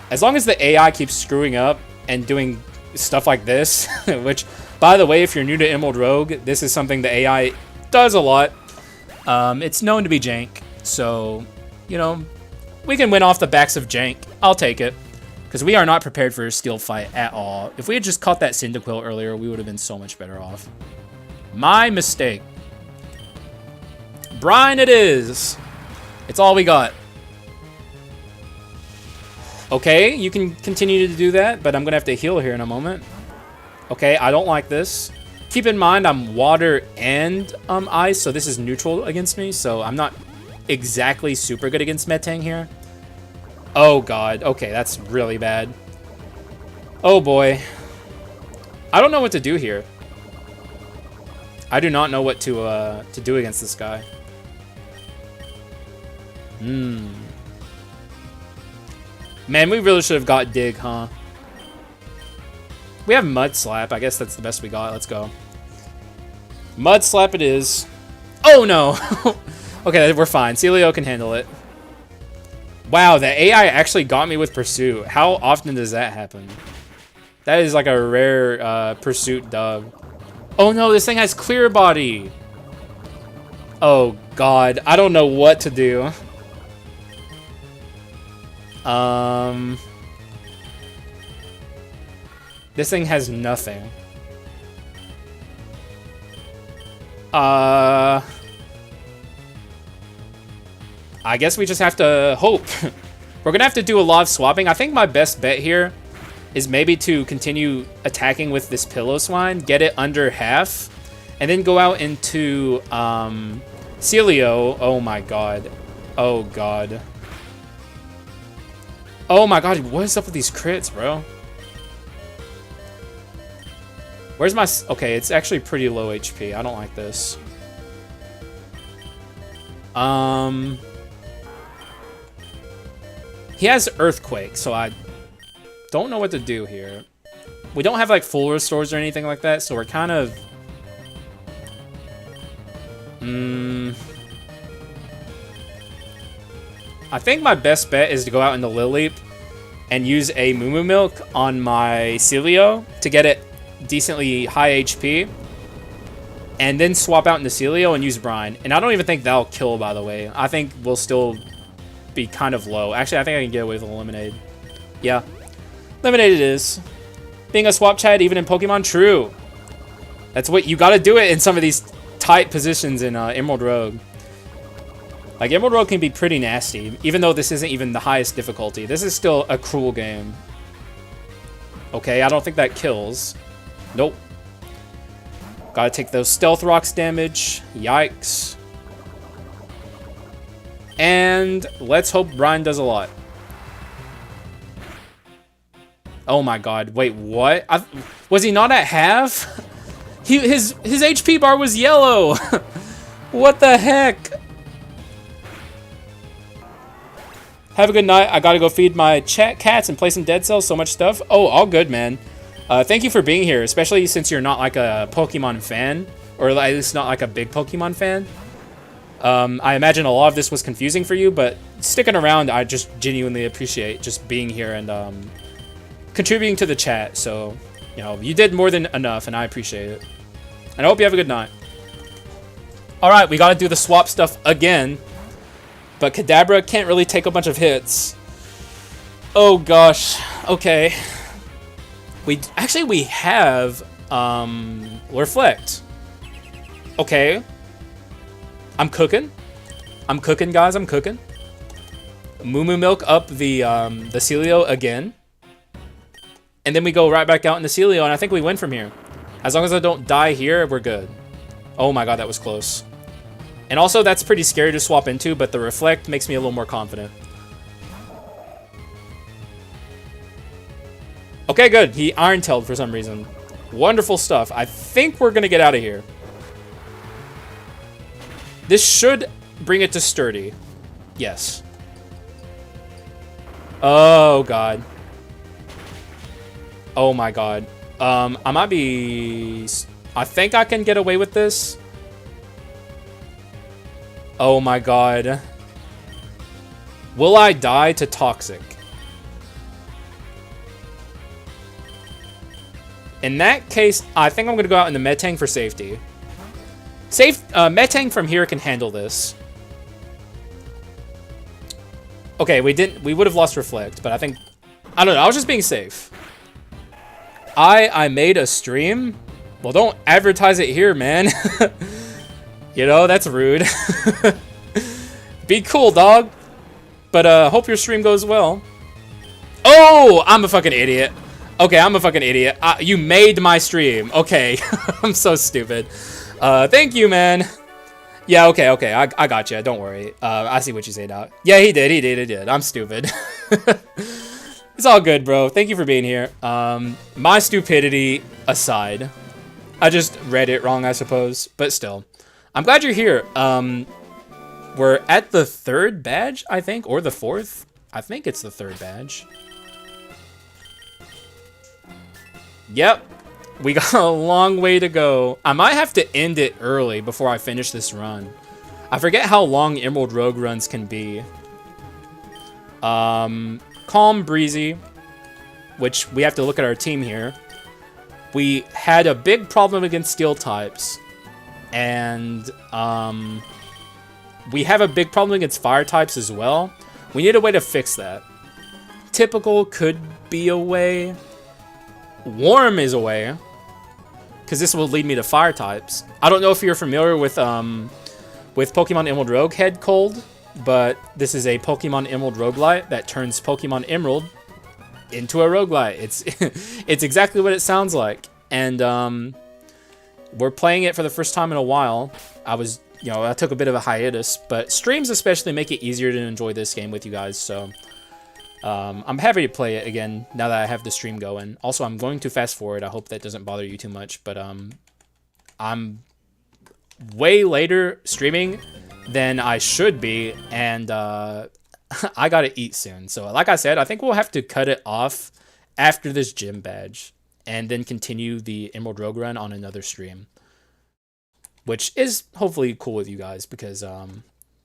As long as the AI keeps screwing up and doing stuff like this, which, by the way, if you're new to Emerald Rogue, this is something the AI does a lot. It's known to be jank, so, you know, we can win off the backs of jank. I'll take it. Because we are not prepared for a steel fight at all. If we had just caught that Cyndaquil earlier, we would have been so much better off. My mistake. Brine it is. It's all we got. Okay, you can continue to do that, but I'm going to have to heal here in a moment. Okay, I don't like this. Keep in mind, I'm water and ice, so this is neutral against me, so I'm not exactly super good against Metang here. Oh, God. Okay, that's really bad. Oh, boy. I don't know what to do here. I do not know what to do against this guy. Man, we really should have got Dig, huh? We have Mud Slap. I guess that's the best we got. Let's go. Mud Slap it is. Oh, no. Okay, we're fine. Celio can handle it. Wow, the AI actually got me with Pursuit. How often does that happen? That is like a rare Pursuit dub. Oh no, this thing has Clear Body. Oh God, I don't know what to do. This thing has nothing. I guess we just have to hope. We're going to have to do a lot of swapping. I think my best bet here is maybe to continue attacking with this Pillow-Swine, get it under half, and then go out into Celio. Oh my God. Oh God. Oh my God, what is up with these crits, bro? Where's my... Okay, it's actually pretty low HP. I don't like this. He has Earthquake, so I don't know what to do here. We don't have, like, full restores or anything like that, so we're kind of... I think my best bet is to go out into Lilleep and use a Moo Moo Milk on my Celio to get it decently high HP. And then swap out into Celio and use Brine. And I don't even think that'll kill, by the way. I think we'll still... be kind of low. Actually, I think I can get away with a Lemonade. Yeah. Lemonade it is. Being a swap Chad even in Pokemon? True. That's what you gotta do it in some of these tight positions in Emerald Rogue. Like, Emerald Rogue can be pretty nasty, even though this isn't even the highest difficulty. This is still a cruel game. Okay, I don't think that kills. Nope. Gotta take those Stealth Rocks damage. Yikes. And let's hope Brian does a lot. Oh my God! Wait, what? Was he not at half? His HP bar was yellow. What the heck? Have a good night. I gotta go feed my cats and play some Dead Cells. So much stuff. Oh, all good, man. Thank you for being here, especially since you're not like a Pokemon fan, or at least not like a big Pokemon fan. I imagine a lot of this was confusing for you, but sticking around, I just genuinely appreciate just being here and contributing to the chat. So, you know, you did more than enough, and I appreciate it. And I hope you have a good night. All right, we got to do the swap stuff again, but Kadabra can't really take a bunch of hits. Oh gosh. Okay. We have Reflect. Okay. I'm cooking. I'm cooking, guys. I'm cooking. Moo Moo Milk up the Celio again. And then we go right back out in the Celio, and I think we win from here. As long as I don't die here, we're good. Oh my god, that was close. And also, that's pretty scary to swap into, but the Reflect makes me a little more confident. Okay, good. He Iron-tailed for some reason. Wonderful stuff. I think we're going to get out of here. This should bring it to sturdy. Yes. Oh, God. Oh, my God. I might be... I think I can get away with this. Oh, my God. Will I die to Toxic? In that case, I think I'm going to go out in the Metang for safety. Metang from here can handle this. Okay, we would have lost Reflect, but I think... I don't know, I was just being safe. I made a stream? Well, don't advertise it here, man. You know, that's rude. Be cool, dog. But hope your stream goes well. Oh, I'm a fucking idiot. Okay, I'm a fucking idiot. You made my stream. Okay, I'm so stupid. Thank you, man. Yeah, okay. I got you. Don't worry. I see what you say now. Yeah, he did. I'm stupid. It's all good, bro. Thank you for being here. My stupidity aside. I just read it wrong, I suppose. But still. I'm glad you're here. We're at the 3rd badge, I think. Or the 4th. I think it's the 3rd badge. Yep. We got a long way to go. I might have to end it early before I finish this run. I forget how long Emerald Rogue runs can be. Calm, Breezy, which we have to look at our team here. We had a big problem against Steel types. And we have a big problem against Fire types as well. We need a way to fix that. Typical could be a way. Warm is a way, because this will lead me to Fire types. I don't know if you're familiar with Pokemon Emerald Rogue Head Cold, but this is a Pokemon Emerald Roguelite that turns Pokemon Emerald into a roguelite. It's exactly what it sounds like, and we're playing it for the first time in a while. I took a bit of a hiatus, but streams especially make it easier to enjoy this game with you guys, so... I'm happy to play it again now that I have the stream going. Also, I'm going to fast forward. I hope that doesn't bother you too much, but I'm way later streaming than I should be, and I gotta eat soon. So like I said, I think we'll have to cut it off after this gym badge and then continue the Emerald Rogue run on another stream, which is hopefully cool with you guys, because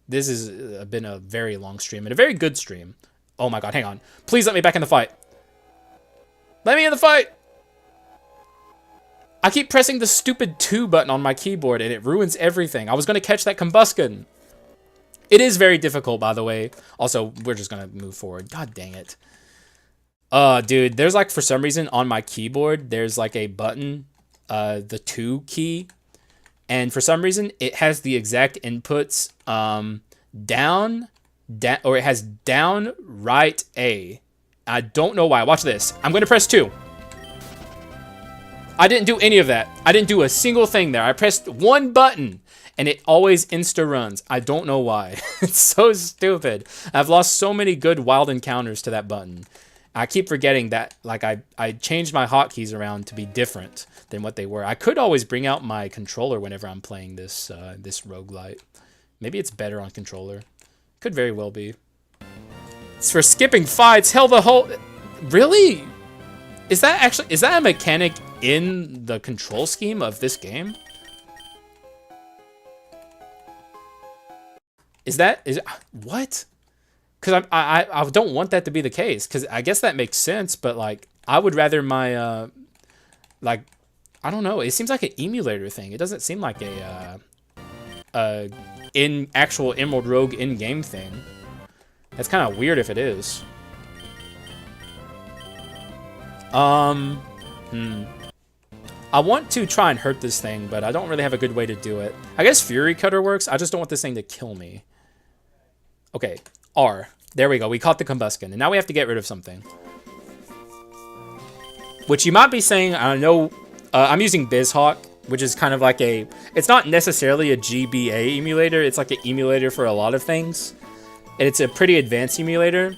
this has been a very long stream and a very good stream. Oh my god, hang on. Please let me back in the fight. Let me in the fight! I keep pressing the stupid 2 button on my keyboard and it ruins everything. I was going to catch that Combusken. It is very difficult, by the way. Also, we're just going to move forward. God dang it. Dude, there's like, for some reason, on my keyboard, there's like a button, the 2 key. And for some reason, it has the exact inputs, down, or it has down, right, A. I don't know why. Watch this. I'm going to press 2. I didn't do any of that. I didn't do a single thing there. I pressed 1 button, and it always insta-runs. I don't know why. It's so stupid. I've lost so many good wild encounters to that button. I keep forgetting that, like, I changed my hotkeys around to be different than what they were. I could always bring out my controller whenever I'm playing this this roguelite. Maybe it's better on controller. Could very well be. It's for skipping fights. Hell, the whole... Really? Is that a mechanic in the control scheme of this game? What? Because I don't want that to be the case, because I guess that makes sense, but like I would rather my like, I don't know, it seems like an emulator thing. It doesn't seem like a in actual Emerald Rogue in-game thing. That's kind of weird if it is. I I want to try and hurt this thing, but I don't really have a good way to do it. I guess Fury Cutter works. I just don't want this thing to kill me. Okay, R. There we go. We caught the Combuskin, and now we have to get rid of something. Which you might be saying, I know, I'm using BizHawk, which is kind of like a... It's not necessarily a GBA emulator. It's like an emulator for a lot of things. And it's a pretty advanced emulator.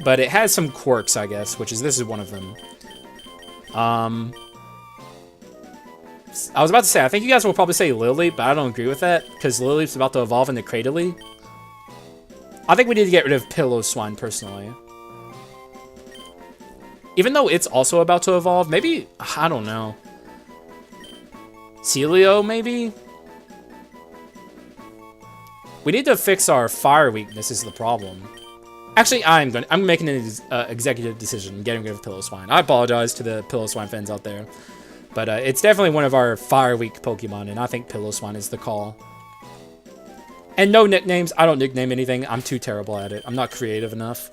But it has some quirks, I guess, which is... This is one of them. I was about to say, I think you guys will probably say Lily, but I don't agree with that. Because Lily's about to evolve into Cradily. I think we need to get rid of Pillow Swine, personally. Even though it's also about to evolve, maybe... I don't know. Celio, maybe? We need to fix our fire weakness is the problem. Actually, I'm making an executive decision, getting rid of Pillow Swine. I apologize to the Pillow Swine fans out there. But it's definitely one of our fire weak Pokemon, and I think Pillow Swine is the call. And no nicknames. I don't nickname anything. I'm too terrible at it. I'm not creative enough.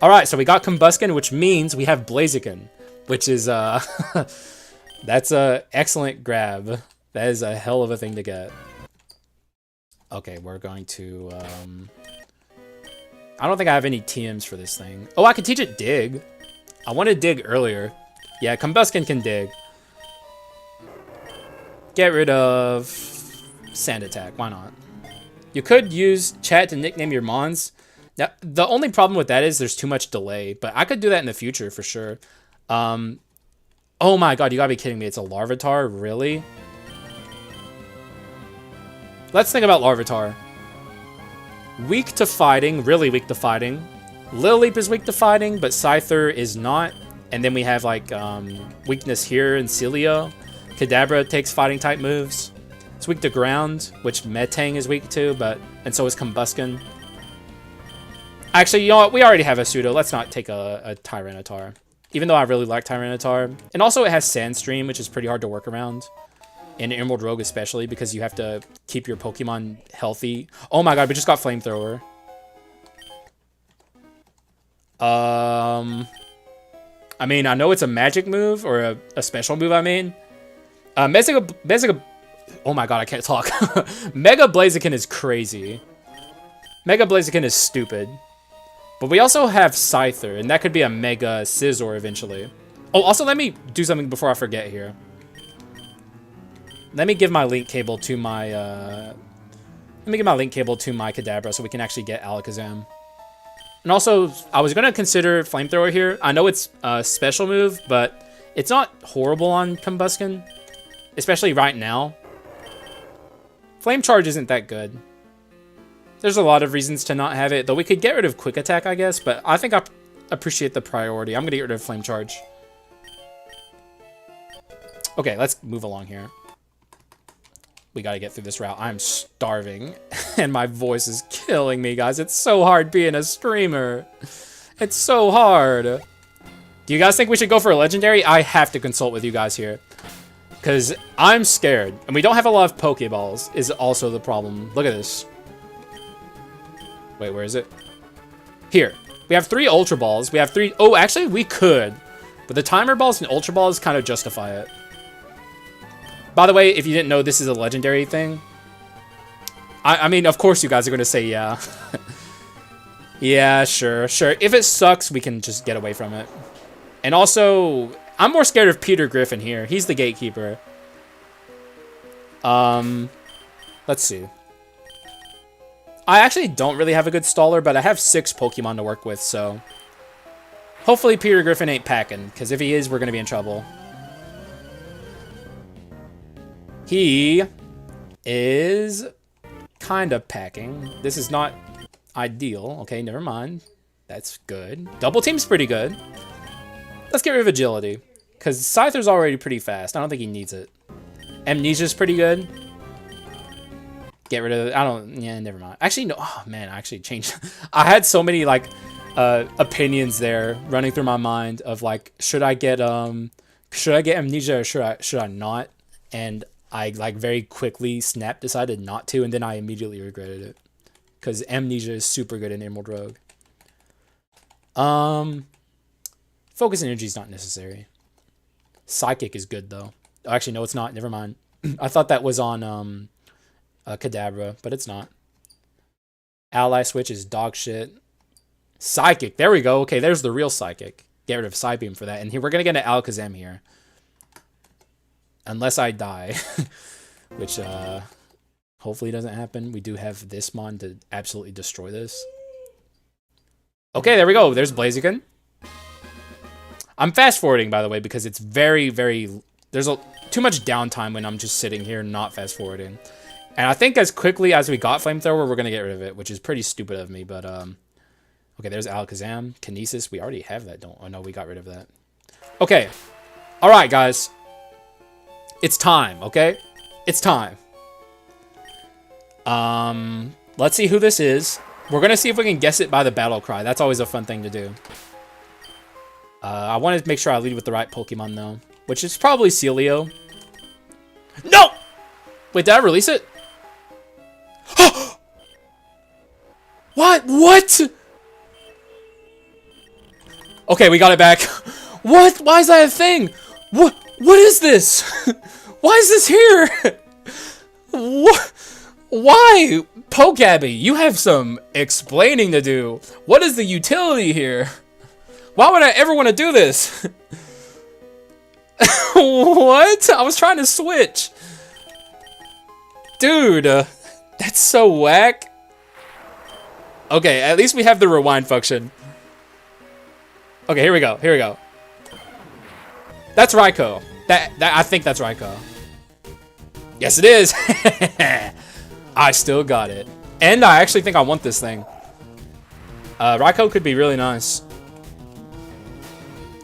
Alright, so we got Combuskin, which means we have Blaziken. Which is, that's a excellent grab. That is a hell of a thing to get. Okay, we're going to, I don't think I have any TMs for this thing. Oh, I can teach it Dig. I wanted Dig earlier. Yeah, Combuskin can Dig. Get rid of Sand Attack. Why not? You could use chat to nickname your Mons. Now, the only problem with that is there's too much delay, but I could do that in the future for sure. Oh my god, you gotta be kidding me. It's a Larvitar? Really? Let's think about Larvitar. Weak to fighting, really weak to fighting. Lilip is weak to fighting, but Scyther is not. And then we have like weakness here in Celio. Kadabra takes fighting type moves. It's weak to ground, which Metang is weak to, and so is Combuskin. Actually, you know what? We already have a Pseudo. Let's not take a Tyranitar. Even though I really like Tyranitar. And also it has Sandstream, which is pretty hard to work around. In Emerald Rogue especially, because you have to keep your Pokemon healthy. Oh my god, we just got Flamethrower. I mean, I know it's a magic move, or a special move, I mean. Mega... Oh my god, I can't talk. Mega Blaziken is crazy. Mega Blaziken is stupid. But we also have Scyther, and that could be a Mega Scizor eventually. Oh, also let me do something before I forget here. Let me give my link cable to my Kadabra so we can actually get Alakazam. And also, I was gonna consider Flamethrower here. I know it's a special move, but it's not horrible on Combuskin, especially right now. Flame Charge isn't that good. There's a lot of reasons to not have it, though we could get rid of Quick Attack, I guess, but I think I appreciate the priority. I'm gonna get rid of Flame Charge. Okay, let's move along here. We gotta get through this route. I'm starving, and my voice is killing me, guys. It's so hard being a streamer. It's so hard. Do you guys think we should go for a Legendary? I have to consult with you guys here. Because I'm scared. And we don't have a lot of Pokeballs is also the problem. Look at this. Wait, where is it? Here. We have 3 Ultra Balls. We have 3... Oh, actually, we could. But the Timer Balls and Ultra Balls kind of justify it. By the way, if you didn't know, this is a Legendary thing. I mean, of course you guys are going to say yeah. Yeah, sure. If it sucks, we can just get away from it. And also... I'm more scared of Peter Griffin here. He's the gatekeeper. Let's see. I actually don't really have a good staller, but I have 6 Pokemon to work with, so... Hopefully Peter Griffin ain't packing, because if he is, we're going to be in trouble. He is kind of packing. This is not ideal. Okay, never mind. That's good. Double Team's pretty good. Let's get rid of Agility, because Scyther's already pretty fast. I don't think he needs it. Amnesia's pretty good. Get rid of it. I don't... Yeah, never mind. Actually, no. Oh, man, I actually changed. I had so many, like, opinions there running through my mind of, like, should I get Amnesia or should I not? And I, like, very quickly decided not to, and then I immediately regretted it. Because Amnesia is super good in Emerald Rogue. Focus Energy is not necessary. Psychic is good, though. Actually, no, it's not. Never mind. I thought that was on Kadabra, but it's not. Ally switch is dog shit. Psychic. There we go. Okay, there's the real Psychic. Get rid of Psybeam for that. And here we're going to get an Alakazam here. Unless I die. Which, hopefully doesn't happen. We do have this mon to absolutely destroy this. Okay, there we go. There's Blaziken. I'm fast forwarding, by the way, because it's very, very... There's too much downtime when I'm just sitting here not fast forwarding. And I think as quickly as we got Flamethrower, we're going to get rid of it, which is pretty stupid of me, but... Okay, there's Alakazam. Kinesis, we already have that, don't... Oh, no, we got rid of that. Okay. All right, guys. It's time, okay? It's time. Let's see who this is. We're going to see if we can guess it by the battle cry. That's always a fun thing to do. I want to make sure I lead with the right Pokemon, though. Which is probably Celio. No! Wait, did I release it? What? What? Okay, we got it back. What? Why is that a thing? What is this? Why is this here? What? Why? Pokabby, you have some explaining to do. What is the utility here? Why would I ever want to do this? What? I was trying to switch. Dude, that's so whack. Okay, at least we have the rewind function. Okay, here we go. Here we go. That's Raikou. I think that's Raikou. Yes, it is. I still got it. And I actually think I want this thing. Raikou could be really nice.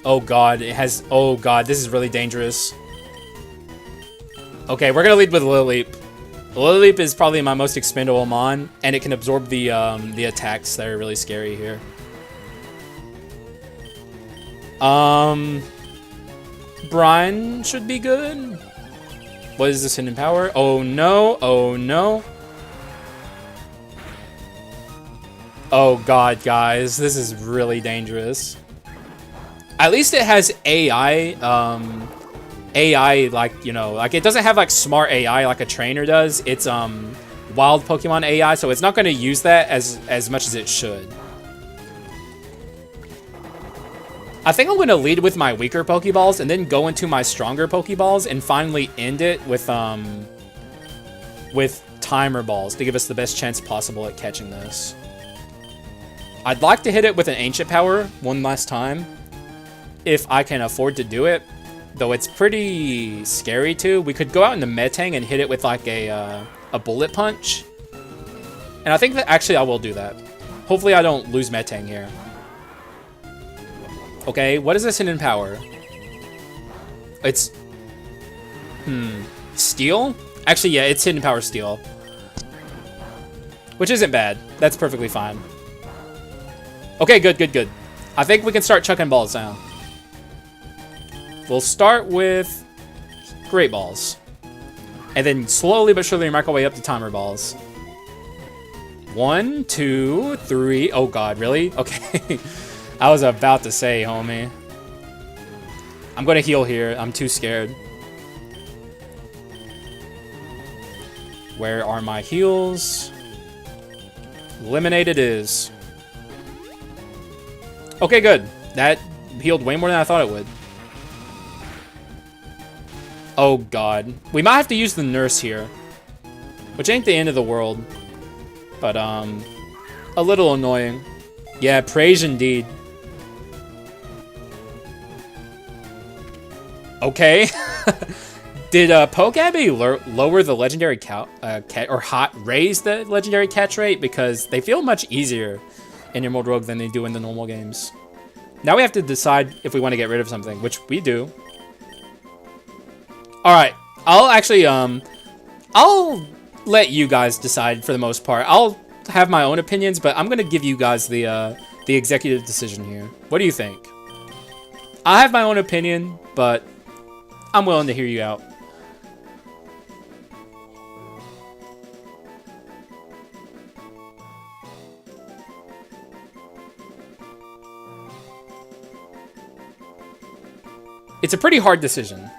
Oh god, it has... Oh god, this is really dangerous. Okay, we're gonna lead with Lilliep. Lilliep is probably my most expendable mon, and it can absorb the attacks that are really scary here. Brine should be good. What is this hidden power? Oh no, oh no. Oh god, guys, this is really dangerous. At least it has AI, AI, like, you know, like it doesn't have like smart AI like a trainer does. It's wild Pokemon AI, so it's not going to use that as much as it should. I think I'm going to lead with my weaker Pokeballs and then go into my stronger Pokeballs and finally end it with Timer Balls to give us the best chance possible at catching this. I'd like to hit it with an Ancient Power one last time, if I can afford to do it, though it's pretty scary too. We could go out in the Metang and hit it with like a Bullet Punch. And I think that actually I will do that. Hopefully I don't lose Metang here. Okay, what is this hidden power? It's... Steel? Actually, yeah, it's hidden power Steel. Which isn't bad. That's perfectly fine. Okay, good, good, good. I think we can start chucking balls now. We'll start with Great Balls. And then slowly but surely make our way up to Timer Balls. 1, 2, 3. Oh god, really? Okay. I was about to say, homie. I'm gonna heal here. I'm too scared. Where are my heals? Lemonade it is. Okay, good. That healed way more than I thought it would. Oh god. We might have to use the nurse here. Which ain't the end of the world. But, a little annoying. Yeah, praise indeed. Okay. Did Pokabby lower the legendary raise the legendary catch rate? Because they feel much easier in Emerald Rogue than they do in the normal games. Now we have to decide if we want to get rid of something, which we do. Alright, I'll actually, I'll let you guys decide for the most part. I'll have my own opinions, but I'm going to give you guys the executive decision here. What do you think? I have my own opinion, but I'm willing to hear you out. It's a pretty hard decision.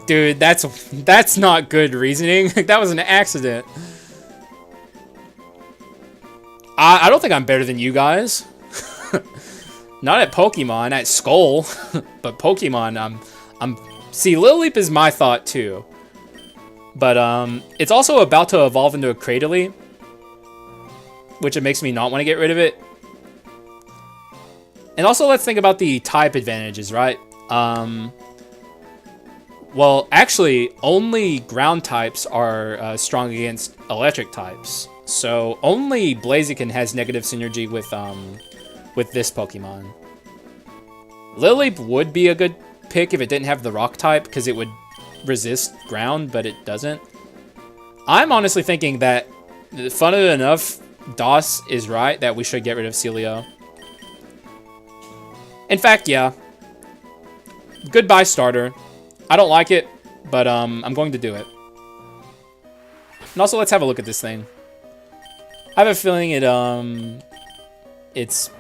Dude, that's not good reasoning. That was an accident. I don't think I'm better than you guys. Not at Pokemon, at Skul. But Pokemon, see, Lilliep is my thought too. But it's also about to evolve into a Cradily, which it makes me not want to get rid of it. And also, let's think about the type advantages, right? Well, actually, only ground types are strong against electric types. So only Blaziken has negative synergy with this Pokemon. Lilliep would be a good pick if it didn't have the rock type, because it would resist ground, but it doesn't. I'm honestly thinking that, funnily enough, DOS is right, that we should get rid of Celio. In fact, yeah. Goodbye, starter. I don't like it, but I'm going to do it. And also, let's have a look at this thing. I have a feeling it's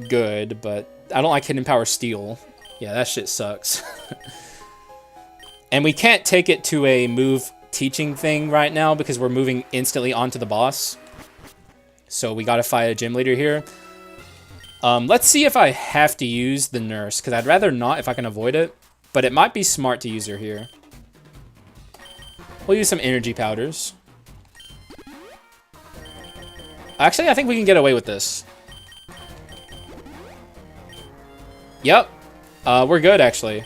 good, but I don't like Hidden Power Steel. Yeah, that shit sucks. And we can't take it to a move teaching thing right now because we're moving instantly onto the boss. So we gotta fight a gym leader here. Let's see if I have to use the nurse, because I'd rather not if I can avoid it. But it might be smart to use her here. We'll use some energy powders. Actually, I think we can get away with this. Yep. We're good, actually.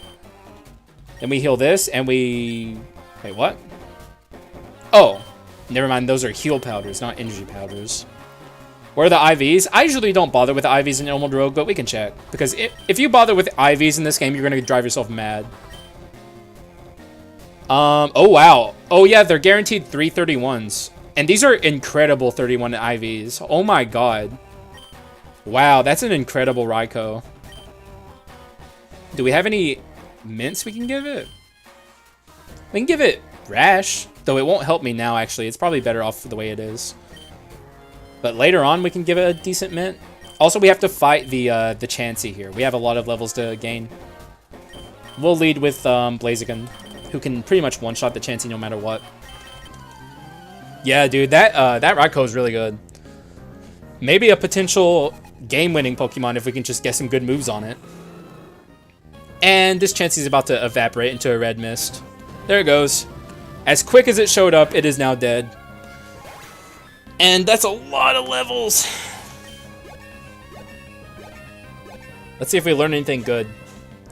Then we heal this, and we... Wait, what? Oh. Never mind, those are heal powders, not energy powders. Where are the IVs? I usually don't bother with the IVs in Emerald Rogue, but we can check. Because if you bother with IVs in this game, you're going to drive yourself mad. Oh, wow. Oh, yeah, they're guaranteed 331s. And these are incredible 31 IVs. Oh, my God. Wow, that's an incredible Raikou. Do we have any mints we can give it? We can give it Rash, though it won't help me now, actually. It's probably better off the way it is. But later on, we can give it a decent mint. Also, we have to fight the Chansey here. We have a lot of levels to gain. We'll lead with Blaziken, who can pretty much one-shot the Chansey no matter what. Yeah, dude, that Raikou is really good. Maybe a potential game-winning Pokemon if we can just get some good moves on it. And this Chansey is about to evaporate into a red mist. There it goes. As quick as it showed up, it is now dead. And that's a lot of levels. Let's see if we learn anything good.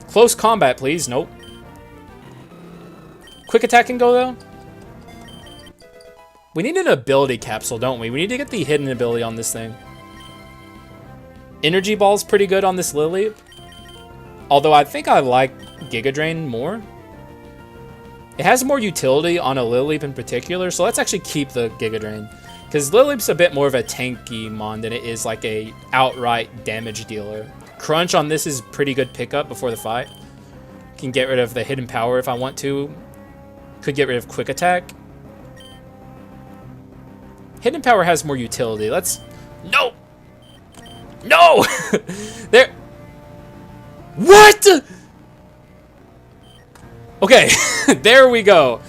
Close combat, please. Nope. Quick attack can go, though. We need an ability capsule, don't we? We need to get the hidden ability on this thing. Energy Ball's pretty good on this Lilliep. Although I think I like Giga Drain more. It has more utility on a Lilliep in particular, so let's actually keep the Giga Drain. Because Lilliep's a bit more of a tanky mon than it is like a outright damage dealer. Crunch on this is pretty good pickup before the fight. Can get rid of the hidden power if I want to. Could get rid of quick attack. Hidden power has more utility. Let's... No! No! There... What? Okay, there we go.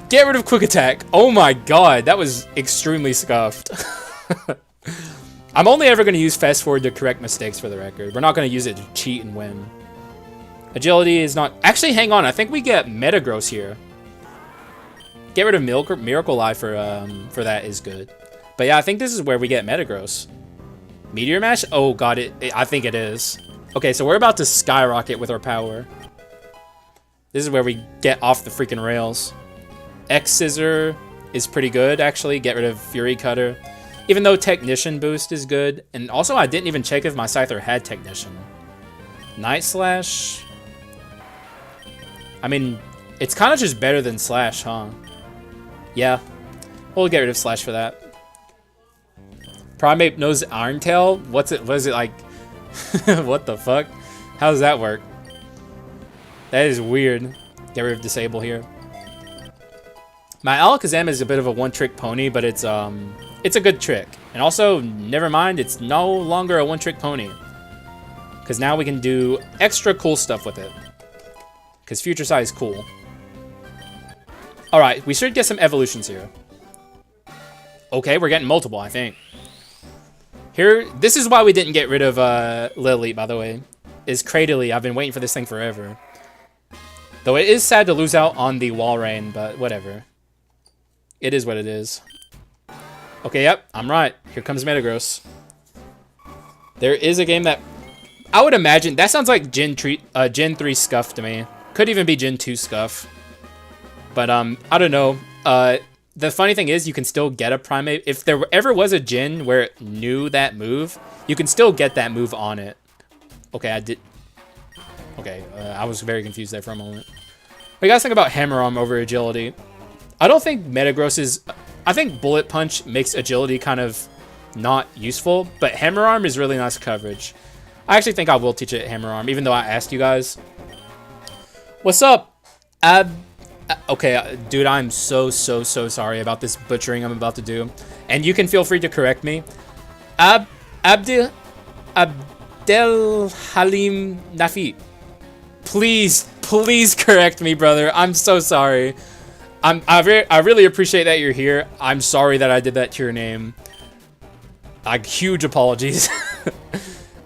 Get rid of quick attack. Oh my god, that was extremely scuffed. I'm only ever going to use fast forward to correct mistakes for the record. We're not going to use it to cheat and win. Agility is not... Actually, hang on. I think we get Metagross here. Get rid of Miracle Eye for that is good. But yeah, I think this is where we get Metagross. Meteor Mash? Oh god, I think it is. Okay, so we're about to skyrocket with our power. This is where we get off the freaking rails. X-Scissor is pretty good, actually. Get rid of Fury Cutter. Even though Technician boost is good. And also, I didn't even check if my Scyther had Technician. Night Slash. I mean, it's kind of just better than Slash, huh? Yeah. We'll get rid of Slash for that. Primate knows Iron Tail? What is it like? What the fuck? How does that work? That is weird. Get rid of Disable here. My Alakazam is a bit of a one-trick pony, but it's a good trick. And also, never mind, it's no longer a one-trick pony. Because now we can do extra cool stuff with it. Because Future Sight is cool. All right, we should get some evolutions here. Okay, we're getting multiple, I think. Here, this is why we didn't get rid of Lily, by the way. Is Cradily. I've been waiting for this thing forever. Though it is sad to lose out on the Walrein, but whatever. It is what it is. Okay, yep, I'm right. Here comes Metagross. There is a game that I would imagine that sounds like Gen 3 Scuff to me. Could even be Gen 2 Scuff. But I don't know. The funny thing is, you can still get a Primate. If there ever was a Gen where it knew that move, you can still get that move on it. Okay, I did. Okay, I was very confused there for a moment. What do you guys think about Hammer Arm over Agility? I don't think Metagross is... I think Bullet Punch makes Agility kind of not useful, but Hammer Arm is really nice coverage. I actually think I will teach it Hammer Arm, even though I asked you guys. What's up? Okay, dude, I'm so sorry about this butchering I'm about to do. And you can feel free to correct me. Abdel Halim Nafi. Please correct me, brother. I'm so sorry. I really appreciate that you're here. I'm sorry that I did that to your name. Like, huge apologies.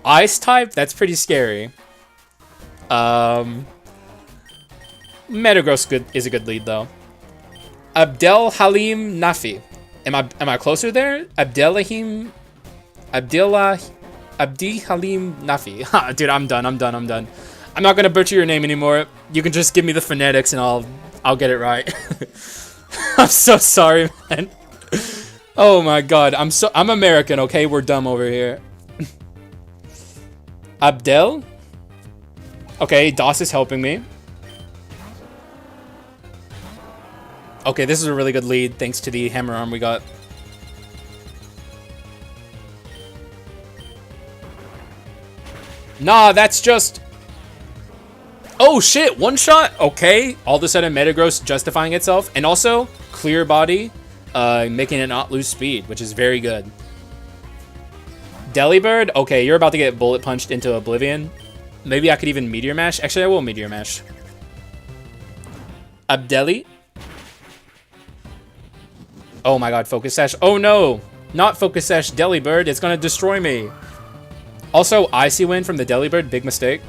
Ice type? That's pretty scary. Metagross is a good lead though. Abdel Halim Nafi. Am I closer there? Abdi Halim Nafi. Dude, I'm done. I'm not gonna butcher your name anymore. You can just give me the phonetics and I'll get it right. I'm so sorry, man. Oh my god, I'm American, okay? We're dumb over here. Abdel? Okay, DOS is helping me. Okay, this is a really good lead thanks to the Hammer Arm we got. Nah, that's just... Oh shit, one shot? Okay, all of a sudden Metagross justifying itself. And also, Clear Body, making it not lose speed, which is very good. Delibird? Okay, you're about to get Bullet Punched into Oblivion. Maybe I could even Meteor Mash. Actually, I will Meteor Mash. Abdeli? Oh my god, Focus Sash. Oh no! Not Focus Sash, Delibird. It's gonna destroy me. Also, Icy Wind from the Delibird. Big mistake.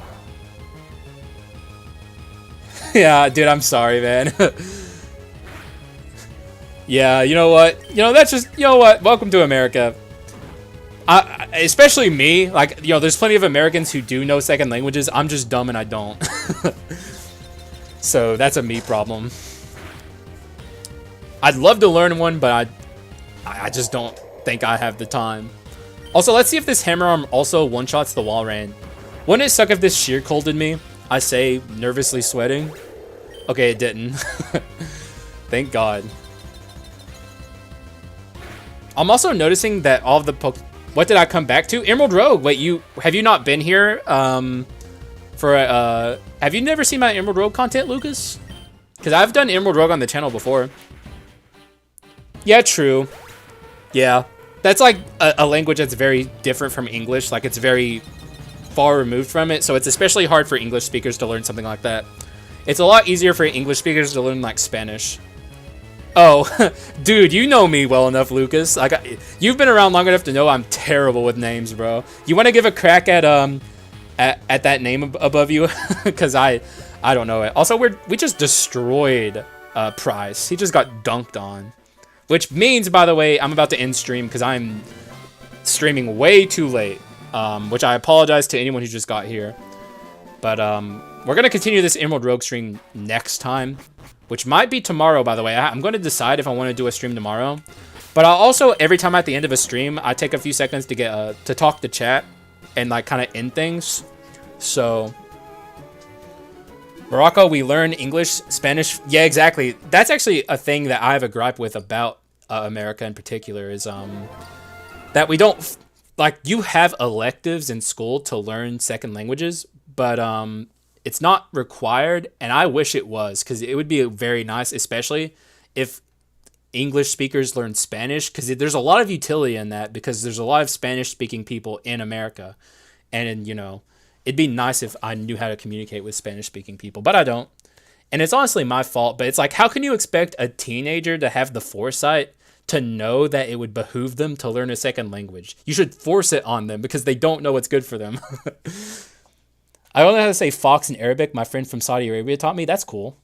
Yeah, dude, I'm sorry, man. Yeah, you know what? You know, that's just... You know what? Welcome to America. Especially me. Like, you know, there's plenty of Americans who do know second languages. I'm just dumb and I don't. So, that's a me problem. I'd love to learn one, but I just don't think I have the time. Also, let's see if this Hammer Arm also one-shots the Walrein. Wouldn't it suck if this Sheer Colded me? I say, nervously sweating. Okay, it didn't. Thank God. I'm also noticing that all of the what did I come back to? Emerald Rogue. Wait, have you not been here? Have you never seen my Emerald Rogue content, Lucas? Because I've done Emerald Rogue on the channel before. Yeah, true. Yeah. That's like a language that's very different from English. Like, it's very far removed from it. So it's especially hard for English speakers to learn something like that. It's a lot easier for English speakers to learn, like, Spanish. Oh, dude, you know me well enough, Lucas. Like, you've been around long enough to know I'm terrible with names, bro. You want to give a crack at that name above you? Because I don't know it. Also, we just destroyed Price. He just got dunked on. Which means, by the way, I'm about to end stream because I'm streaming way too late. Which I apologize to anyone who just got here. But we're going to continue this Emerald Rogue stream next time. Which might be tomorrow, by the way. I'm going to decide if I want to do a stream tomorrow. But I'll also, every time at the end of a stream, I take a few seconds to get to talk to chat. And, like, kind of end things. So... Morocco, we learn English, Spanish. Yeah, exactly. That's actually a thing that I have a gripe with about America in particular is that we don't... Like, you have electives in school to learn second languages, but it's not required, and I wish it was, because it would be very nice, especially if English speakers learn Spanish, because there's a lot of utility in that, because there's a lot of Spanish-speaking people in America, and, you know... It'd be nice if I knew how to communicate with Spanish-speaking people, but I don't. And it's honestly my fault, but it's like, how can you expect a teenager to have the foresight to know that it would behoove them to learn a second language? You should force it on them because they don't know what's good for them. I don't know how to say fox in Arabic. My friend from Saudi Arabia taught me. That's cool.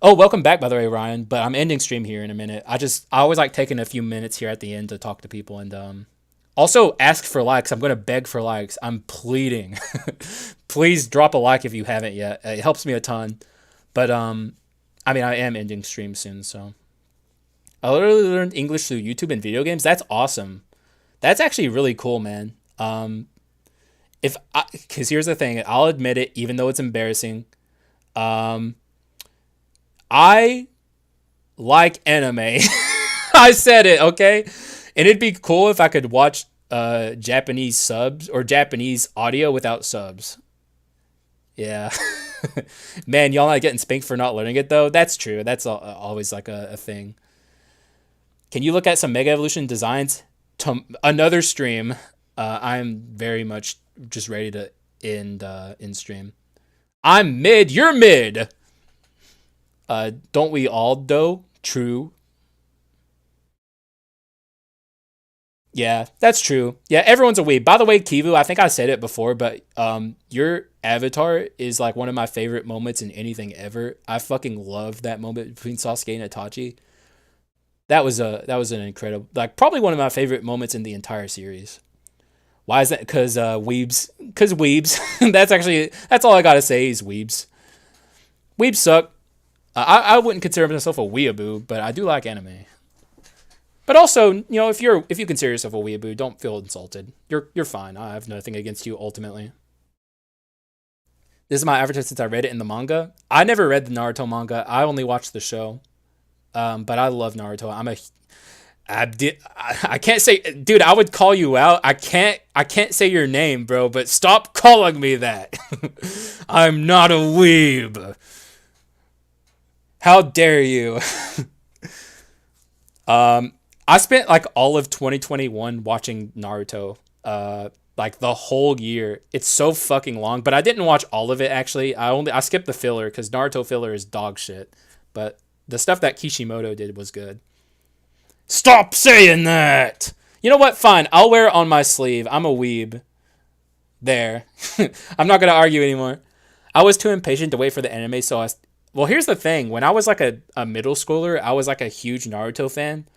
Oh, welcome back, by the way, Ryan. But I'm ending stream here in a minute. I always like taking a few minutes here at the end to talk to people and also ask for likes. I'm gonna beg for likes. I'm pleading. Please drop a like if you haven't yet. It helps me a ton. But I mean, I am ending stream soon, so I literally learned English through YouTube and video games. That's awesome. That's actually really cool, man. Because here's the thing, I'll admit it, even though it's embarrassing. I like anime. I said it, okay? And it'd be cool if I could watch Japanese subs or Japanese audio without subs. Yeah. Man, y'all not getting spanked for not learning it, though? That's true. That's always like a thing. Can you look at some Mega Evolution designs? Another stream. I'm very much just ready to end in stream. I'm mid. You're mid. Don't we all, though? True. Yeah, that's true. Yeah, everyone's a weeb. By the way, Kivu, I think I said it before, but your avatar is like one of my favorite moments in anything ever. I fucking love that moment between Sasuke and Itachi. That was an incredible, like, probably one of my favorite moments in the entire series. Why is that? Because weebs. Because weebs. That's all I gotta say is weebs. Weebs suck. I wouldn't consider myself a weeaboo, but I do like anime. But also, you know, if you consider yourself a weeaboo, don't feel insulted. You're fine. I have nothing against you ultimately. This is my avatar since I read it in the manga. I never read the Naruto manga. I only watched the show. But I love Naruto. I can't say, dude, I would call you out. I can't say your name, bro, but stop calling me that. I'm not a weeb. How dare you? I spent like all of 2021 watching Naruto. Like the whole year. It's so fucking long, but I didn't watch all of it actually. I skipped the filler cuz Naruto filler is dog shit. But the stuff that Kishimoto did was good. Stop saying that. You know what? Fine. I'll wear it on my sleeve. I'm a weeb. There. I'm not going to argue anymore. I was too impatient to wait for the anime, well, here's the thing. When I was like a middle schooler, I was like a huge Naruto fan.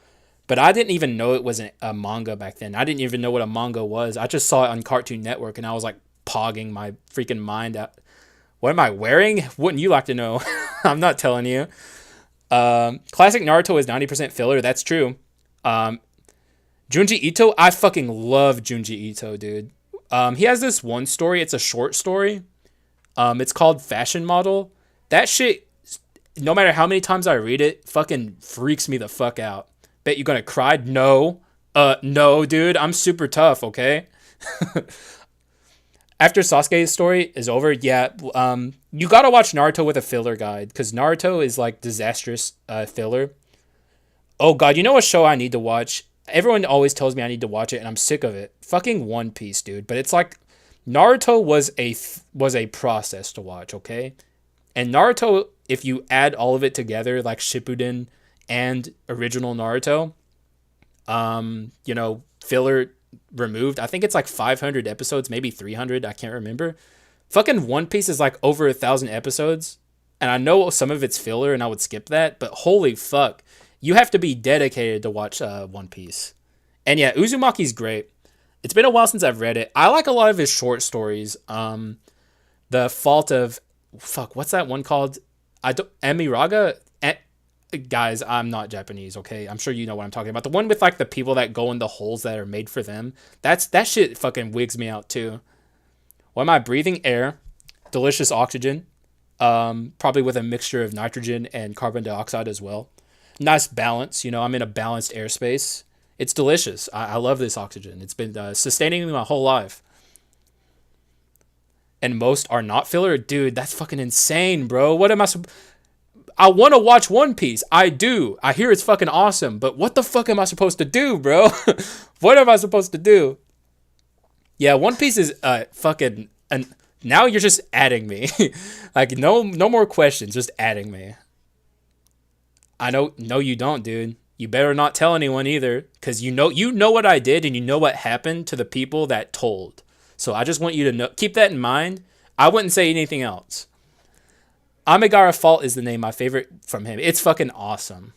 But I didn't even know it was a manga back then. I didn't even know what a manga was. I just saw it on Cartoon Network, and I was like pogging my freaking mind out. What am I wearing? Wouldn't you like to know? I'm not telling you. Classic Naruto is 90% filler. That's true. Junji Ito, I fucking love Junji Ito, dude. He has this one story. It's a short story. It's called Fashion Model. That shit, no matter how many times I read it, fucking freaks me the fuck out. Bet you're gonna cry? No. No, dude. I'm super tough, okay? After Sasuke's story is over, yeah, you gotta watch Naruto with a filler guide, because Naruto is, like, disastrous filler. Oh, God, you know what show I need to watch? Everyone always tells me I need to watch it, and I'm sick of it. Fucking One Piece, dude. But it's like, Naruto was a process to watch, okay? And Naruto, if you add all of it together, like Shippuden and original Naruto, you know, filler removed, I think it's like 500 episodes, maybe 300, I can't remember. Fucking One Piece is like over 1,000 episodes, and I know some of it's filler and I would skip that, but holy fuck, you have to be dedicated to watch One Piece. And yeah, Uzumaki's great. It's been a while since I've read it. I like a lot of his short stories. The Fault of, fuck, what's that one called? Amiraga? Guys, I'm not Japanese, okay? I'm sure you know what I'm talking about. The one with like the people that go in the holes that are made for them. That shit fucking wigs me out too. Why am I breathing air? Delicious oxygen. Probably with a mixture of nitrogen and carbon dioxide as well. Nice balance, you know, I'm in a balanced airspace. It's delicious. I love this oxygen. It's been sustaining me my whole life. And most are not filler? Dude, that's fucking insane, bro. What am I want to watch One Piece. I do. I hear it's fucking awesome. But what the fuck am I supposed to do, bro? What am I supposed to do? Yeah, One Piece is fucking Now you're just adding me. Like no more questions, just adding me. I know no you don't, dude. You better not tell anyone either, cuz you know what I did and you know what happened to the people that told. So I just want you to know, keep that in mind. I wouldn't say anything else. Amigara Fault is the name, my favorite from him. It's fucking awesome.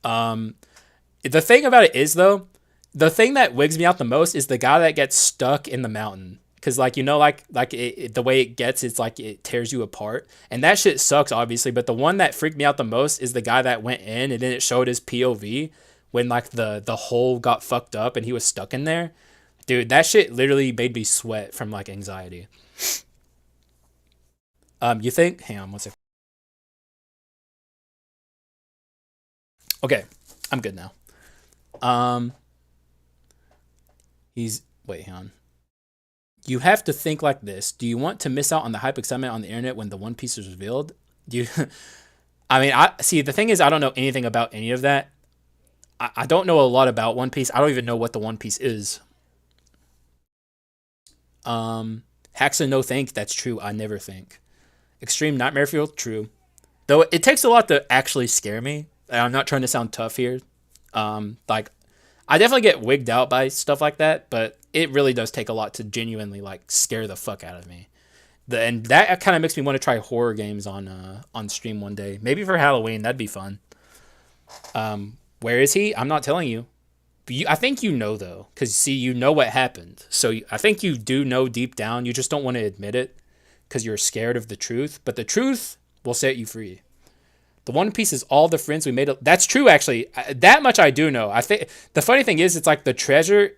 The thing about it is though, the thing that wigs me out the most is the guy that gets stuck in the mountain. Cause like the way it gets, it's like it tears you apart, and that shit sucks obviously. But the one that freaked me out the most is the guy that went in and then it showed his POV when like the hole got fucked up and he was stuck in there. Dude, that shit literally made me sweat from like anxiety. You think? Hang on one second. Okay, I'm good now. Um, he's wait, hang on. You have to think like this. Do you want to miss out on the hype excitement on the internet when the One Piece is revealed? Do you? I mean, I see. The thing is, I don't know anything about any of that. I don't know a lot about One Piece. I don't even know what the One Piece is. Haxa, no think. That's true. I never think. Extreme Nightmare Fuel, true. Though it takes a lot to actually scare me. I'm not trying to sound tough here. Like I definitely get wigged out by stuff like that, but it really does take a lot to genuinely like scare the fuck out of me. And that kind of makes me want to try horror games on stream one day. Maybe for Halloween, that'd be fun. Where is he? I'm not telling you. But I think you know though, because see, you know what happened. So I think you do know deep down. You just don't want to admit it because you're scared of the truth. But the truth will set you free. The One Piece is all the friends we made. That's true, actually. That much I do know. I think the funny thing is, it's like the treasure,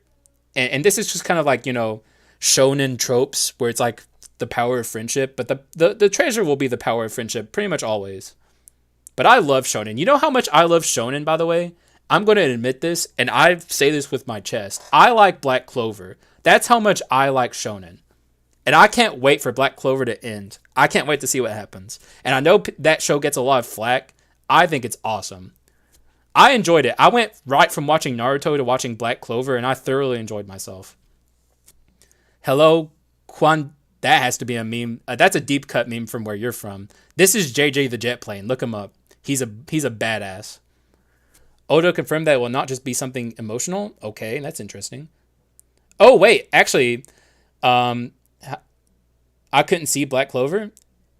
and this is just kind of like shonen tropes where it's like the power of friendship. But the treasure will be the power of friendship pretty much always. But I love shonen. You know how much I love shonen, by the way? I'm going to admit this, and I say this with my chest. I like Black Clover. That's how much I like shonen. And I can't wait for Black Clover to end. I can't wait to see what happens. And I know that show gets a lot of flack. I think it's awesome. I enjoyed it. I went right from watching Naruto to watching Black Clover, and I thoroughly enjoyed myself. Hello, Quan. That has to be a meme. That's a deep cut meme from where you're from. This is JJ the Jet Plane. Look him up. He's a badass. Odo confirmed that it will not just be something emotional. Okay, that's interesting. Oh wait, actually, um, I couldn't see Black Clover.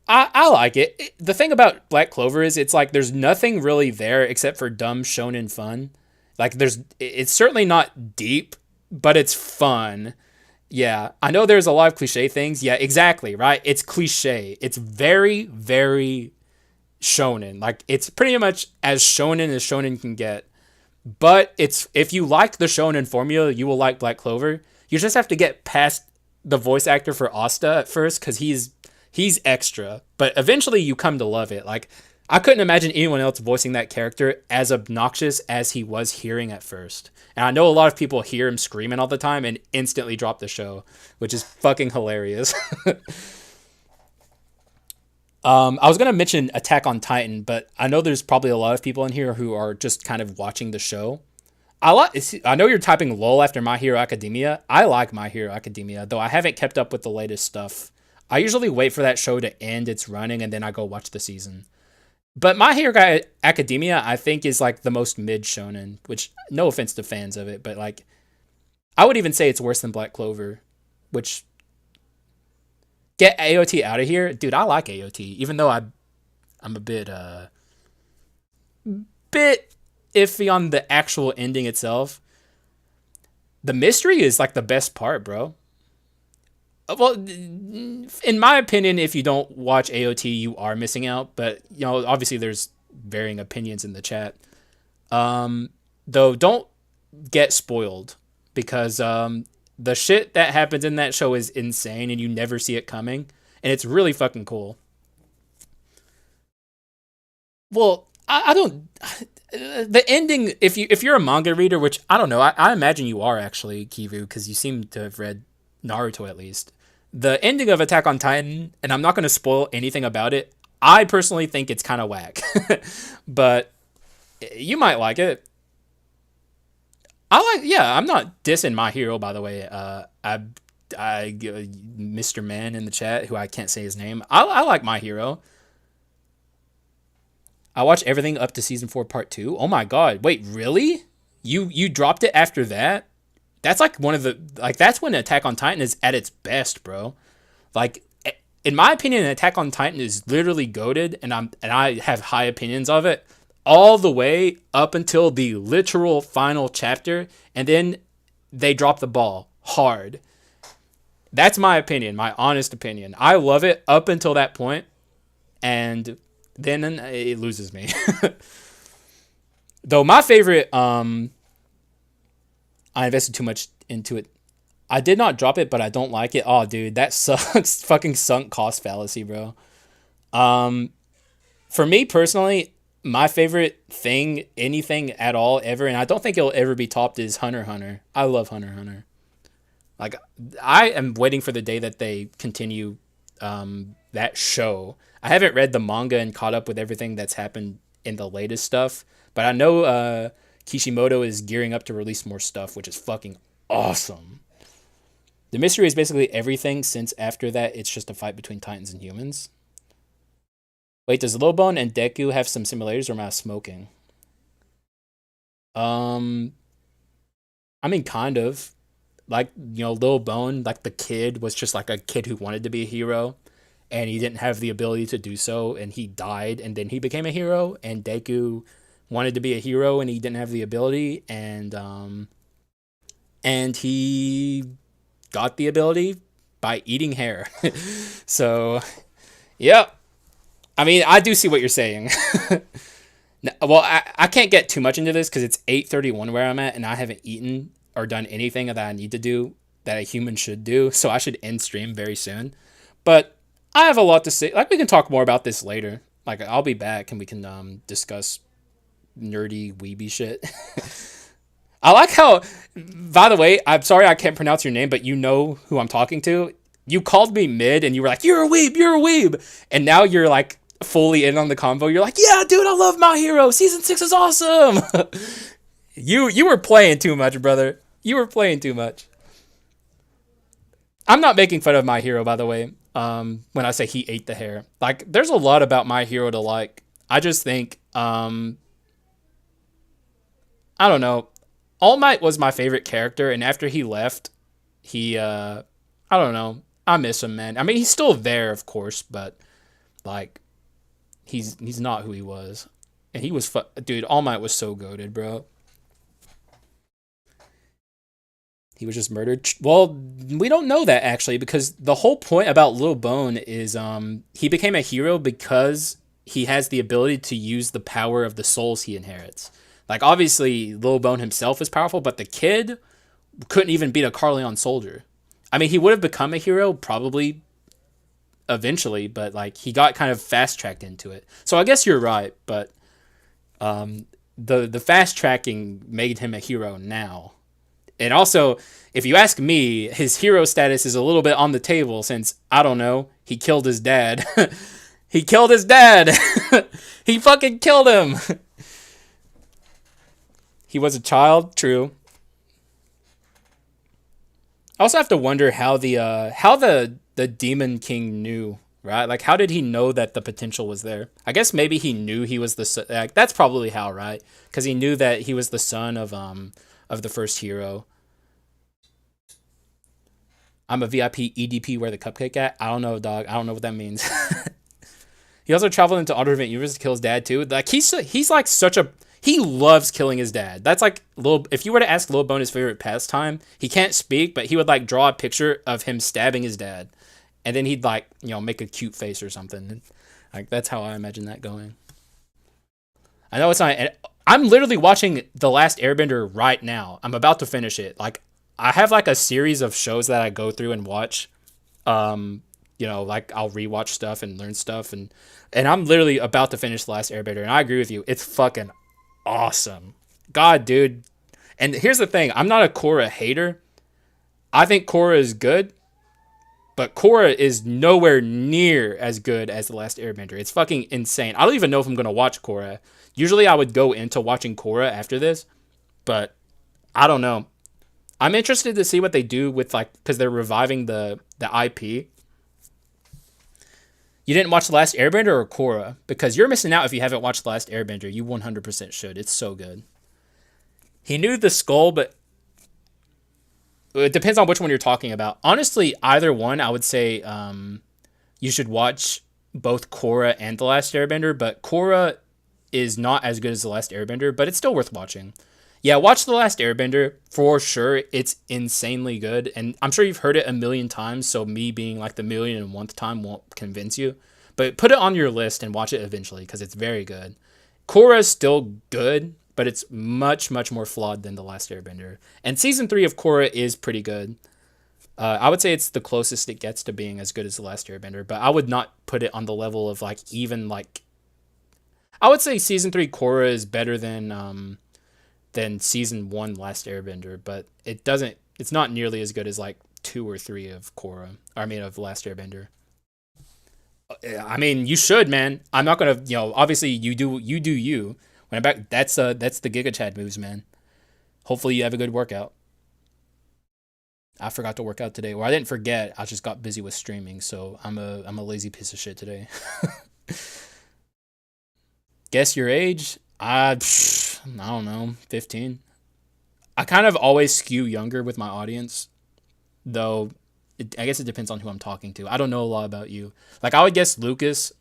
I like it. The thing about Black Clover is it's like there's nothing really there except for dumb shonen fun. Like it's certainly not deep, but it's fun. Yeah, I know there's a lot of cliche things. Yeah, exactly, right? It's cliche. It's very, very shonen. Like it's pretty much as shonen can get. But it's if you like the shonen formula, you will like Black Clover. You just have to get past the voice actor for Asta at first because he's extra. But eventually you come to love it. Like I couldn't imagine anyone else voicing that character as obnoxious as he was hearing at first. And I know a lot of people hear him screaming all the time and instantly drop the show, which is fucking hilarious. I was gonna mention Attack on Titan, but I know there's probably a lot of people in here who are just kind of watching the show. I know you're typing lol after My Hero Academia. I like My Hero Academia, though I haven't kept up with the latest stuff. I usually wait for that show to end its running and then I go watch the season. But My Hero Academia, I think, is like the most mid shonen, which no offense to fans of it, but like I would even say it's worse than Black Clover, which get AOT out of here. Dude, I like AOT, even though I'm a bit iffy on the actual ending itself. The mystery is like the best part, bro. Well, in my opinion, if you don't watch AOT, you are missing out. But obviously, there's varying opinions in the chat. Though, don't get spoiled because the shit that happens in that show is insane, and you never see it coming, and it's really fucking cool. Well, I don't. The ending, if you're a manga reader, which I don't know, I imagine you are actually, Kivu, because you seem to have read Naruto at least. The ending of Attack on Titan, and I'm not going to spoil anything about it. I personally think it's kind of whack, but you might like it. Yeah, I'm not dissing My Hero, by the way. Mr. Man in the chat, who I can't say his name. I like My Hero. I watched everything up to season 4, part 2. Oh my god! Wait, really? You dropped it after that? That's like one of the that's when Attack on Titan is at its best, bro. Like, in my opinion, Attack on Titan is literally goated, and I have high opinions of it all the way up until the literal final chapter, and then they drop the ball hard. That's my opinion, my honest opinion. I love it up until that point, and then it loses me. Though my favorite, I invested too much into it. I did not drop it, but I don't like it. Oh, dude, that sucks. Fucking sunk cost fallacy, bro. For me personally, my favorite thing, anything at all, ever, and I don't think it'll ever be topped, is Hunter x Hunter. I love Hunter x Hunter. Like, I am waiting for the day that they continue that show. I haven't read the manga and caught up with everything that's happened in the latest stuff, but I know Kishimoto is gearing up to release more stuff, which is fucking awesome. The mystery is basically everything since after that it's just a fight between Titans and humans. Wait, does Lobone and Deku have some similarities, or am I smoking? I mean, kind of. Like, Lil Bone, like the kid was just like a kid who wanted to be a hero, and he didn't have the ability to do so, and he died, and then he became a hero. And Deku wanted to be a hero, and he didn't have the ability, and he got the ability by eating hair. So, yeah. I mean, I do see what you're saying. Well, I can't get too much into this because it's 8:31 where I'm at, and I haven't eaten or done anything that I need to do that a human should do, so I should end stream very soon. But I have a lot to say. Like, we can talk more about this later. Like, I'll be back and we can discuss nerdy weeby shit. I like how, by the way, I'm sorry I can't pronounce your name, but you know who I'm talking to. You called me mid and you were like, you're a weeb. And now you're like fully in on the convo. You're like, yeah, dude, I love My Hero. Season 6 is awesome. You were playing too much, brother. You were playing too much. I'm not making fun of My Hero, by the way, when I say he ate the hair. Like, there's a lot about My Hero to like. I just think, I don't know. All Might was my favorite character, and after he left, I don't know. I miss him, man. I mean, he's still there, of course, but, like, he's not who he was. And he was, dude, All Might was so goated, bro. He was just murdered. Well, we don't know that, actually, because the whole point about Lil Bone is he became a hero because he has the ability to use the power of the souls he inherits. Like, obviously, Lil Bone himself is powerful, but the kid couldn't even beat a Carleon soldier. I mean, he would have become a hero probably eventually, but, like, he got kind of fast-tracked into it. So I guess you're right, but the fast-tracking made him a hero now. And also, if you ask me, his hero status is a little bit on the table since, I don't know, he killed his dad. He killed his dad! He fucking killed him! He was a child, true. I also have to wonder how the Demon King knew, right? Like, how did he know that the potential was there? I guess maybe he knew he was the like, that's probably how, right? Because he knew that he was the son of the first hero. I'm a VIP EDP where the cupcake at? I don't know, dog. I don't know what that means. He also traveled into alternate universe to kill his dad too. Like, he's like such a, he loves killing his dad. That's like if you were to ask Lil Bone his favorite pastime, he can't speak, but he would like draw a picture of him stabbing his dad, and then he'd like, make a cute face or something. Like, that's how I imagine that going. I know it's not. I'm literally watching The Last Airbender right now. I'm about to finish it. Like, I have like a series of shows that I go through and watch. Like, I'll rewatch stuff and learn stuff, and I'm literally about to finish The Last Airbender, and I agree with you. It's fucking awesome. God, dude. And here's the thing. I'm not a Korra hater. I think Korra is good, but Korra is nowhere near as good as The Last Airbender. It's fucking insane. I don't even know if I'm going to watch Korra. Usually I would go into watching Korra after this, but I don't know. I'm interested to see what they do with like because they're reviving the IP. You didn't watch The Last Airbender or Korra? Because you're missing out if you haven't watched The Last Airbender. You 100% should. It's so good. He knew the skull, but it depends on which one you're talking about. Honestly, either one, I would say you should watch both Korra and The Last Airbender, but Korra is not as good as The Last Airbender, but it's still worth watching. Yeah, watch The Last Airbender for sure. It's insanely good, and I'm sure you've heard it a million times, so me being like the million and one time won't convince you. But put it on your list and watch it eventually because it's very good. Korra is still good, but it's much, much more flawed than The Last Airbender. And season 3 of Korra is pretty good. I would say it's the closest it gets to being as good as The Last Airbender, but I would not put it on the level of like even like. I would say season 3 Korra is better than season 1 Last Airbender, but it doesn't. It's not nearly as good as like 2 or 3 of Korra. I mean of Last Airbender. I mean, you should, man. I'm not gonna, obviously you do you. When I'm back, that's the Giga Chad moves, man. Hopefully you have a good workout. I forgot to work out today, or I didn't forget. I just got busy with streaming, so I'm a lazy piece of shit today. Guess your age? I don't know, 15. I kind of always skew younger with my audience, though. I guess it depends on who I'm talking to. I don't know a lot about you. Like I would guess Lucas,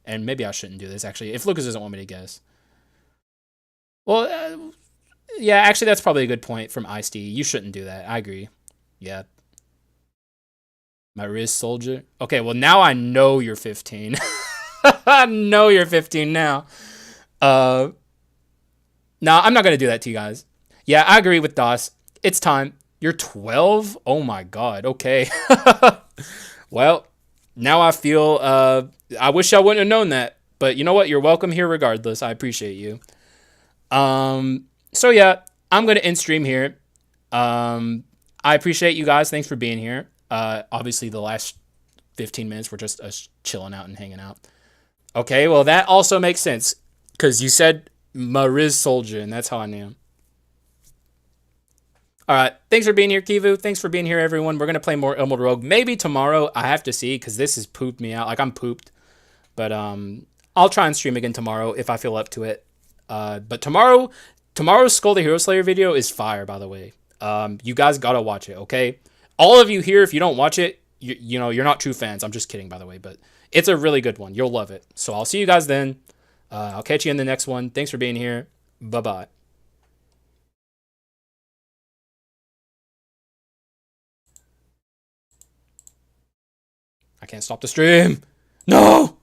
and maybe I shouldn't do this actually. If Lucas doesn't want me to guess, well, yeah, actually that's probably a good point from Ice T. You shouldn't do that. I agree. Yeah, my wrist soldier. Okay, well now I know you're 15. I know you're 15 now. Uh, no, I'm not gonna do that to you guys. Yeah, I agree with Das. It's time. You're 12? Oh my god. Okay. Well, now I feel I wish I wouldn't have known that. But you know what? You're welcome here regardless. I appreciate you. So yeah, I'm going to end stream here. I appreciate you guys. Thanks for being here. Obviously the last 15 minutes were just us chilling out and hanging out. Okay, well that also makes sense cuz you said Mariz Soldier and that's how I knew. All right. Thanks for being here, Kivu. Thanks for being here, everyone. We're going to play more Emerald Rogue. Maybe tomorrow. I have to see because this has pooped me out. Like, I'm pooped. But I'll try and stream again tomorrow if I feel up to it. But tomorrow's Skull the Hero Slayer video is fire, by the way. You guys got to watch it, okay? All of you here, if you don't watch it, you're not true fans. I'm just kidding, by the way. But it's a really good one. You'll love it. So I'll see you guys then. I'll catch you in the next one. Thanks for being here. Bye-bye. I can't stop the stream. No!